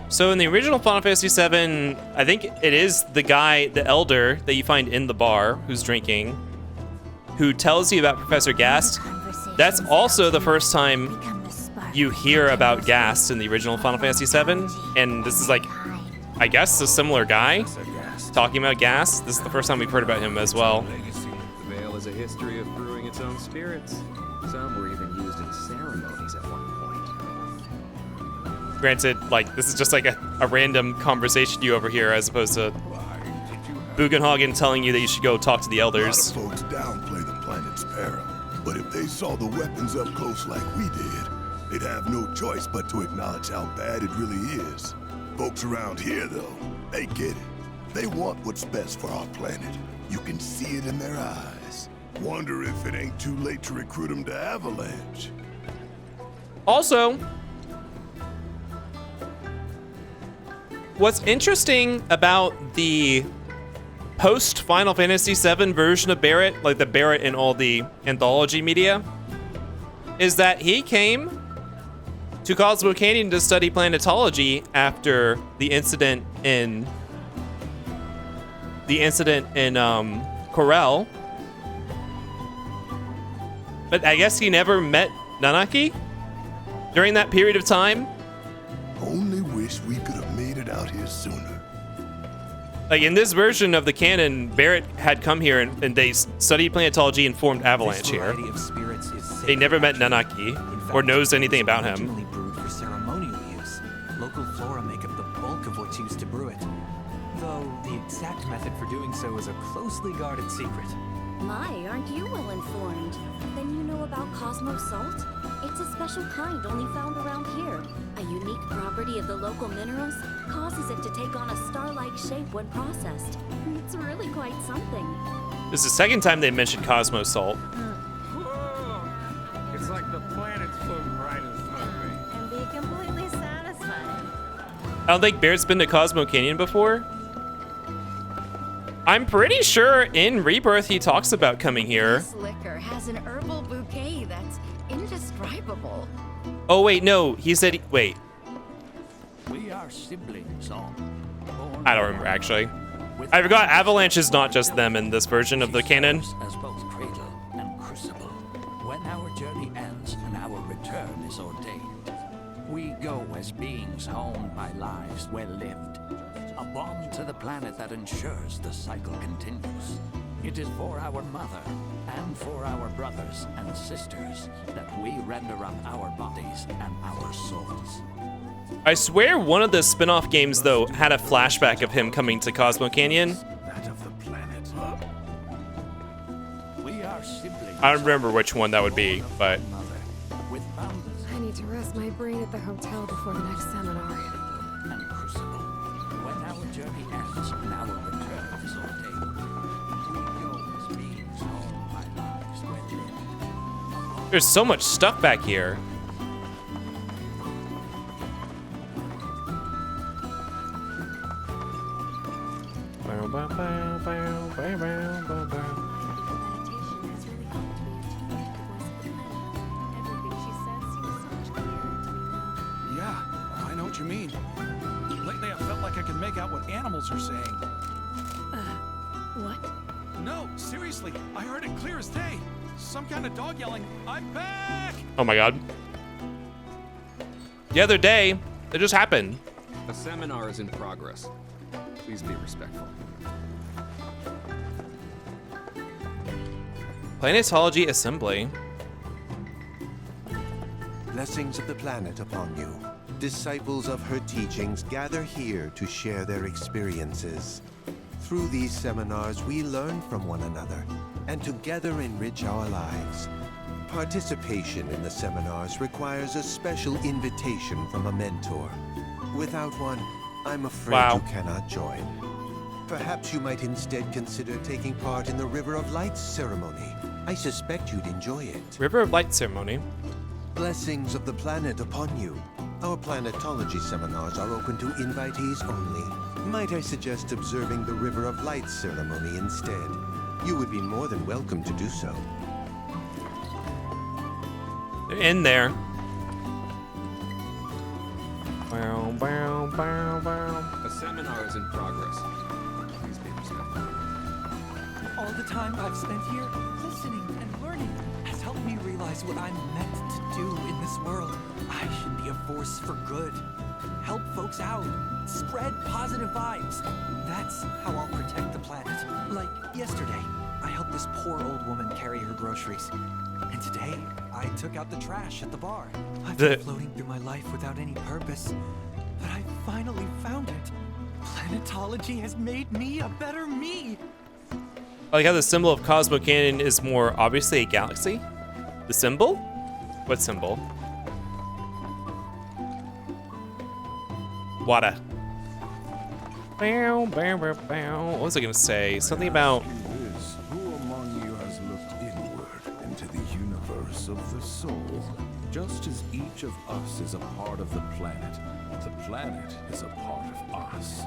So in the original Final Fantasy VII, I think it is the guy, the elder that you find in the bar who's drinking, who tells you about Professor Gast. That's also the first time you hear about Gast in the original Final Fantasy VII, and this is like, I guess, a similar guy talking about Gast. This is the first time we've heard about him as well. a history of brewing its own spirits. Some were even used in ceremonies at one point. Granted, like, this is just like a random conversation you overhear as opposed to Bugenhagen telling you that you should go talk to the elders. A lot of folks downplay the planet's peril, but if they saw the weapons up close like we did, they'd have no choice but to acknowledge how bad it really is. Folks around here, though, they get it. They want what's best for our planet. You can see it in their eyes. Wonder if it ain't too late to recruit them to Avalanche. Also, what's interesting about the post Final Fantasy VII version of Barrett, like the Barrett in all the anthology media, is that he came to Cosmo Canyon to study planetology after the incident in Corel. But I guess he never met Nanaki during that period of time. Only wish we could have made it out here sooner. Like in this version of the canon, Barrett had come here and they studied planetology and formed Avalanche here. They never met Nanaki or knows anything about him. Originally brewed for ceremonial use. Local flora make up the bulk of what's used to brew it. Though the exact method for doing so is a closely guarded secret. My, aren't you well informed? Then you know about Cosmo Salt? It's a special kind only found around here. A unique property of the local minerals causes it to take on a star-like shape when processed. It's really quite something. This is the second time they mentioned Cosmo Salt. It's like the planet's floating right in front of me. And be completely satisfied. I don't think Barrett's been to Cosmo Canyon before. I'm pretty sure in Rebirth he talks about coming here. This liquor has an herbal bouquet that's indescribable. Oh wait, no, he said, wait. We are siblings all. I don't remember actually. I forgot Avalanche is not just them in this version of the canon. As both cradle and crucible. When our journey ends and our return is ordained, we go as beings honed by lives well lived. A bond to the planet that ensures the cycle continues. It is for our mother and for our brothers and sisters that we render up our bodies and our souls. I swear one of the spin-off games though had a flashback of him coming to Cosmo Canyon. That of the planet. We are siblings. I don't remember which one that would be, but I need to rest my brain at the hotel before the next seminar. And crucible. When our journey ends and our return is ordained, we go as beings honed by lives well lived. there's so much stuff back here. Yeah, I know what you mean. Lately I felt like I can make out what animals are saying. What? No, seriously, I heard it clear as day. Some kind of dog yelling, "I'm back!" Oh my god. The other day, it just happened. A seminar is in progress. Please be respectful. Planetology Assembly. Blessings of the planet upon you. Disciples of her teachings gather here to share their experiences. Through these seminars, we learn from one another and together enrich our lives. Participation in the seminars requires a special invitation from a mentor. Without one, I'm afraid you cannot join. Perhaps you might instead consider taking part in the River of Lights ceremony. I suspect you'd enjoy it. River of Light ceremony. Blessings of the planet upon you. Our planetology seminars are open to invitees only. Might I suggest observing the River of Light ceremony instead? You would be more than welcome to do so. They're in there. A seminar is in progress. Please be respectful. All the time I've spent here, listening and learning, has helped me realize what I'm meant to do in this world. I should be a force for good. Help folks out. Spread positive vibes. That's how I'll protect the planet. Like yesterday, I helped this poor old woman carry her groceries. And today, I took out the trash at the bar. I've The- been floating through my life without any purpose, but I finally found it. Planetology has made me a better me. I like how the symbol of Cosmo Canyon is more obviously a galaxy. The symbol? What symbol? Water. Bow, bow, bow, bow. What was I gonna say? Something about. Who among you has looked inward into the universe of the soul? Just as each of us is a part of the planet is a part of us.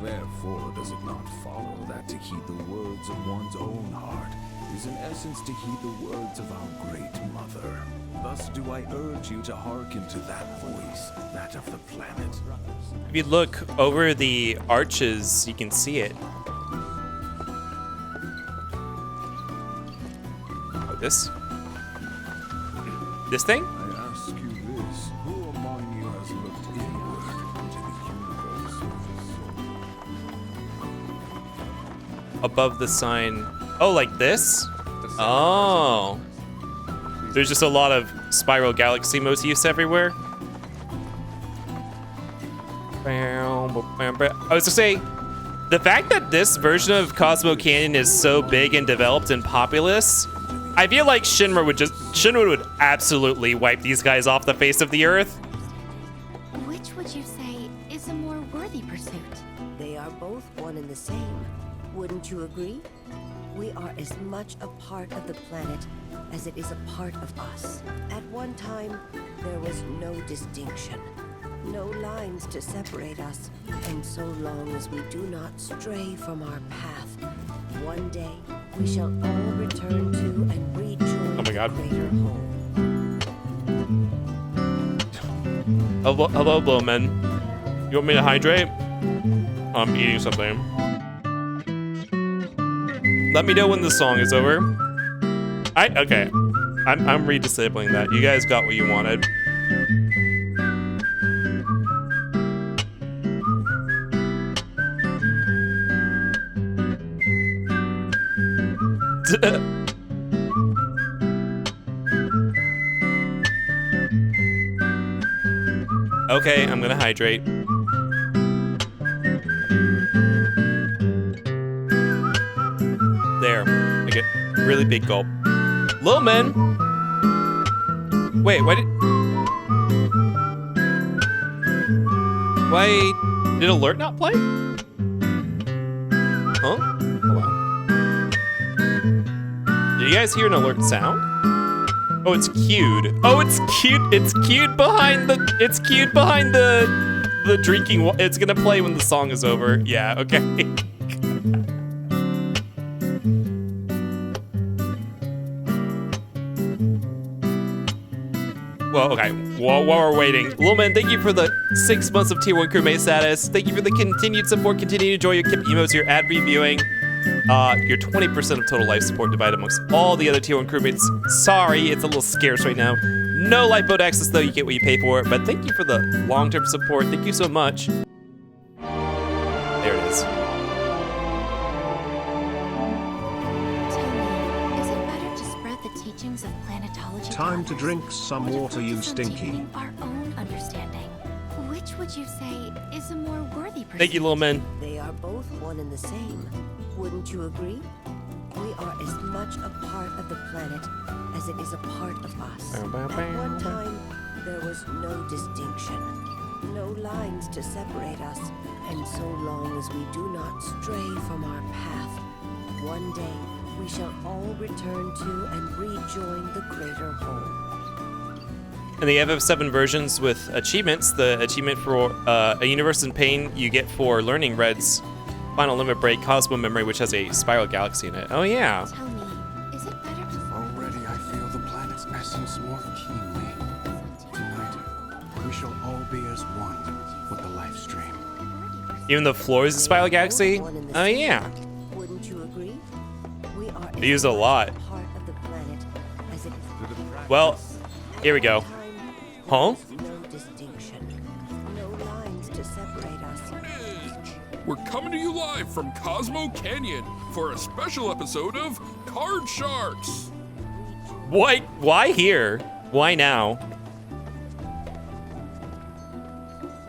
Therefore, does it not follow that to heed the words of one's own heart is in essence to heed the words of our great mother? Thus do I urge you to hearken to that voice, that of the planet. If you look over the arches, you can see it. Oh, this thing? I ask you this, who among you has looked inward into the universe of the soul? Above the sign. Oh, like this? Oh. There's just a lot of spiral galaxy motifs everywhere. I was to say, the fact that this version of Cosmo Canyon is so big and developed and populous, I feel like Shinra would absolutely wipe these guys off the face of the earth. Which would you say is a more worthy pursuit? They are both one and the same. Wouldn't you agree? We are as much a part of the planet as it is a part of us. At one time, there was no distinction, no lines to separate us, and so long as we do not stray from our path, one day we shall all return to and rejoin Oh my God. the greater home. Hello, Blowman. You want me to hydrate? I'm eating something. Let me know when the song is over. Okay. I'm redisabling that. You guys got what you wanted. Okay, I'm gonna hydrate. There. I get really big gulp. Lil Man! Wait, why did alert not play? Huh? Hold on. Did you guys hear an alert sound? Oh, it's cued. Oh, it's cute. It's cued behind the drinking. It's gonna play when the song is over. Yeah, okay. Well, okay, while we're waiting, Lil Man, thank you for the 6 months of Tier 1 crewmate status. Thank you for the continued support. Continue to enjoy your Kip emotes, your ad reviewing, your 20% of total life support divided amongst all the other Tier 1 crewmates. Sorry, it's a little scarce right now. No lifeboat access, though. You get what you pay for. But thank you for the long-term support. Thank you so much. There it is. Teachings of planetology. Time to drink some water, you stinky. Our own understanding. Which would you say is a more worthy pursuit? Thank you, Lil Man. They are both one and the same. Wouldn't you agree? We are as much a part of the planet as it is a part of us. At one time, there was no distinction, no lines to separate us, and so long as we do not stray from our path, one day we shall all return to and rejoin the greater whole. In the FF7 versions with achievements, the achievement for A Universe in Pain you get for learning Red's Final Limit Break Cosmo Memory, which has a spiral galaxy in it. Oh yeah. Tell me, is it better to... Already I feel the planet's essence more keenly. Tonight, we shall all be as one with the life stream. Even the floor is a spiral galaxy? Oh yeah. Wouldn't you agree? We are They use it a lot. part of the planet as it is. Well, here we go. Huh? No distinction, no lines to separate us. We're coming to you live from Cosmo Canyon for a special episode of card sharks. What? Why here? Why now?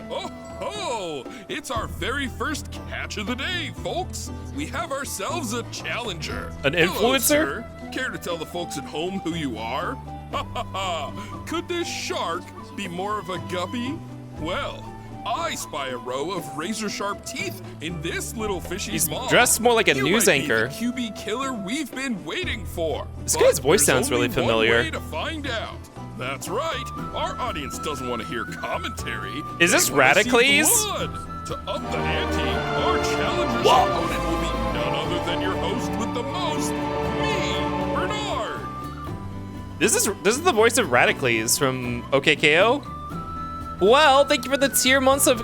Oh, it's our very first catch of the day, folks. We have ourselves a challenger. An Hello, influencer? sir. Care to tell the folks at home who you are? Ha ha ha. Could this shark be more of a guppy? Well, I spy a row of razor-sharp teeth in this little fishy's maw. Dressed more like a You news might be anchor. the QB killer we've been waiting for. This But guy's voice there's sounds really only one familiar. way to find out. That's right. Our audience doesn't want to hear commentary. Is this They wanna see Radicles? blood. To up the ante, our challenger's opponent will be none other than your host with the most, me, Bernard. This is the voice of Radicles from OKKO. Well, thank you for the tier months of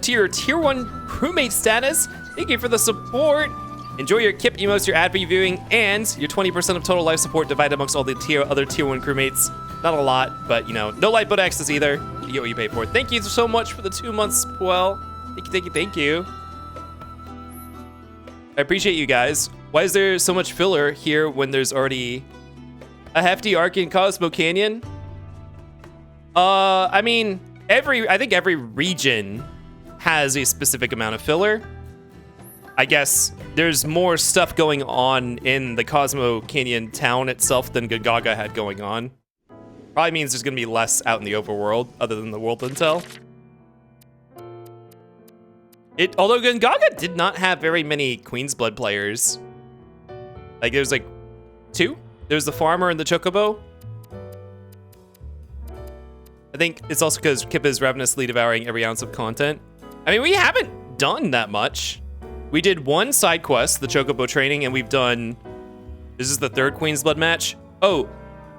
tier 1 crewmate status. Thank you for the support. Enjoy your KIP emotes, your ad reviewing, and your 20% of total life support divided amongst all the other tier 1 crewmates. Not a lot, but you know, no lifeboat access either. You get what you pay for. Thank you so much for the 2 months, well. Thank you. I appreciate you guys. Why is there so much filler here when there's already a hefty arc in Cosmo Canyon? I mean, I think every region has a specific amount of filler. I guess there's more stuff going on in the Cosmo Canyon town itself than Gungaga had going on. Probably means there's gonna be less out in the overworld other than the world intel. Although Gungaga did not have very many Queen's Blood players. Like there's like 2. There's the farmer and the chocobo. I think it's also because Kip is ravenously devouring every ounce of content. I mean, we haven't done that much. We did 1 side quest, the chocobo training, and we've done... This is the 3rd Queen's Blood match. Oh,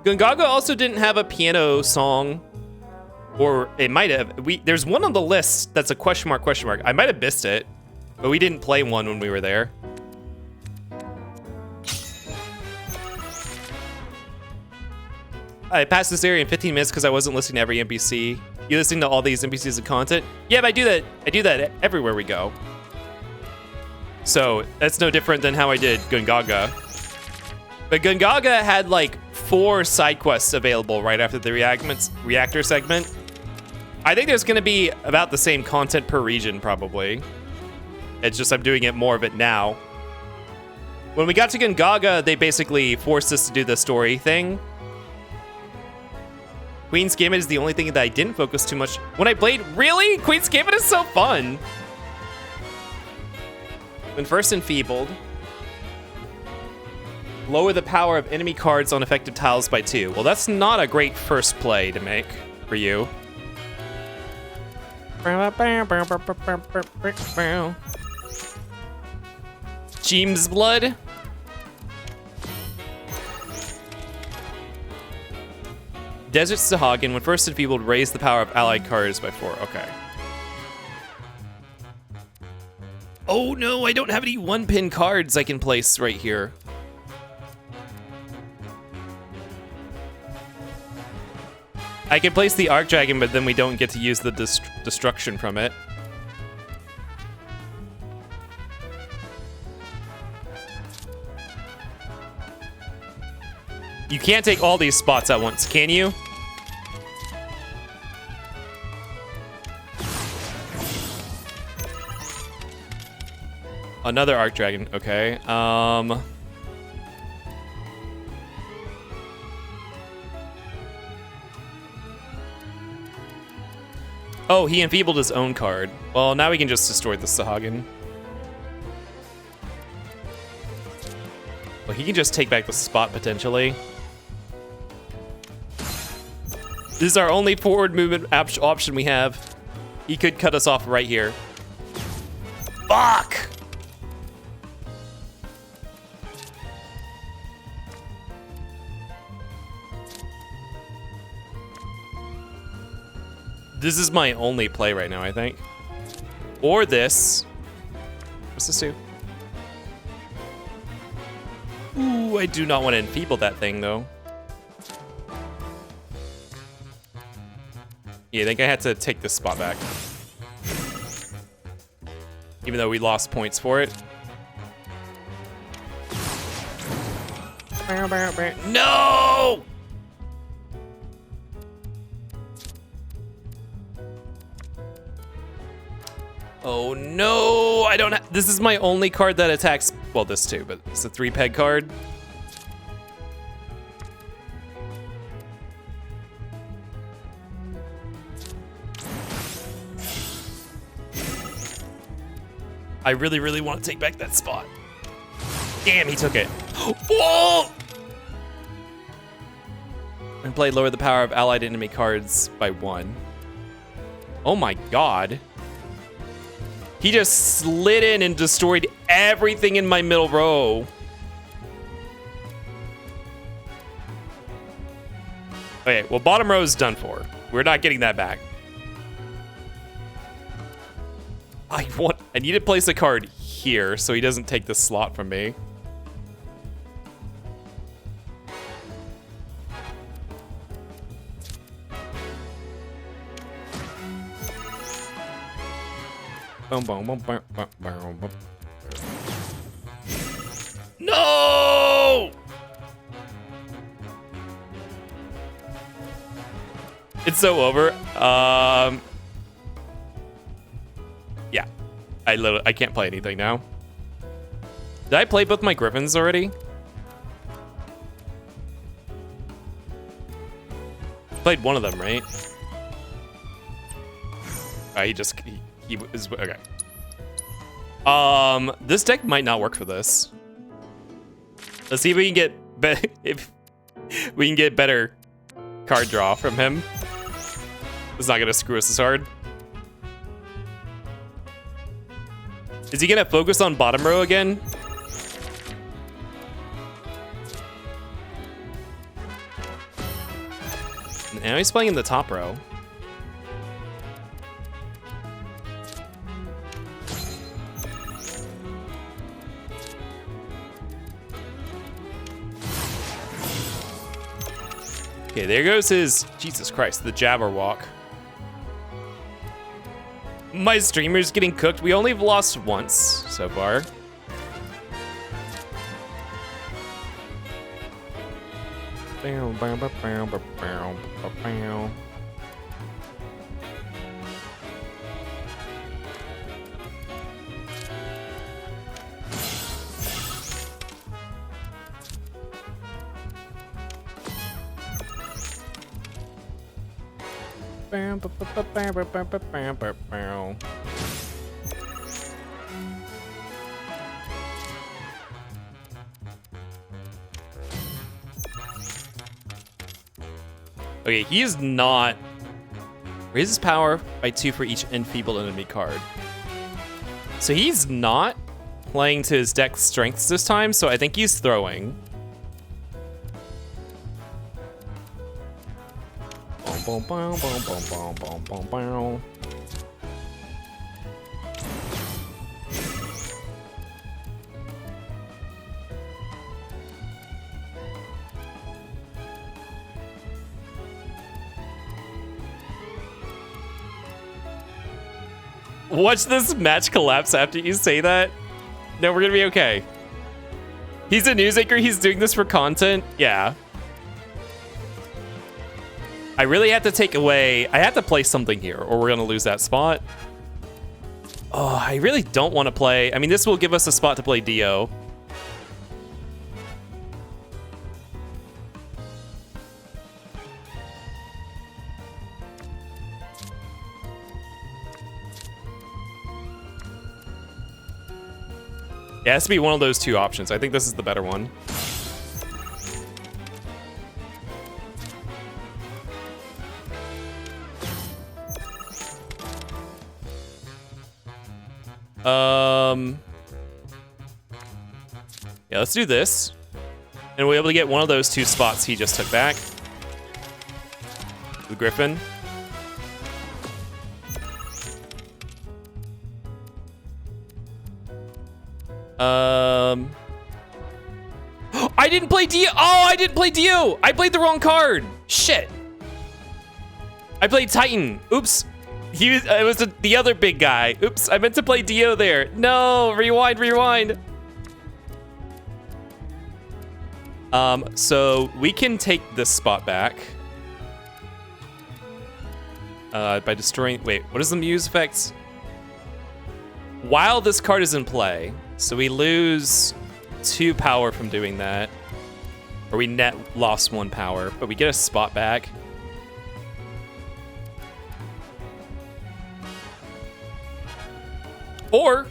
Gungaga also didn't have a piano song. Or it might have. There's one on the list that's a question mark. I might have missed it, but we didn't play one when we were there. I passed this area in 15 minutes because I wasn't listening to every NPC. You listening to all these NPCs and content? Yeah, but I do that everywhere we go. So that's no different than how I did Gungaga. But Gungaga had like 4 side quests available right after the reactor segment. I think there's gonna be about the same content per region probably. It's just I'm doing it more of it now. When we got to Gungaga, they basically forced us to do the story thing. Queen's Gambit is the only thing that I didn't focus too much when I played. Really? Queen's Gambit is so fun. When first enfeebled, lower the power of enemy cards on effective tiles by 2. Well, that's not a great first play to make for you. James Blood. Desert Sahagin, when first enfeebled, raise the power of allied cards by 4. Okay. Oh no, I don't have any 1-pin cards I can place right here. I can place the Arc Dragon, but then we don't get to use the destruction from it. You can't take all these spots at once, can you? Another Arc Dragon, okay. Oh, he enfeebled his own card. Well, now we can just destroy the Sahagin. Well, he can just take back the spot, potentially. This is our only forward movement option we have. He could cut us off right here. Fuck! This is my only play right now, I think. Or this. What's this do? Ooh, I do not want to enfeeble that thing, though. Yeah, I think I had to take this spot back. Even though we lost points for it. No! Oh no! I don't. This is my only card that attacks. Well, this too, but it's a 3-peg card. I really, really want to take back that spot. Damn, he took it. Whoa! And play lower the power of allied enemy cards by 1. Oh my god. He just slid in and destroyed everything in my middle row. Okay, well, bottom row is done for. We're not getting that back. I need to place a card here so he doesn't take the slot from me. No! It's so over. Yeah. I can't play anything now. Did I play both my Griffins already? Played one of them, right? He was okay. This deck might not work for this. Let's see if we can get better card draw from him. It's not gonna screw us this hard. Is he gonna focus on bottom row again? Now he's playing in the top row. Okay, there goes his, Jesus Christ, the Jabberwock. My streamer's getting cooked. We only have lost once so far. Okay, he is not. Raises power by 2 for each enfeebled enemy card. So he's not playing to his deck strengths this time, so I think he's throwing. Watch this match collapse after you say that. No, we're gonna be okay. He's a news anchor. He's doing this for content. Yeah. I really have to take away. I have to play something here, or we're gonna lose that spot. Oh, I really don't want to play. I mean, this will give us a spot to play Dio. Yeah, it has to be one of those two options. I think this is the better one. Yeah, let's do this. And we'll be able to get one of those two spots he just took back. The Griffin. I didn't play Dio. Oh, I didn't play Dio. I played the wrong card. Shit. I played Titan. Oops. It was the other big guy. Oops, I meant to play Dio there. No, rewind. So we can take this spot back. By destroying... Wait, what is the Muse effects? While this card is in play, so we lose 2 power from doing that. Or we net lost 1 power, but we get a spot back. Or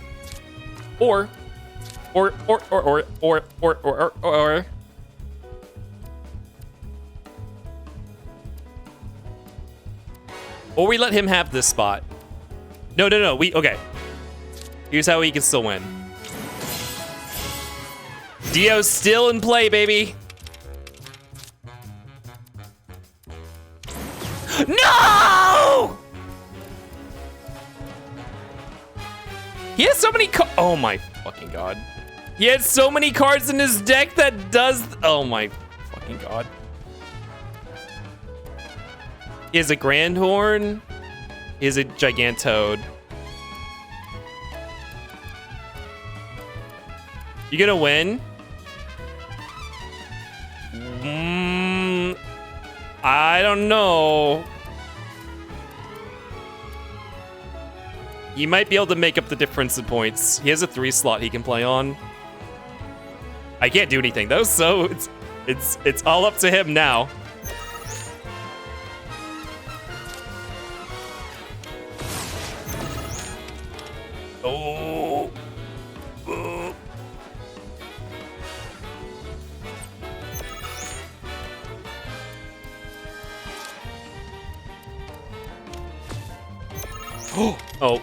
we let him have this spot. No, okay. Here's how we can still win. Dio's still in play, baby. No! He has so many oh my fucking god. He had so many cards in his deck that does... Oh my fucking god. He has a Grandhorn. He has a Gigantoad. You gonna win? I don't know. He might be able to make up the difference in points. He has a 3 slot he can play on. I can't do anything though, so it's all up to him now. Oh. Oh.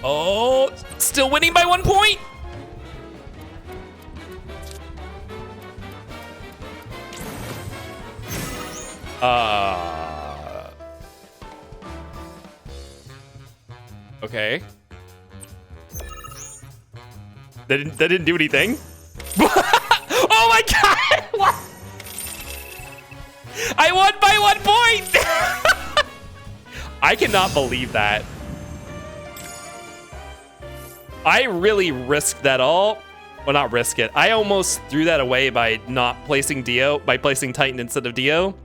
Oh, still winning by 1 point. Okay. That didn't do anything. Oh my god! What? I won by 1 point. I cannot believe that. I really risked that all. Well, not risk it. I almost threw that away by not placing Dio, by placing Titan instead of Dio.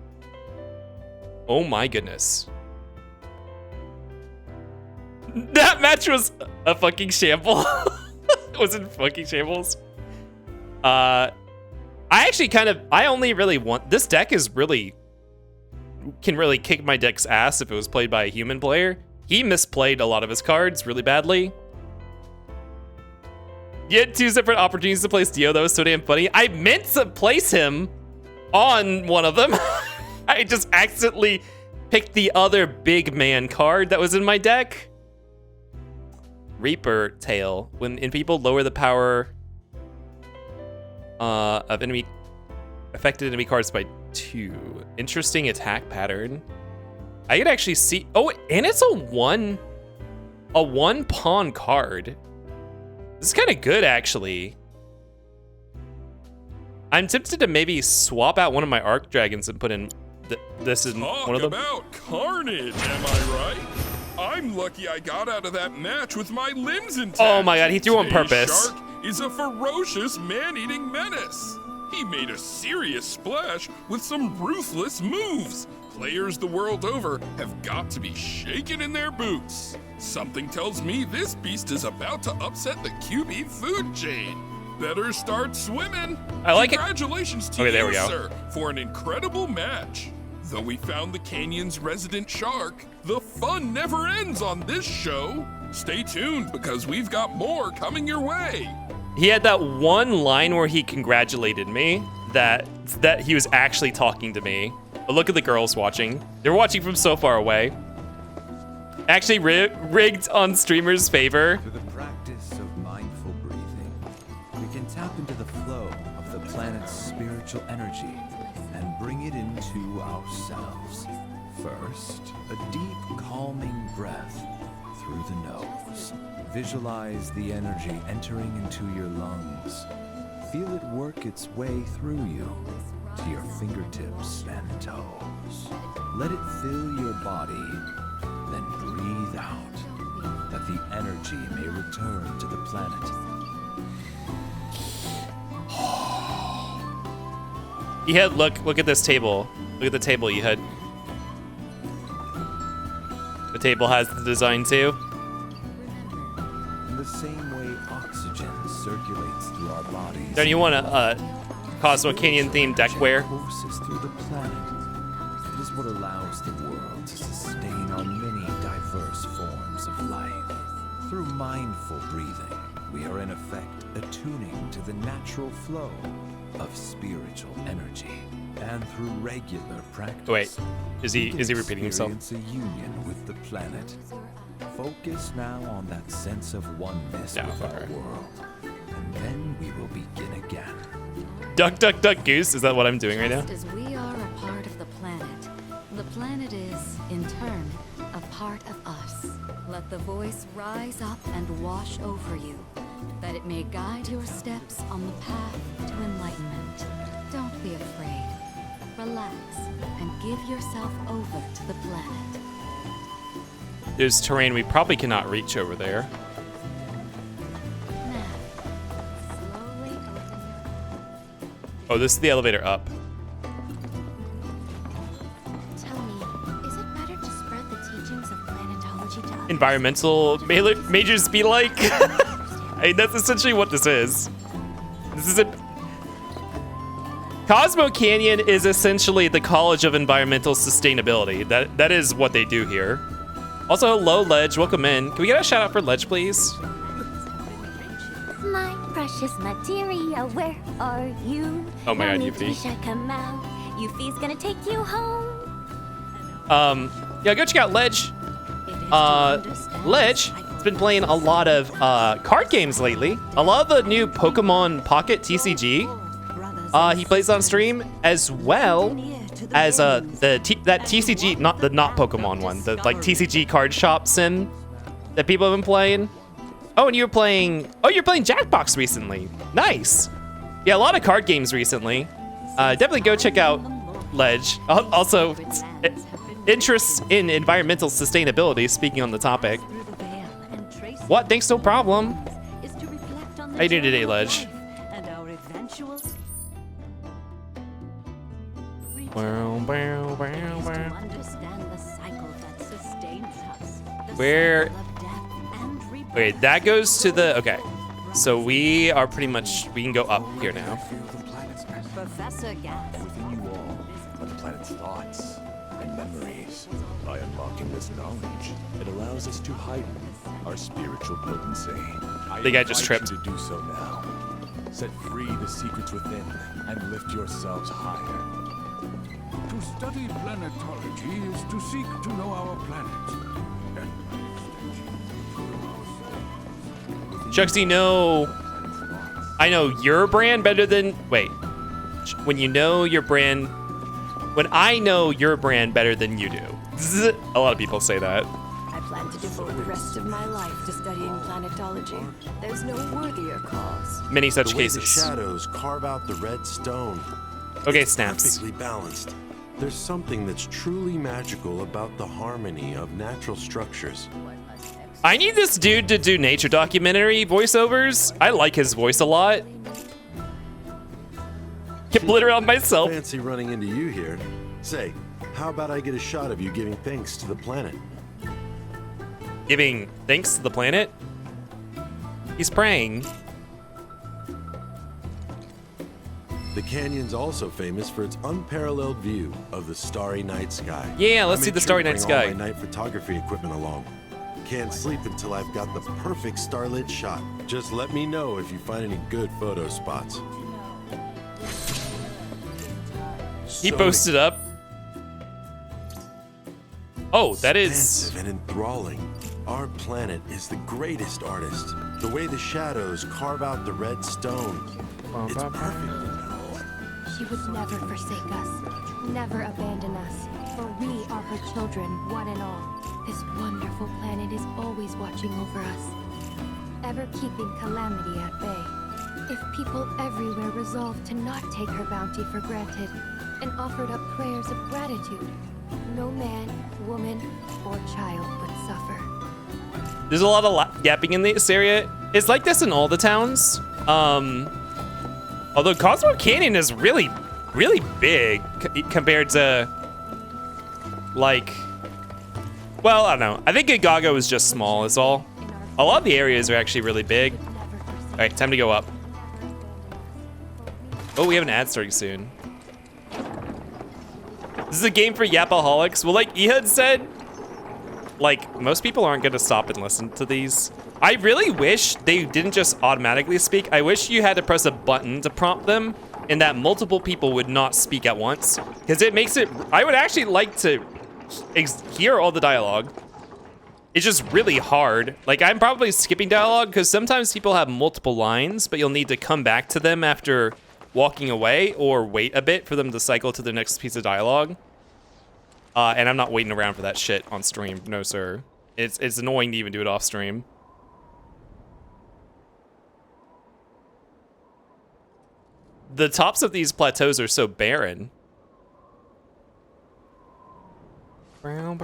Oh my goodness. That match was a fucking shamble. It was in fucking shambles. I actually I only really want, this deck is really, can really kick my deck's ass if it was played by a human player. He misplayed a lot of his cards really badly. You had 2 separate opportunities to place Dio. That was so damn funny. I meant to place him on one of them. I just accidentally picked the other big man card that was in my deck. Reaper Tail. When people lower the power of affected enemy cards by 2. Interesting attack pattern. I could actually see. Oh, and it's a one pawn card. This is kind of good, actually. I'm tempted to maybe swap out one of my Arc Dragons and put in this is one of them. Talk about carnage, am I right? I'm lucky I got out of that match with my limbs intact. Oh my god, he threw on Today's purpose. Shark is a ferocious man-eating menace. He made a serious splash with some ruthless moves. Players the world over have got to be shaken in their boots. Something tells me this beast is about to upset the QB food chain. Better start swimming. I like Congratulations it. to Okay, there you, we go. sir, for an incredible match. Though we found the canyon's resident shark, the fun never ends on this show. Stay tuned because we've got more coming your way. He had that one line where he congratulated me that he was actually talking to me. But look at the girls watching. They're watching from so far away. Actually rigged on streamers' favor. Through the practice of mindful breathing, we can tap into the flow of the planet's spiritual energy and bring it into ourselves. First, a deep, calming breath through the nose. Visualize the energy entering into your lungs. Feel it work its way through you to your fingertips and toes. Let it fill your body, then breathe out, that the energy may return to the planet. Ehud, look at this table. Look at the table, Ehud. The table has the design too. In the same way oxygen circulates through our bodies. Don't you want a Cosmo Canyon themed deckware? Courses through the planet. It is what allows the world to sustain our many diverse forms of life. Through mindful breathing, we are in effect attuning to the natural flow of spiritual energy. And through regular practice, wait, is he repeating himself? Experience a union with the planet. Focus now on that sense of oneness with our world, and then we will begin again. Duck, duck, duck, goose. Is that what I'm doing right now? Just as we are a part of the planet is, in turn, a part of us. Let the voice rise up and wash over you, that it may guide your steps on the path to enlightenment. Don't be afraid. Relax and give yourself over to the planet. There's terrain we probably cannot reach over there. Oh, this is the elevator up. Tell me, is it better to spread the teachings of planetology to others? Environmental majors be like? I mean, that's essentially what this is. This is a... Cosmo Canyon is essentially the College of Environmental Sustainability. That is what they do here. Also, hello, Ledge. Welcome in. Can we get a shout out for Ledge, please? My precious materia, where are you? Oh my God, Now Yuffie. Letitia, come out. Yuffie's gonna take you home. Yeah, go check out Ledge. Ledge has been playing a lot of card games lately. A lot of the new Pokemon Pocket TCG. He plays on stream, as well as that TCG, not Pokemon one, the like TCG card shop sim that people have been playing. Oh, and you're playing Jackbox recently. Nice. Yeah, a lot of card games recently. Definitely go check out Ledge. Also, interests in environmental sustainability, speaking on the topic. What? Thanks, no problem. How you doing today, Ledge? Where? Wait, that goes to the... Okay. So we are pretty much... We can go up here now. Professor Gas. Within you all are the planet's thoughts and memories. By unlocking this knowledge, it allows us to heighten our spiritual potency. I think I just tripped. To do so now. Set free the secrets within and lift yourselves higher. To study planetology is to seek to know our planet. Chucksy, no. I know your brand better than... Wait. When you know your brand... When I know your brand better than you do. A lot of people say that. I plan to devote the rest of my life to studying planetology. There's no worthier cause. Many such the way cases. The shadows carve out the red stone. Okay, it's snaps. Perfectly balanced. There's something that's truly magical about the harmony of natural structures. I need this dude to do nature documentary voiceovers. I like his voice a lot. Get blitter on myself. Fancy running into you here. Say, how about I get a shot of you giving thanks to the planet? Giving thanks to the planet? He's praying. The canyon's also famous for its unparalleled view of the starry night sky. Yeah, let's see the starry night sky. I made sure to bring all my night photography equipment along. Can't sleep until I've got the perfect starlit shot. Just let me know if you find any good photo spots. He posted up. Oh, that is expansive and enthralling. Our planet is the greatest artist. The way the shadows carve out the red stone. It's perfect. She would never forsake us, never abandon us, for we are her children, one and all. This wonderful planet is always watching over us, ever keeping calamity at bay. If people everywhere resolved to not take her bounty for granted and offered up prayers of gratitude, no man, woman, or child would suffer. There's a lot of gapping in this area. It's like this in all the towns. Although Cosmo Canyon is really really big compared to, like, well, I don't know. I think Igago is just small is all. A lot of the areas are actually really big. All right, time to go up. Oh, we have an ad starting soon. This is a game for yapaholics. Well, like Ehud said, like, most people aren't gonna stop and listen to these. I really wish they didn't just automatically speak. I wish you had to press a button to prompt them and that multiple people would not speak at once. Because it makes it, I would actually like to hear all the dialogue. It's just really hard. Like, I'm probably skipping dialogue because sometimes people have multiple lines, but you'll need to come back to them after walking away or wait a bit for them to cycle to the next piece of dialogue. And I'm not waiting around for that shit on stream. No, sir. It's annoying to even do it off stream. The tops of these plateaus are so barren. The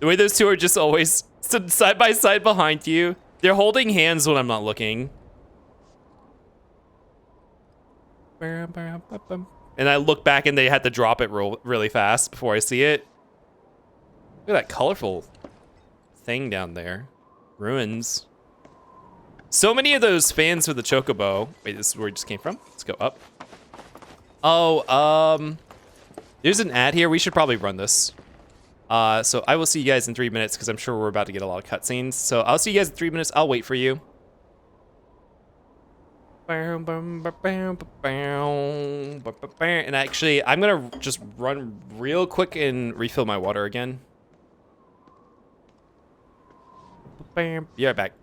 way those two are just always stood side by side behind you. They're holding hands when I'm not looking. And I look back and they had to drop it really fast before I see it. Look at that colorful thing down there. Ruins. So many of those fans with the chocobo. Wait, this is where it just came from? Let's go up. Oh, there's an ad here. We should probably run this. So I will see you guys in 3 minutes because I'm sure we're about to get a lot of cutscenes. So I'll see you guys in 3 minutes. I'll wait for you. And actually, I'm gonna just run real quick and refill my water again. Be right back.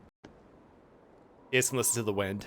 Yes, and listen to the wind.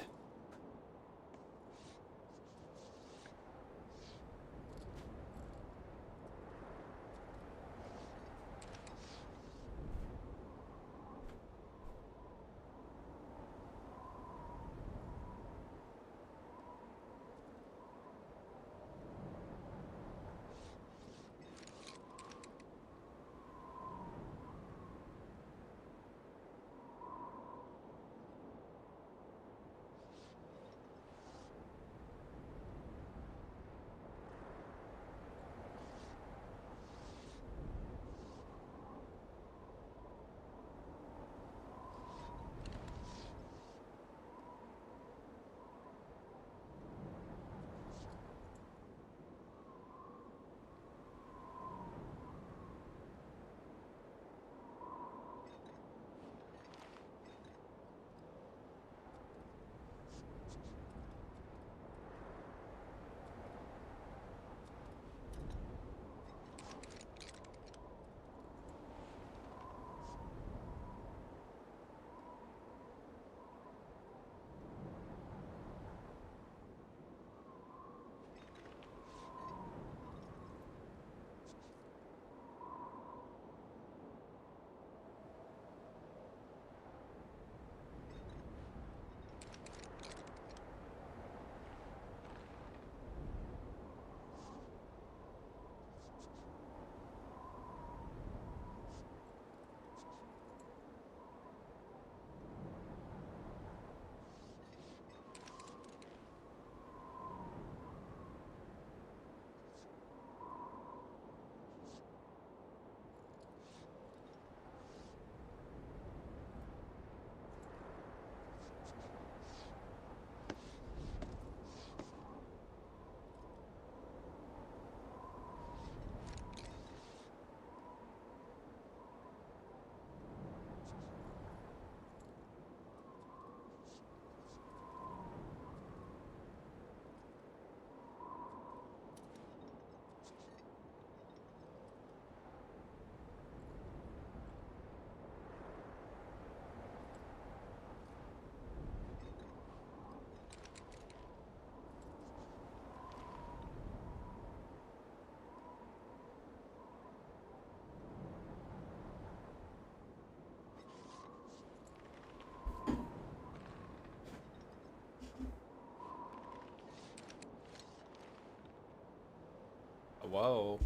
Whoa.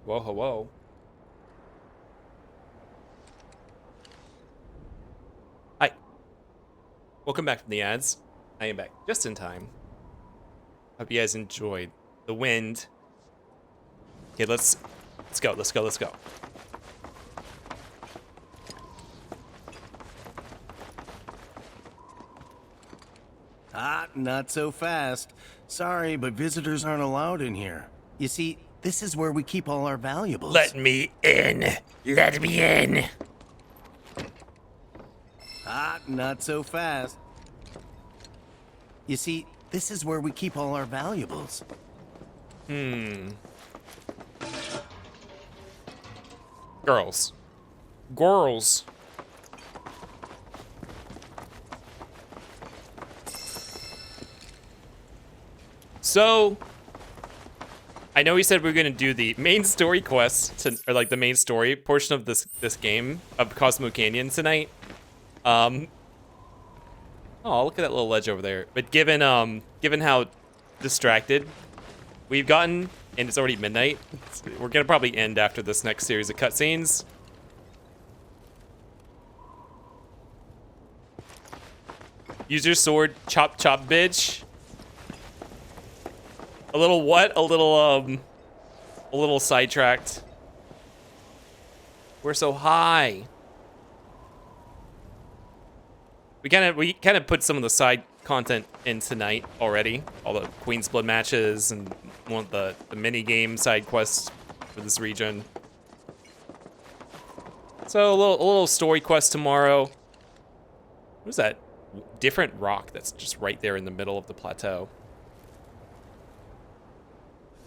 Whoa, whoa. Welcome back from the ads. I am back just in time. Hope you guys enjoyed the wind. Okay, let's go. Ah, not so fast. Sorry, but visitors aren't allowed in here. You see, this is where we keep all our valuables. Let me in. Let me in. Ah, not so fast. You see, this is where we keep all our valuables. Girls. So, I know we said we were gonna do the main story quests, or like the main story portion of this game of Cosmo Canyon tonight. Oh, look at that little ledge over there. But given how distracted we've gotten, and it's already midnight, we're gonna probably end after this next series of cutscenes. Use your sword, chop chop, bitch. A little what? A little sidetracked. We're so high. We kind of put some of the side content in tonight already. All the Queen's Blood matches and one of the mini game side quests for this region. So a little story quest tomorrow. What is that? Different rock that's just right there in the middle of the plateau.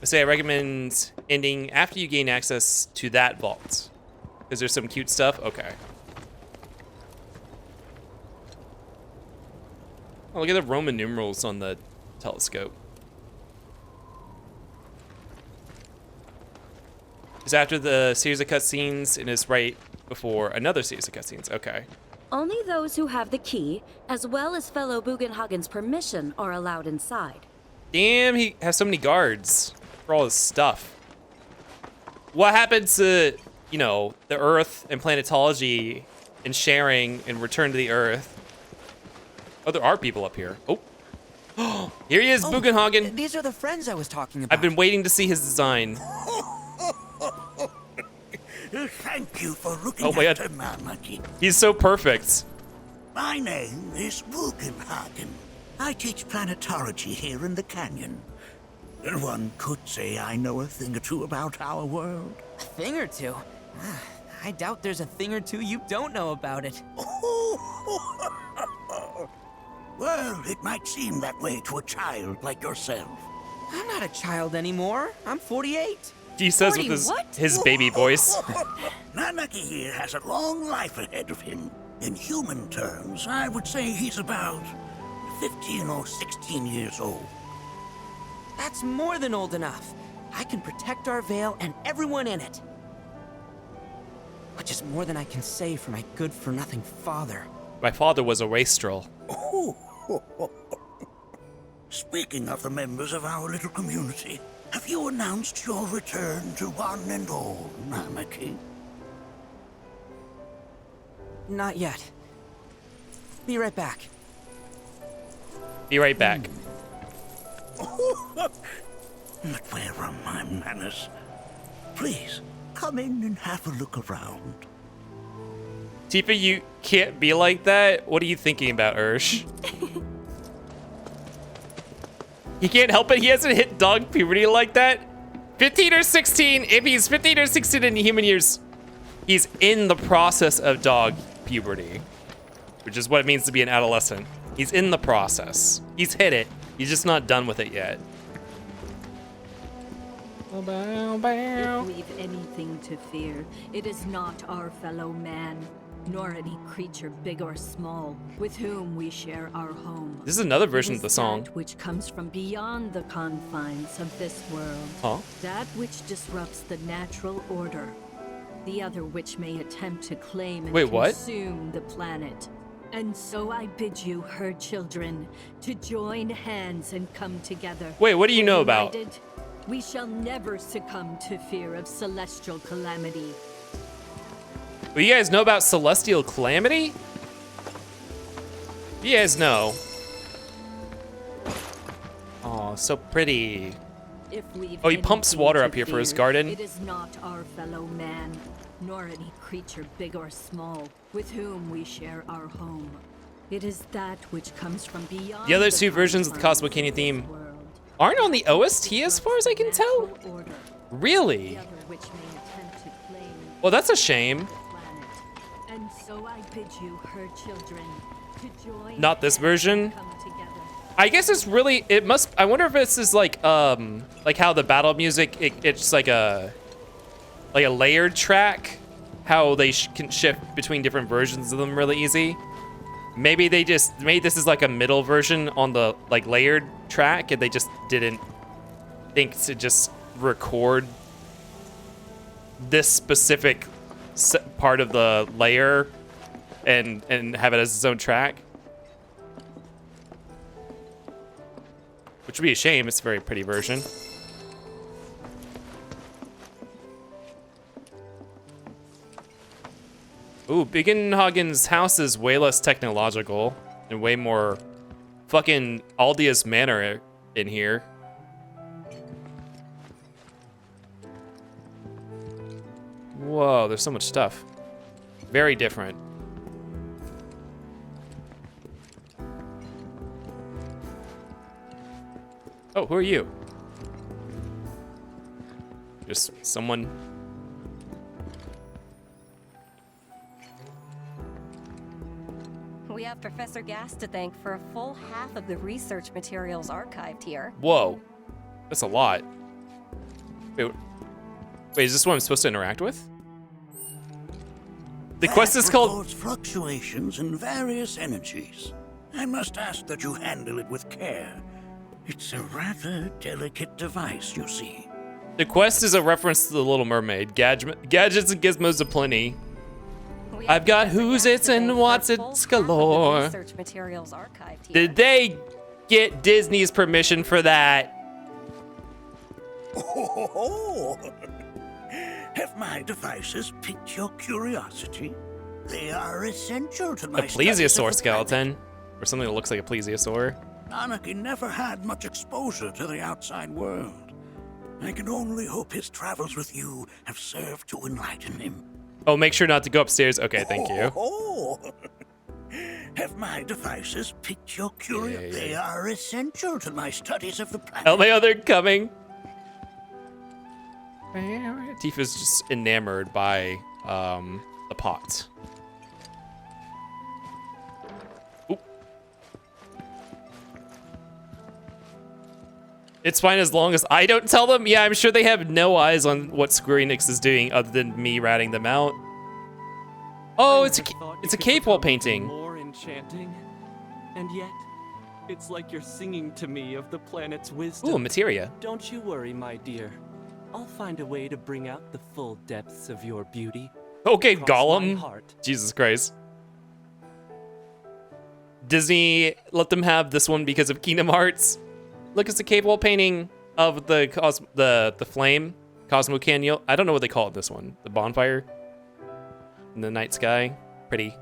I say I recommend ending after you gain access to that vault. Is there some cute stuff? Okay. Oh, look at the Roman numerals on the telescope. It's after the series of cutscenes and is right before another series of cutscenes. Okay. Only those who have the key, as well as fellow Bugenhagen's permission, are allowed inside. Damn, he has so many guards for all his stuff. What happened to, you know, the Earth and planetology and sharing and return to the Earth? Oh, there are people up here. Oh, here he is, Bugenhagen. These are the friends I was talking about. I've been waiting to see his design. Thank you for looking Oh my after God. Mamaki. He's so perfect. My name is Bugenhagen. I teach planetology here in the canyon. One could say I know a thing or two about our world. A thing or two? I doubt there's a thing or two you don't know about it. Well, it might seem that way to a child like yourself. I'm not a child anymore. I'm 48. He says with his baby voice. Mamaki here has a long life ahead of him. In human terms, I would say he's about 15 or 16 years old. That's more than old enough. I can protect our Vale and everyone in it. Which is more than I can say for my good-for-nothing father. My father was a wastrel. Speaking of the members of our little community, have you announced your return to one and all, Mamaki? Not yet. Be right back. Be right back. But where are my manners? Please, come in and have a look around. Tifa, you can't be like that. What are you thinking about, Ursh? He can't help it. He hasn't hit dog puberty like that. 15 or 16. If he's 15 or 16 in human years, he's in the process of dog puberty, which is what it means to be an adolescent. He's in the process. He's hit it. He's just not done with it yet. If we've anything to fear, it is not our fellow man, nor any creature big or small, with whom we share our home. This is another version It of the is song. that which comes from beyond the confines of this world. Huh? That which disrupts the natural order. The other which may attempt to claim and Wait, what? consume the planet. And so I bid you, her children, to join hands and come together. Wait, what do you know about? United, we shall never succumb to fear of celestial calamity. Well, you guys know about celestial calamity? You guys know. Oh, so pretty. If we've Oh, he pumps anything water to up here for his fear, garden. It is not our fellow man, nor any creature big or small, with whom we share our home. It is that which comes from beyond. The other two versions of the Cosmo Canyon theme aren't on the OST as far as I can tell. Really? Well, that's a shame. And so I bid you, her children, to join Not this version. come together. I guess it's really, it must, I wonder if this is like how the battle music, it's like a layered track, how they can shift between different versions of them really easy. Maybe they just made this as like a middle version on the like layered track, and they just didn't think to just record this specific part of the layer and have it as its own track. Which would be a shame. It's a very pretty version. Ooh, Biggenhagen's house is way less technological and way more fucking Aldius Manor in here. Whoa, there's so much stuff. Very different. Oh, who are you? Just someone. We have Professor Gas to thank for a full half of the research materials archived here. Whoa, that's a lot. Wait, is this what I'm supposed to interact with? The quest is called records fluctuations in various energies. I must ask that you handle it with care. It's a rather delicate device, you see. The quest is a reference to the Little Mermaid. Gadgets and gizmos aplenty. I've got who's it's and what's it's galore. Research materials archived here. Did they get Disney's permission for that? Oh, have my devices piqued your curiosity? They are essential to my A plesiosaur studies of the skeleton. Or something that looks like a plesiosaur. Anarchy never had much exposure to the outside world. I can only hope his travels with you have served to enlighten him. Oh, make sure not to go upstairs. Okay, thank you. Oh, have my devices piqued your curiosity? They are essential to my studies of the planet. LMAO, they're coming. Tifa's just enamored by the pot. Oop. It's fine as long as I don't tell them. Yeah, I'm sure they have no eyes on what Square Enix is doing other than me ratting them out. Oh, it's a cave wall painting. More enchanting, and yet it's like you're singing to me of the planet's wisdom. Ooh, materia. Don't you worry, my dear. I'll find a way to bring out the full depths of your beauty. Okay, Cross Gollum. my heart. Jesus Christ. Disney let them have this one because of Kingdom Hearts. Look, it's a cave wall painting of the flame, Cosmo Canyon. I don't know what they call it. This one, the bonfire in the night sky. Pretty.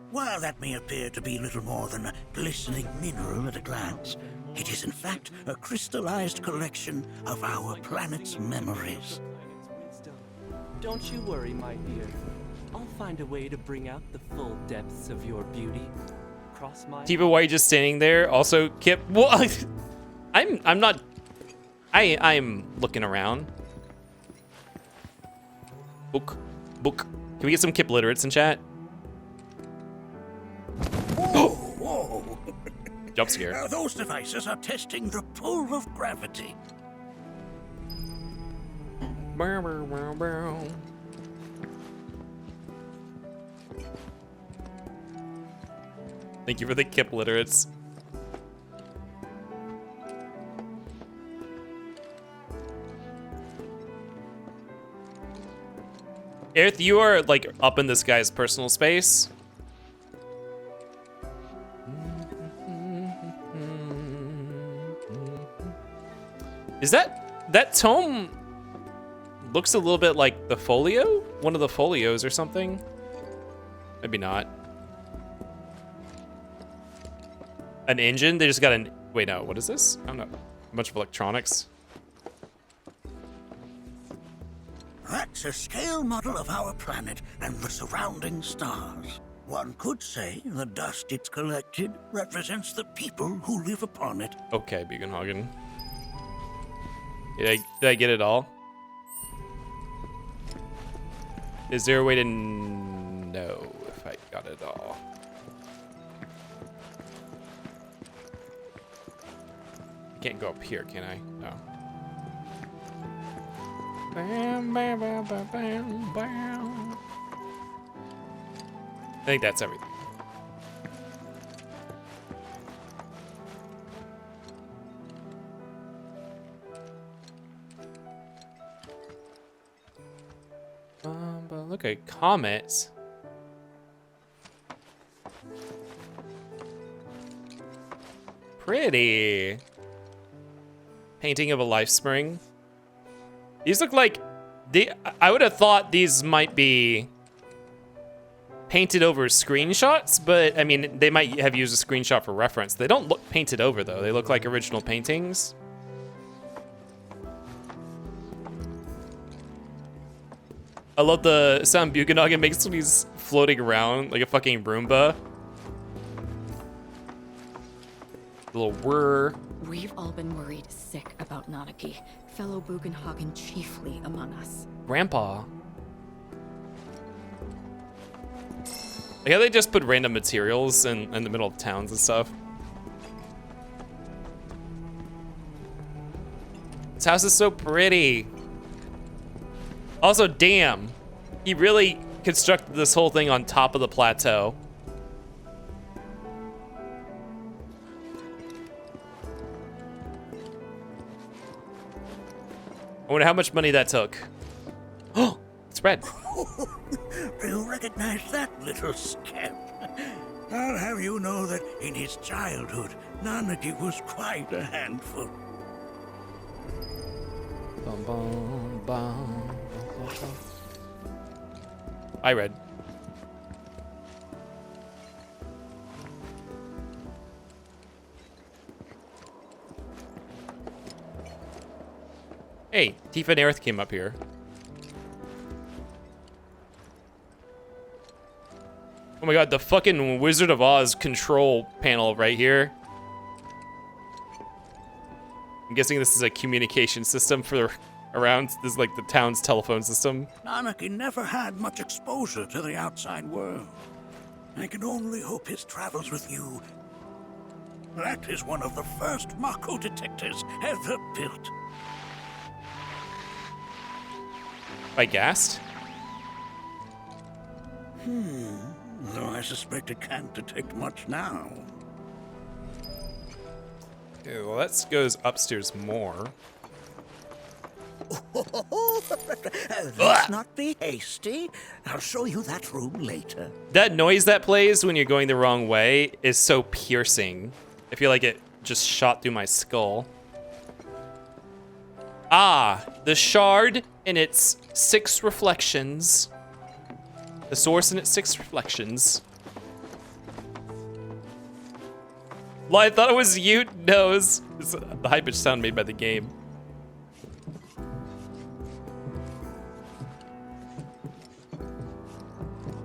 While that may appear to be little more than a glistening mineral at a glance, it is in fact a crystallized collection of our planet's memories. Don't you worry, my dear. I'll find a way to bring out the full depths of your beauty. Cross my Tifa, why are you just standing there? Also, Kip. What? I'm not. I'm looking around. Book. Can we get some Kip literates in chat? Whoa! Jump scare. Those devices are testing the pull of gravity. Thank you for the Kip literates. Aerith, you are like up in this guy's personal space. Is that tome looks a little bit like the folio? One of the folios or something? Maybe not. An engine? They just got an... Wait, no. What is this? I don't know. A bunch of electronics. That's a scale model of our planet and the surrounding stars. One could say the dust it's collected represents the people who live upon it. Okay, Bugenhagen. Did I get it all? Is there a way to know if I got it all? I can't go up here, can I? No. Bam, bam, bam, bam, bam, bam. I think that's everything. But look at comets. Pretty. Painting of a life spring. These look like I would have thought these might be painted over screenshots, but I mean, they might have used a screenshot for reference. They don't look painted over though. They look like original paintings. I love the sound Bugenhagen makes when he's floating around like a fucking Roomba. A little whir. We've all been worried sick about Nanaki, fellow Bugenhagen chiefly among us. Grandpa. Like how they just put random materials in the middle of towns and stuff. This house is so pretty. Also, damn, he really constructed this whole thing on top of the plateau. I wonder how much money that took. Oh, it's red. Do you recognize that little scamp? I'll have you know that in his childhood, Nanaki was quite a handful. Bum, bum, bum. I read. Hey, Tifa and Aerith came up here. Oh my god, the fucking Wizard of Oz control panel right here. I'm guessing this is a communication system for around. This is like the town's telephone system. Nanaki never had much exposure to the outside world. I can only hope his travels with you. That is one of the first Mako detectors ever built. I gassed? Though I suspect it can't detect much now. Okay, well, that goes upstairs more. Let's not be hasty. I'll show you that room later. That noise that plays when you're going the wrong way is so piercing. I feel like it just shot through my skull. Ah, the shard and its 6 reflections. The source and its 6 reflections. Well, I thought it was you. No, it's the high-pitched sound made by the game.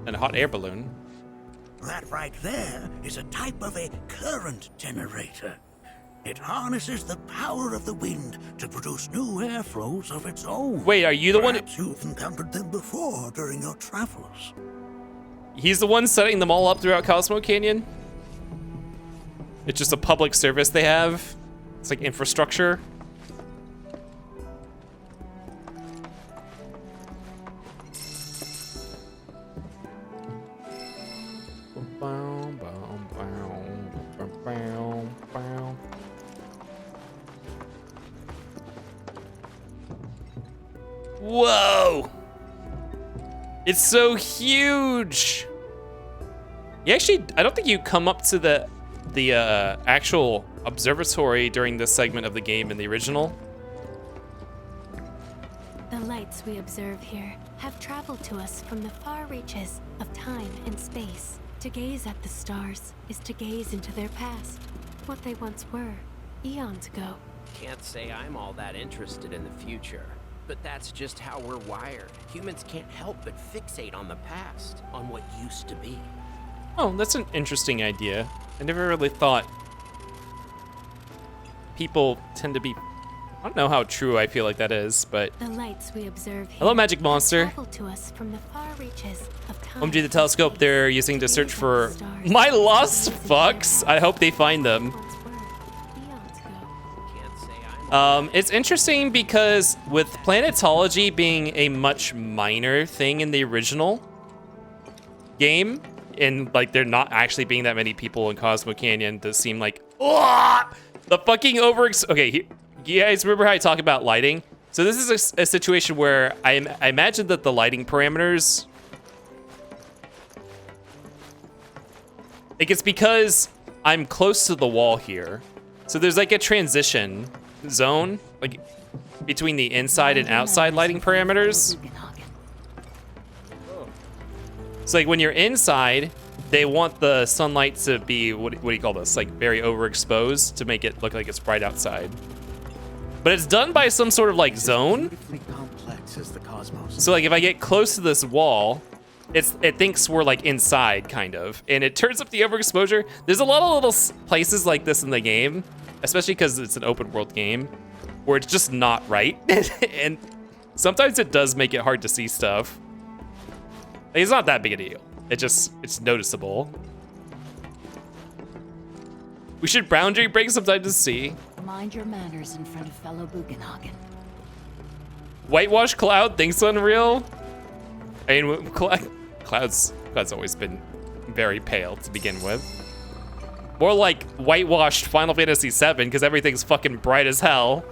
And a hot air balloon. That right there is a type of a current generator. It harnesses the power of the wind to produce new airflows of its own. Wait, are you the one? Perhaps you've encountered them before during your travels. He's the one setting them all up throughout Cosmo Canyon? It's just a public service they have? It's like infrastructure? Whoa! It's so huge! You actually, I don't think you come up to the actual observatory during this segment of the game in the original. The lights we observe here have traveled to us from the far reaches of time and space. To gaze at the stars is to gaze into their past. what they once were, eons ago. Can't say I'm all that interested in the future. But that's just how we're wired. Humans can't help but fixate on the past, on what used to be. Oh, that's an interesting idea. I never really thought people tend to be... I don't know how true I feel like that is, but... The lights we observe here Hello, Magic Monster. travel to us from the far reaches of time. Home to the telescope they're using to search for my lost fucks. I hope they find them. It's interesting because with planetology being a much minor thing in the original game, and like there not actually being that many people in Cosmo Canyon, does seem like the fucking okay, you guys remember how I talk about lighting? So this is a situation where I imagine that the lighting parameters, like it's because I'm close to the wall here, so there's like a transition zone like between the inside and outside lighting parameters. So like when you're inside, they want the sunlight to be what do you call this, like very overexposed to make it look like it's bright outside, but it's done by some sort of like zone. Complex as the cosmos. So like if I get close to this wall, it thinks we're like inside kind of, and it turns up the overexposure. There's a lot of little places like this in the game, especially because it's an open world game, where it's just not right. And sometimes it does make it hard to see stuff. Like, it's not that big a deal. It's noticeable. We should boundary break sometime to see. Mind your manners in front of fellow Bugenhagen. Whitewash Cloud thinks Unreal. I mean, Cloud's always been very pale to begin with. More like whitewashed Final Fantasy VII, because everything's fucking bright as hell.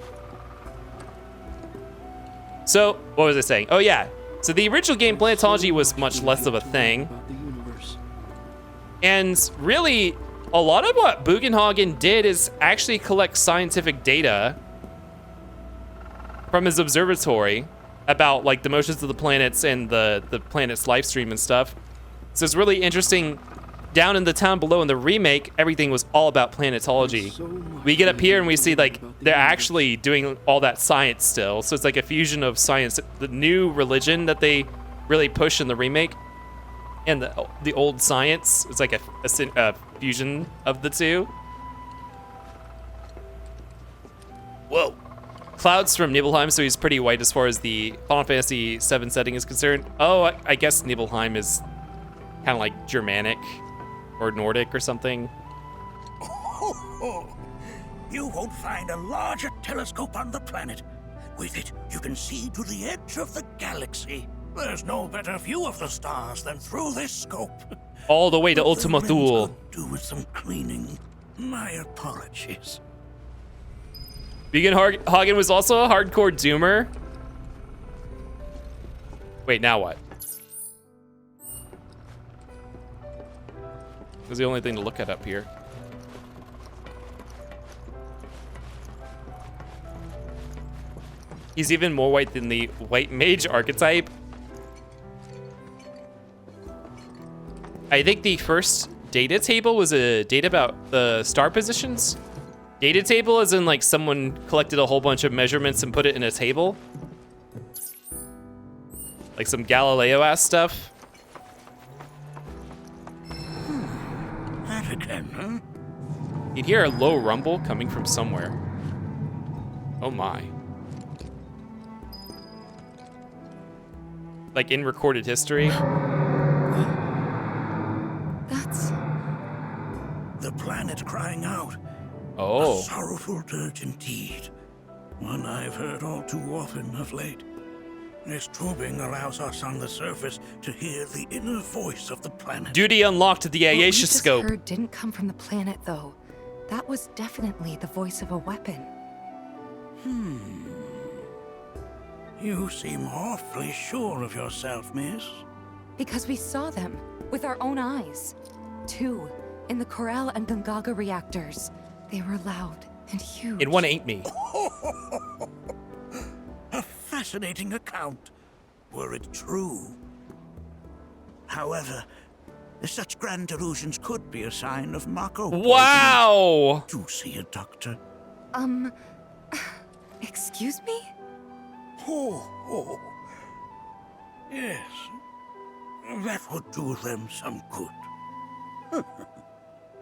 So, what was I saying? Oh yeah, so the original game, planetology was much less of a thing. And really, a lot of what Bugenhagen did is actually collect scientific data from his observatory about like the motions of the planets and the planet's life stream and stuff. So it's really interesting. Down in the town below in the remake, everything was all about planetology. We get up here and we see like they're actually doing all that science still. So it's like a fusion of science, the new religion that they really push in the remake, and the old science. It's like a fusion of the two. Whoa. Cloud's from Nibelheim, so he's pretty white as far as the Final Fantasy VII setting is concerned. Oh, I guess Nibelheim is kind of like Germanic or Nordic or something. You won't find a larger telescope on the planet. With it, you can see to the edge of the galaxy. There's no better view of the stars than through this scope. All the way to Ultima Thule. Do with some cleaning. My apologies. Bugenhagen was also a hardcore doomer. Wait, now what? Was the only thing to look at up here. He's even more white than the white mage archetype. I think the first data table was a data about the star positions. Data table as in like someone collected a whole bunch of measurements and put it in a table. Like some Galileo-ass stuff. That again, huh? You'd hear a low rumble coming from somewhere. Oh my. Like in recorded history. That's the planet crying out. Oh. A sorrowful dirge indeed. One I've heard all too often of late. This tubing allows us on the surface to hear the inner voice of the planet. Duty unlocked the What we Aetia just scope. heard didn't come from the planet, though. That was definitely the voice of a weapon. You seem awfully sure of yourself, miss. Because we saw them with our own eyes. 2 in the Corel and Gungaga reactors. They were loud and huge. It one ain't me. A fascinating account, were it true. However, Such grand delusions could be a sign of Mako. Wow! Do see a doctor. Excuse me? Oh. Yes. That would do them some good.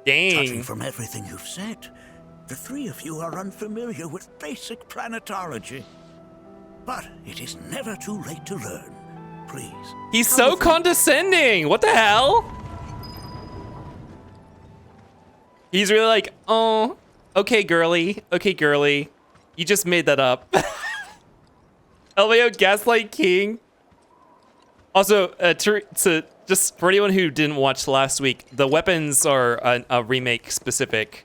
Dang. Judging from everything you've said, the three of you are unfamiliar with basic planetology. But it is never too late to learn. Please. He's so condescending. What the hell? He's really like, oh, okay, girly. Okay, girly. You just made that up. LVO Gaslight King. Also, just for anyone who didn't watch last week, the weapons are a remake-specific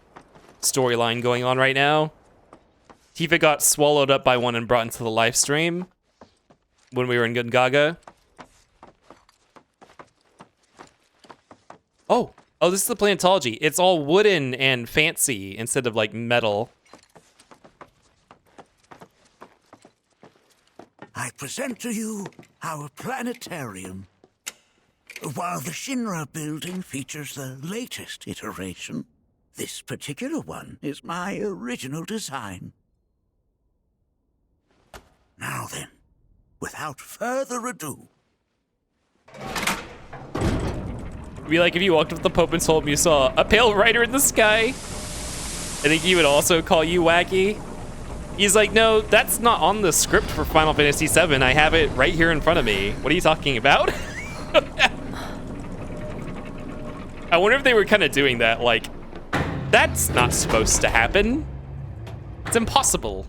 storyline going on right now. Tifa got swallowed up by one and brought into the live stream when we were in Gungaga. Oh, this is the planetology. It's all wooden and fancy instead of like metal. I present to you our planetarium. While the Shinra building features the latest iteration, this particular one is my original design. Now then, without further ado. It'd be like if you walked up the Pope and told him you saw a pale rider in the sky. I think he would also call you wacky. He's like, no, that's not on the script for Final Fantasy VII. I have it right here in front of me. What are you talking about? I wonder if they were kind of doing that, like, that's not supposed to happen. It's impossible.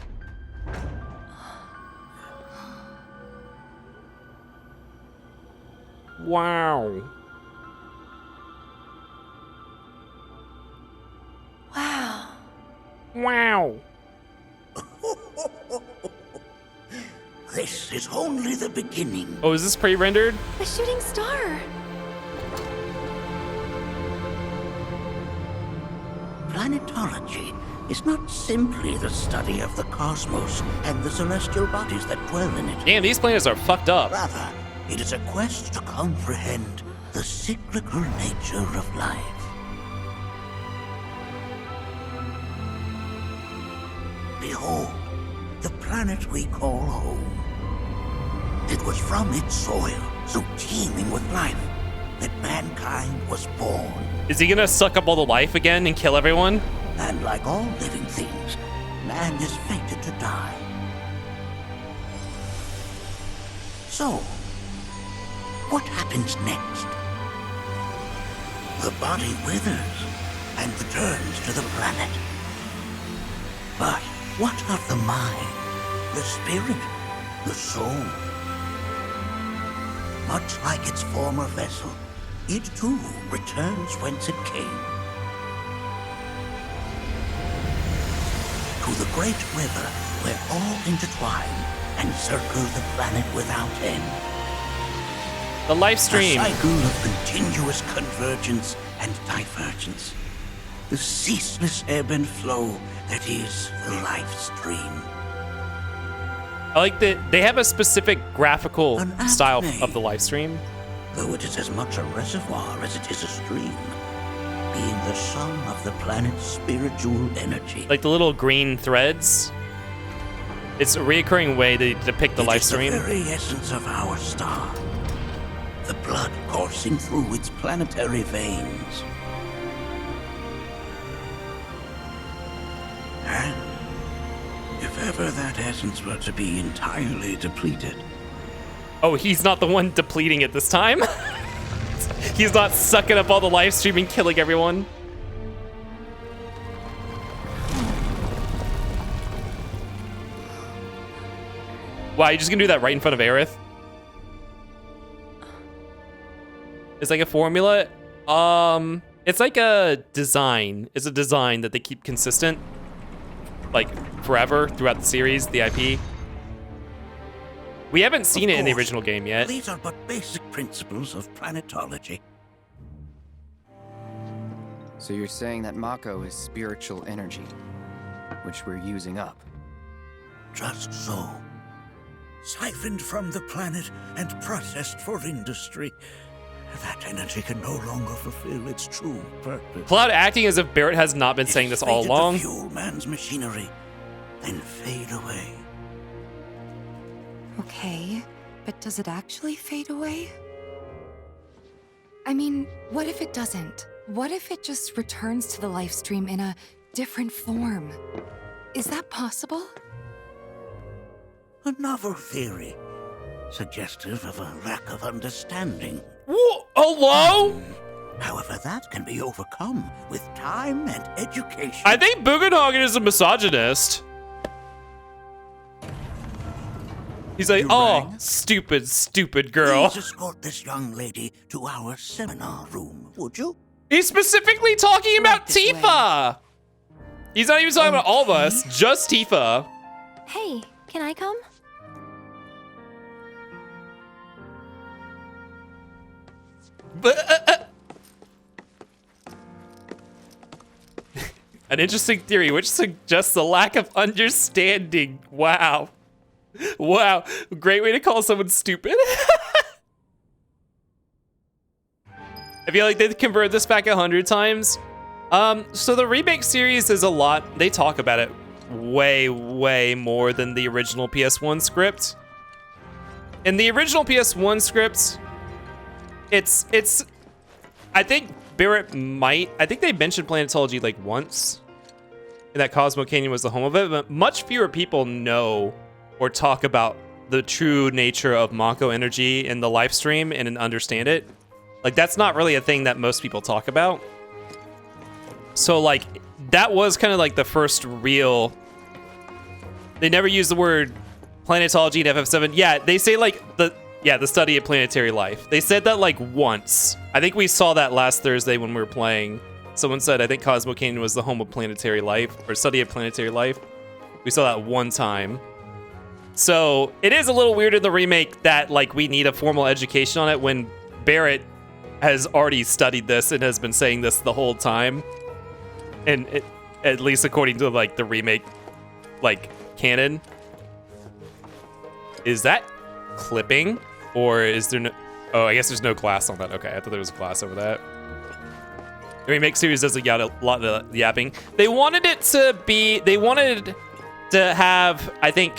Wow. Wow. Wow. This is only the beginning. Oh, is this pre-rendered? A shooting star. Planetology is not simply the study of the cosmos and the celestial bodies that dwell in it. Damn, these planets are fucked up. Rather, it is a quest to comprehend the cyclical nature of life. Behold, the planet we call home. It was from its soil, so teeming with life, that mankind was born. Is he gonna suck up all the life again and kill everyone? And like all living things, man is fated to die. So, what happens next? The body withers and returns to the planet. But what of the mind, the spirit, the soul? Much like its former vessel, it too returns whence it came. To the great river where all intertwine and circle the planet without end. The live stream. A cycle of continuous convergence and divergence. The ceaseless ebb and flow that is the life stream. I like that they have a specific graphical style of the live stream. Though it is as much a reservoir as it is a stream, being the sum of the planet's spiritual energy. Like the little green threads. It's a reoccurring way to depict the live stream. The very essence of our star. The blood coursing through its planetary veins. And if ever that essence were to be entirely depleted. Oh, he's not the one depleting it this time? He's not sucking up all the live stream and killing everyone? Wow, you're just gonna do that right in front of Aerith? It's like a formula? It's like a design. It's a design that they keep consistent. Like, forever, throughout the series, the IP. We haven't seen it in the original game yet. These are but basic principles of planetology. So you're saying that Mako is spiritual energy, which we're using up? Just so. Siphoned from the planet and processed for industry. That energy can no longer fulfill its true purpose. Cloud acting as if Barrett has not been saying this all along. To fuel man's machinery, then fade away. Okay, but does it actually fade away? I mean, what if it doesn't? What if it just returns to the life stream in a different form? Is that possible? A novel theory, suggestive of a lack of understanding. Whoa, hello? However, that can be overcome with time and education. I think Bugenhagen is a misogynist. He's like, oh, stupid, stupid girl. Please escort this young lady to our seminar room, would you? He's specifically talking about Tifa. He's not even talking about all of us, just Tifa. Hey, can I come? But, an interesting theory, which suggests a lack of understanding. Wow. Wow. Great way to call someone stupid. I feel like they've converted this back 100 times. So the remake series is a lot. They talk about it way, way more than the original PS1 script. In the original PS1 script, I think Barrett I think they mentioned planetology like once, and that Cosmo Canyon was the home of it, but much fewer people know or talk about the true nature of Mako energy in the live stream and understand it. Like, that's not really a thing that most people talk about. So, like, that was kind of like the first real... They never use the word planetology in FF7. Yeah, they say, like, the study of planetary life. They said that, like, once. I think we saw that last Thursday when we were playing. Someone said, I think Cosmo Canyon was the home of planetary life, or study of planetary life. We saw that one time. So, it is a little weird in the remake that, like, we need a formal education on it when Barrett has already studied this and has been saying this the whole time. And at least according to, like, the remake, like, canon. Is that clipping? Or is there no... Oh, I guess there's no glass on that. Okay, I thought there was glass over that. The remake series does a lot of yapping. They wanted it to be... They wanted to have, I think,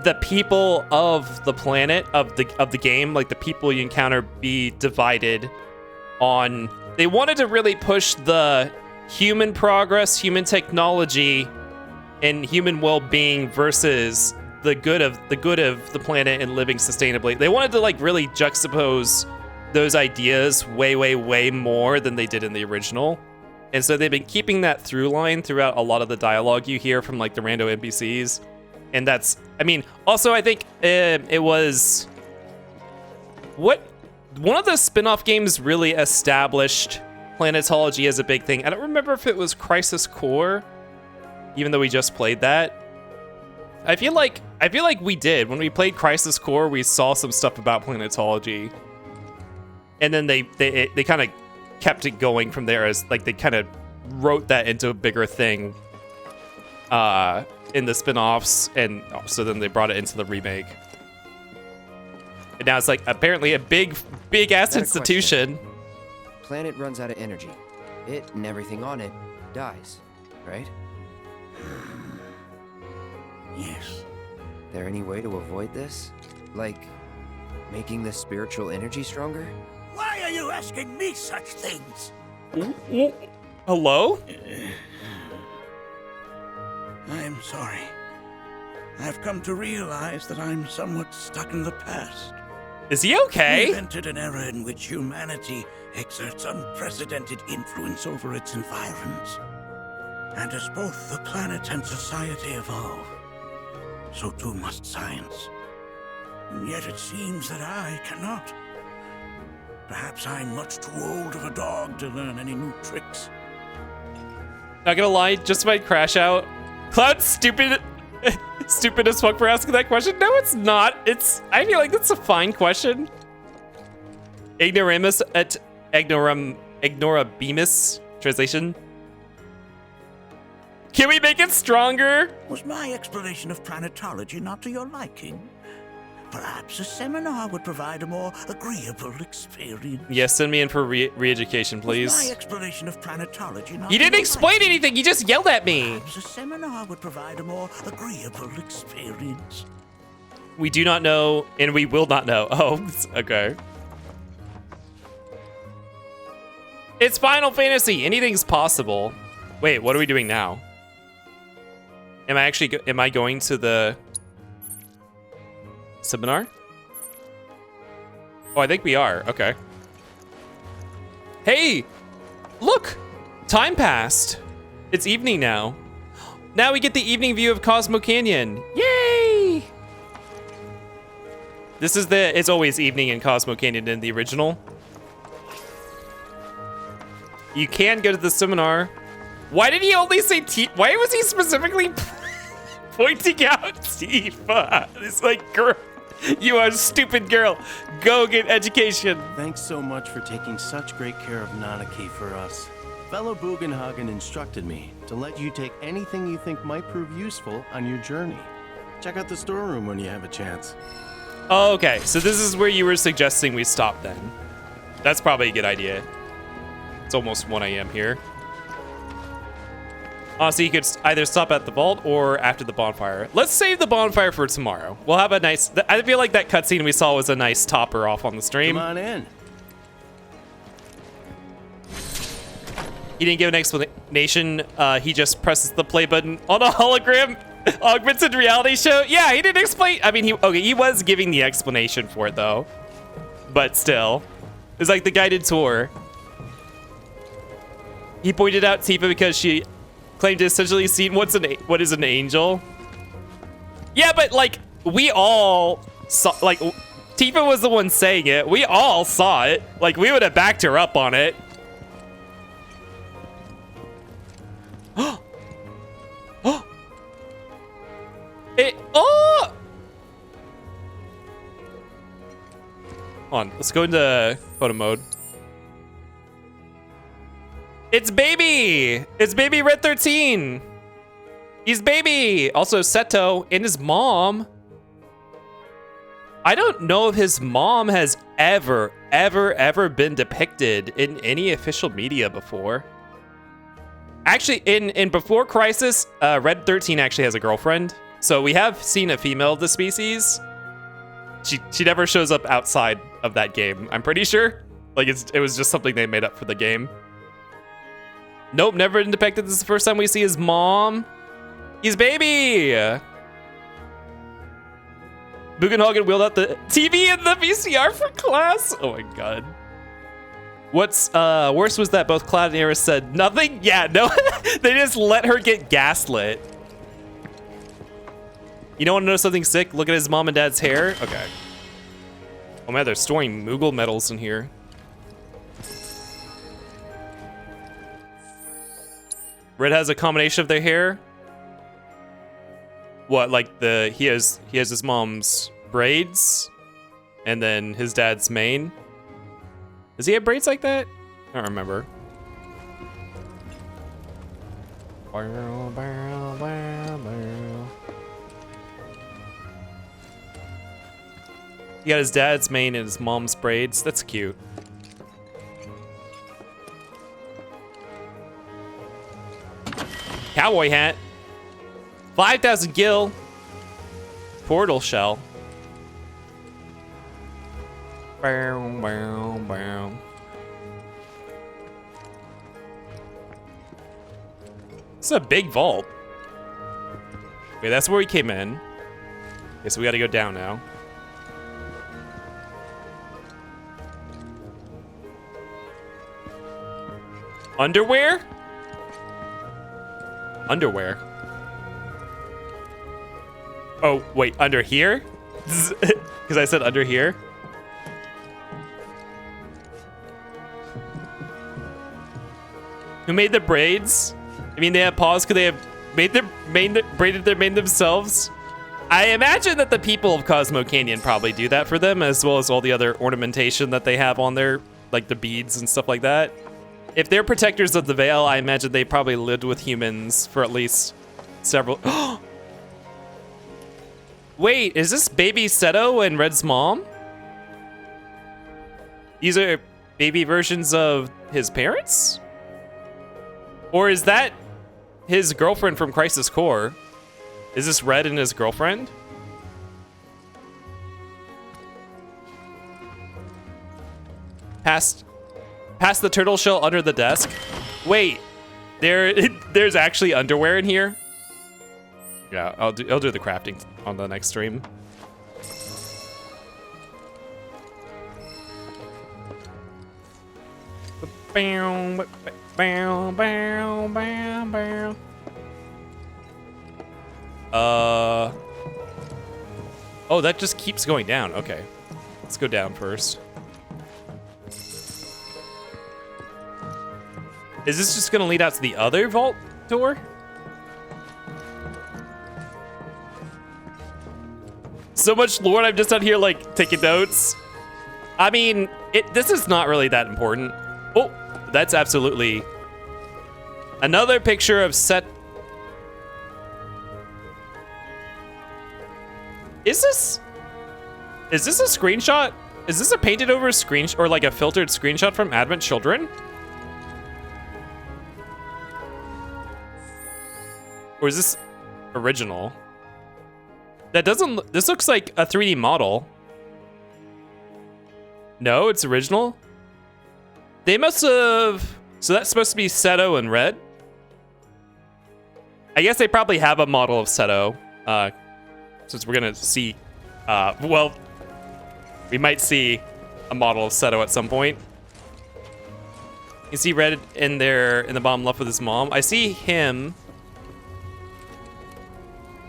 the people of the planet, of the game, like the people you encounter, be divided on... They wanted to really push the human progress, human technology, and human well-being versus the good of the planet and living sustainably. They wanted to, like, really juxtapose those ideas way, way, way more than they did in the original. And so they've been keeping that through line throughout a lot of the dialogue you hear from, like, the rando NPCs. And that's, I mean, also I think it was one of the spin-off games really established planetology as a big thing. I don't remember if it was Crisis Core, even though we just played that. I feel like we did. When we played Crisis Core, we saw some stuff about planetology. And then they kind of kept it going from there, as like they kind of wrote that into a bigger thing in the spin-offs, and so then they brought it into the remake. And now it's like apparently a big ass institution. Planet runs out of energy. It and everything on it dies, right? Yes. There any way to avoid this? Like, making the spiritual energy stronger? Why are you asking me such things? Hello? I'm sorry. I've come to realize that I'm somewhat stuck in the past. Is he okay? We've entered an era in which humanity exerts unprecedented influence over its environs. And as both the planet and society evolve, so too must science. And yet it seems that I cannot. Perhaps I'm much too old of a dog to learn any new tricks. Not gonna lie, just might crash out. Cloud's stupid as fuck for asking that question. No, it's not. I feel like that's a fine question. Ignoramus et ignorabimus translation. Can we make it stronger? Was my explanation of planetology not to your liking? Perhaps a seminar would provide a more agreeable experience. Yes, send me in for re-education, My please. explanation of planetology. Not He didn't in explain light. anything. He just yelled at me. Perhaps a seminar would provide a more agreeable experience. We do not know, and we will not know. Oh, okay. It's Final Fantasy. Anything's possible. Wait, what are we doing now? Am I actually? Am I going to the seminar? Oh, I think we are. Okay. Hey, look! Time passed. It's evening now. Now we get the evening view of Cosmo Canyon. Yay! This is the. It's always evening in Cosmo Canyon in the original. You can go to the seminar. Why did he only say Tifa? Why was he specifically pointing out Tifa? It's like, girl, you are a stupid girl. Go get education. Thanks so much for taking such great care of Nanaki for us. Fellow Bugenhagen instructed me to let you take anything you think might prove useful on your journey. Check out the storeroom when you have a chance. Oh, okay, so this is where you were suggesting we stop then. That's probably a good idea. It's almost 1 a.m. here. So you could either stop at the vault or after the bonfire. Let's save the bonfire for tomorrow. We'll have a nice... I feel like that cutscene we saw was a nice topper off on the stream. Come on in. He didn't give an explanation. He just presses the play button on a hologram augmented reality show. Yeah, he didn't explain. I mean, he was giving the explanation for it though. But still, it's like the guided tour. He pointed out Tifa because she claimed to essentially seen what is an angel. Yeah, but like we all saw. Like Tifa was the one saying it. We all saw it. Like we would have backed her up on it. Oh! Hold on, let's go into photo mode. It's baby! It's baby Red 13! He's baby! Also Seto and his mom. I don't know if his mom has ever been depicted in any official media before. Actually, in Before Crisis, Red 13 actually has a girlfriend. So we have seen a female of the species. She never shows up outside of that game, I'm pretty sure. Like it was just something they made up for the game. Nope, never been depicted. This is the first time we see his mom. He's baby! Bugenhagen wheeled out the TV and the VCR for class. Oh my god. What's worse was that both Cloud and Iris said nothing. Yeah, no, they just let her get gaslit. You don't want to know something sick? Look at his mom and dad's hair. Okay. Oh man, they're storing Moogle medals in here. Red has a combination of their hair. What, like he has his mom's braids, and then his dad's mane. Does he have braids like that? I don't remember. He got his dad's mane and his mom's braids. That's cute. Cowboy hat. 5,000 gil. Portal shell. Bow, bow, bow. This is a big vault. Okay, that's where we came in. Okay, so we gotta go down now. Underwear? Underwear. Oh, wait, under here? Because I said under here. Who made the braids? I mean, they have paws. Could they have braided their mane themselves? I imagine that the people of Cosmo Canyon probably do that for them, as well as all the other ornamentation that they have on there, like the beads and stuff like that. If they're protectors of the Veil, I imagine they probably lived with humans for at least several... Wait, is this baby Seto and Red's mom? These are baby versions of his parents? Or is that his girlfriend from Crisis Core? Is this Red and his girlfriend? Past the turtle shell under the desk. Wait, there's actually underwear in here? Yeah, I'll do the crafting on the next stream. Oh, that just keeps going down. Okay, let's go down first. Is this just gonna lead out to the other vault door? So much lore, I'm just out here like taking notes. I mean, this is not really that important. Oh, that's absolutely another picture of Set. Is this a screenshot? Is this a painted over screenshot or like a filtered screenshot from Advent Children? Or is this original? That doesn't, this looks like a 3D model. No, it's original. They must have, so that's supposed to be Seto and Red. I guess they probably have a model of Seto, since we're gonna see, well, we might see a model of Seto at some point. You see Red in there in the bottom left with his mom. I see him.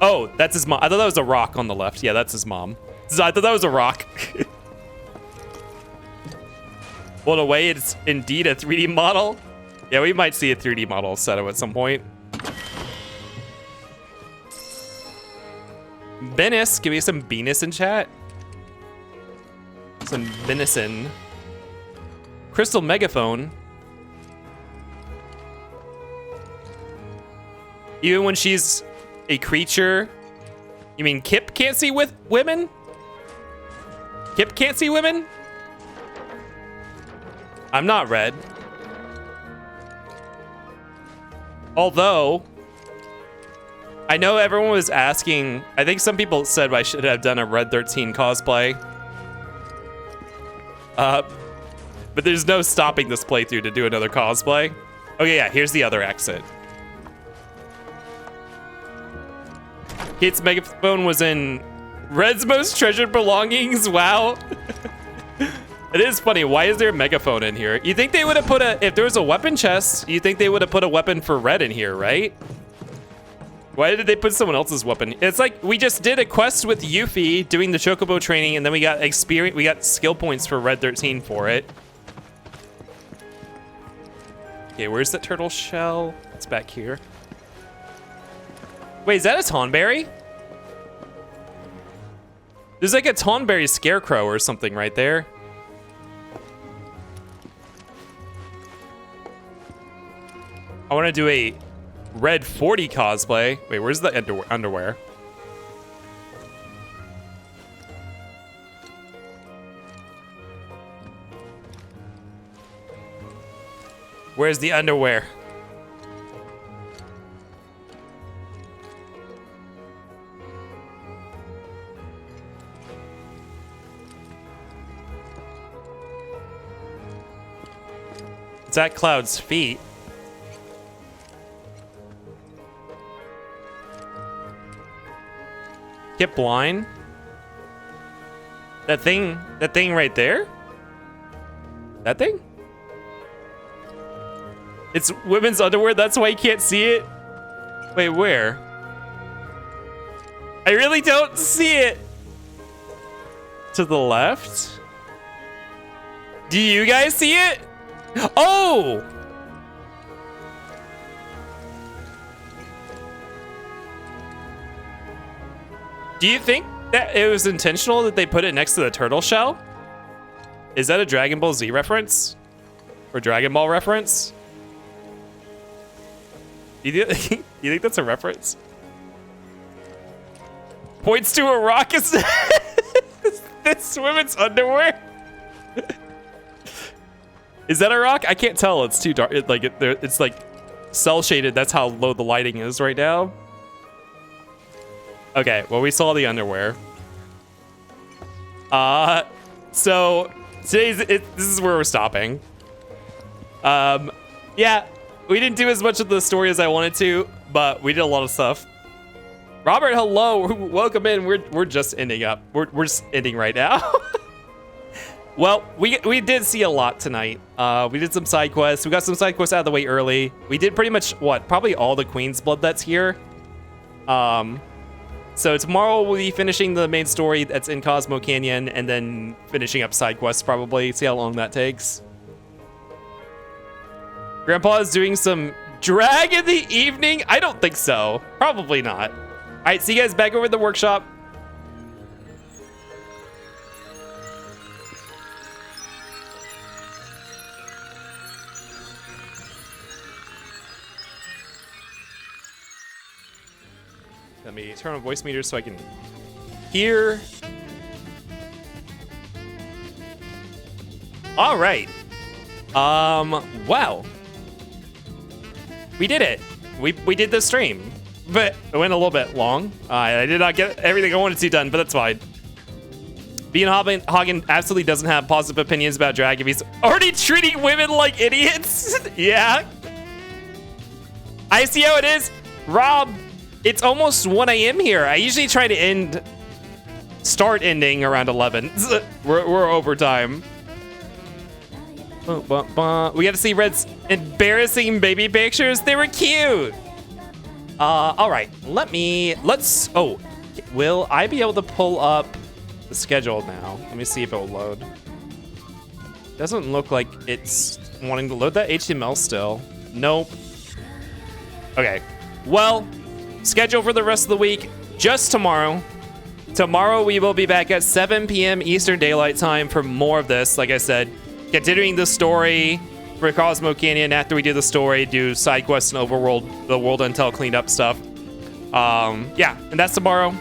Oh, that's his mom. I thought that was a rock on the left. Yeah, that's his mom. I thought that was a rock. Well, in a way, it's indeed a 3D model. Yeah, we might see a 3D model of Seto at some point. Venus, give me some Venus in chat. Some venison. Crystal Megaphone. Even when she's a creature. You mean Kip can't see with women? Kip can't see women? I'm not Red. Although, I know everyone was asking, I think some people said I should have done a Red 13 cosplay. But there's no stopping this playthrough to do another cosplay. Okay, yeah, here's the other exit. Kate's megaphone was in Red's most treasured belongings. Wow. It is funny. Why is there a megaphone in here? You think they would have put if there was a weapon chest, you think they would have put a weapon for Red in here, right? Why did they put someone else's weapon? It's like we just did a quest with Yuffie doing the Chocobo training, and then we got experience, we got skill points for Red 13 for it. Okay, where's the turtle shell? It's back here. Wait, is that a Tonberry? There's like a Tonberry scarecrow or something right there. I want to do a Red 40 cosplay. Wait, where's the underwear? Where's the underwear? It's at Cloud's feet. Get blind. That thing right there? That thing? It's women's underwear, that's why you can't see it? Wait, where? I really don't see it. To the left? Do you guys see it? Oh! Do you think that it was intentional that they put it next to the turtle shell? Is that a Dragon Ball Z reference? Or Dragon Ball reference? You think that's a reference? Points to a rock. Is this women's underwear? Is that a rock? I can't tell. It's too dark. It's like cell shaded. That's how low the lighting is right now. Okay, well, we saw the underwear. So this is where we're stopping. Yeah, we didn't do as much of the story as I wanted to, but we did a lot of stuff. Robert, hello. Welcome in. We're just ending up. We're just ending right now. Well, we did see a lot tonight. We did some side quests. We got some side quests out of the way early. We did pretty much probably all the Queen's Blood that's here. So tomorrow we'll be finishing the main story that's in Cosmo Canyon and then finishing up side quests probably. See how long that takes. Grandpa is doing some drag in the evening? I don't think so. Probably not. All right, see you guys back over at the workshop. Let me turn on voice meters so I can hear. All right. Wow. We did it. We did the stream, but it went a little bit long. I did not get everything I wanted to see done, but that's fine. Bean Hagen absolutely doesn't have positive opinions about drag if he's already treating women like idiots. Yeah. I see how it is. Rob, it's almost 1 a.m. here. I usually try to start ending around 11. We're overtime. We got to see Red's embarrassing baby pictures. They were cute. All right, oh, will I be able to pull up the schedule now? Let me see if it will load. Doesn't look like it's wanting to load that HTML still. Nope. Okay, well, schedule for the rest of the week, just tomorrow. Tomorrow we will be back at 7 p.m. Eastern Daylight Time for more of this, like I said. Continuing the story for Cosmo Canyon. After we do the story, do side quests and overworld, the world intel cleanup stuff. Yeah, and that's tomorrow.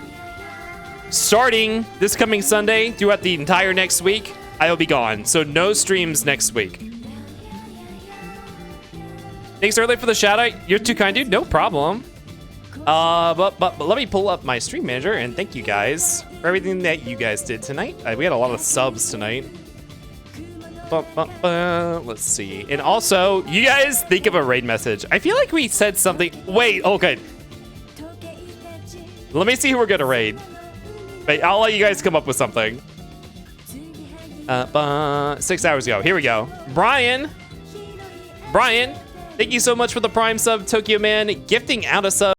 Starting this coming Sunday, throughout the entire next week, I will be gone. So no streams next week. Thanks early for the shout out. You're too kind, dude. No problem. But let me pull up my stream manager and thank you guys for everything that you guys did tonight. We had a lot of subs tonight. Let's see. And also, you guys think of a raid message. I feel like we said something. Wait, okay. Let me see who we're gonna raid. Wait, I'll let you guys come up with something. 6 hours ago. Here we go. Brian, thank you so much for the Prime sub, Tokyo Man, gifting out a sub.